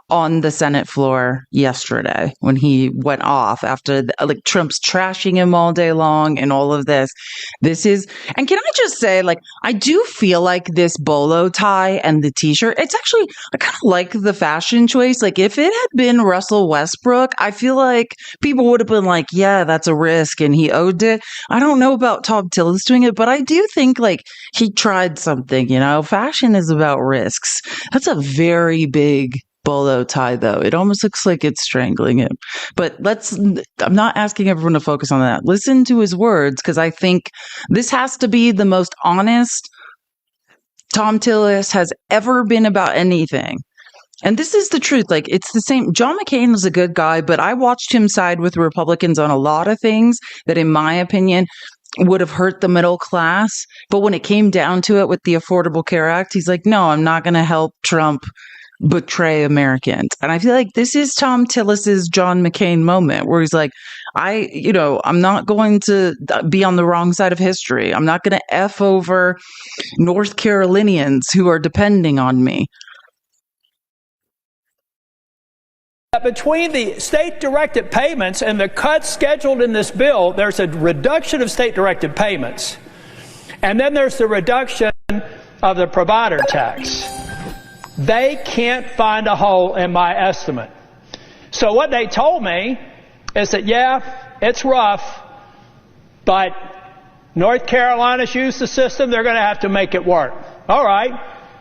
on the Senate floor yesterday when he went off after Trump's trashing him all day long and all of this. This is, and can I just say, I do feel like this bolo tie and the t-shirt, it's actually, I kind of like the fashion choice. If it had been Russell Westbrook, I feel like people would have been like, yeah, that's a risk and he owed it. I don't know about Tom Tillis doing it, but I do think he tried something, Fashion is about risks. That's a very big bolo tie, though. It almost looks like it's strangling him. But I'm not asking everyone to focus on that. Listen to his words, because I think this has to be the most honest Tom Tillis has ever been about anything. And this is the truth. It's the same. John McCain was a good guy, but I watched him side with Republicans on a lot of things that, in my opinion, would have hurt the middle class. But when it came down to it with the Affordable Care Act, he's like, no, I'm not going to help Trump betray Americans. And I feel like this is Tom Tillis's John McCain moment where he's like, I'm not going to be on the wrong side of history. I'm not going to F over North Carolinians who are depending on me. Between the state-directed payments and the cuts scheduled in this bill, there's a reduction of state-directed payments. And then there's the reduction of the provider tax. They can't find a hole in my estimate. So what they told me is that, yeah, it's rough, but North Carolina's used the system. They're going to have to make it work. All right.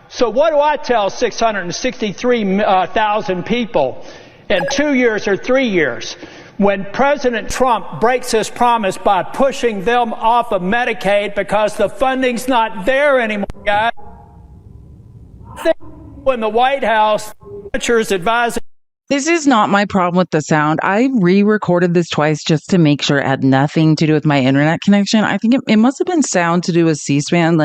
So what do I tell 663,000 people in 2 years or 3 years when President Trump breaks his promise by pushing them off of Medicaid because the funding's not there anymore, guys? When the White House is advising. This is not my problem with the sound. I re-recorded this twice just to make sure it had nothing to do with my internet connection. I think it must have been sound to do with C-SPAN.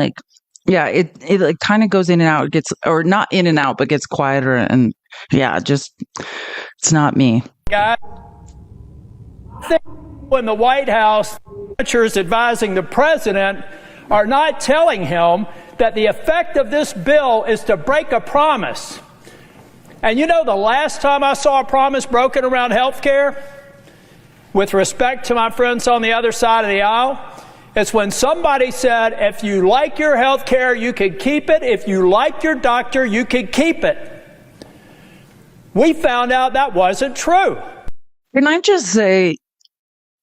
Yeah, it kind of goes in and out. It gets, or not in and out, but gets quieter. And yeah, it's not me. Guys, when the White House is advising the president are not telling him that the effect of this bill is to break a promise. And the last time I saw a promise broken around health care, with respect to my friends on the other side of the aisle, it's when somebody said, if you like your health care, you can keep it. If you like your doctor, you can keep it. We found out that wasn't true. Can I just say,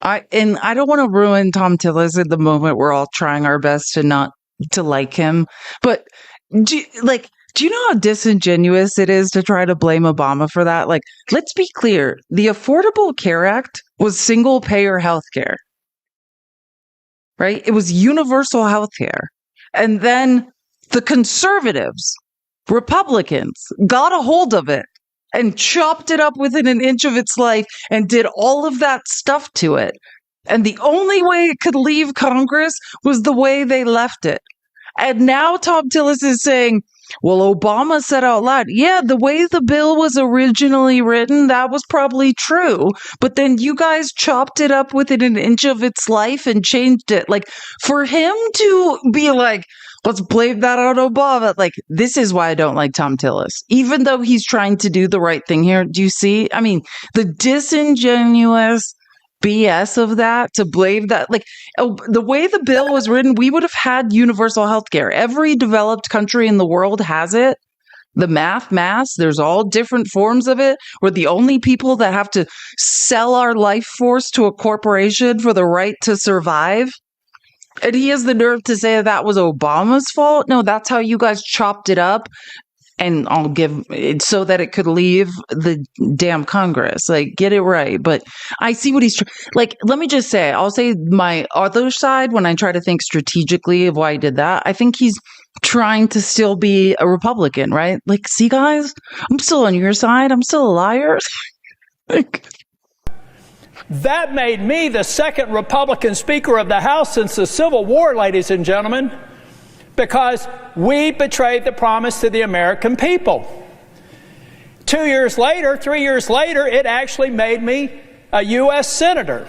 I don't want to ruin Tom Tillis at the moment. We're all trying our best to not to like him, but do you know how disingenuous it is to try to blame Obama for that? Let's be clear. The Affordable Care Act was single payer health care, right? It was universal health care. And then the conservatives, Republicans, got a hold of it and chopped it up within an inch of its life and did all of that stuff to it. And the only way it could leave Congress was the way they left it. And now Tom Tillis is saying, well, Obama said out loud, yeah, the way the bill was originally written, that was probably true. But then you guys chopped it up within an inch of its life and changed it. For him to be like, let's blame that on Obama. This is why I don't like Tom Tillis. Even though he's trying to do the right thing here. Do you see? I mean, the disingenuous BS of that, to blame that, the way the bill was written, we would have had universal health care. Every developed country in the world has it. The mass, there's all different forms of it. We're the only people that have to sell our life force to a corporation for the right to survive. And he has the nerve to say that was Obama's fault. No, that's how you guys chopped it up. and I'll give it so that it could leave the damn Congress. Like, get it right. But I see what he's like. Let me just say, I'll say my other side when I try to think strategically of why he did that. I think he's trying to still be a Republican, right? Like, see, guys, I'm still on your side. I'm still a liar. Like, that made me the second Republican Speaker of the House since the Civil War, ladies and gentlemen, because we betrayed the promise to the American people. 3 years later, it actually made me a U.S. Senator,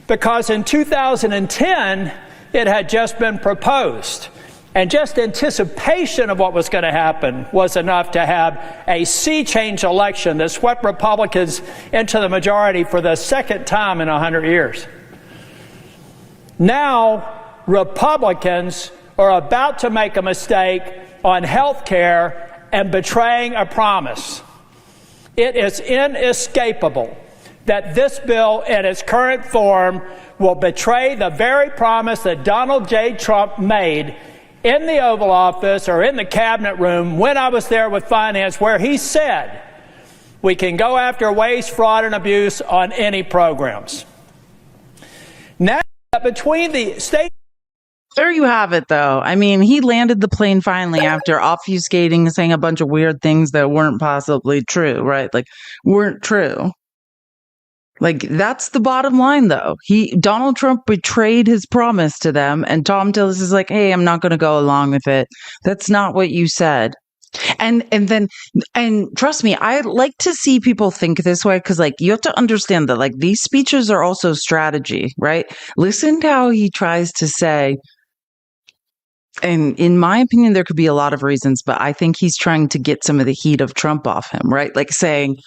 because in 2010, it had just been proposed. And just anticipation of what was going to happen was enough to have a sea change election that swept Republicans into the majority for the second time in 100 years. Now, Republicans are about to make a mistake on health care and betraying a promise. It is inescapable that this bill in its current form will betray the very promise that Donald J. Trump made in the Oval Office or in the cabinet room when I was there with finance, where he said we can go after waste, fraud, and abuse on any programs. Now, between the state... There you have it, though. I mean, he landed the plane finally after obfuscating, saying a bunch of weird things that weren't possibly true, right? Like, weren't true. Like, that's the bottom line, though. Donald Trump betrayed his promise to them, and Tom Tillis is like, hey, I'm not going to go along with it. That's not what you said. And trust me, I like to see people think this way, because, like, you have to understand that, like, these speeches are also strategy, right? Listen to how he tries to say, and in my opinion, there could be a lot of reasons, but I think he's trying to get some of the heat of Trump off him, right? Like saying,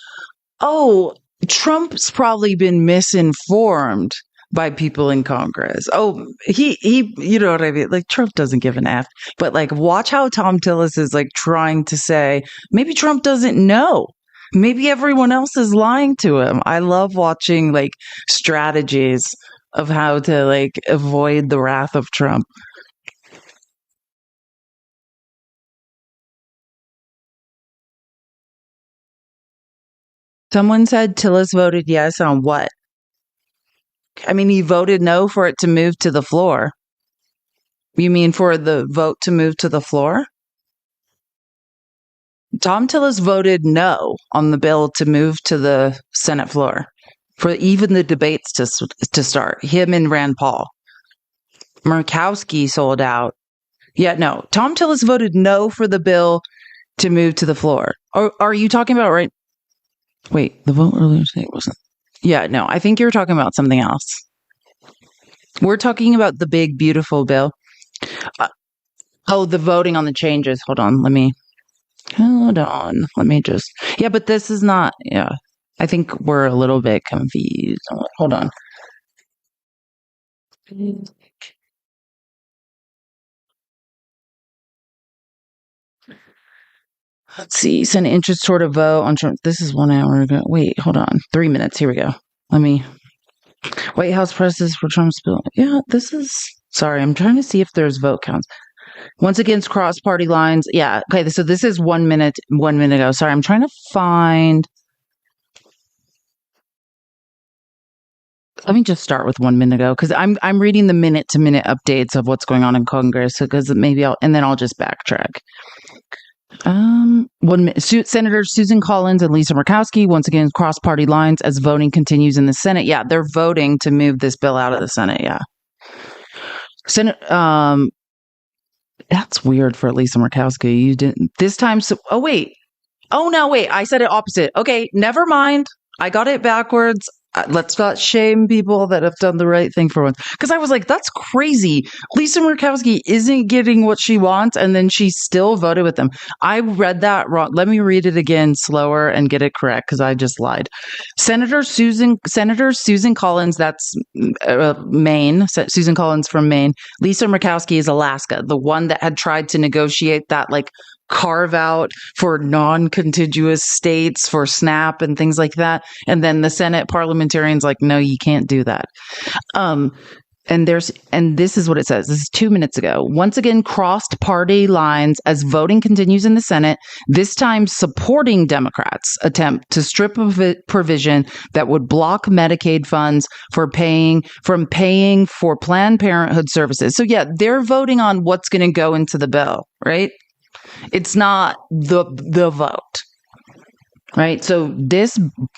oh, Trump's probably been misinformed by people in Congress. Oh, he, you know what I mean? Like, Trump doesn't give an F, but like, watch how Tom Tillis is like trying to say, maybe Trump doesn't know. Maybe everyone else is lying to him. I love watching like strategies of how to like avoid the wrath of Trump. Someone said Tillis voted yes on what? I mean, he voted no for it to move to the floor. You mean for the vote to move to the floor? Tom Tillis voted no on the bill to move to the Senate floor for even the debates to start. Him and Rand Paul. Murkowski sold out. Yeah, no. Tom Tillis voted no for the bill to move to the floor. Or are you talking about right? Wait, the vote earlier today wasn't. Yeah, no, I think you're talking about something else. We're talking about the big, beautiful bill. The voting on the changes. Hold on. Let me just. Yeah, but this is not. Yeah, I think we're a little bit confused. Hold on. Let's see. Send interest toward a vote on Trump. This is 1 hour ago. Wait, hold on. 3 minutes. Here we go. White House presses for Trump's bill. Yeah, this is. Sorry, I'm trying to see if there's vote counts. Once against cross-party lines. Yeah. Okay. So this is 1 minute. 1 minute ago. Sorry, I'm trying to find. Let me just start with 1 minute ago, because I'm reading the minute-to-minute updates of what's going on in Congress. Because maybe I'll just backtrack. 1 minute. Senators Susan Collins and Lisa Murkowski once again cross-party lines as voting continues in the Senate. Yeah, they're voting to move this bill out of the Senate. Yeah. Senate. That's weird for Lisa Murkowski. You didn't this time. So, wait. Oh no, wait. I said it opposite. Okay, never mind. I got it backwards. Let's not shame people that have done the right thing for once. Because I was like, that's crazy. Lisa Murkowski isn't getting what she wants, and then she still voted with them. I read that wrong. Let me read it again slower and get it correct, because I just lied. Senator Susan Collins, that's Maine. Susan Collins from Maine. Lisa Murkowski is Alaska, the one that had tried to negotiate that like carve out for non-contiguous states for SNAP and things like that. And then the Senate parliamentarians like, no, you can't do that. And this is what it says. This is 2 minutes ago. Once again, crossed party lines as voting continues in the Senate, this time supporting Democrats' attempt to strip a provision that would block Medicaid funds from paying for Planned Parenthood services. So yeah, they're voting on what's going to go into the bill, right? It's not the vote. Right. So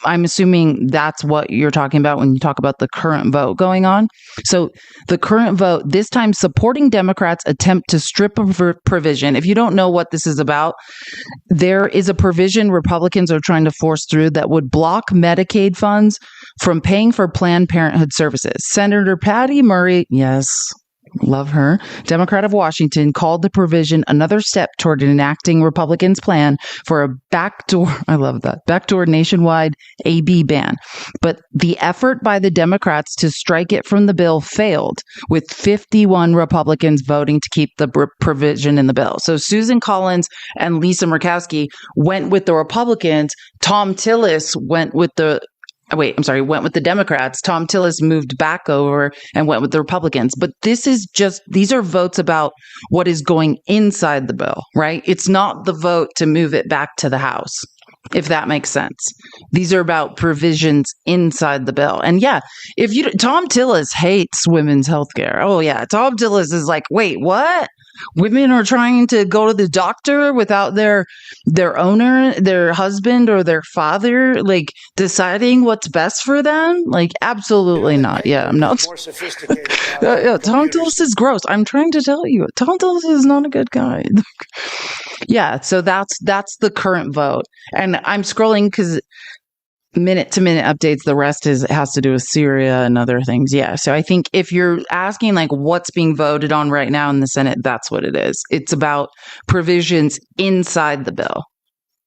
I'm assuming that's what you're talking about when you talk about the current vote going on. So the current vote, this time supporting Democrats' attempt to strip a provision. If you don't know what this is about, there is a provision Republicans are trying to force through that would block Medicaid funds from paying for Planned Parenthood services. Senator Patty Murray, yes, love her, Democrat of Washington, called the provision another step toward enacting Republicans' plan for a backdoor nationwide AB ban. But the effort by the Democrats to strike it from the bill failed, with 51 Republicans voting to keep the provision in the bill. So Susan Collins and Lisa Murkowski went with the Republicans. Tom Tillis went with the Democrats. Tom Tillis moved back over and went with the Republicans. But these are votes about what is going inside the bill, right? It's not the vote to move it back to the House, if that makes sense. These are about provisions inside the bill. And yeah, Tom Tillis hates women's health care. Oh yeah, Tom Tillis is like, wait, what? Women are trying to go to the doctor without their owner, their husband or their father, like deciding what's best for them? Like, absolutely not. Yeah, I'm not. More sophisticated. Tom Tillis is gross. I'm trying to tell you, Tom Tillis is not a good guy. Yeah, so that's the current vote. And I'm scrolling because minute to minute updates, the rest has to do with Syria and other things. Yeah. So I think if you're asking like what's being voted on right now in the Senate, that's what it is. It's about provisions inside the bill,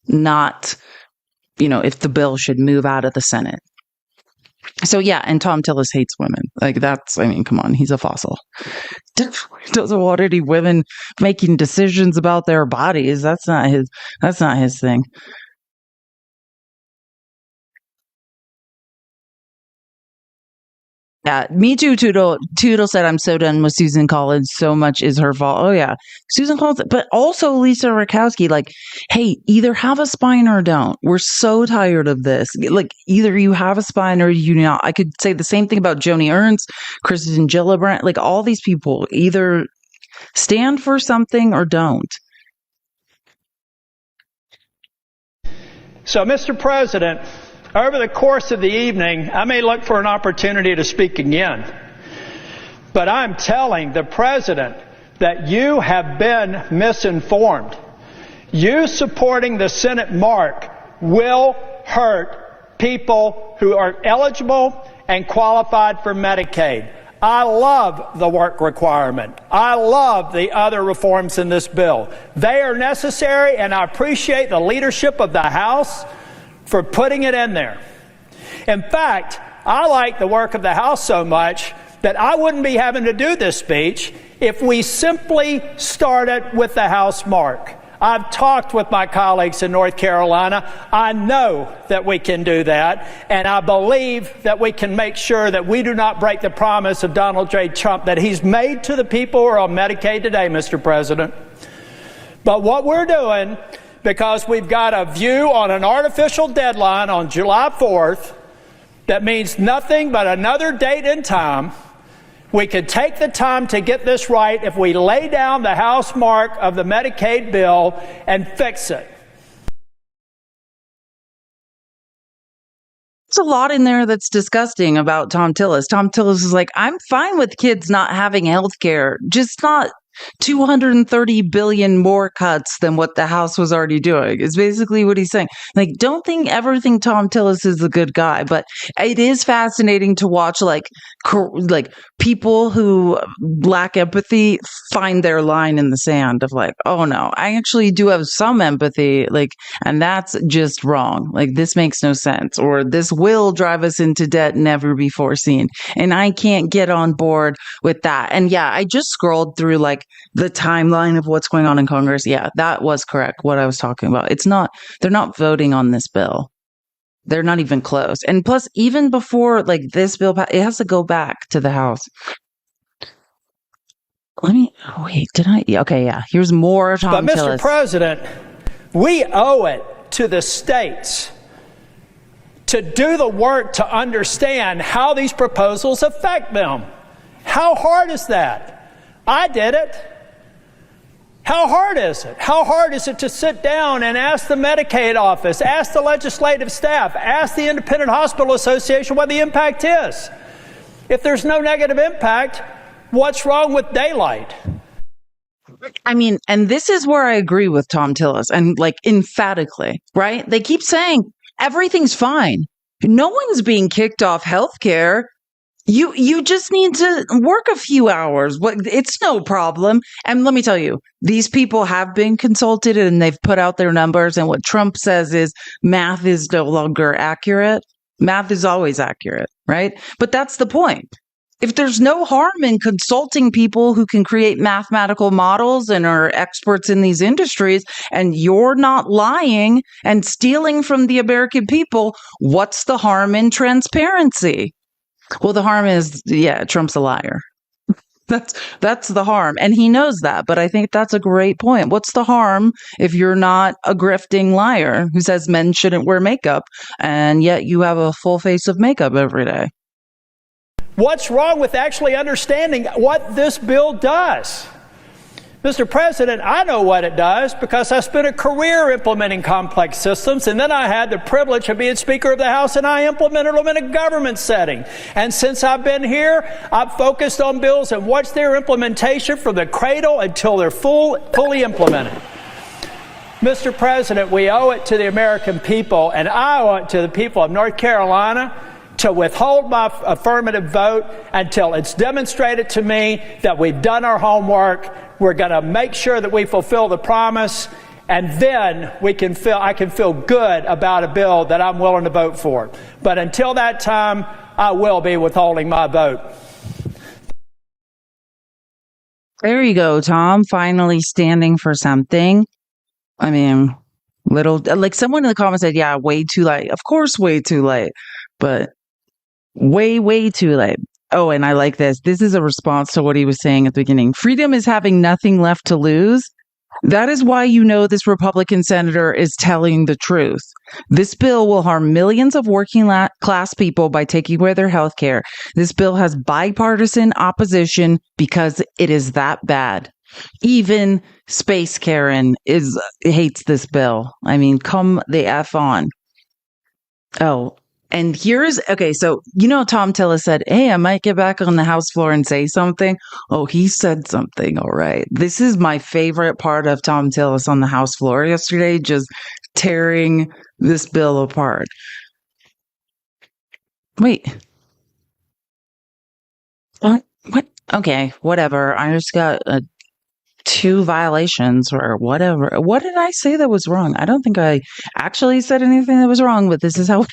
not, if the bill should move out of the Senate. So yeah, and Tom Tillis hates women. Like come on, he's a fossil. Doesn't want any women making decisions about their bodies. That's not his thing. Yeah, me too, Toodle. Toodle said, I'm so done with Susan Collins. So much is her fault. Oh, yeah. Susan Collins, but also Lisa Murkowski, like, hey, either have a spine or don't. We're so tired of this. Like, either you have a spine or you not. I could say the same thing about Joni Ernst, Kristen Gillibrand, like all these people. Either stand for something or don't. So, Mr. President, over the course of the evening, I may look for an opportunity to speak again. But I'm telling the President that you have been misinformed. You supporting the Senate mark will hurt people who are eligible and qualified for Medicaid. I love the work requirement. I love the other reforms in this bill. They are necessary, and I appreciate the leadership of the House for putting it in there. In fact, I like the work of the House so much that I wouldn't be having to do this speech if we simply started with the House mark. I've talked with my colleagues in North Carolina. I know that we can do that, and I believe that we can make sure that we do not break the promise of Donald J. Trump that he's made to the people who are on Medicaid today, Mr. President. But what we're doing, because we've got a view on an artificial deadline on July 4th that means nothing but another date and time. We could take the time to get this right if we lay down the House mark of the Medicaid bill and fix it. There's a lot in there that's disgusting about Tom Tillis. Tom Tillis is like, I'm fine with kids not having health care, just not 230 billion more cuts than what the House was already doing is basically what he's saying. Like, don't think Tom Tillis is a good guy, but it is fascinating to watch like people who lack empathy find their line in the sand of like, oh no, I actually do have some empathy, like, and that's just wrong. Like, this makes no sense, or this will drive us into debt never before seen. And I can't get on board with that. And yeah, I just scrolled through like the timeline of what's going on in Congress. Yeah, that was correct. What I was talking about. They're not voting on this bill. They're not even close. And plus, even before like this bill, it has to go back to the House. wait, did I? Okay, yeah. Here's more Tom But, Tillis. Mr. President, we owe it to the states to do the work to understand how these proposals affect them. How hard is that? I did it. How hard is it? How hard is it to sit down and ask the Medicaid office, ask the legislative staff, ask the Independent Hospital Association what the impact is? If there's no negative impact, what's wrong with daylight? I mean, and this is where I agree with Tom Tillis, and like emphatically, right? They keep saying everything's fine. No one's being kicked off healthcare. You just need to work a few hours. It's no problem. And let me tell you, these people have been consulted and they've put out their numbers. And what Trump says is math is no longer accurate. Math is always accurate, right? But that's the point. If there's no harm in consulting people who can create mathematical models and are experts in these industries, and you're not lying and stealing from the American people, what's the harm in transparency? Well, the harm is, yeah, Trump's a liar. That's the harm. And he knows that. But I think that's a great point. What's the harm if you're not a grifting liar who says men shouldn't wear makeup and yet you have a full face of makeup every day? What's wrong with actually understanding what this bill does? Mr. President, I know what it does because I spent a career implementing complex systems, and then I had the privilege of being Speaker of the House, and I implemented them in a government setting. And since I've been here, I've focused on bills and watched their implementation from the cradle until they're fully implemented. Mr. President, we owe it to the American people, and I owe it to the people of North Carolina to withhold my affirmative vote until it's demonstrated to me that we've done our homework. We're going to make sure that we fulfill the promise, and then I can feel good about a bill that I'm willing to vote for. But until that time, I will be withholding my vote. There you go, Tom, finally standing for something. I mean, like someone in the comments said, yeah, way too late. Of course, way too late, but way too late. Oh, and I like this. This is a response to what he was saying at the beginning. Freedom is having nothing left to lose. That is why you know this Republican senator is telling the truth. This bill will harm millions of working class people by taking away their health care. This bill has bipartisan opposition because it is that bad. Even Space Karen hates this bill. I mean, come the F on. Oh, and okay, so, Tom Tillis said, hey, I might get back on the House floor and say something. Oh, he said something. All right. This is my favorite part of Tom Tillis on the House floor yesterday, just tearing this bill apart. Wait. What? Okay, whatever. I just got 2 violations or whatever. What did I say that was wrong? I don't think I actually said anything that was wrong, but this is how...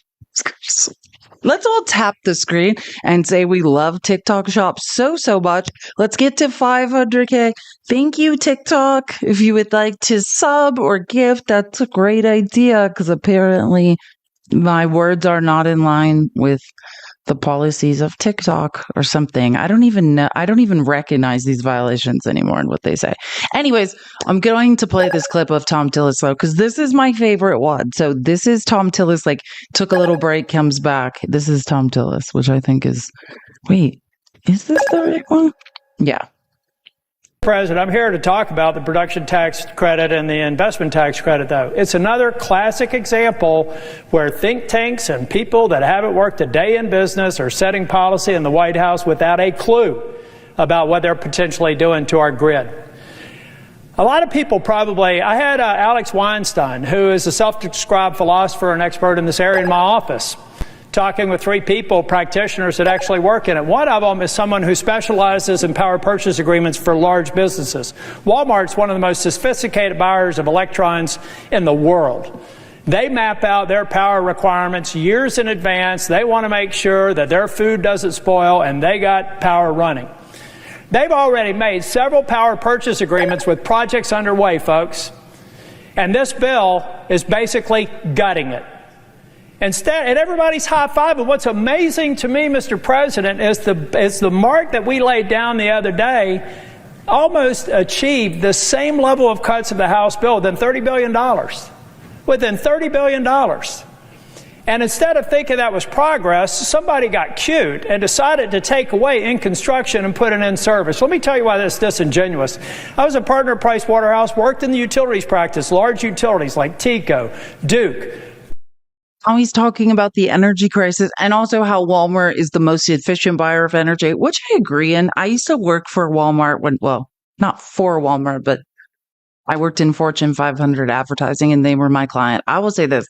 Let's all tap the screen and say we love TikTok Shop so much. Let's get to 500K. Thank you, TikTok. If you would like to sub or gift, that's a great idea because apparently my words are not in line with the policies of TikTok or something. I don't even know. I don't even recognize these violations anymore and what they say. Anyways, I'm going to play this clip of Tom Tillis though, because this is my favorite one. So this is Tom Tillis, like took a little break, comes back. This is Tom Tillis, which I think is, wait, is this the right one? Yeah. President, I'm here to talk about the production tax credit and the investment tax credit, though. It's another classic example where think tanks and people that haven't worked a day in business are setting policy in the White House without a clue about what they're potentially doing to our grid. A lot of people I had Alex Weinstein, who is a self-described philosopher and expert in this area in my office, talking with 3 people, practitioners that actually work in it. One of them is someone who specializes in power purchase agreements for large businesses. Walmart's one of the most sophisticated buyers of electrons in the world. They map out their power requirements years in advance. They want to make sure that their food doesn't spoil and they got power running. They've already made several power purchase agreements with projects underway, folks. And this bill is basically gutting it. Instead, and everybody's high-fiving. What's amazing to me, Mr. President, is the mark that we laid down the other day almost achieved the same level of cuts of the House bill within $30 billion. Within $30 billion. And instead of thinking that was progress, somebody got cute and decided to take away in construction and put it in service. Let me tell you why this is disingenuous. I was a partner at Price Waterhouse, worked in the utilities practice, large utilities like TECO, Duke. Oh, he's talking about the energy crisis and also how Walmart is the most efficient buyer of energy, which I agree in. I used to work for Walmart not for Walmart, but I worked in Fortune 500 advertising and they were my client. I will say this,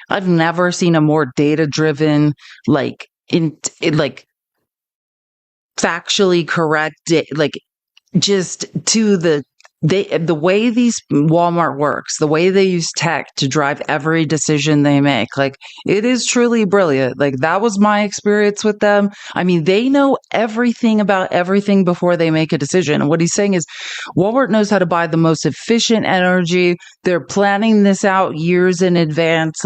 I've never seen a more data-driven, factually correct, just to the way these Walmart works, the way they use tech to drive every decision they make, it is truly brilliant. That was my experience with them. I mean, they know everything about everything before they make a decision. And what he's saying is Walmart knows how to buy the most efficient energy. They're planning this out years in advance.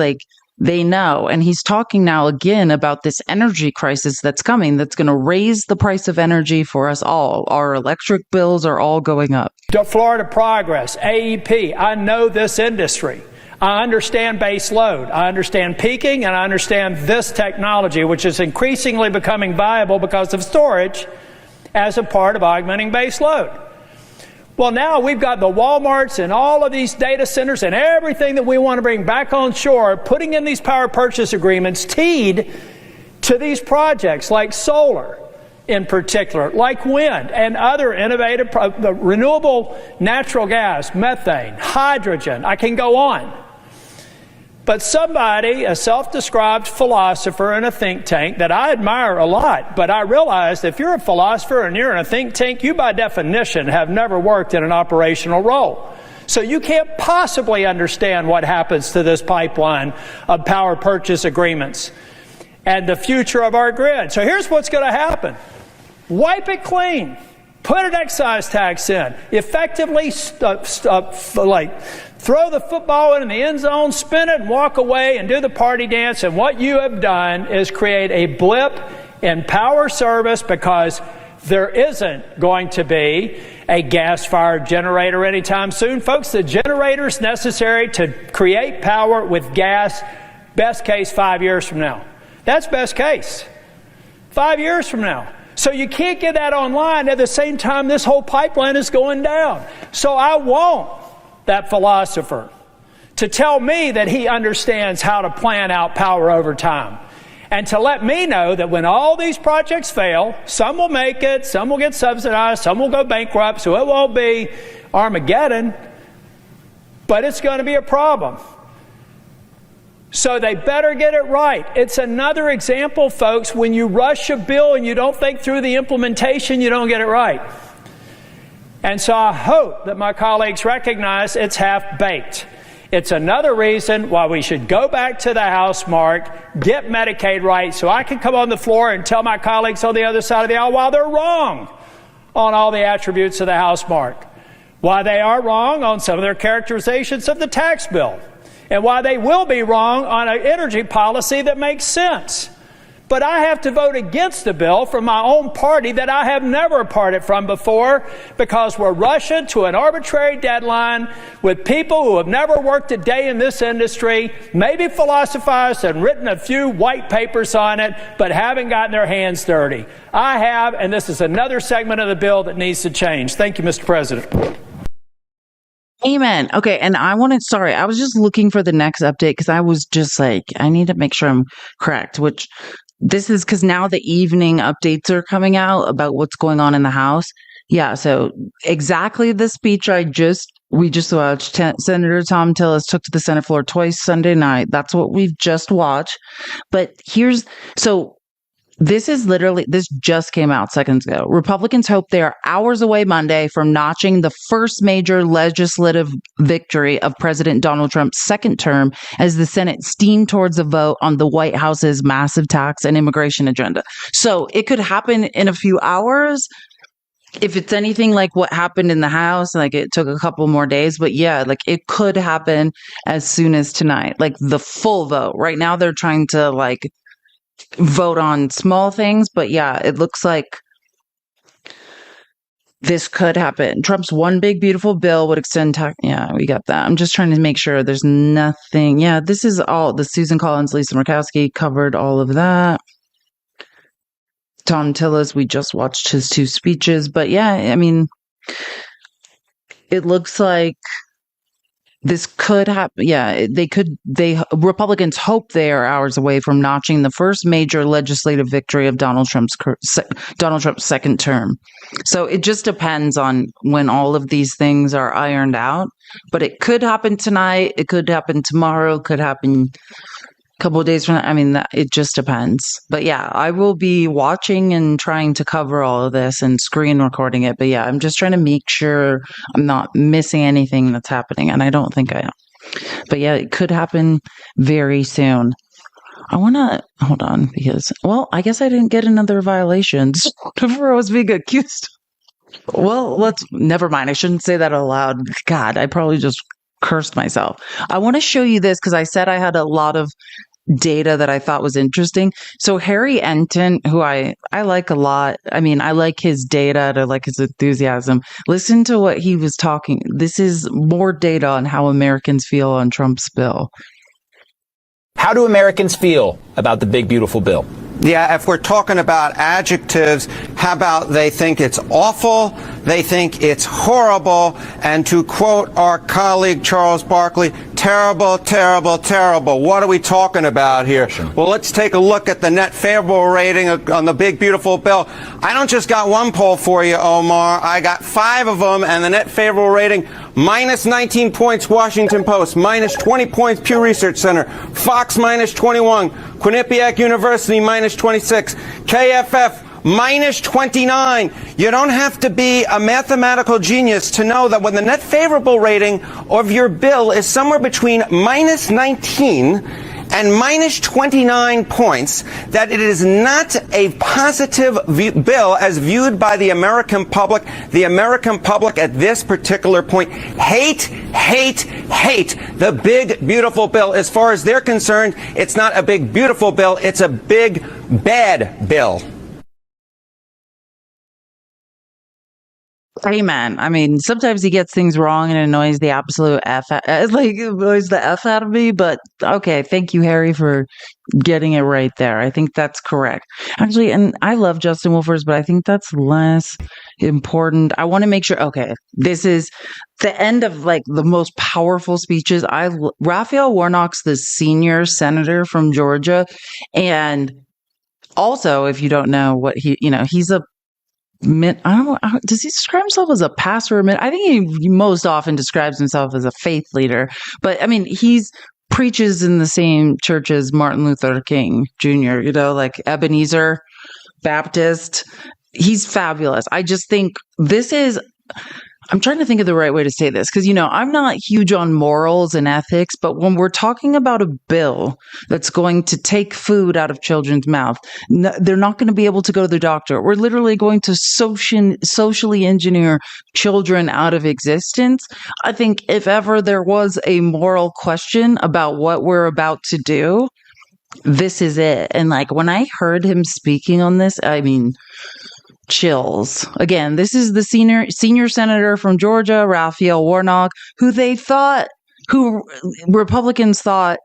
They know. And he's talking now again about this energy crisis that's coming, that's going to raise the price of energy for us all. Our electric bills are all going up. Florida Progress, AEP, I know this industry. I understand base load. I understand peaking, and I understand this technology, which is increasingly becoming viable because of storage as a part of augmenting base load. Well, now we've got the Walmarts and all of these data centers and everything that we want to bring back on shore, putting in these power purchase agreements teed to these projects like solar in particular, like wind and other innovative, renewable natural gas, methane, hydrogen. I can go on. But somebody, a self-described philosopher in a think tank that I admire a lot, but I realize if you're a philosopher and you're in a think tank, you by definition have never worked in an operational role. So you can't possibly understand what happens to this pipeline of power purchase agreements and the future of our grid. So here's what's going to happen. Wipe it clean. Put an excise tax in. Effectively throw the football in the end zone, spin it, and walk away and do the party dance. And what you have done is create a blip in power service because there isn't going to be a gas-fired generator anytime soon. Folks, the generator's necessary to create power with gas, best case 5 years from now. That's best case. 5 years from now. So you can't get that online at the same time this whole pipeline is going down. So I want that philosopher to tell me that he understands how to plan out power over time. And to let me know that when all these projects fail, some will make it, some will get subsidized, some will go bankrupt, so it won't be Armageddon, but it's going to be a problem. So they better get it right. It's another example, folks, when you rush a bill and you don't think through the implementation, you don't get it right. And so I hope that my colleagues recognize it's half-baked. It's another reason why we should go back to the House, Mark, get Medicaid right, so I can come on the floor and tell my colleagues on the other side of the aisle why they're wrong on all the attributes of the House, Mark, why they are wrong on some of their characterizations of the tax bill, and why they will be wrong on an energy policy that makes sense. But I have to vote against the bill from my own party that I have never parted from before because we're rushing to an arbitrary deadline with people who have never worked a day in this industry, maybe philosophized and written a few white papers on it, but haven't gotten their hands dirty. I have, and this is another segment of the bill that needs to change. Thank you, Mr. President. Amen. Okay. And I was just looking for the next update because I was just I need to make sure I'm correct, which this is because now the evening updates are coming out about what's going on in the House. Yeah. So exactly the speech we just watched. Senator Tom Tillis took to the Senate floor twice Sunday night. That's what we've just watched. But this just came out seconds ago. Republicans hope they are hours away Monday from notching the first major legislative victory of President Donald Trump's second term as the Senate steamed towards a vote on the White House's massive tax and immigration agenda. So it could happen in a few hours. If it's anything like what happened in the House, it took a couple more days, but yeah, it could happen as soon as tonight, the full vote. Right now they're trying to vote on small things, but yeah, it looks like this could happen. Trump's one big beautiful bill would extend tax. Yeah, we got that. I'm just trying to make sure there's nothing. Yeah, this is all the Susan Collins, Lisa Murkowski covered all of that. Tom Tillis, we just watched his 2 speeches, but yeah, I mean, it looks like this could happen. Yeah, Republicans hope they are hours away from notching the first major legislative victory of Donald Trump's second term. So it just depends on when all of these things are ironed out. But it could happen tonight. It could happen tomorrow. It could happen a couple of days from now. I mean, it just depends. But yeah, I will be watching and trying to cover all of this and screen recording it. But yeah, I'm just trying to make sure I'm not missing anything that's happening. And I don't think I am. But yeah, it could happen very soon. I want to hold on because, well, I guess I didn't get another violation before I was being accused. Well, never mind. I shouldn't say that aloud. God, I probably just cursed myself. I want to show you this because I said I had a lot of data that I thought was interesting. So Harry Enton, who I like a lot. I mean, I like his data. I like his enthusiasm. Listen to what he was talking. This is more data on how Americans feel on Trump's bill. How do Americans feel about the big, beautiful bill? Yeah, if we're talking about adjectives, how about they think it's awful, they think it's horrible, and to quote our colleague Charles Barkley, terrible, terrible, terrible. What are we talking about here? Well, let's take a look at the net favorable rating on the big, beautiful bill. I don't just got one poll for you, Omar. I got 5 of them, and the net favorable rating, minus 19 points, Washington Post, minus 20 points, Pew Research Center, Fox, minus 21, Quinnipiac University, minus 26, KFF, minus 29. You don't have to be a mathematical genius to know that when the net favorable rating of your bill is somewhere between minus 19 and minus 29 points, that it is not a positive bill as viewed by the American public. The American public at this particular point hate the big, beautiful bill. As far as they're concerned, it's not a big, beautiful bill. It's a big, bad bill. Amen. I mean, sometimes he gets things wrong and annoys the absolute annoys the F out of me. But okay, thank you, Harry, for getting it right there. I think that's correct. Actually, and I love Justin Wolfers, but I think that's less important. I want to make sure. Okay, this is the end of like the most powerful speeches. Raphael Warnock's the senior senator from Georgia, and also, if you don't know what he's a I don't know. Does he describe himself as a pastor? I think he most often describes himself as a faith leader. But I mean, he's preaches in the same church as Martin Luther King Jr., like Ebenezer Baptist. He's fabulous. I just think I'm trying to think of the right way to say this because, I'm not huge on morals and ethics, but when we're talking about a bill that's going to take food out of children's mouth, they're not going to be able to go to the doctor. We're literally going to socially engineer children out of existence. I think if ever there was a moral question about what we're about to do, this is it. And like when I heard him speaking on this, I mean, chills. Again, this is the senior senator from Georgia, Raphael Warnock, who Republicans thought,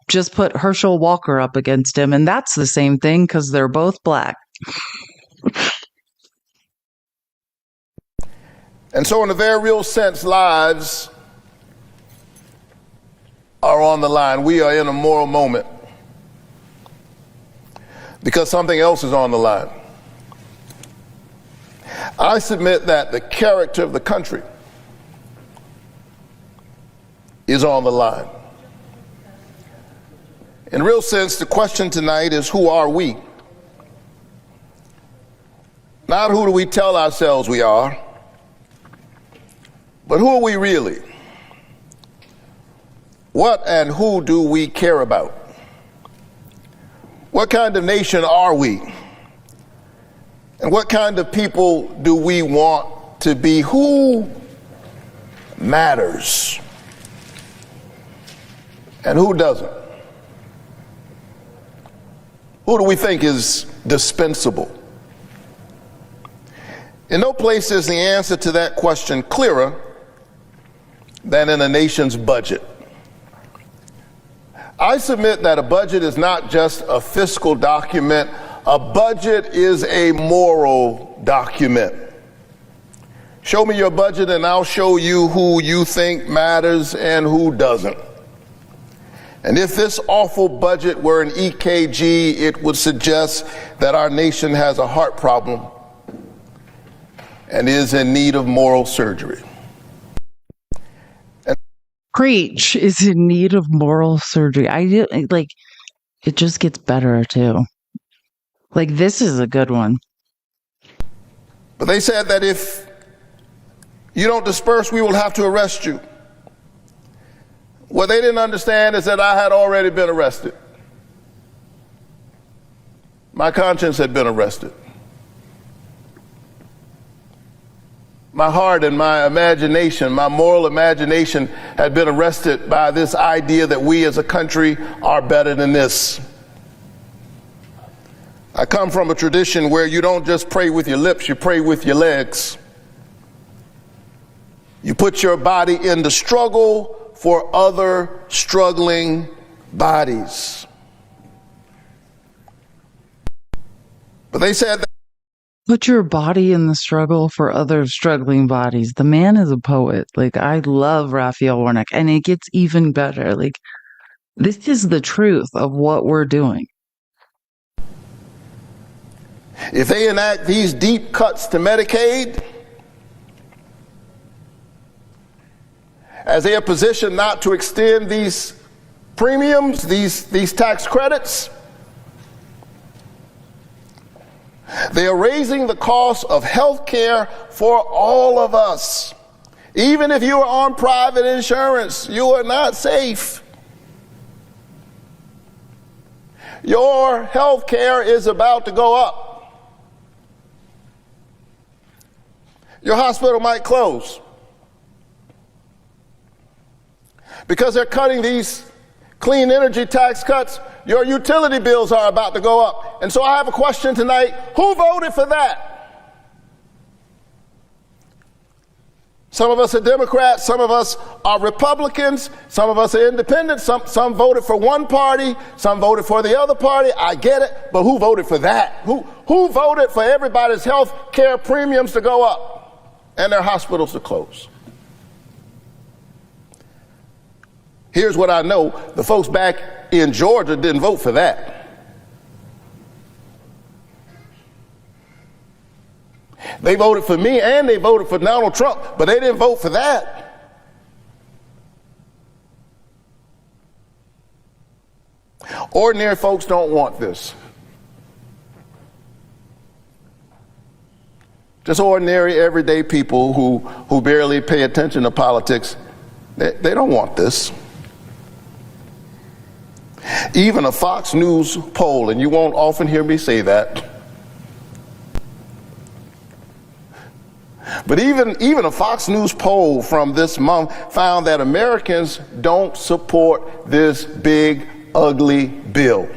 just put Herschel Walker up against him. And that's the same thing because they're both black. And so in a very real sense, lives are on the line. We are in a moral moment because something else is on the line. I submit that the character of the country is on the line. In a real sense, the question tonight is, who are we? Not who do we tell ourselves we are, but who are we really? What and who do we care about? What kind of nation are we? And what kind of people do we want to be? Who matters and who doesn't? Who do we think is dispensable? In no place is the answer to that question clearer than in a nation's budget. I submit that a budget is not just a fiscal document. A budget is a moral document. Show me your budget and I'll show you who you think matters and who doesn't. And if this awful budget were an EKG, it would suggest that our nation has a heart problem and is in need of moral surgery. Preach is in need of moral surgery. Like, it just gets better too. Like, this is a good one. But they said that if you don't disperse, we will have to arrest you. What they didn't understand is that I had already been arrested. My conscience had been arrested. My heart and my imagination, my moral imagination, had been arrested by this idea that we as a country are better than this. I come from a tradition where you don't just pray with your lips, you pray with your legs. You put your body in the struggle for other struggling bodies. But they said that put your body in the struggle for other struggling bodies. The man is a poet. Like, I love Raphael Warnock, and it gets even better. Like, this is the truth of what we're doing. if they enact these deep cuts to Medicaid, as they are positioned not to extend these premiums, these tax credits, they are raising the cost of health care for all of us. Even if you are on private insurance, you are not safe. Your health care is about to go up. Your hospital might close because they're cutting these clean energy tax cuts. Your utility bills are about to go up. And so I have a question tonight. Who voted for that? Some of us are Democrats, some of us are Republicans, some of us are independents, some voted for one party, some voted for the other party. I get it, but who voted for that? Who voted for everybody's health care premiums to go up and their hospitals to close? Here's what I know. The folks back in Georgia didn't vote for that. They voted for me and they voted for Donald Trump, but they didn't vote for that. Ordinary folks don't want this. Just ordinary, everyday people who barely pay attention to politics, they don't want this. Even a Fox News poll, and you won't often hear me say that, but even a Fox News poll from this month found that Americans don't support this big, ugly bill.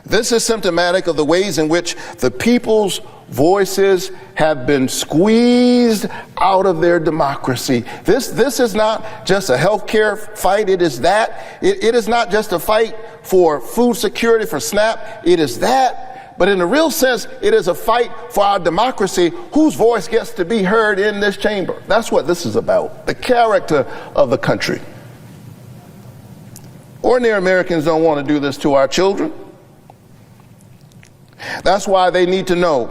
This is symptomatic of the ways in which the people's voices have been squeezed out of their democracy. This is not just a healthcare fight. It is that. It is not just a fight for food security, for SNAP. It is that. But in a real sense, it is a fight for our democracy, whose voice gets to be heard in this chamber. That's what this is about, the character of the country. Ordinary Americans don't want to do this to our children. That's why they need to know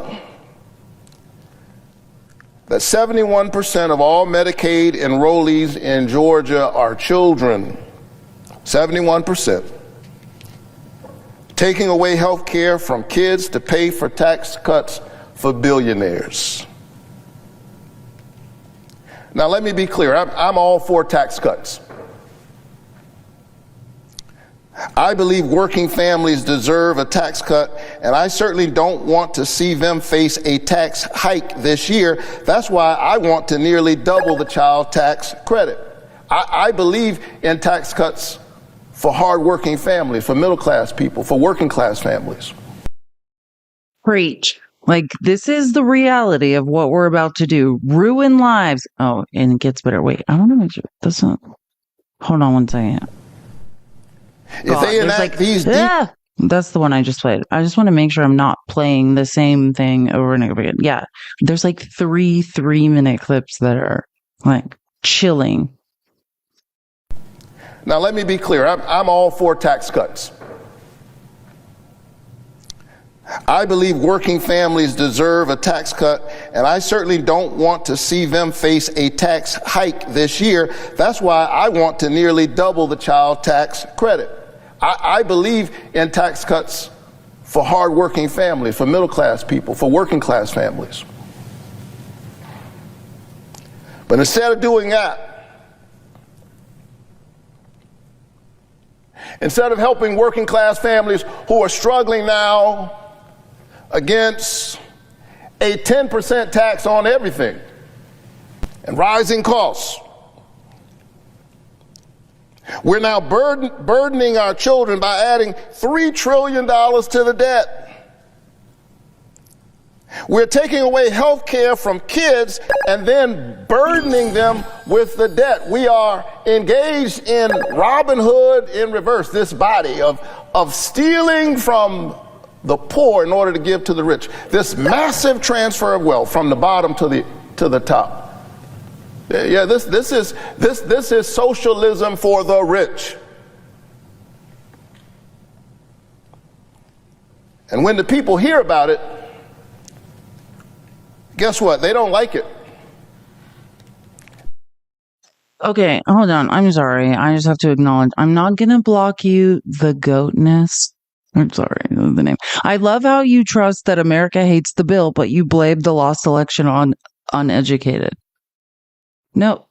that 71% of all Medicaid enrollees in Georgia are children. 71%. Taking away health care from kids to pay for tax cuts for billionaires. Now, let me be clear. I'm all for tax cuts. I believe working families deserve a tax cut, and I certainly don't want to see them face a tax hike this year. That's why I want to nearly double the child tax credit. I believe in tax cuts for hardworking families, for middle-class people, for working-class families. Preach. Like, this is the reality of what we're about to do. Ruin lives. Oh, and it gets better. Wait, I want to make sure. That's not. Hold on one second. If they enact these that's the one I just played. I just want to make sure I'm not playing the same thing over and over again. Yeah, there's like 3 3-minute clips that are like chilling. Now, let me be clear. I'm all for tax cuts. I believe working families deserve a tax cut, and I certainly don't want to see them face a tax hike this year. That's why I want to nearly double the child tax credit. I believe in tax cuts for hardworking families, for middle-class people, for working-class families. But instead of doing that, instead of helping working-class families who are struggling now against a 10% tax on everything and rising costs, we're now burdening our children by adding $3 trillion to the debt. We're taking away health care from kids and then burdening them with the debt. We are engaged in Robin Hood in reverse, this body of stealing from the poor in order to give to the rich. This massive transfer of wealth from the bottom to the top. Yeah, this is socialism for the rich. And when the people hear about it, guess what? They don't like it. Okay, hold on. I'm sorry. I just have to acknowledge I'm not going to block you, the goatness. I'm sorry, the name. I love how you trust that America hates the bill, but you blame the lost election on uneducated. No.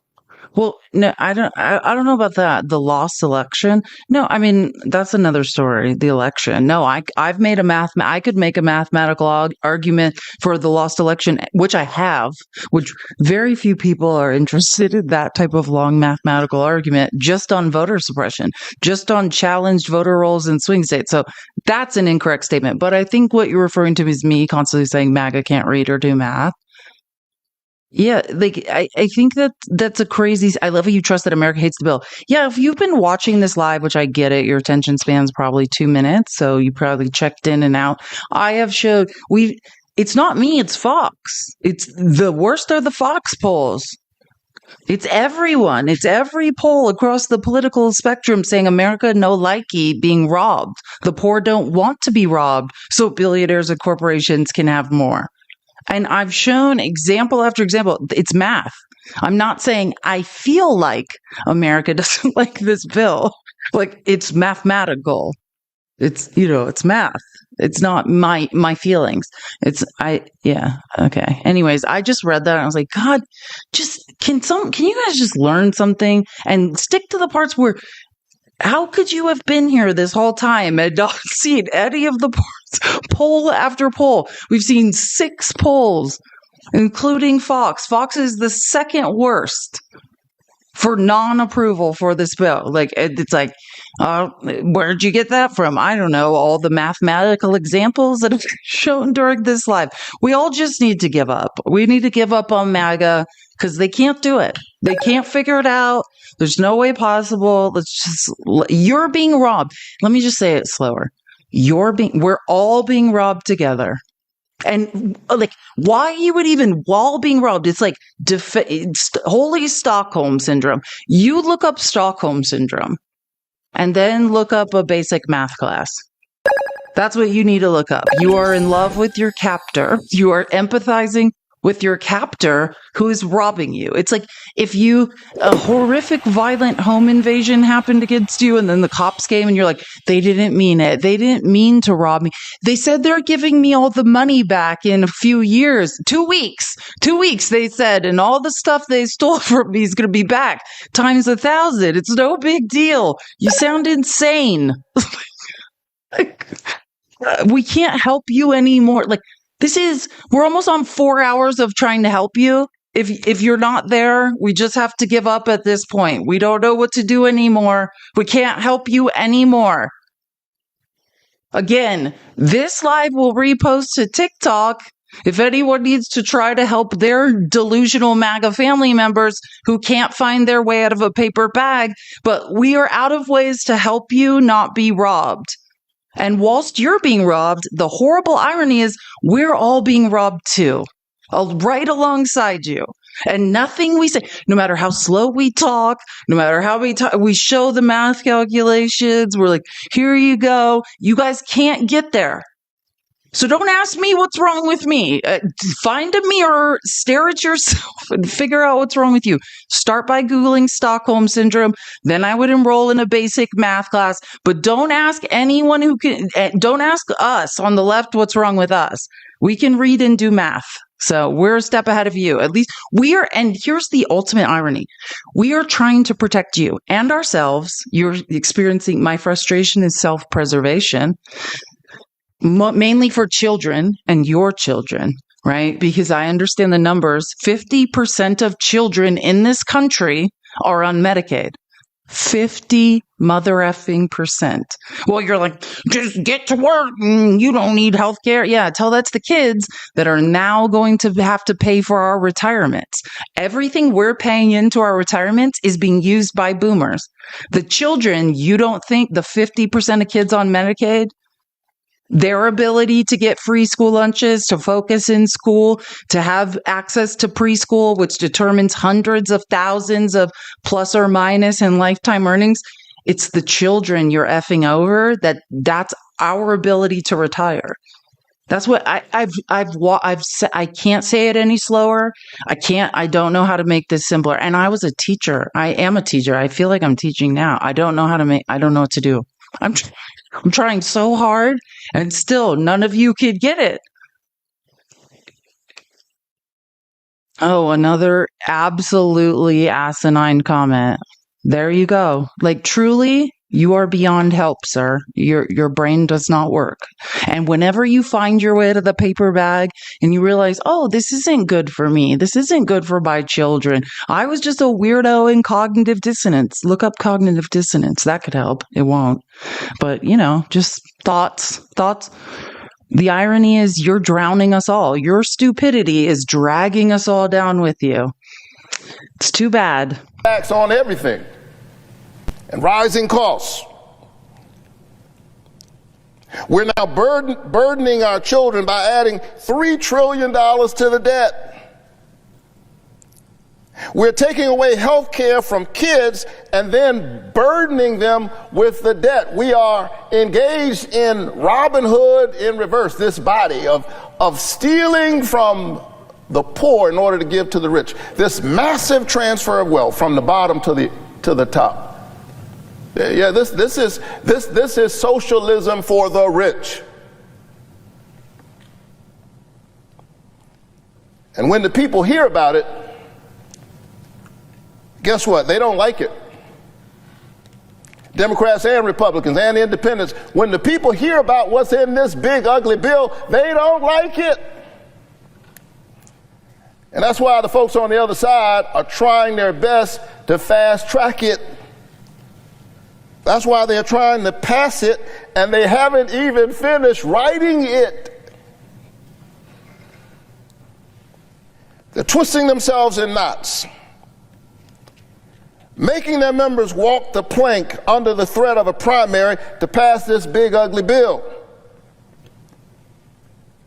Well, no, I don't know about that. The lost election. No, I mean, that's another story. The election. No, I've made I could make a mathematical argument for the lost election, which I have, which very few people are interested in that type of long mathematical argument just on voter suppression, just on challenged voter rolls in swing states. So that's an incorrect statement. But I think what you're referring to is me constantly saying MAGA can't read or do math. Yeah, like I think that's a crazy. I love how you trust that America hates the bill. Yeah, if you've been watching this live, which I get it, your attention span's probably 2 minutes, so you probably checked in and out. I have showed it's not me, it's Fox. It's the worst are the Fox polls. It's everyone. It's every poll across the political spectrum saying America no likey being robbed. The poor don't want to be robbed, so billionaires and corporations can have more. And I've shown example after example. It's math. I'm not saying I feel like America doesn't like this bill. Like, it's mathematical. It's, it's math. It's not my feelings. Yeah. Okay. Anyways, I just read that and I was like, God, can you guys just learn something and stick to the parts where, how could you have been here this whole time and not seen any of the polls, poll after poll? We've seen 6 polls, including Fox. Fox is the second worst for non-approval for this bill. Like, it's like, where'd you get that from? I don't know. All the mathematical examples that have shown during this live. We all just need to give up. We need to give up on MAGA because they can't do it. They can't figure it out. There's no way possible. You're being robbed. Let me just say it slower. We're all being robbed together. And like, why you would even, while being robbed, it's like holy Stockholm syndrome. You look up Stockholm syndrome and then look up a basic math class. That's what you need to look up. You are in love with your captor. You are empathizing with your captor who is robbing you. It's like if a horrific violent home invasion happened against you and then the cops came and you're like, they didn't mean it. They didn't mean to rob me. They said they're giving me all the money back in a few years. 2 weeks. 2 weeks, they said, and all the stuff they stole from me is going to be back times 1,000. It's no big deal. You sound insane. We can't help you anymore. Like, we're almost on 4 hours of trying to help you. If you're not there, we just have to give up at this point. We don't know what to do anymore. We can't help you anymore. Again, this live will repost to TikTok if anyone needs to try to help their delusional MAGA family members who can't find their way out of a paper bag. But we are out of ways to help you not be robbed. And whilst you're being robbed, the horrible irony is we're all being robbed too, right alongside you. And nothing we say, no matter how slow we talk, no matter how we show the math calculations, we're like, here you go. You guys can't get there. So don't ask me what's wrong with me. Find a mirror, stare at yourself, and figure out what's wrong with you. Start by Googling Stockholm Syndrome. Then I would enroll in a basic math class. But don't ask anyone don't ask us on the left what's wrong with us. We can read and do math. So we're a step ahead of you. At least and here's the ultimate irony. We are trying to protect you and ourselves. You're experiencing my frustration is self-preservation. Mainly for children and your children, right? Because I understand the numbers. 50% of children in this country are on Medicaid. 50 mother effing %. Well, you're like, just get to work and you don't need health care. Yeah, tell that to the kids that are now going to have to pay for our retirements. Everything we're paying into our retirements is being used by boomers. The children, you don't think the 50% of kids on Medicaid, their ability to get free school lunches, to focus in school, to have access to preschool, which determines hundreds of thousands of plus or minus in lifetime earnings. It's the children you're effing over. That's our ability to retire. That's what I've said. I can't say it any slower. I don't know how to make this simpler. And I was a teacher. I am a teacher. I feel like I'm teaching now. I don't know what to do. I'm trying so hard, and still none of you could get it. Oh, another absolutely asinine comment. There you go. Like, truly, you are beyond help, sir. Your brain does not work. And whenever you find your way to the paper bag and you realize, oh, this isn't good for me. This isn't good for my children. I was just a weirdo in cognitive dissonance. Look up cognitive dissonance. That could help. It won't. But, just thoughts. The irony is you're drowning us all. Your stupidity is dragging us all down with you. It's too bad. Tax on everything and rising costs. We're now burdening our children by adding $3 trillion to the debt. We're taking away health care from kids and then burdening them with the debt. We are engaged in Robin Hood in reverse, this body of stealing from the poor in order to give to the rich. This massive transfer of wealth from the bottom to the top. Yeah, this is socialism for the rich. And when the people hear about it, guess what? They don't like it. Democrats and Republicans and independents, when the people hear about what's in this big ugly bill, they don't like it. And that's why the folks on the other side are trying their best to fast track it. That's why they're trying to pass it, and they haven't even finished writing it. They're twisting themselves in knots, making their members walk the plank under the threat of a primary to pass this big, ugly bill.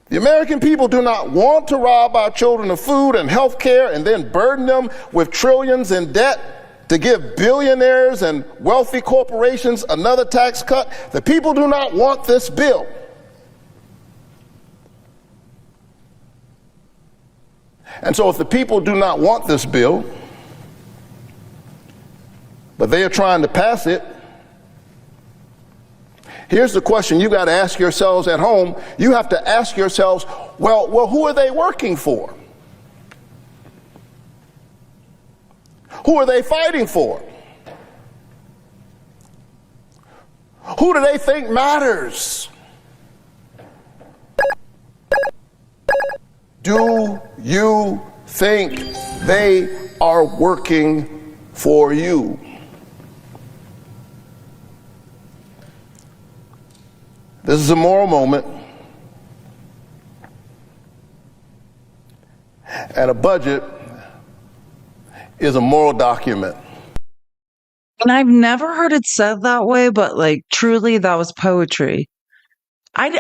The American people do not want to rob our children of food and health care and then burden them with trillions in debt to give billionaires and wealthy corporations another tax cut. The people do not want this bill. And so if the people do not want this bill, but they are trying to pass it, here's the question you got to ask yourselves at home. You have to ask yourselves, well, who are they working for? Who are they fighting for? Who do they think matters? Do you think they are working for you? This is a moral moment, and a budget is a moral document. And I've never heard it said that way, but like truly that was poetry. And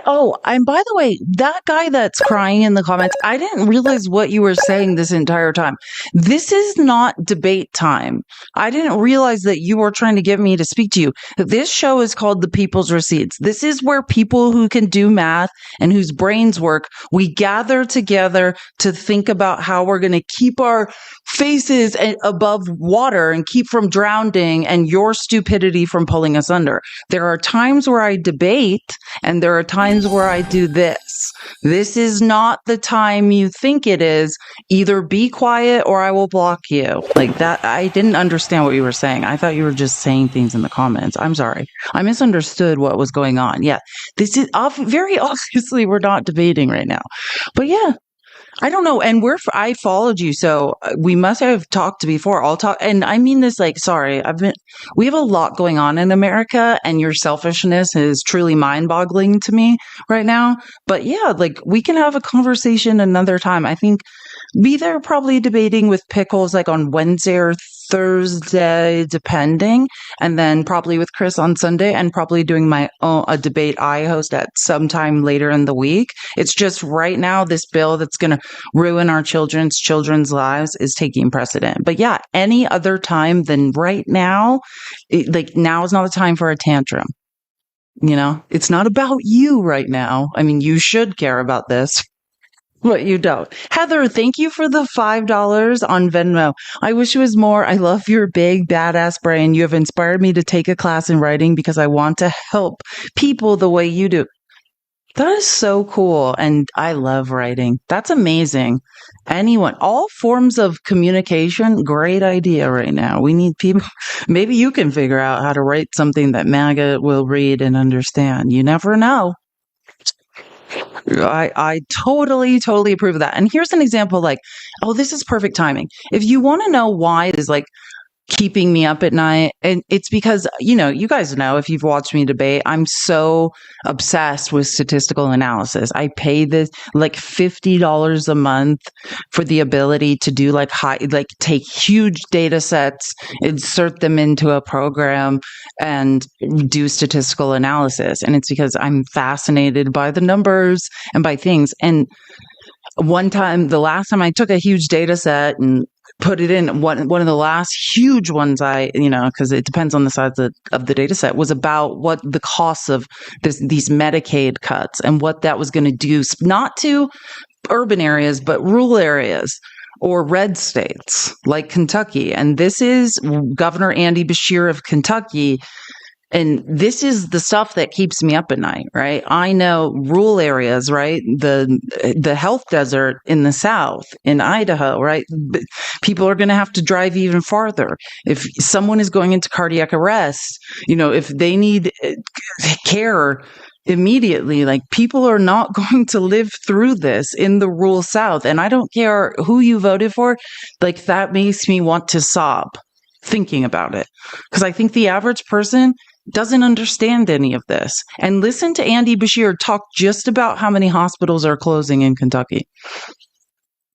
by the way, that guy that's crying in the comments, I didn't realize what you were saying this entire time. This is not debate time. I didn't realize that you were trying to get me to speak to you. This show is called The People's Receipts. This is where people who can do math and whose brains work, we gather together to think about how we're going to keep our faces above water and keep from drowning and your stupidity from pulling us under. There are times where I debate and there are times where I do this. This is not the time you think it is. Either be quiet or I will block you. Like that, I didn't understand what you were saying. I thought you were just saying things in the comments. I'm sorry. I misunderstood what was going on. Yeah, this is very obviously we're not debating right now. But yeah, I don't know. And I followed you, so we must have talked before. I'll talk. And I mean this like, sorry, we have a lot going on in America and your selfishness is truly mind boggling to me right now. But yeah, like we can have a conversation another time. I think be there probably debating with Pickles like on Wednesday or Thursday, depending, and then probably with Chris on Sunday, and probably doing my own a debate I host at sometime later in the week. It's just right now this bill that's going to ruin our children's lives is taking precedent. But yeah, any other time than right now, now is not the time for a tantrum. You know, it's not about you right now. I mean, you should care about this. But you don't. Heather, thank you for the $5 on Venmo. I wish it was more. I love your big, badass brain. You have inspired me to take a class in writing because I want to help people the way you do. That is so cool. And I love writing. That's amazing. Anyone, all forms of communication, great idea right now. We need people. Maybe you can figure out how to write something that MAGA will read and understand. You never know. I totally approve of that. And here's an example like, oh, this is perfect timing. If you want to know why it is like keeping me up at night, and it's because, you guys know, if you've watched me debate, I'm so obsessed with statistical analysis. I pay this like $50 a month for the ability to do take huge data sets, insert them into a program and do statistical analysis. And it's because I'm fascinated by the numbers and by things. And the last time I took a huge data set and put it in, one of the last huge ones because it depends on the size of the data set, was about what the costs of these Medicaid cuts and what that was going to do, not to urban areas, but rural areas or red states like Kentucky. And this is Governor Andy Beshear of Kentucky. And this is the stuff that keeps me up at night, right? I know rural areas, right? The health desert in the South, in Idaho, right? People are going to have to drive even farther. If someone is going into cardiac arrest, if they need care immediately, like people are not going to live through this in the rural South. And I don't care who you voted for, like that makes me want to sob thinking about it. Because I think the average person doesn't understand any of this. And listen to Andy Beshear talk just about how many hospitals are closing in Kentucky.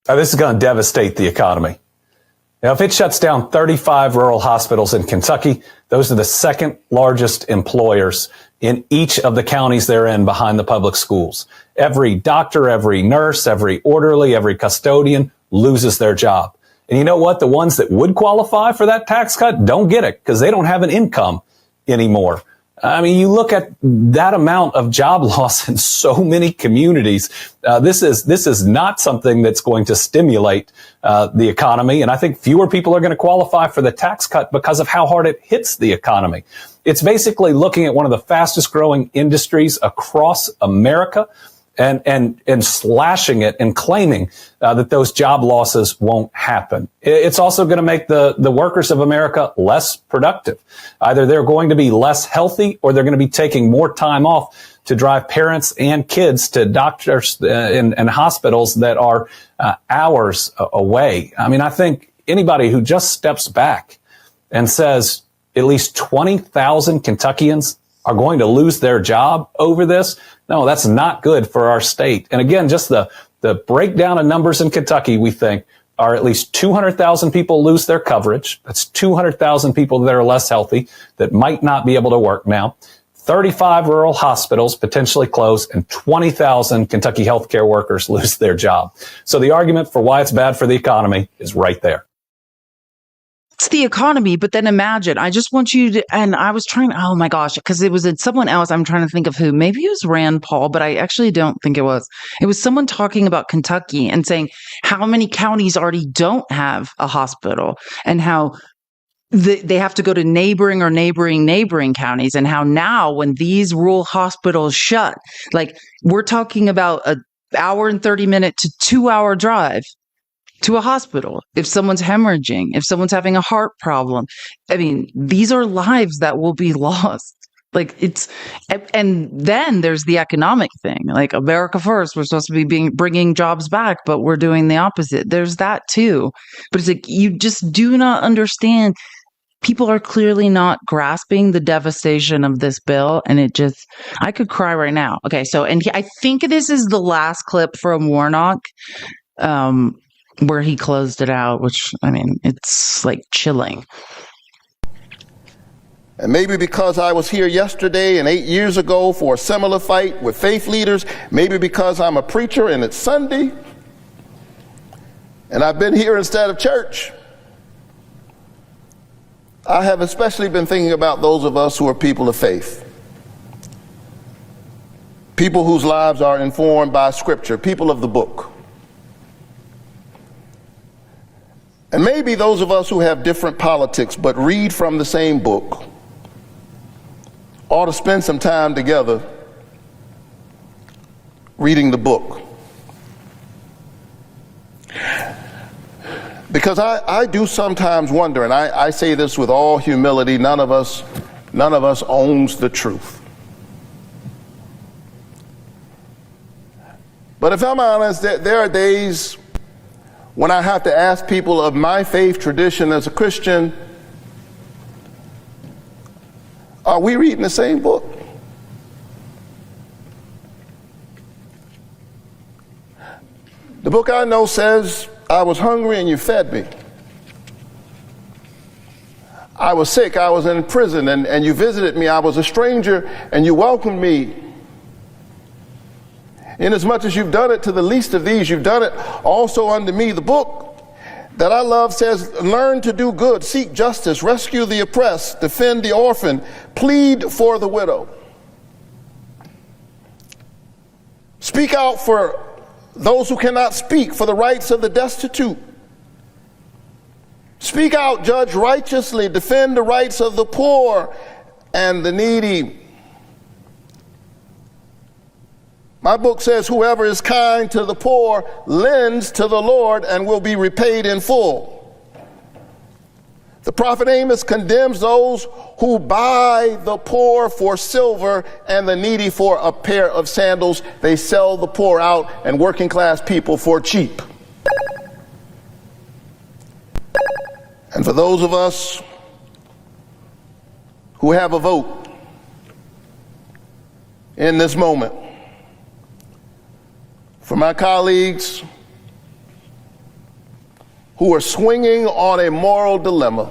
This is going to devastate the economy. Now, if it shuts down 35 rural hospitals in Kentucky, those are the second largest employers in each of the counties they're in behind the public schools. Every doctor, every nurse, every orderly, every custodian loses their job. And you know what? The ones that would qualify for that tax cut don't get it because they don't have an income anymore. I mean, you look at that amount of job loss in so many communities. This is not something that's going to stimulate the economy. And I think fewer people are going to qualify for the tax cut because of how hard it hits the economy. It's basically looking at one of the fastest growing industries across America and slashing it and claiming that those job losses won't happen. It's also going to make the workers of America less productive. Either they're going to be less healthy or they're going to be taking more time off to drive parents and kids to doctors and hospitals that are hours away. I mean, I think anybody who just steps back and says at least 20,000 Kentuckians are going to lose their job over this. No, that's not good for our state. And again, just the breakdown of numbers in Kentucky, we think, are at least 200,000 people lose their coverage. That's 200,000 people that are less healthy, that might not be able to work now. 35 rural hospitals potentially close, and 20,000 Kentucky healthcare workers lose their job. So the argument for why it's bad for the economy is right there. It's the economy, but then imagine, I just want you to, and I was trying, oh my gosh, because it was someone else, I'm trying to think of who, maybe it was Rand Paul, but I actually don't think it was. It was someone talking about Kentucky and saying how many counties already don't have a hospital, and how they have to go to neighboring counties, and how now when these rural hospitals shut, like we're talking about an hour and 30-minute to 2-hour drive to a hospital. If someone's hemorrhaging, if someone's having a heart problem, I mean, these are lives that will be lost. Like and then there's the economic thing, like America First, we're supposed to be bringing jobs back, but we're doing the opposite. There's that too. But it's like, you just do not understand. People are clearly not grasping the devastation of this bill, and I could cry right now. Okay, so, I think this is the last clip from Warnock, where he closed it out, which, I mean, it's like chilling. And maybe because I was here yesterday and 8 years ago for a similar fight with faith leaders, maybe because I'm a preacher and it's Sunday, and I've been here instead of church, I have especially been thinking about those of us who are people of faith. People whose lives are informed by Scripture, people of the book. And maybe those of us who have different politics but read from the same book ought to spend some time together reading the book. Because I do sometimes wonder, and I say this with all humility, none of us owns the truth. But if I'm honest, there are days when I have to ask people of my faith tradition as a Christian, are we reading the same book? The book I know says, I was hungry and you fed me. I was sick, I was in prison and you visited me. I was a stranger and you welcomed me. Inasmuch as you've done it to the least of these, you've done it also unto me. The book that I love says, learn to do good, seek justice, rescue the oppressed, defend the orphan, plead for the widow. Speak out for those who cannot speak, for the rights of the destitute. Speak out, judge righteously, defend the rights of the poor and the needy. My book says, whoever is kind to the poor lends to the Lord and will be repaid in full. The prophet Amos condemns those who buy the poor for silver and the needy for a pair of sandals. They sell the poor out and working class people for cheap. And for those of us who have a vote in this moment, for my colleagues who are swinging on a moral dilemma,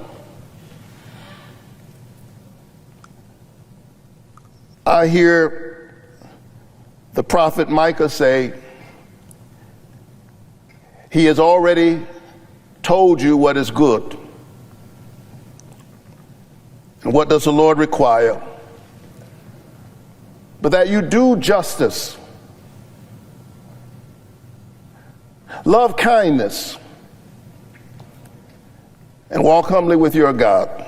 I hear the prophet Micah say, he has already told you what is good. And what does the Lord require? But that you do justice, love kindness, and walk humbly with your God.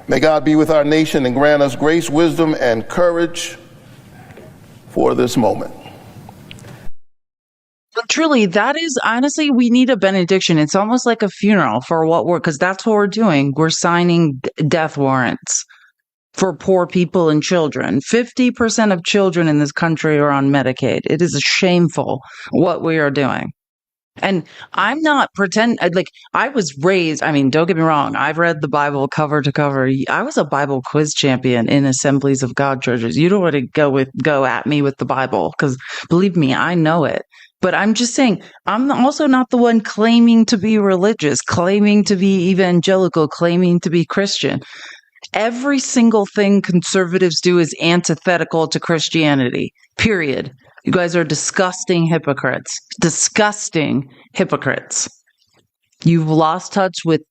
May God be with our nation and grant us grace, wisdom, and courage for this moment. Truly, that is honestly, we need a benediction. It's almost like a funeral for because that's what we're doing. We're signing death warrants for poor people and children. 50% of children in this country are on Medicaid. It is shameful what we are doing. And I'm not like I was raised. I mean, don't get me wrong. I've read the Bible cover to cover. I was a Bible quiz champion in Assemblies of God churches. You don't want to go at me with the Bible because believe me, I know it. But I'm just saying, I'm also not the one claiming to be religious, claiming to be evangelical, claiming to be Christian. Every single thing conservatives do is antithetical to Christianity, period. You guys are disgusting hypocrites. Disgusting hypocrites. You've lost touch with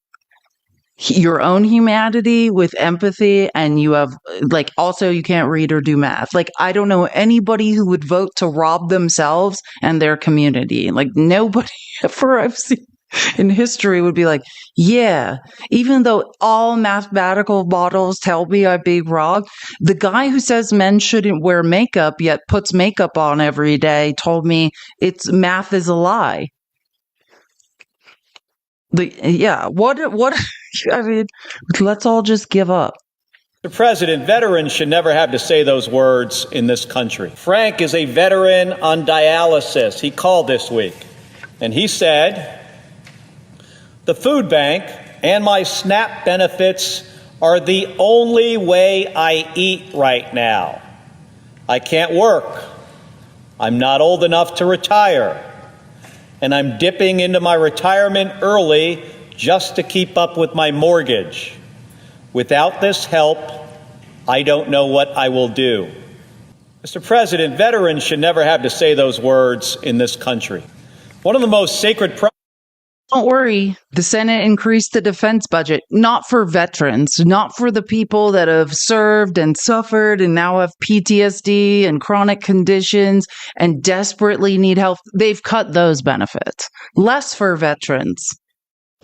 your own humanity, with empathy, and you have, like, also you can't read or do math. Like, I don't know anybody who would vote to rob themselves and their community. Like, nobody ever I've seen in history would be like, yeah, even though all mathematical models tell me I'm being wrong, the guy who says men shouldn't wear makeup yet puts makeup on every day told me math is a lie. What I mean, let's all just give up. Mr. President, veterans should never have to say those words in this country. Frank is a veteran on dialysis. He called this week, and he said, "The food bank and my SNAP benefits are the only way I eat right now. I can't work. I'm not old enough to retire. And I'm dipping into my retirement early just to keep up with my mortgage. Without this help, I don't know what I will do." Mr. President, veterans should never have to say those words in this country. One of the most sacred Don't worry. The Senate increased the defense budget, not for veterans, not for the people that have served and suffered and now have PTSD and chronic conditions and desperately need help. They've cut those benefits. Less for veterans,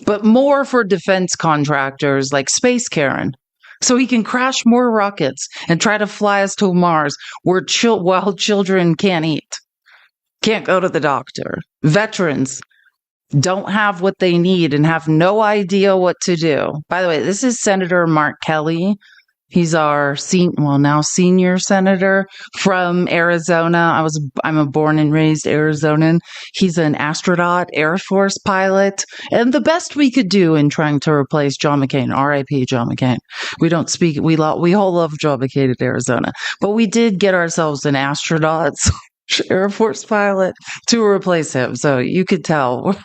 but more for defense contractors like Space Karen. So he can crash more rockets and try to fly us to Mars while children can't eat, can't go to the doctor. Veterans don't have what they need and have no idea what to do. By the way, this is Senator Mark Kelly. He's our now senior senator from Arizona. I'm a born and raised Arizonan. He's an astronaut, Air Force pilot, and the best we could do in trying to replace John McCain. R.I.P. John McCain. We all love John McCain in Arizona, but we did get ourselves an astronaut, Air Force pilot to replace him. So you could tell.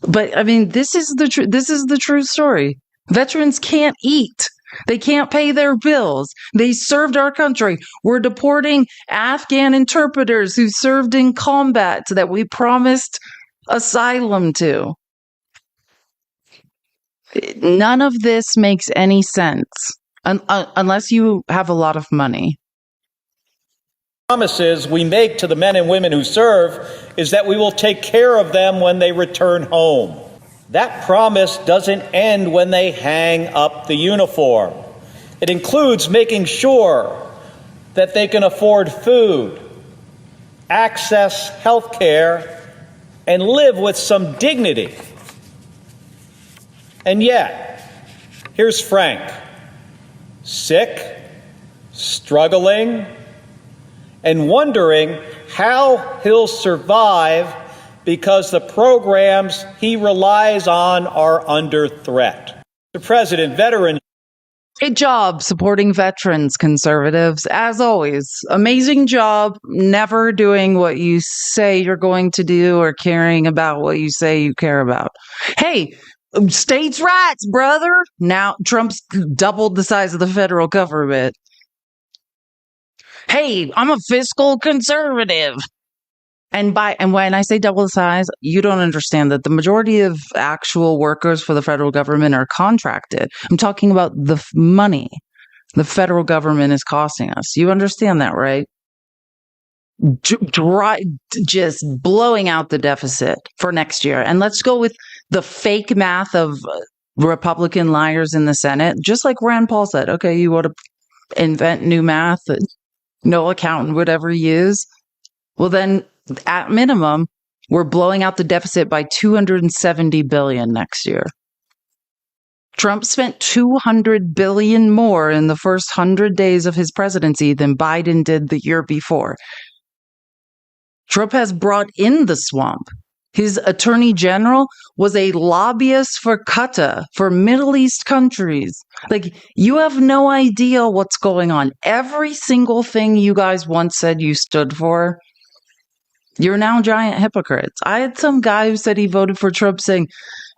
But I mean, this is the true story. Veterans can't eat. They can't pay their bills. They served our country. We're deporting Afghan interpreters who served in combat that we promised asylum to. None of this makes any sense unless you have a lot of money. promises we make to the men and women who serve is that we will take care of them when they return home. That promise doesn't end when they hang up the uniform. It includes making sure that they can afford food, access health care, and live with some dignity. And yet, here's Frank, sick, struggling, and wondering how he'll survive because the programs he relies on are under threat. Mr. President, veterans. Great job supporting veterans, conservatives. As always, amazing job never doing what you say you're going to do or caring about what you say you care about. Hey, states' rights, brother. Now Trump's doubled the size of the federal government. Hey, I'm a fiscal conservative. And when I say double the size, you don't understand that the majority of actual workers for the federal government are contracted. I'm talking about the money the federal government is costing us. You understand that, right? Just blowing out the deficit for next year. And let's go with the fake math of Republican liars in the Senate. Just like Rand Paul said, okay, you want to invent new math that no accountant would ever use. Well, then at minimum, we're blowing out the deficit by $270 billion next year. Trump spent $200 billion more in the first 100 days of his presidency than Biden did the year before. Trump has brought in the swamp. His attorney general was a lobbyist for Qatar, for Middle East countries. Like, you have no idea what's going on. Every single thing you guys once said you stood for, you're now giant hypocrites. I had some guy who said he voted for Trump saying,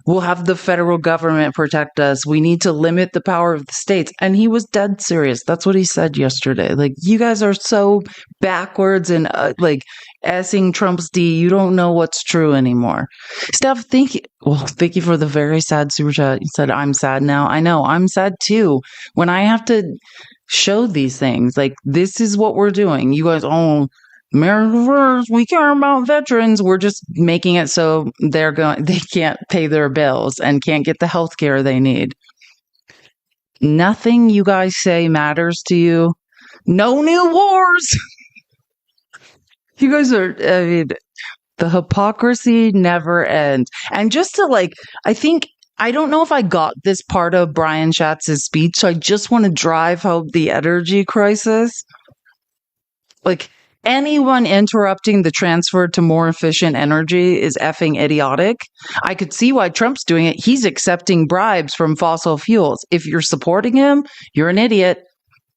we'll have the federal government protect us. We need to limit the power of the states. And he was dead serious. That's what he said yesterday. Like, you guys are so backwards and like S-ing Trump's D. You don't know what's true anymore. Steph, thank you for the very sad super chat. You said, I'm sad now. I know, I'm sad too. When I have to show these things, like, this is what we're doing. You guys, we care about veterans. We're just making it so they can't pay their bills and can't get the health care they need. Nothing you guys say matters to you. No new wars. You guys are, the hypocrisy never ends. And just to I don't know if I got this part of Brian Schatz's speech, so I just want to drive home the energy crisis. Like, anyone interrupting the transfer to more efficient energy is effing idiotic. I could see why Trump's doing it. He's accepting bribes from fossil fuels. If you're supporting him, you're an idiot.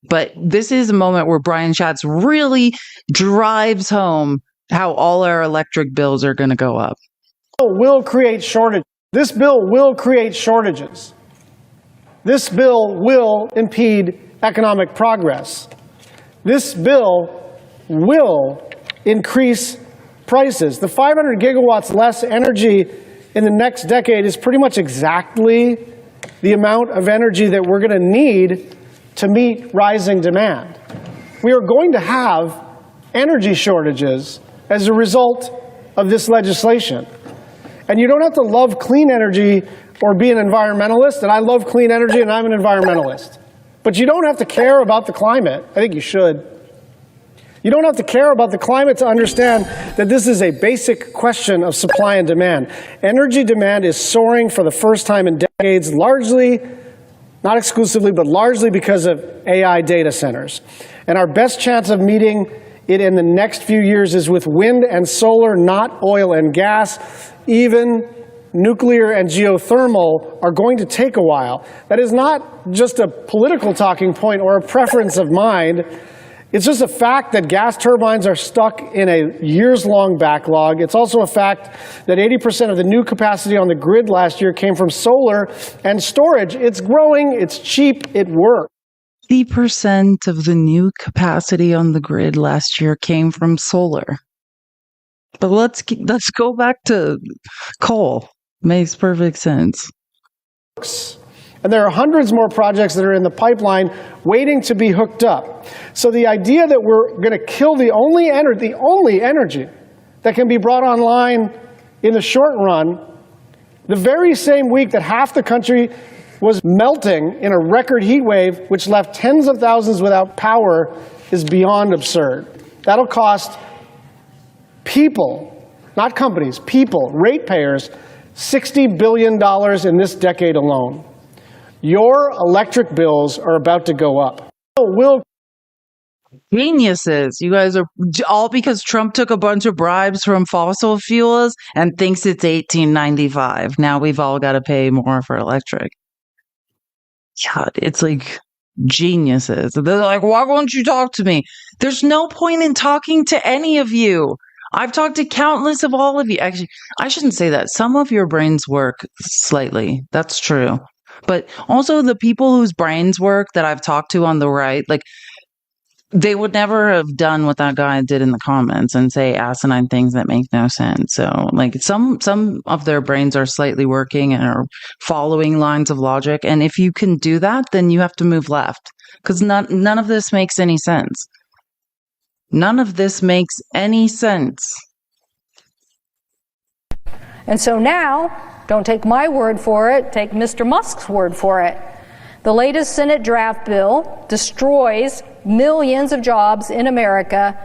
But this is a moment where Brian Schatz really drives home how all our electric bills are going to go up. Will create shortages. This bill will create shortages. This bill will impede economic progress. This bill will increase prices. The 500 gigawatts less energy in the next decade is pretty much exactly the amount of energy that we're going to need to meet rising demand. We are going to have energy shortages as a result of this legislation. And you don't have to love clean energy or be an environmentalist, and I love clean energy and I'm an environmentalist. But you don't have to care about the climate. I think you should. You don't have to care about the climate to understand that this is a basic question of supply and demand. Energy demand is soaring for the first time in decades, largely, not exclusively, but largely because of AI data centers. And our best chance of meeting it in the next few years is with wind and solar, not oil and gas. Even nuclear and geothermal are going to take a while. That is not just a political talking point or a preference of mine. It's just a fact that gas turbines are stuck in a years-long backlog. It's also a fact that 80% of the new capacity on the grid last year came from solar and storage. It's growing, it's cheap, it works. 80% of the new capacity on the grid last year came from solar. But let's go back to coal. Makes perfect sense. And there are hundreds more projects that are in the pipeline waiting to be hooked up. So the idea that we're going to kill the only energy that can be brought online in the short run, the very same week that half the country was melting in a record heat wave, which left tens of thousands without power, is beyond absurd. That'll cost people, not companies, people, ratepayers, $60 billion in this decade alone. Your electric bills are about to go up. Geniuses. You guys are all because Trump took a bunch of bribes from fossil fuels and thinks it's $18.95. Now we've all got to pay more for electric. God, it's like geniuses. They're like, why won't you talk to me? There's no point in talking to any of you. I've talked to countless of all of you. Actually, I shouldn't say that. Some of your brains work slightly. That's true. But also the people whose brains work that I've talked to on the right, like, they would never have done what that guy did in the comments and say asinine things that make no sense. So, like, some of their brains are slightly working and are following lines of logic. And if you can do that, then you have to move left, because none of this makes any sense. None of this makes any sense. And so now, don't take my word for it, take Mr. Musk's word for it. The latest Senate draft bill destroys millions of jobs in America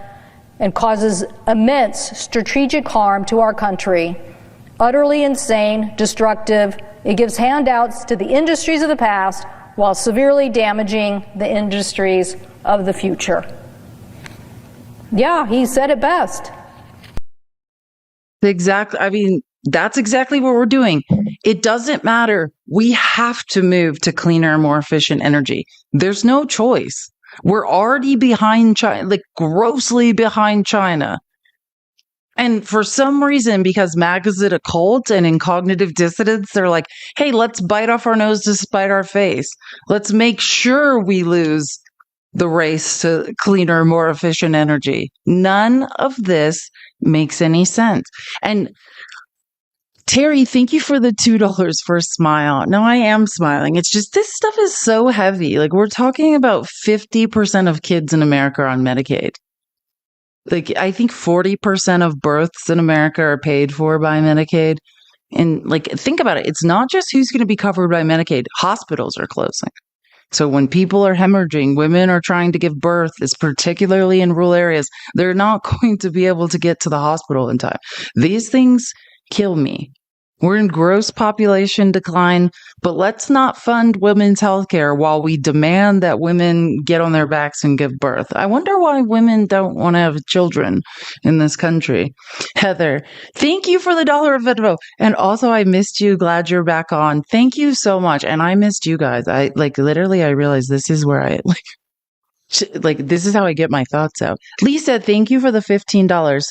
and causes immense strategic harm to our country. Utterly insane, destructive. It gives handouts to the industries of the past while severely damaging the industries of the future. Yeah, he said it best. Exactly. I mean, that's exactly what we're doing. It doesn't matter. We have to move to cleaner, more efficient energy. There's no choice. We're already behind China, like grossly behind China. And for some reason, because MAGA's at a cult and in cognitive dissonance, they're like, hey, let's bite off our nose to spite our face. Let's make sure we lose the race to cleaner, more efficient energy. None of this makes any sense. And Terry, thank you for the $2 for a smile. No, I am smiling. It's just this stuff is so heavy. Like, we're talking about 50% of kids in America are on Medicaid. Like, I think 40% of births in America are paid for by Medicaid. And like, think about it. It's not just who's going to be covered by Medicaid. Hospitals are closing. So when people are hemorrhaging, women are trying to give birth, is particularly in rural areas, they're not going to be able to get to the hospital in time. These things kill me. We're in gross population decline, but let's not fund women's health care while we demand that women get on their backs and give birth. I wonder why women don't want to have children in this country. Heather, thank you for the $1 of Venmo. And also, I missed you. Glad you're back on. Thank you so much. And I missed you guys. I literally, I realized this is where I this is how I get my thoughts out. Lisa, thank you for the $15.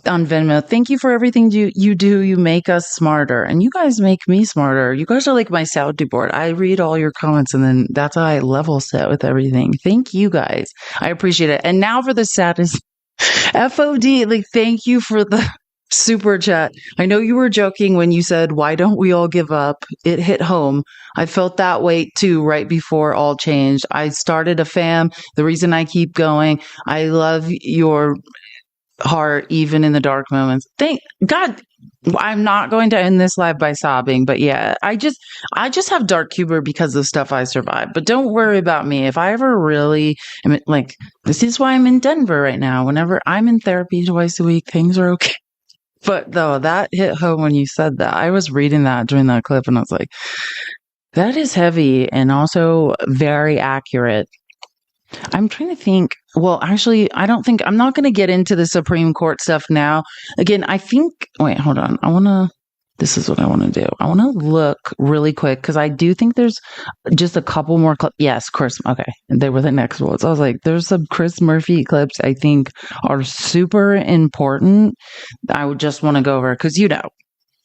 On Venmo. Thank you for everything you do. You make us smarter, and you guys make me smarter. You guys are like my sounding board. I read all your comments, and then that's how I level set with everything. Thank you guys. I appreciate it. And now for the saddest FOD. Like, thank you for the super chat. I know you were joking when you said, "Why don't we all give up?" It hit home. I felt that way too right before all changed. I started a fam. The reason I keep going. I love your heart even in the dark moments. Thank God. I'm not going to end this live by sobbing, but yeah, I just have dark humor because of stuff I survived. But don't worry about me. If I ever really am, like, this is why I'm in Denver right now. Whenever I'm in therapy twice a week, things are okay. But though, that hit home when you said that. I was reading that during that clip and I was like, that is heavy and also very accurate. I'm trying to think. Well, actually, I'm not going to get into the Supreme Court stuff now. Again, wait, hold on. This is what I want to do. I want to look really quick because I do think there's just a couple more clips. Yes, Chris. Okay. They were the next ones. I was like, there's some Chris Murphy clips I think are super important. I would just want to go over because,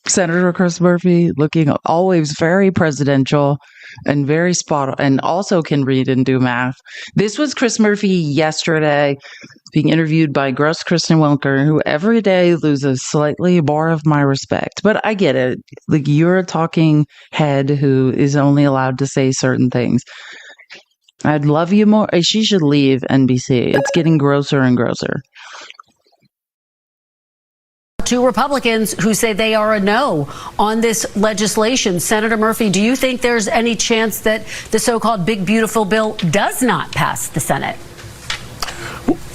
Senator Chris Murphy looking always very presidential and very spot on, and also can read and do math. This was Chris Murphy yesterday being interviewed by Gross Kristen Welker, who every day loses slightly more of my respect. But I get it. Like, you're a talking head who is only allowed to say certain things. I'd love you more. She should leave NBC. It's getting grosser and grosser. Two Republicans who say they are a no on this legislation. Senator Murphy, do you think there's any chance that the so-called big beautiful bill does not pass the Senate?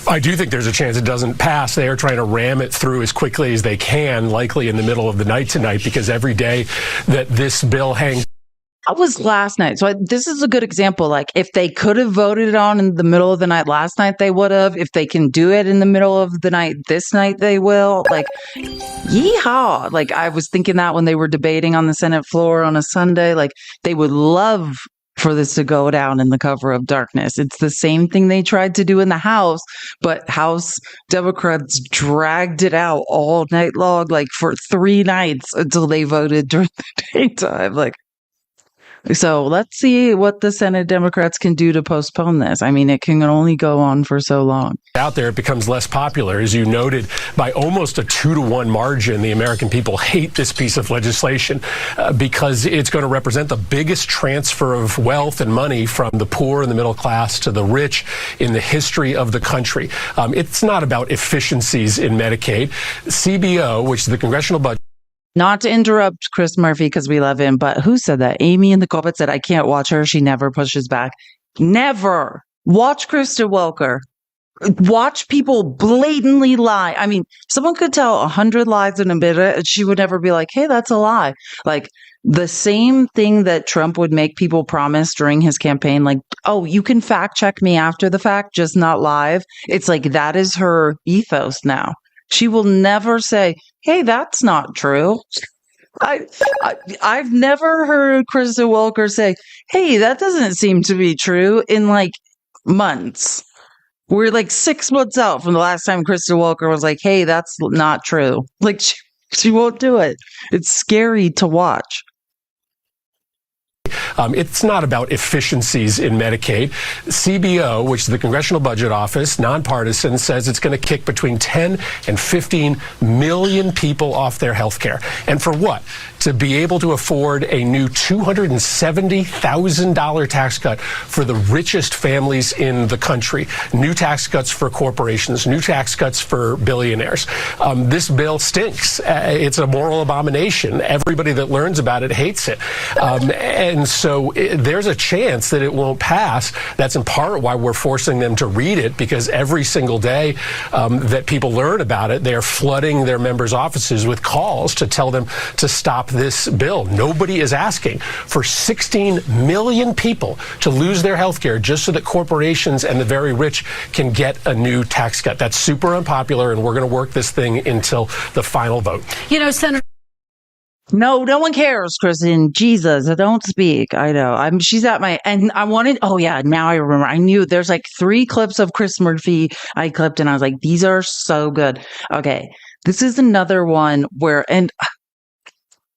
I do think there's a chance it doesn't pass. They are trying to ram it through as quickly as they can, likely in the middle of the night tonight, because every day that this bill hangs. That was last night. So this is a good example. Like, if they could have voted on in the middle of the night last night, they would have. If they can do it in the middle of the night this night, they will. Like, yeehaw. Like, I was thinking that when they were debating on the Senate floor on a Sunday, like, they would love for this to go down in the cover of darkness. It's the same thing they tried to do in the House, but House Democrats dragged it out all night long, like for 3 nights until they voted during the daytime. Like, so let's see what the Senate Democrats can do to postpone this. I mean, it can only go on for so long. Out there, it becomes less popular. As you noted, by almost a 2-to-1 margin, the American people hate this piece of legislation because it's going to represent the biggest transfer of wealth and money from the poor and the middle class to the rich in the history of the country. It's not about efficiencies in Medicaid. CBO, which is the Congressional Budget. Not to interrupt Chris Murphy because we love him, but who said that? Amy in the comments said, I can't watch her. She never pushes back. Never. Watch Kristen Welker. Watch people blatantly lie. I mean, someone could tell 100 lies in a minute and she would never be like, hey, that's a lie. Like, the same thing that Trump would make people promise during his campaign, like, oh, you can fact check me after the fact, just not live. It's like, that is her ethos now. She will never say, hey, that's not true. I've never heard Kristen Welker say, hey, that doesn't seem to be true in like months. We're like 6 months out from the last time Kristen Welker was like, hey, that's not true. Like she won't do it. It's scary to watch. It's not about efficiencies in Medicaid. CBO, which is the Congressional Budget Office, nonpartisan, says it's going to kick between 10 and 15 million people off their health care. And for what? To be able to afford a new $270,000 tax cut for the richest families in the country. New tax cuts for corporations, new tax cuts for billionaires. This bill stinks. It's a moral abomination. Everybody that learns about it hates it. And so there's a chance that it won't pass. That's in part why we're forcing them to read it, because every single day that people learn about it, they are flooding their members' offices with calls to tell them to stop this bill. Nobody is asking for 16 million people to lose their health care just so that corporations and the very rich can get a new tax cut. That's super unpopular, and we're going to work this thing until the final vote. You know, Senator. No one cares, Kristen. Jesus, I don't speak. I know. She's at my, and I wanted, oh yeah, now I remember. I knew there's like 3 clips of Chris Murphy I clipped, and I was like, these are so good. Okay. This is another one where, and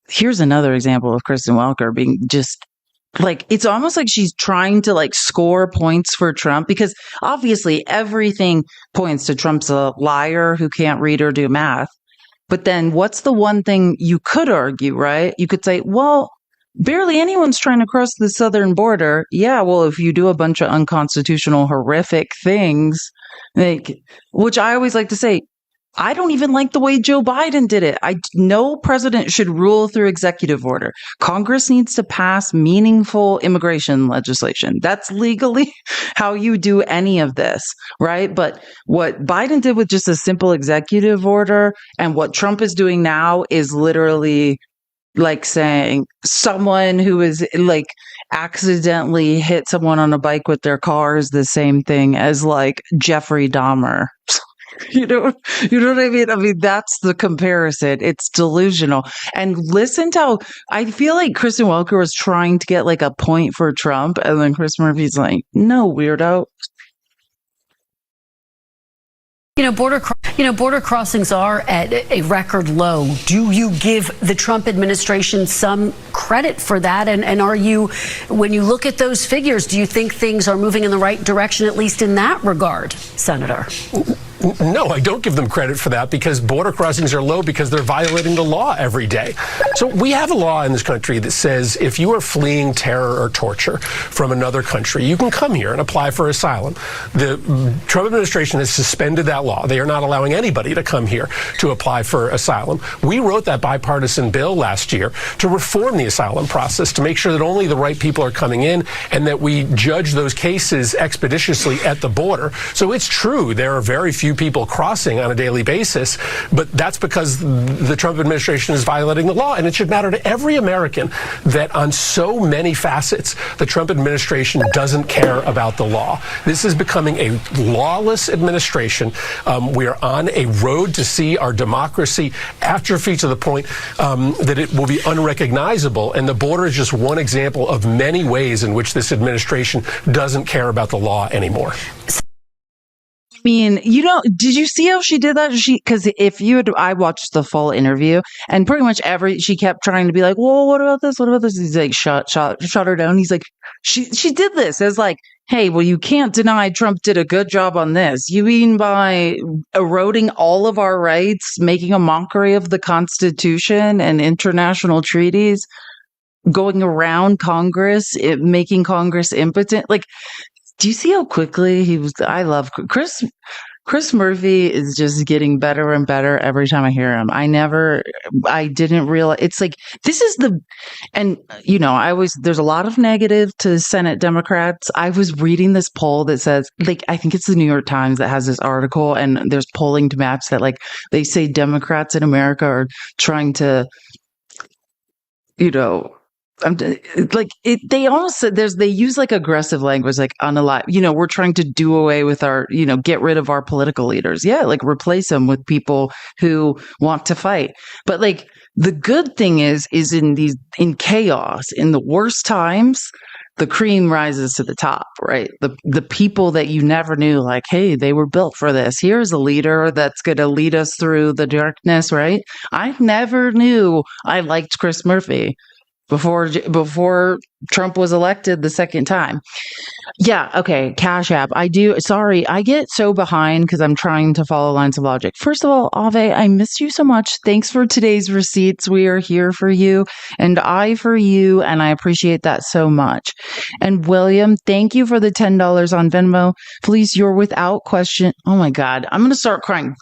here's another example of Kristen Welker being just like, it's almost like she's trying to like score points for Trump, because obviously everything points to Trump's a liar who can't read or do math. But then what's the one thing you could argue, right? You could say, well, barely anyone's trying to cross the southern border. Yeah, well, if you do a bunch of unconstitutional, horrific things, like, which I always like to say, I don't even like the way Joe Biden did it. No president should rule through executive order. Congress needs to pass meaningful immigration legislation. That's legally how you do any of this, right? But what Biden did with just a simple executive order, and what Trump is doing now, is literally like saying someone who is like accidentally hit someone on a bike with their car is the same thing as like Jeffrey Dahmer. You know what I mean? I mean, that's the comparison. It's delusional. And listen to how I feel like Kristen Welker was trying to get like a point for Trump, and then Chris Murphy's like, no, weirdo. Border crossings are at a record low. Do you give the Trump administration some credit for that? And are you, when you look at those figures, do you think things are moving in the right direction, at least in that regard, Senator? No, I don't give them credit for that, because border crossings are low because they're violating the law every day. So we have a law in this country that says if you are fleeing terror or torture from another country, you can come here and apply for asylum. The Trump administration has suspended that law. They are not allowing anybody to come here to apply for asylum. We wrote that bipartisan bill last year to reform the asylum process, to make sure that only the right people are coming in, and that we judge those cases expeditiously at the border. So it's true, there are very few people crossing on a daily basis, but that's because the Trump administration is violating the law. And it should matter to every American that on so many facets, the Trump administration doesn't care about the law. This is becoming a lawless administration. We are on a road to see our democracy atrophy to the point that it will be unrecognizable. And the border is just one example of many ways in which this administration doesn't care about the law anymore. I mean, did you see how she did that? Because I watched the full interview, and pretty much she kept trying to be like, well, what about this? What about this? He's like, shut her down. He's like, she did this as like, hey, well, you can't deny Trump did a good job on this. You mean by eroding all of our rights, making a mockery of the Constitution and international treaties, going around Congress, making Congress impotent? Like, do you see how quickly he was? I love Chris Murphy is just getting better and better every time I hear him. I didn't realize it's like, this is there's a lot of negative to Senate Democrats. I was reading this poll that says, like, I think it's the New York Times that has this article, and there's polling to match that, like, they say Democrats in America are trying to, They almost said they use like aggressive language, like unalive. We're trying to do away with our, get rid of our political leaders. Yeah, like replace them with people who want to fight. But like the good thing is in chaos, in the worst times, the cream rises to the top, right? The people that you never knew, like, hey, they were built for this. Here's a leader that's going to lead us through the darkness, right? I never knew I liked Chris Murphy before Trump was elected the second time. Yeah, okay, Cash App. I get so behind because I'm trying to follow lines of logic. First of all, Ave, I missed you so much. Thanks for today's receipts. We are here for you and I for you, and I appreciate that so much. And William, thank you for the $10 on Venmo. Please, you're without question. Oh my God, I'm going to start crying.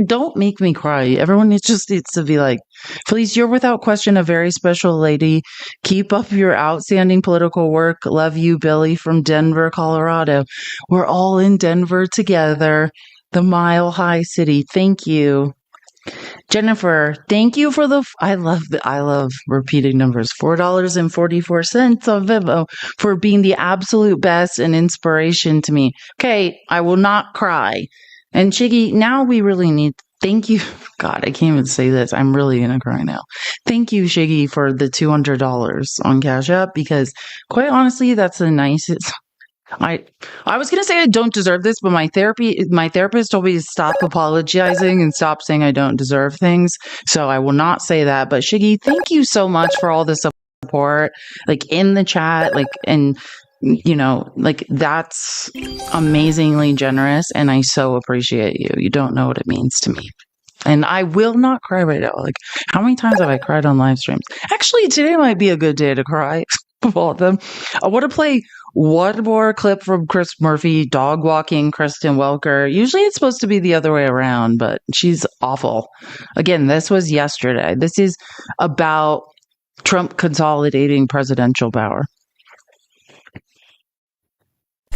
Don't make me cry. Everyone needs to be like, please, you're without question a very special lady. Keep up your outstanding political work. Love you, Billy from Denver, Colorado. We're all in Denver together, the Mile High City. Thank you. Jennifer, thank you for I love repeating numbers. $4.44 on Venmo for being the absolute best and inspiration to me. Okay, I will not cry. And Chiggy, now we really need. Thank you. God, I can't even say this. I'm really going to cry now. Thank you, Shiggy, for the $200 on Cash App, because quite honestly, that's the nicest. I was going to say I don't deserve this, but my therapist told me to stop apologizing and stop saying I don't deserve things. So I will not say that. But Shiggy, thank you so much for all the support, like in the chat, that's amazingly generous, and I so appreciate you. You don't know what it means to me. And I will not cry right now. Like, how many times have I cried on live streams? Actually, today might be a good day to cry of all of them. I want to play one more clip from Chris Murphy dog walking Kristen Welker. Usually it's supposed to be the other way around, but she's awful. Again, this was yesterday. This is about Trump consolidating presidential power.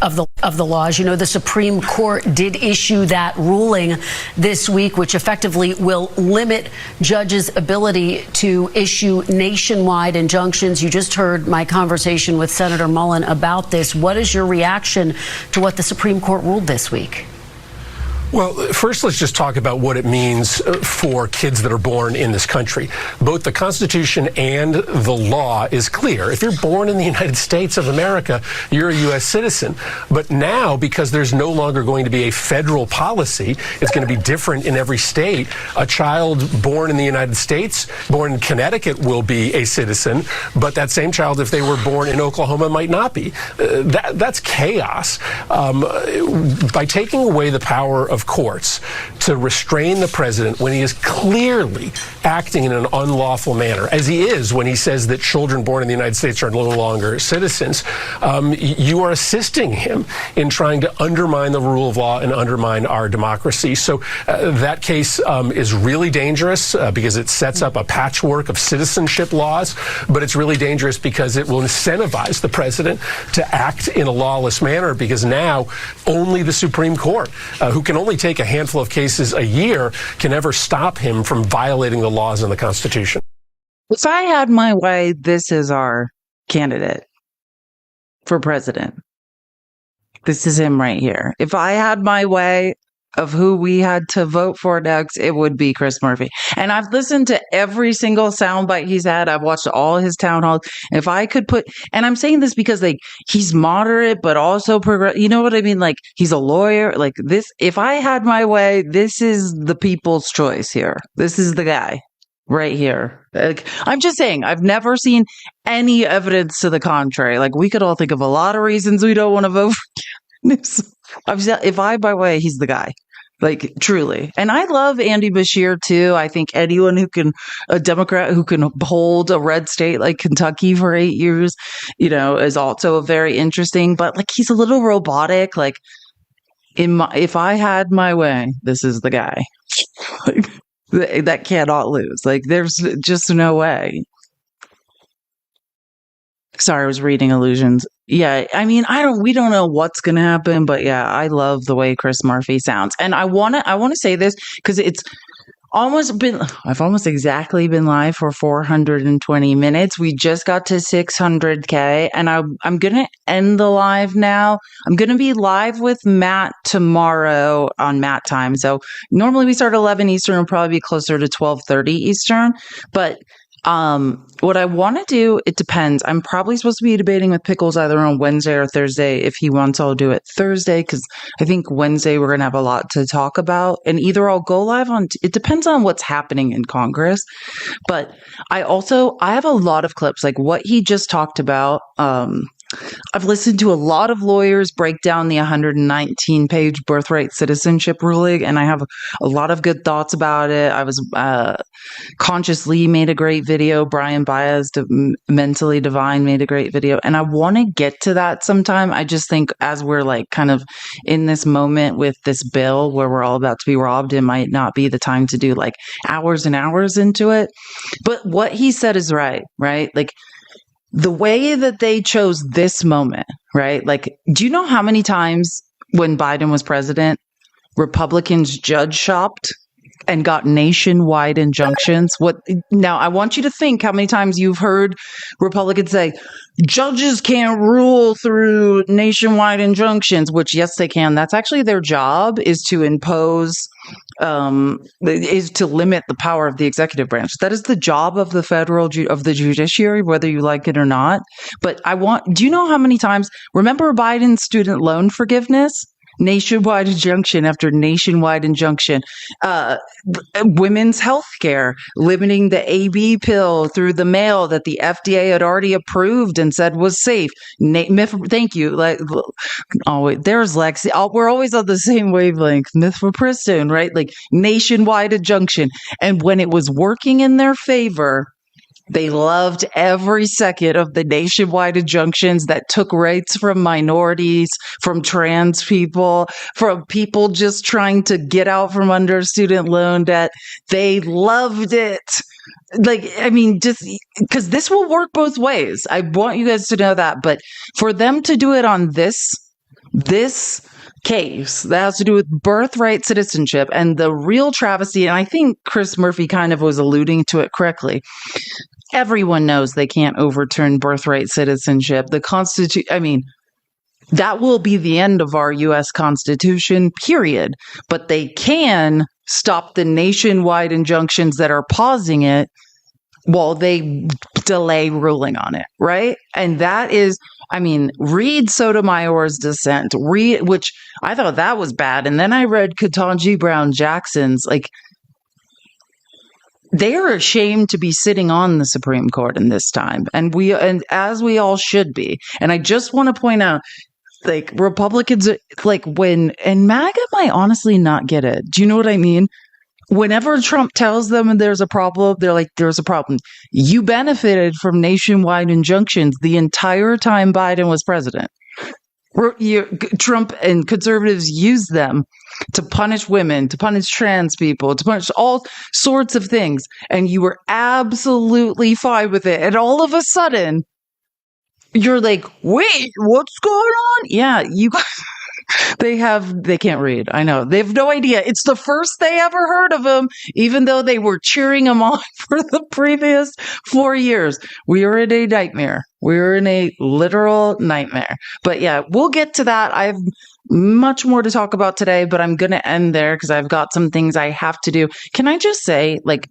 Of the laws. The Supreme Court did issue that ruling this week, which effectively will limit judges' ability to issue nationwide injunctions. You just heard my conversation with Senator Mullen about this. What is your reaction to what the Supreme Court ruled this week? Well, first, let's just talk about what it means for kids that are born in this country. Both the Constitution and the law is clear. If you're born in the United States of America, you're a U.S. citizen. But now, because there's no longer going to be a federal policy, it's going to be different in every state. A child born in the United States, born in Connecticut, will be a citizen. But that same child, if they were born in Oklahoma, might not be. That's chaos. By taking away the power of courts to restrain the president when he is clearly acting in an unlawful manner, as he is when he says that children born in the United States are no longer citizens, you are assisting him in trying to undermine the rule of law and undermine our democracy. So that case is really dangerous because it sets up a patchwork of citizenship laws, but it's really dangerous because it will incentivize the president to act in a lawless manner, because now only the Supreme Court, who can only take a handful of cases a year, can ever stop him from violating the laws and the Constitution. If I had my way, this is our candidate for president. This is him right here. If I had my way of who we had to vote for next, it would be Chris Murphy. And I've listened to every single soundbite he's had. I've watched all his town halls. If I could and I'm saying this because he's moderate, but also progressive. You know what I mean? Like, he's a lawyer. Like this, if I had my way, this is the people's choice here. This is the guy right here. Like, I'm just saying, I've never seen any evidence to the contrary. Like, we could all think of a lot of reasons we don't want to vote for him. If I by way, he's the guy. Like, truly. And I love Andy Beshear too. I think anyone a Democrat who can hold a red state like Kentucky for 8 years, is also very interesting. But like, he's a little robotic. Like, if I had my way, this is the guy. Like, that cannot lose. Like, there's just no way. Sorry, I was reading Illusions. Yeah, I mean, we don't know what's going to happen, but yeah, I love the way Chris Murphy sounds. And I want to say this because I've almost exactly been live for 420 minutes. We just got to 600K, and I'm going to end the live now. I'm going to be live with Matt tomorrow on Matt time. So normally we start at 11 Eastern. It'll probably be closer to 12:30 Eastern. But what I want to do, it depends. I'm probably supposed to be debating with Pickles either on Wednesday or Thursday. If he wants, I'll do it Thursday, because I think Wednesday we're going to have a lot to talk about. And either I'll go live on, it depends on what's happening in Congress. But I have a lot of clips, like what he just talked about. I've listened to a lot of lawyers break down the 119-page birthright citizenship ruling, and I have a lot of good thoughts about it. I was Conscious Lee made a great video. Brian Baez, Mentally Divine, made a great video, and I want to get to that sometime. I just think as we're like kind of in this moment with this bill where we're all about to be robbed, it might not be the time to do like hours and hours into it. But what he said is right? Like, the way that they chose this moment, right? Like, do you know how many times when Biden was president, Republicans judge shopped and got nationwide injunctions? Now, I want you to think how many times you've heard Republicans say, judges can't rule through nationwide injunctions, which yes, they can. That's actually their job, is to impose, is to limit the power of the executive branch. That is the job of the the judiciary, whether you like it or not. But do you know how many times, remember Biden's student loan forgiveness? Nationwide injunction after nationwide injunction. Women's health care, limiting the AB pill through the mail that the FDA had already approved and said was safe. Thank you. There's Lexi. We're always on the same wavelength. Mifepristone, right? Like nationwide injunction. And when it was working in their favor, they loved every second of the nationwide injunctions that took rights from minorities, from trans people, from people just trying to get out from under student loan debt. They loved it. Like, I mean, just because this will work both ways. I want you guys to know that. But for them to do it on this case that has to do with birthright citizenship, and the real travesty, and I think Chris Murphy kind of was alluding to it correctly. Everyone knows they can't overturn birthright citizenship. The Constitution, I mean, that will be the end of our U.S. Constitution, period. But they can stop the nationwide injunctions that are pausing it while they delay ruling on it, right? And that is, I mean, read Sotomayor's dissent, which I thought that was bad. And then I read Ketanji Brown Jackson's, like, they are ashamed to be sitting on the Supreme Court in this time. And as we all should be. And I just want to point out, like, Republicans, like, and MAGA might honestly not get it. Do you know what I mean? Whenever Trump tells them there's a problem, they're like, there's a problem. You benefited from nationwide injunctions the entire time Biden was president. Trump and conservatives used them to punish women, to punish trans people, to punish all sorts of things. And you were absolutely fine with it. And all of a sudden, you're like, wait, what's going on? Yeah, you guys. They can't read. I know. They have no idea. It's the first they ever heard of him, even though they were cheering him on for the previous 4 years. We are in a nightmare. We're in a literal nightmare. But yeah, we'll get to that. I have much more to talk about today, but I'm going to end there because I've got some things I have to do. Can I just say, like,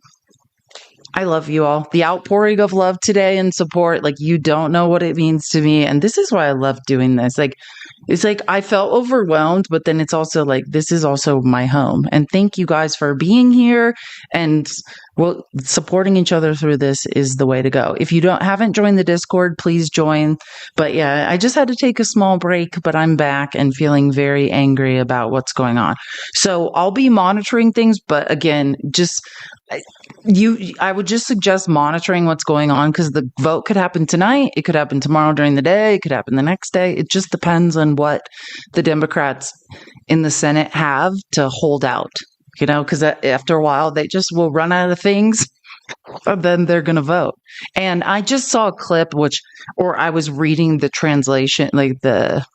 I love you all. The outpouring of love today and support, like, you don't know what it means to me. And this is why I love doing this. Like, it's like I felt overwhelmed, but then it's also like, this is also my home. And thank you guys for being here. And well, supporting each other through this is the way to go. If you haven't joined the Discord, please join. But yeah, I just had to take a small break, but I'm back and feeling very angry about what's going on. So I'll be monitoring things, but again, I would just suggest monitoring what's going on, because the vote could happen tonight. It could happen tomorrow during the day. It could happen the next day. It just depends on what the Democrats in the Senate have to hold out. You know, because after a while, they just will run out of things, and then they're going to vote. And I just saw a clip, I was reading the translation, like the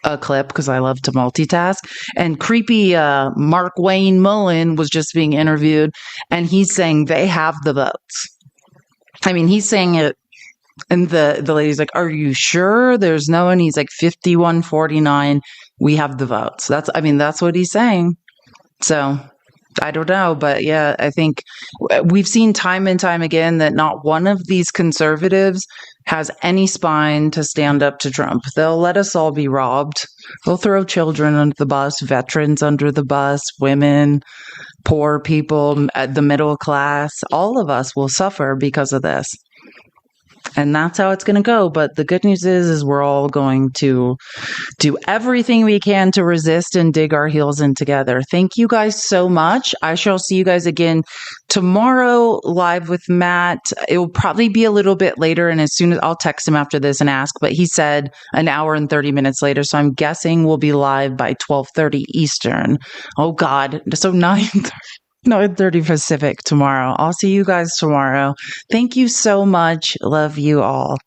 a clip because I love to multitask. And creepy Mark Wayne Mullen was just being interviewed, and he's saying they have the votes. I mean, he's saying it, and the lady's like, "Are you sure there's no one?" He's like, 51-49, we have the votes. That's what he's saying. So I don't know, but yeah, I think we've seen time and time again that not one of these conservatives has any spine to stand up to Trump. They'll let us all be robbed. They'll throw children under the bus, veterans under the bus, women, poor people, the middle class. All of us will suffer because of this. And that's how it's going to go. But the good news is we're all going to do everything we can to resist and dig our heels in together. Thank you guys so much. I shall see you guys again tomorrow live with Matt. It will probably be a little bit later. And as soon as I'll text him after this and ask, but he said an hour and 30 minutes later. So I'm guessing we'll be live by 12:30 Eastern. Oh God. So 9:30 Pacific tomorrow. I'll see you guys tomorrow. Thank you so much. Love you all.